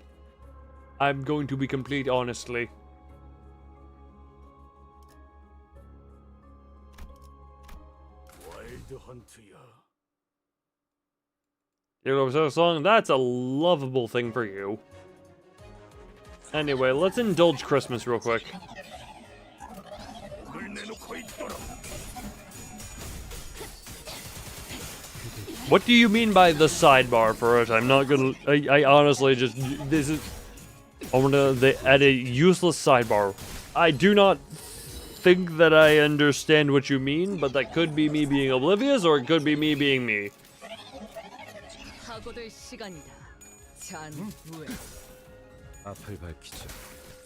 I'm going to be complete honestly. You know what song? That's a lovable thing for you. Anyway, let's indulge Christmas real quick. What do you mean by the sidebar for it? I'm not gonna. I honestly just. This is. I wanna add a useless sidebar. I do not think that I understand what you mean, but that could be me being oblivious, or it could be me being me.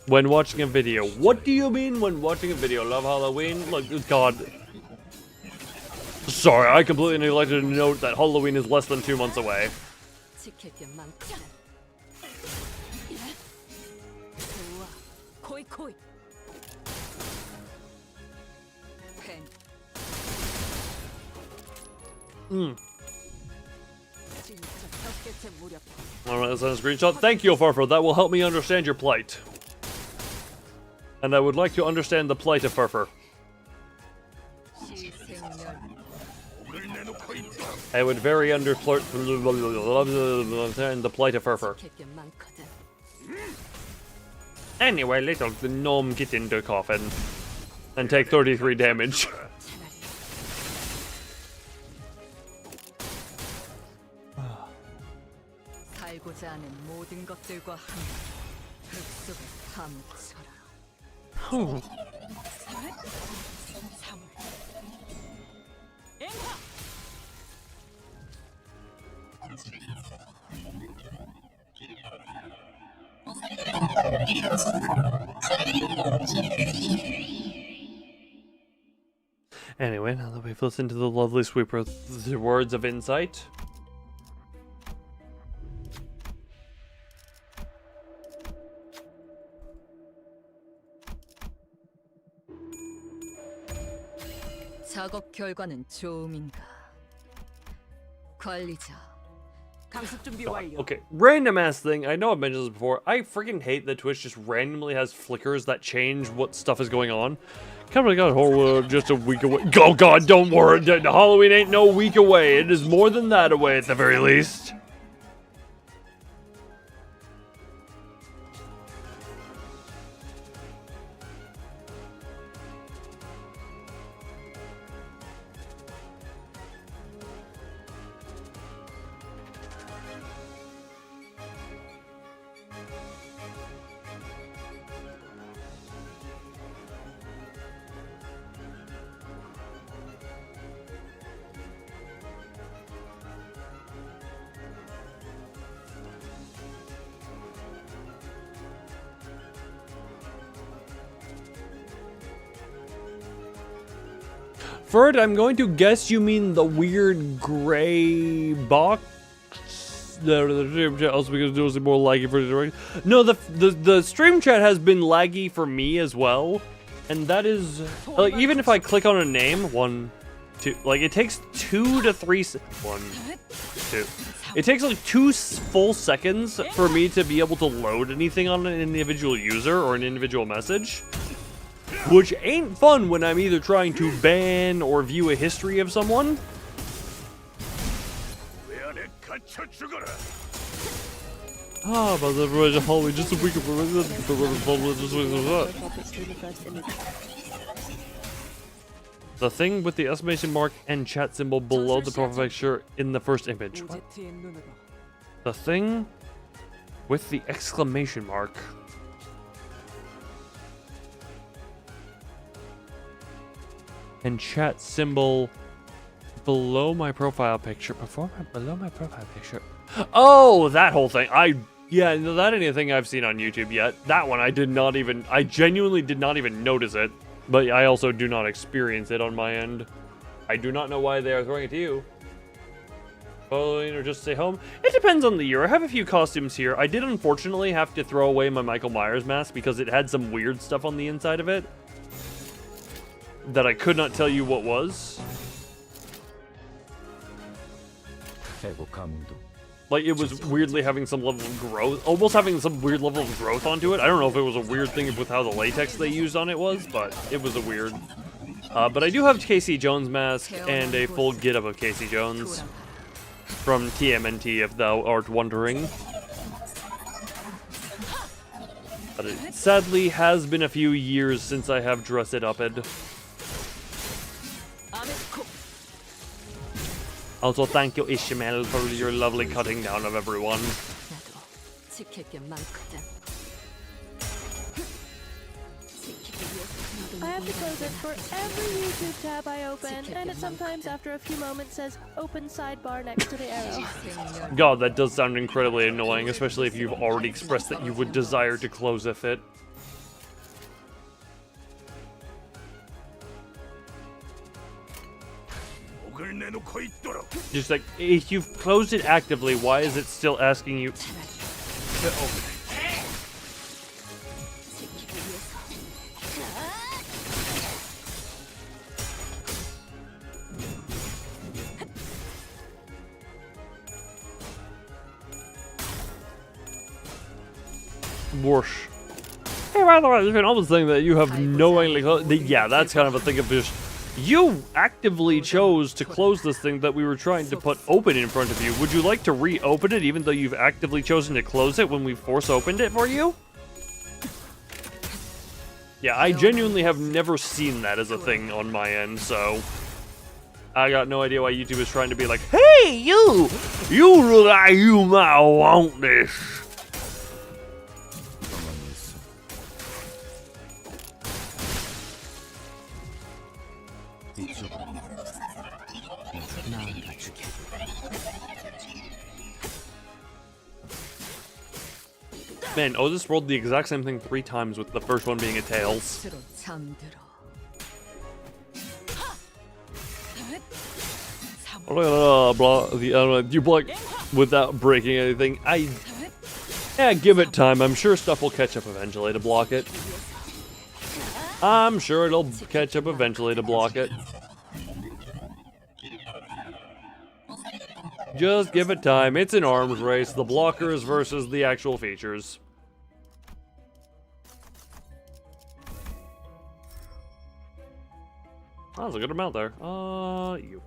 When watching a video. What do you mean when watching a video? Love Halloween? Look, God. Sorry, I completely neglected to note that Halloween is less than 2 months away. 지킬 게 많거든. 좋아. 코이 코이. 펜. 진짜 벽겠지 무렵. Alright, let's send a screenshot. Thank you, Furfur. That will help me understand your plight. And I would like to understand the plight of Furfur. I would very understand the plight of Furfur. 지킬 게 많거든. Anyway, little gnome, get into coffin. And take 33 damage. 살고자 하는 모든 것들과 함께 흙속에 파묻혀라. Anyway, now that we've listened to the lovely sweet words of insight. 작업 결과는 좋음인가? 관리자. 강습 준비 완료. Okay, random ass thing. I know I've mentioned this before. I freaking hate that Twitch just randomly has flickers that change what stuff is going on. Kind of got just a week away. Oh God, don't worry. Halloween ain't no week away. It is more than that away at the very least. Ferd, I'm going to guess you mean the weird gray box. Also because it was more laggy for the no, the stream chat has been laggy for me as well, and that is like even if I click on a name, 1, 2, like it takes 2 to 3. 1, 2. It takes like 2 full seconds for me to be able to load anything on an individual user or an individual message. Which ain't fun when I'm either trying to ban or view a history of someone. Ah, but the Halloween just a week of the thing with the exclamation mark and chat symbol below the profile picture in the first image. What? The thing with the exclamation mark. And chat symbol below my profile picture. Below my profile picture. Oh, that whole thing. Yeah, no, that ain't a thing I've seen on YouTube yet. That one I genuinely did not even notice it. But I also do not experience it on my end. I do not know why they are throwing it to you. Following or just stay home? It depends on the year. I have a few costumes here. I did unfortunately have to throw away my Michael Myers mask because it had some weird stuff on the inside of it that I could not tell you what was. Like, it was weirdly having some level of growth, almost having some weird level of growth onto it. I don't know if it was a weird thing with how the latex they used on it was, but it was a weird. But I do have Casey Jones mask and a full get-up of Casey Jones from TMNT, if thou art wondering. But it sadly has been a few years since I have dressed it up. Also, thank you, Ishmael, for your lovely cutting down of everyone. I have to close it for every YouTube tab I open, and it sometimes after a few moments says open sidebar next to the arrow. God, that does sound incredibly annoying, especially if you've already expressed that you would desire to close if it. Just like, if you've closed it actively, why is it still asking you to open it? Whoosh. Hey, by the way, you can almost think that you have knowingly closed. Yeah, that's kind of a thing of just. You actively chose to close this thing that we were trying to put open in front of you. Would you like to reopen it even though you've actively chosen to close it when we force opened it for you? Yeah, I genuinely have never seen that as a thing on my end, so I got no idea why YouTube is trying to be like, hey, you look like you might want this. Man, Otis rolled the exact same thing 3 times, with the first one being a Tails. You block without breaking anything. Yeah, give it time. I'm sure stuff will catch up eventually to block it. I'm sure it'll catch up eventually to block it. Just give it time. It's an arms race. The blockers versus the actual features. Oh, there's a good amount there. You.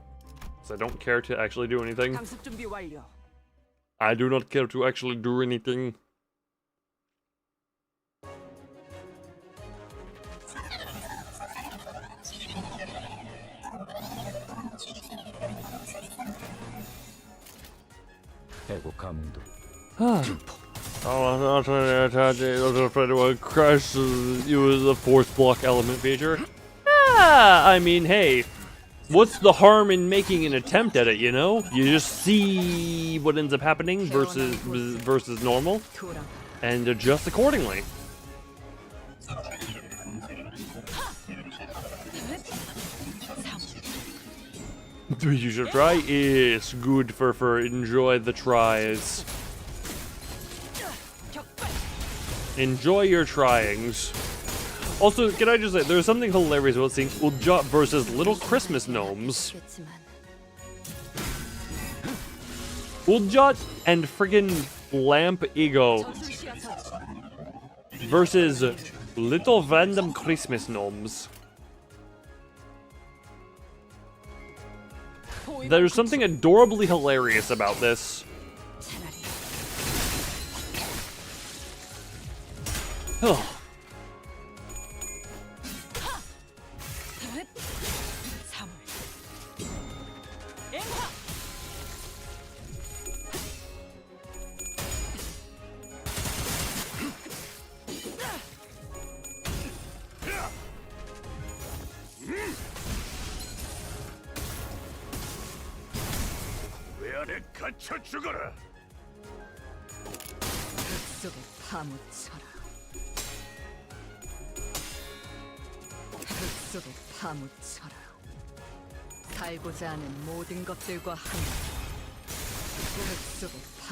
So I don't care to actually do anything. I do not care to actually do anything. I'll try to afraid to crash you with the force block element feature. I mean, hey, what's the harm in making an attempt at it, you know? You just see what ends up happening versus normal, and adjust accordingly. You should try? Yes, good for enjoy the tries. Enjoy your tryings. Also, can I just say, there's something hilarious about seeing Uljot versus Little Christmas Gnomes. Uljot and friggin' Lamp Ego versus Little Random Christmas Gnomes. There's something adorably hilarious about this. Oh.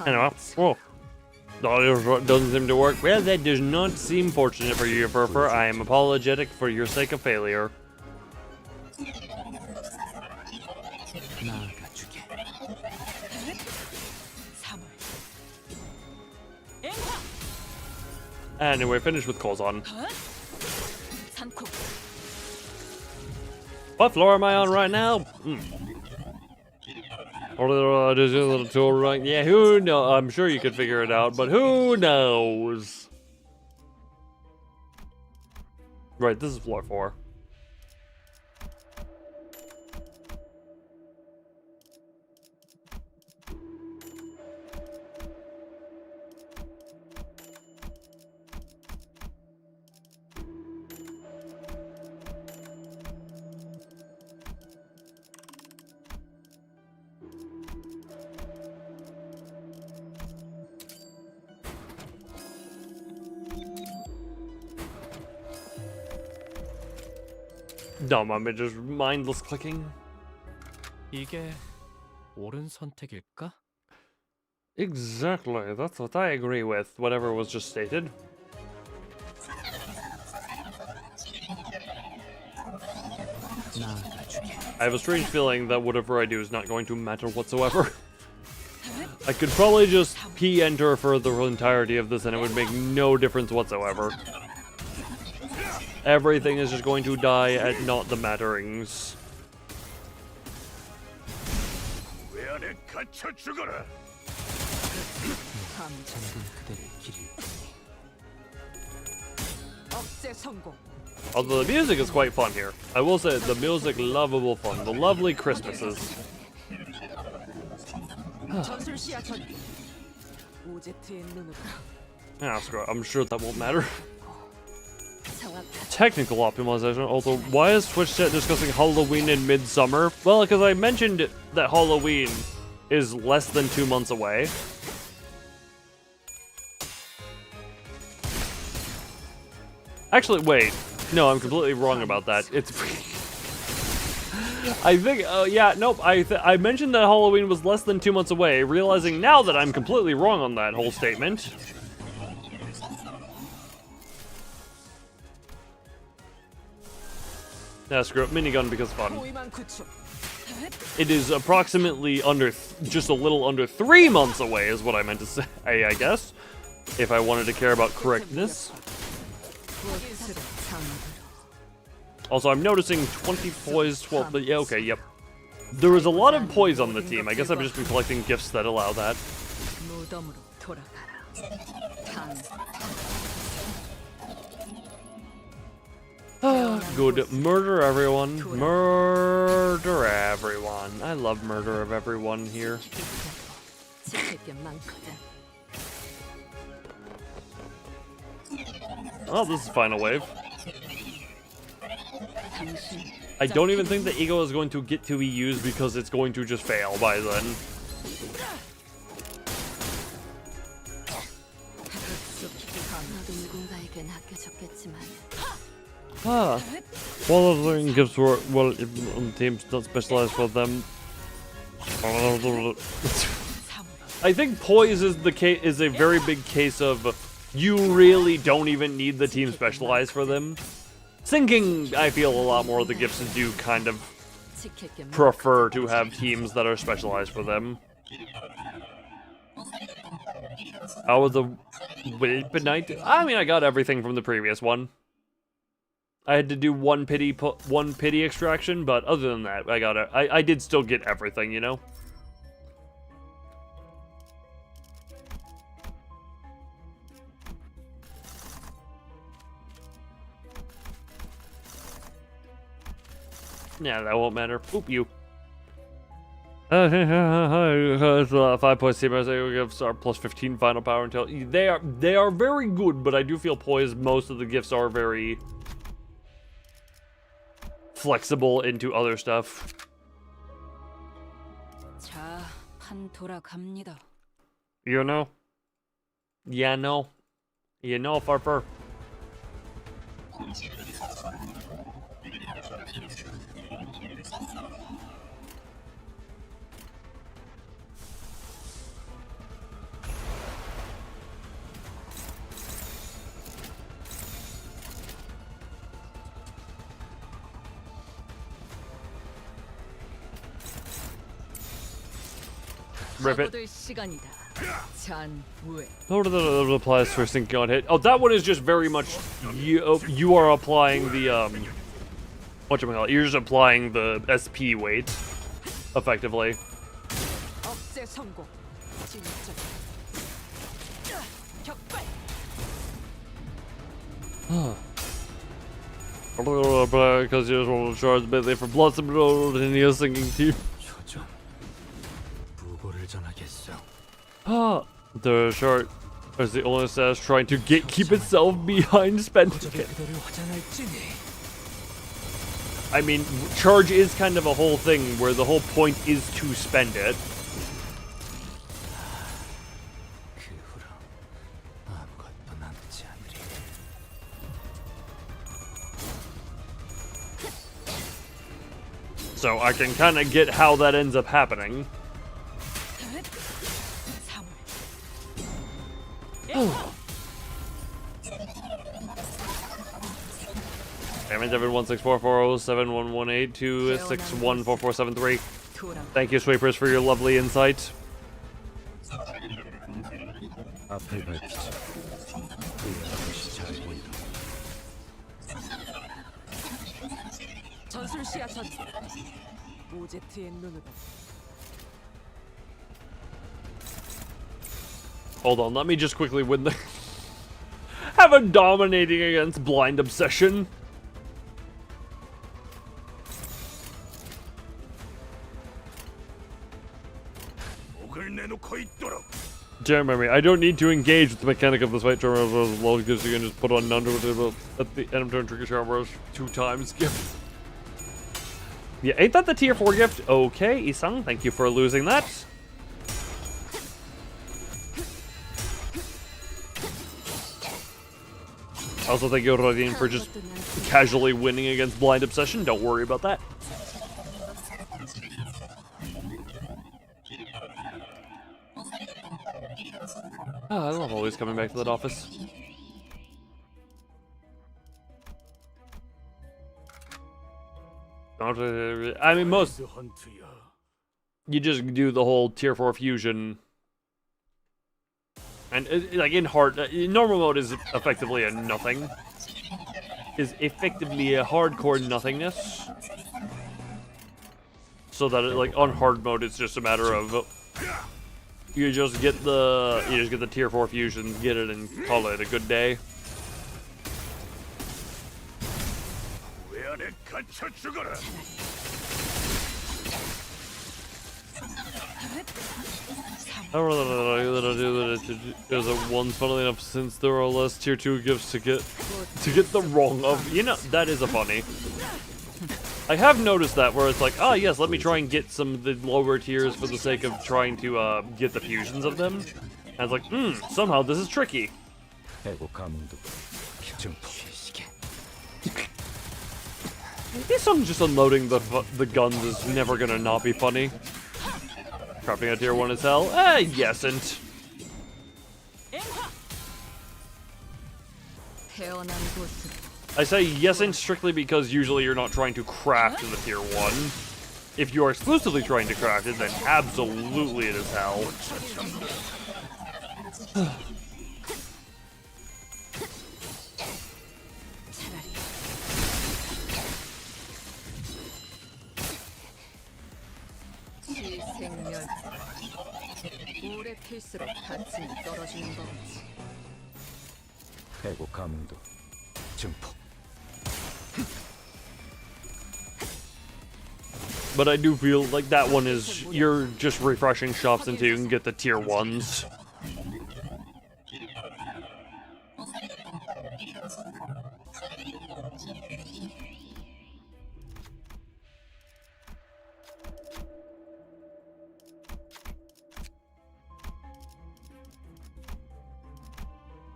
Anyway, whoa. Doesn't seem to work. Well, that does not seem fortunate for you, Furfur. I am apologetic for your sake of failure. Anyway, finished with Kozon. What floor am I on right now? Just a little tool right? Yeah, who knows? I'm sure you could figure it out, but who knows? Right, this is floor 4. Dumb, I'm just mindless clicking. 이게 옳은 선택일까? Exactly, that's what I agree with, whatever was just stated. I have a strange feeling that whatever I do is not going to matter whatsoever. I could probably just P-enter for the entirety of this and it would make no difference whatsoever. Everything is just going to die at not the matterings. Although the music is quite fun here. I will say the music lovable fun. The lovely Christmases. Ah, screw it. I'm sure that won't matter. Technical optimization. Also, why is Twitch chat discussing Halloween in midsummer? Well, because I mentioned that Halloween is less than 2 months away. Actually, wait. No, I'm completely wrong about that. It's... I think, yeah, nope, I mentioned that Halloween was less than 2 months away, realizing now that I'm completely wrong on that whole statement. Yeah, screw it, minigun because fun. It is approximately just a little under 3 months away is what I meant to say, I guess. If I wanted to care about correctness. Also, I'm noticing 20 poise, 12, but yeah, okay, yep. There was a lot of poise on the team. I guess I've just been collecting gifts that allow that. Good. Murder everyone. Murder everyone. I love murder of everyone here. Oh, this is final wave. I don't even think the ego is going to get to be used because it's going to just fail by then. Ah, one of the gifts were well on teams not specialized for them. I think poise is a very big case of you really don't even need the team specialized for them. Sinking, I feel a lot more of the gifts do kind of prefer to have teams that are specialized for them. How was the Whelp night? I mean, I got everything from the previous one. I had to do one pity extraction, but other than that, I got it. I did still get everything, you know? Yeah, that won't matter. Oop, you. 5 points team. I say we give our plus 15 final power until they are very good, but I do feel poise. Most of the gifts are very flexible into other stuff. You know? Yeah, no. You know, Farfer. Rip it. What are the replies for sinking on hit? Oh, that one is just very much you are applying the whatchamacallit. You're just applying the SP weight effectively. Because you just want to charge badly for Blossom Road and you're singing too. The short is the only status trying to keep itself behind spending it. I mean, charge is kind of a whole thing where the whole point is to spend it. so I can kind of get how that ends up happening. Damage 71644071182614473. Thank you, sweepers, for your lovely insight. 앞을 밝히자. 잘 보인다. 전술 시야 전투. 오제트의 눈으로. Hold on, let me just quickly win the... Have a dominating against blind obsession. Damn memory, I don't need to engage with the mechanic of this fight turn as long as you can just put on under at the end of turn trigger shower 2 times gift. Yeah, ain't that the tier 4 gift? Okay, Isang, thank you for losing that. Also, thank you, Rodin, for just casually winning against blind obsession. Don't worry about that. Oh, I love always coming back to that office. I mean, most... You just do the whole tier 4 fusion. And, like, in hard... in normal mode is effectively a nothing. Is effectively a hardcore nothingness. So that, like, on hard mode, it's just a matter of... You just get the tier 4 fusion, get it, and call it a good day. I don't really know that I do that as a one, funnily enough, since there are less tier 2 gifts to get the wrong of. You know, that is a funny. I have noticed that where it's like, ah, yes, let me try and get some of the lower tiers for the sake of trying to get the fusions of them. And it's like, somehow this is tricky. This song just unloading the guns is never gonna not be funny. Crafting a tier 1 is hell? Yesn't. I say yesn't strictly because usually you're not trying to craft the tier 1. If you are exclusively trying to craft it, then absolutely it is hell. But I do feel like that one is, you're just refreshing shops until you can get the tier 1s.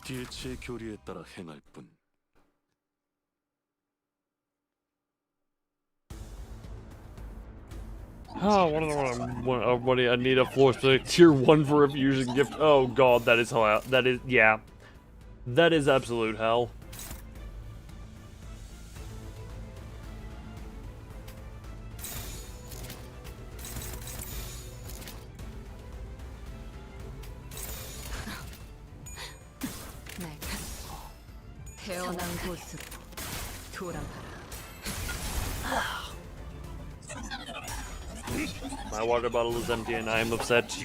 DH의 교리에 따라 행할 뿐. Oh, what do I need a floor specific tier 1 for a fusion gift? Oh god, that is hell. That is, yeah. That is absolute hell. My water bottle is empty and I am upset.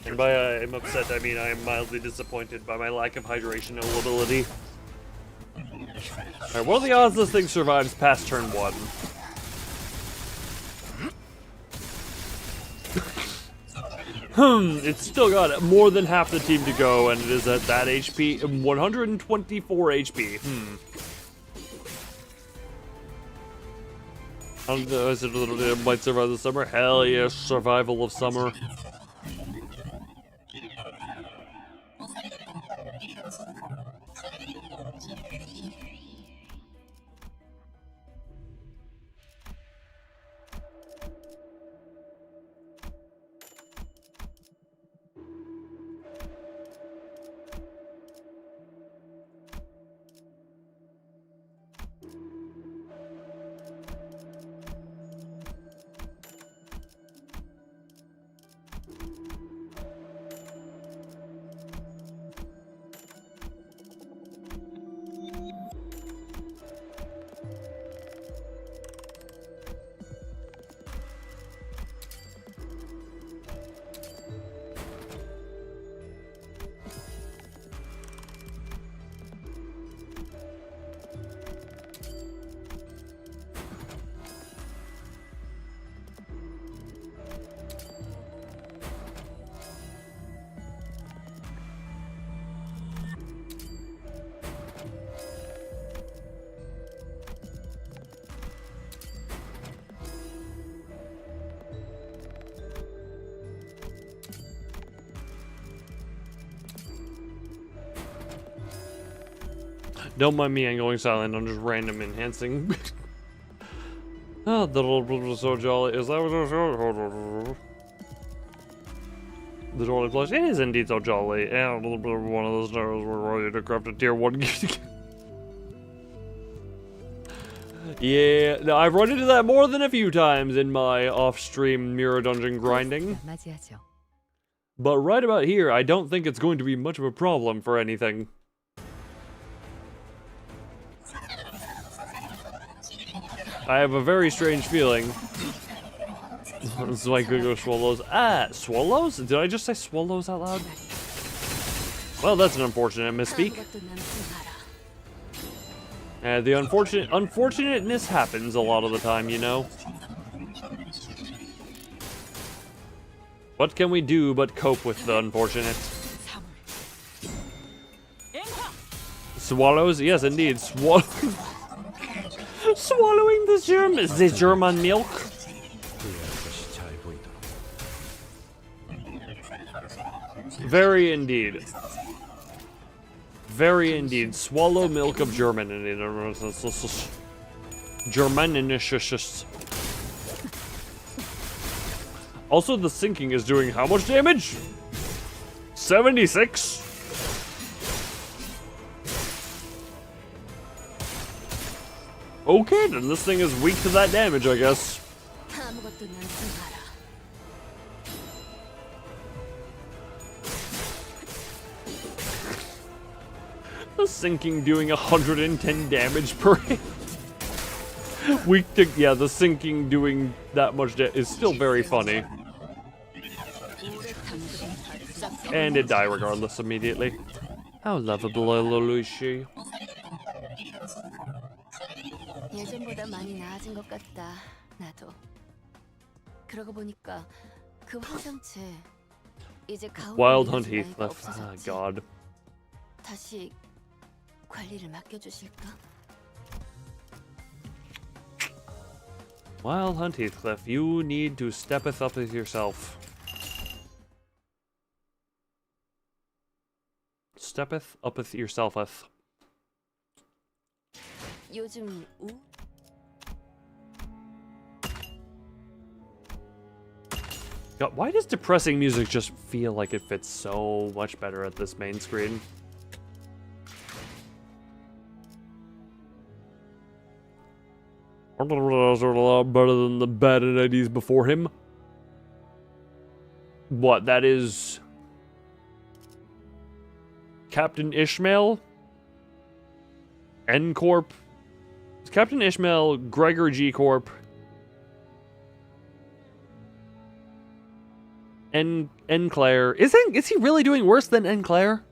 And by I am upset, I mean I am mildly disappointed by my lack of hydration ability. Alright, what are the odds this thing survives past turn 1? It's still got more than half the team to go, and it is at that HP, 124 HP. Is it a little bit might survive the summer? Hell yes, survival of summer. Don't mind me, I'm going silent. I'm just random enhancing. Oh, the little was so jolly. Is that what the jolly plush? It is indeed so jolly. And a little bit of one of those stars we're ready to craft a tier 1 gift. Yeah, no, I've run into that more than a few times in my off-stream mirror dungeon grinding. But right about here, I don't think it's going to be much of a problem for anything. I have a very strange feeling. This is why Google swallows. Ah, swallows? Did I just say swallows out loud? Well, that's an unfortunate misspeak. The unfortunateness happens a lot of the time, you know. What can we do but cope with the unfortunate? Swallows? Yes, indeed. Swallowing the German milk. Very indeed. Very indeed. Swallow milk of German. Germanisches. Also, the sinking is doing how much damage? 76? Okay, then this thing is weak to that damage, I guess. The sinking doing 110 damage per hit. Weak to, yeah, the sinking doing that much is still very funny. And it die regardless immediately. How lovable is she? 예전보다 많이 나아진 것 같다. 나도. 그러고 보니까 그 화성체 이제 Wild Hunt Heathcliff. Ah, God. 다시 관리를 맡겨주실까? Wild Hunt Heathcliff, you need to steppeth up with yourself. Steppeth up with yourselfeth. 요즘 God, why does depressing music just feel like it fits so much better at this main screen? A lot better than the bad entities before him. What, that is... Captain Ishmael? N Corp? Is Captain Ishmael Gregor G Corp? N Claire. Is he really doing worse than N Claire?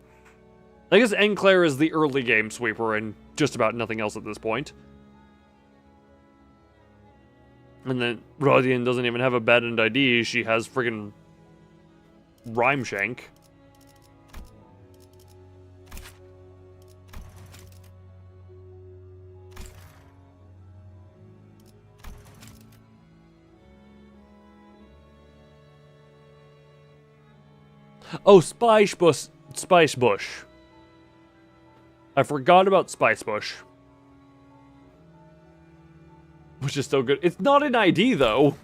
I guess N Claire is the early game sweeper and just about nothing else at this point. And then Rodian doesn't even have a bad end ID, she has friggin' Rhyme Shank. Oh, Spice Bush. I forgot about Spice Bush. Which is so good. It's not an ID, though.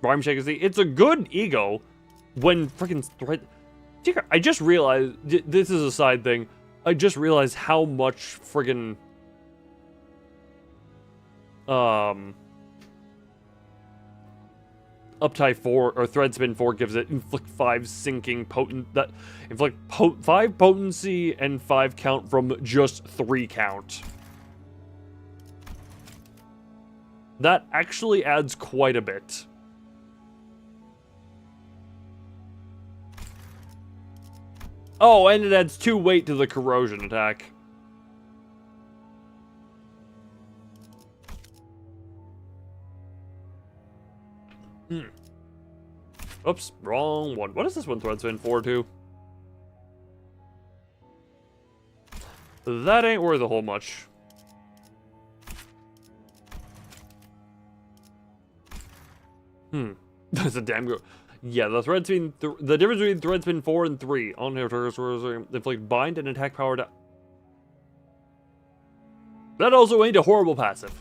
Rhyme Shake is it's a good ego when freaking threat. I just realized, this is a side thing. I just realized how much friggin' Uptie 4 or Threadspin 4 gives it inflict 5 sinking potent that inflict 5 potency and 5 count from just 3 count. That actually adds quite a bit. Oh, and it adds 2 weight to the corrosion attack. Oops, wrong one. What is this one Threadspin 4 to? That ain't worth a whole much. That's a damn good. Yeah, the Threadspin, the difference between Threadspin 4 and 3 on here triggers inflict bind and attack power That also ain't a horrible passive.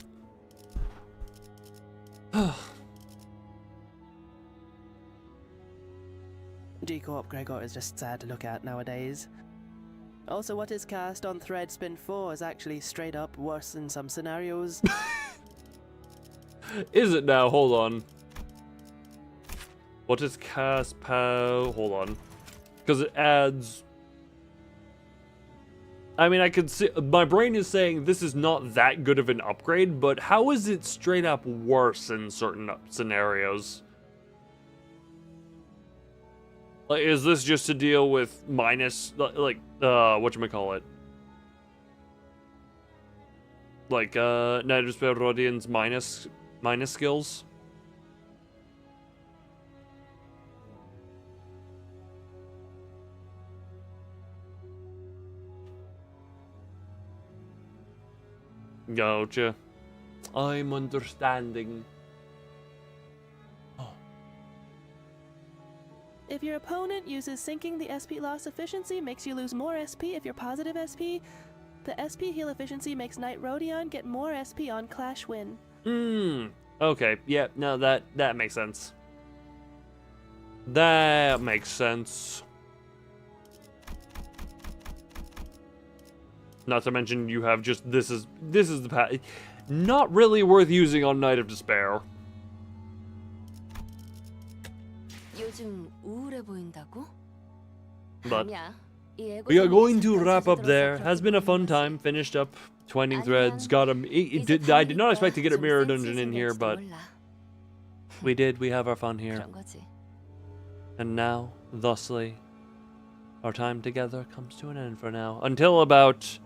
G-Corp Gregor is just sad to look at nowadays. Also, what is cast on Thread Spin 4 is actually straight up worse in some scenarios. Is it now? Hold on. What is cast pow? Hold on. Because it adds... I mean, I could see... My brain is saying this is not that good of an upgrade, but how is it straight up worse in certain scenarios? Like, is this just to deal with minus... Like, whatchamacallit? Like, Night of Spell Rodian's minus skills? Gotcha. I'm understanding. Oh. If your opponent uses sinking, the SP loss efficiency makes you lose more SP if you're positive SP. The SP heal efficiency makes Knight Rodion get more SP on Clash win. Okay. Yeah, no, that makes sense. That makes sense. Not to mention you have just this is the path. Not really worth using on Night of Despair. 요즘 우울해 보인다고? But 아니야. 이 we are going to 잠깐 wrap up 젖어들어서 there. 그렇게 Has been a fun 보이는 time. 거지. Finished up twining 아니면 threads. Got a. I did not expect to get a 좀 mirror dungeon in here, 센스해질지도 but 몰라. we did. We have our fun here. 그런 거지. And now, thusly, our time together comes to an end for now. Until about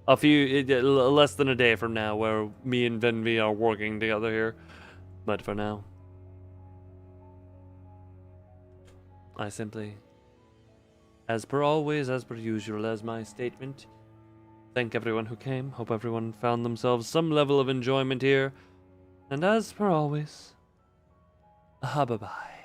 a few, less than a day from now, where me and Venvi are working together here. But for now, I simply, as per always, as per usual, as my statement, thank everyone who came. Hope everyone found themselves some level of enjoyment here. And as per always, bye-bye.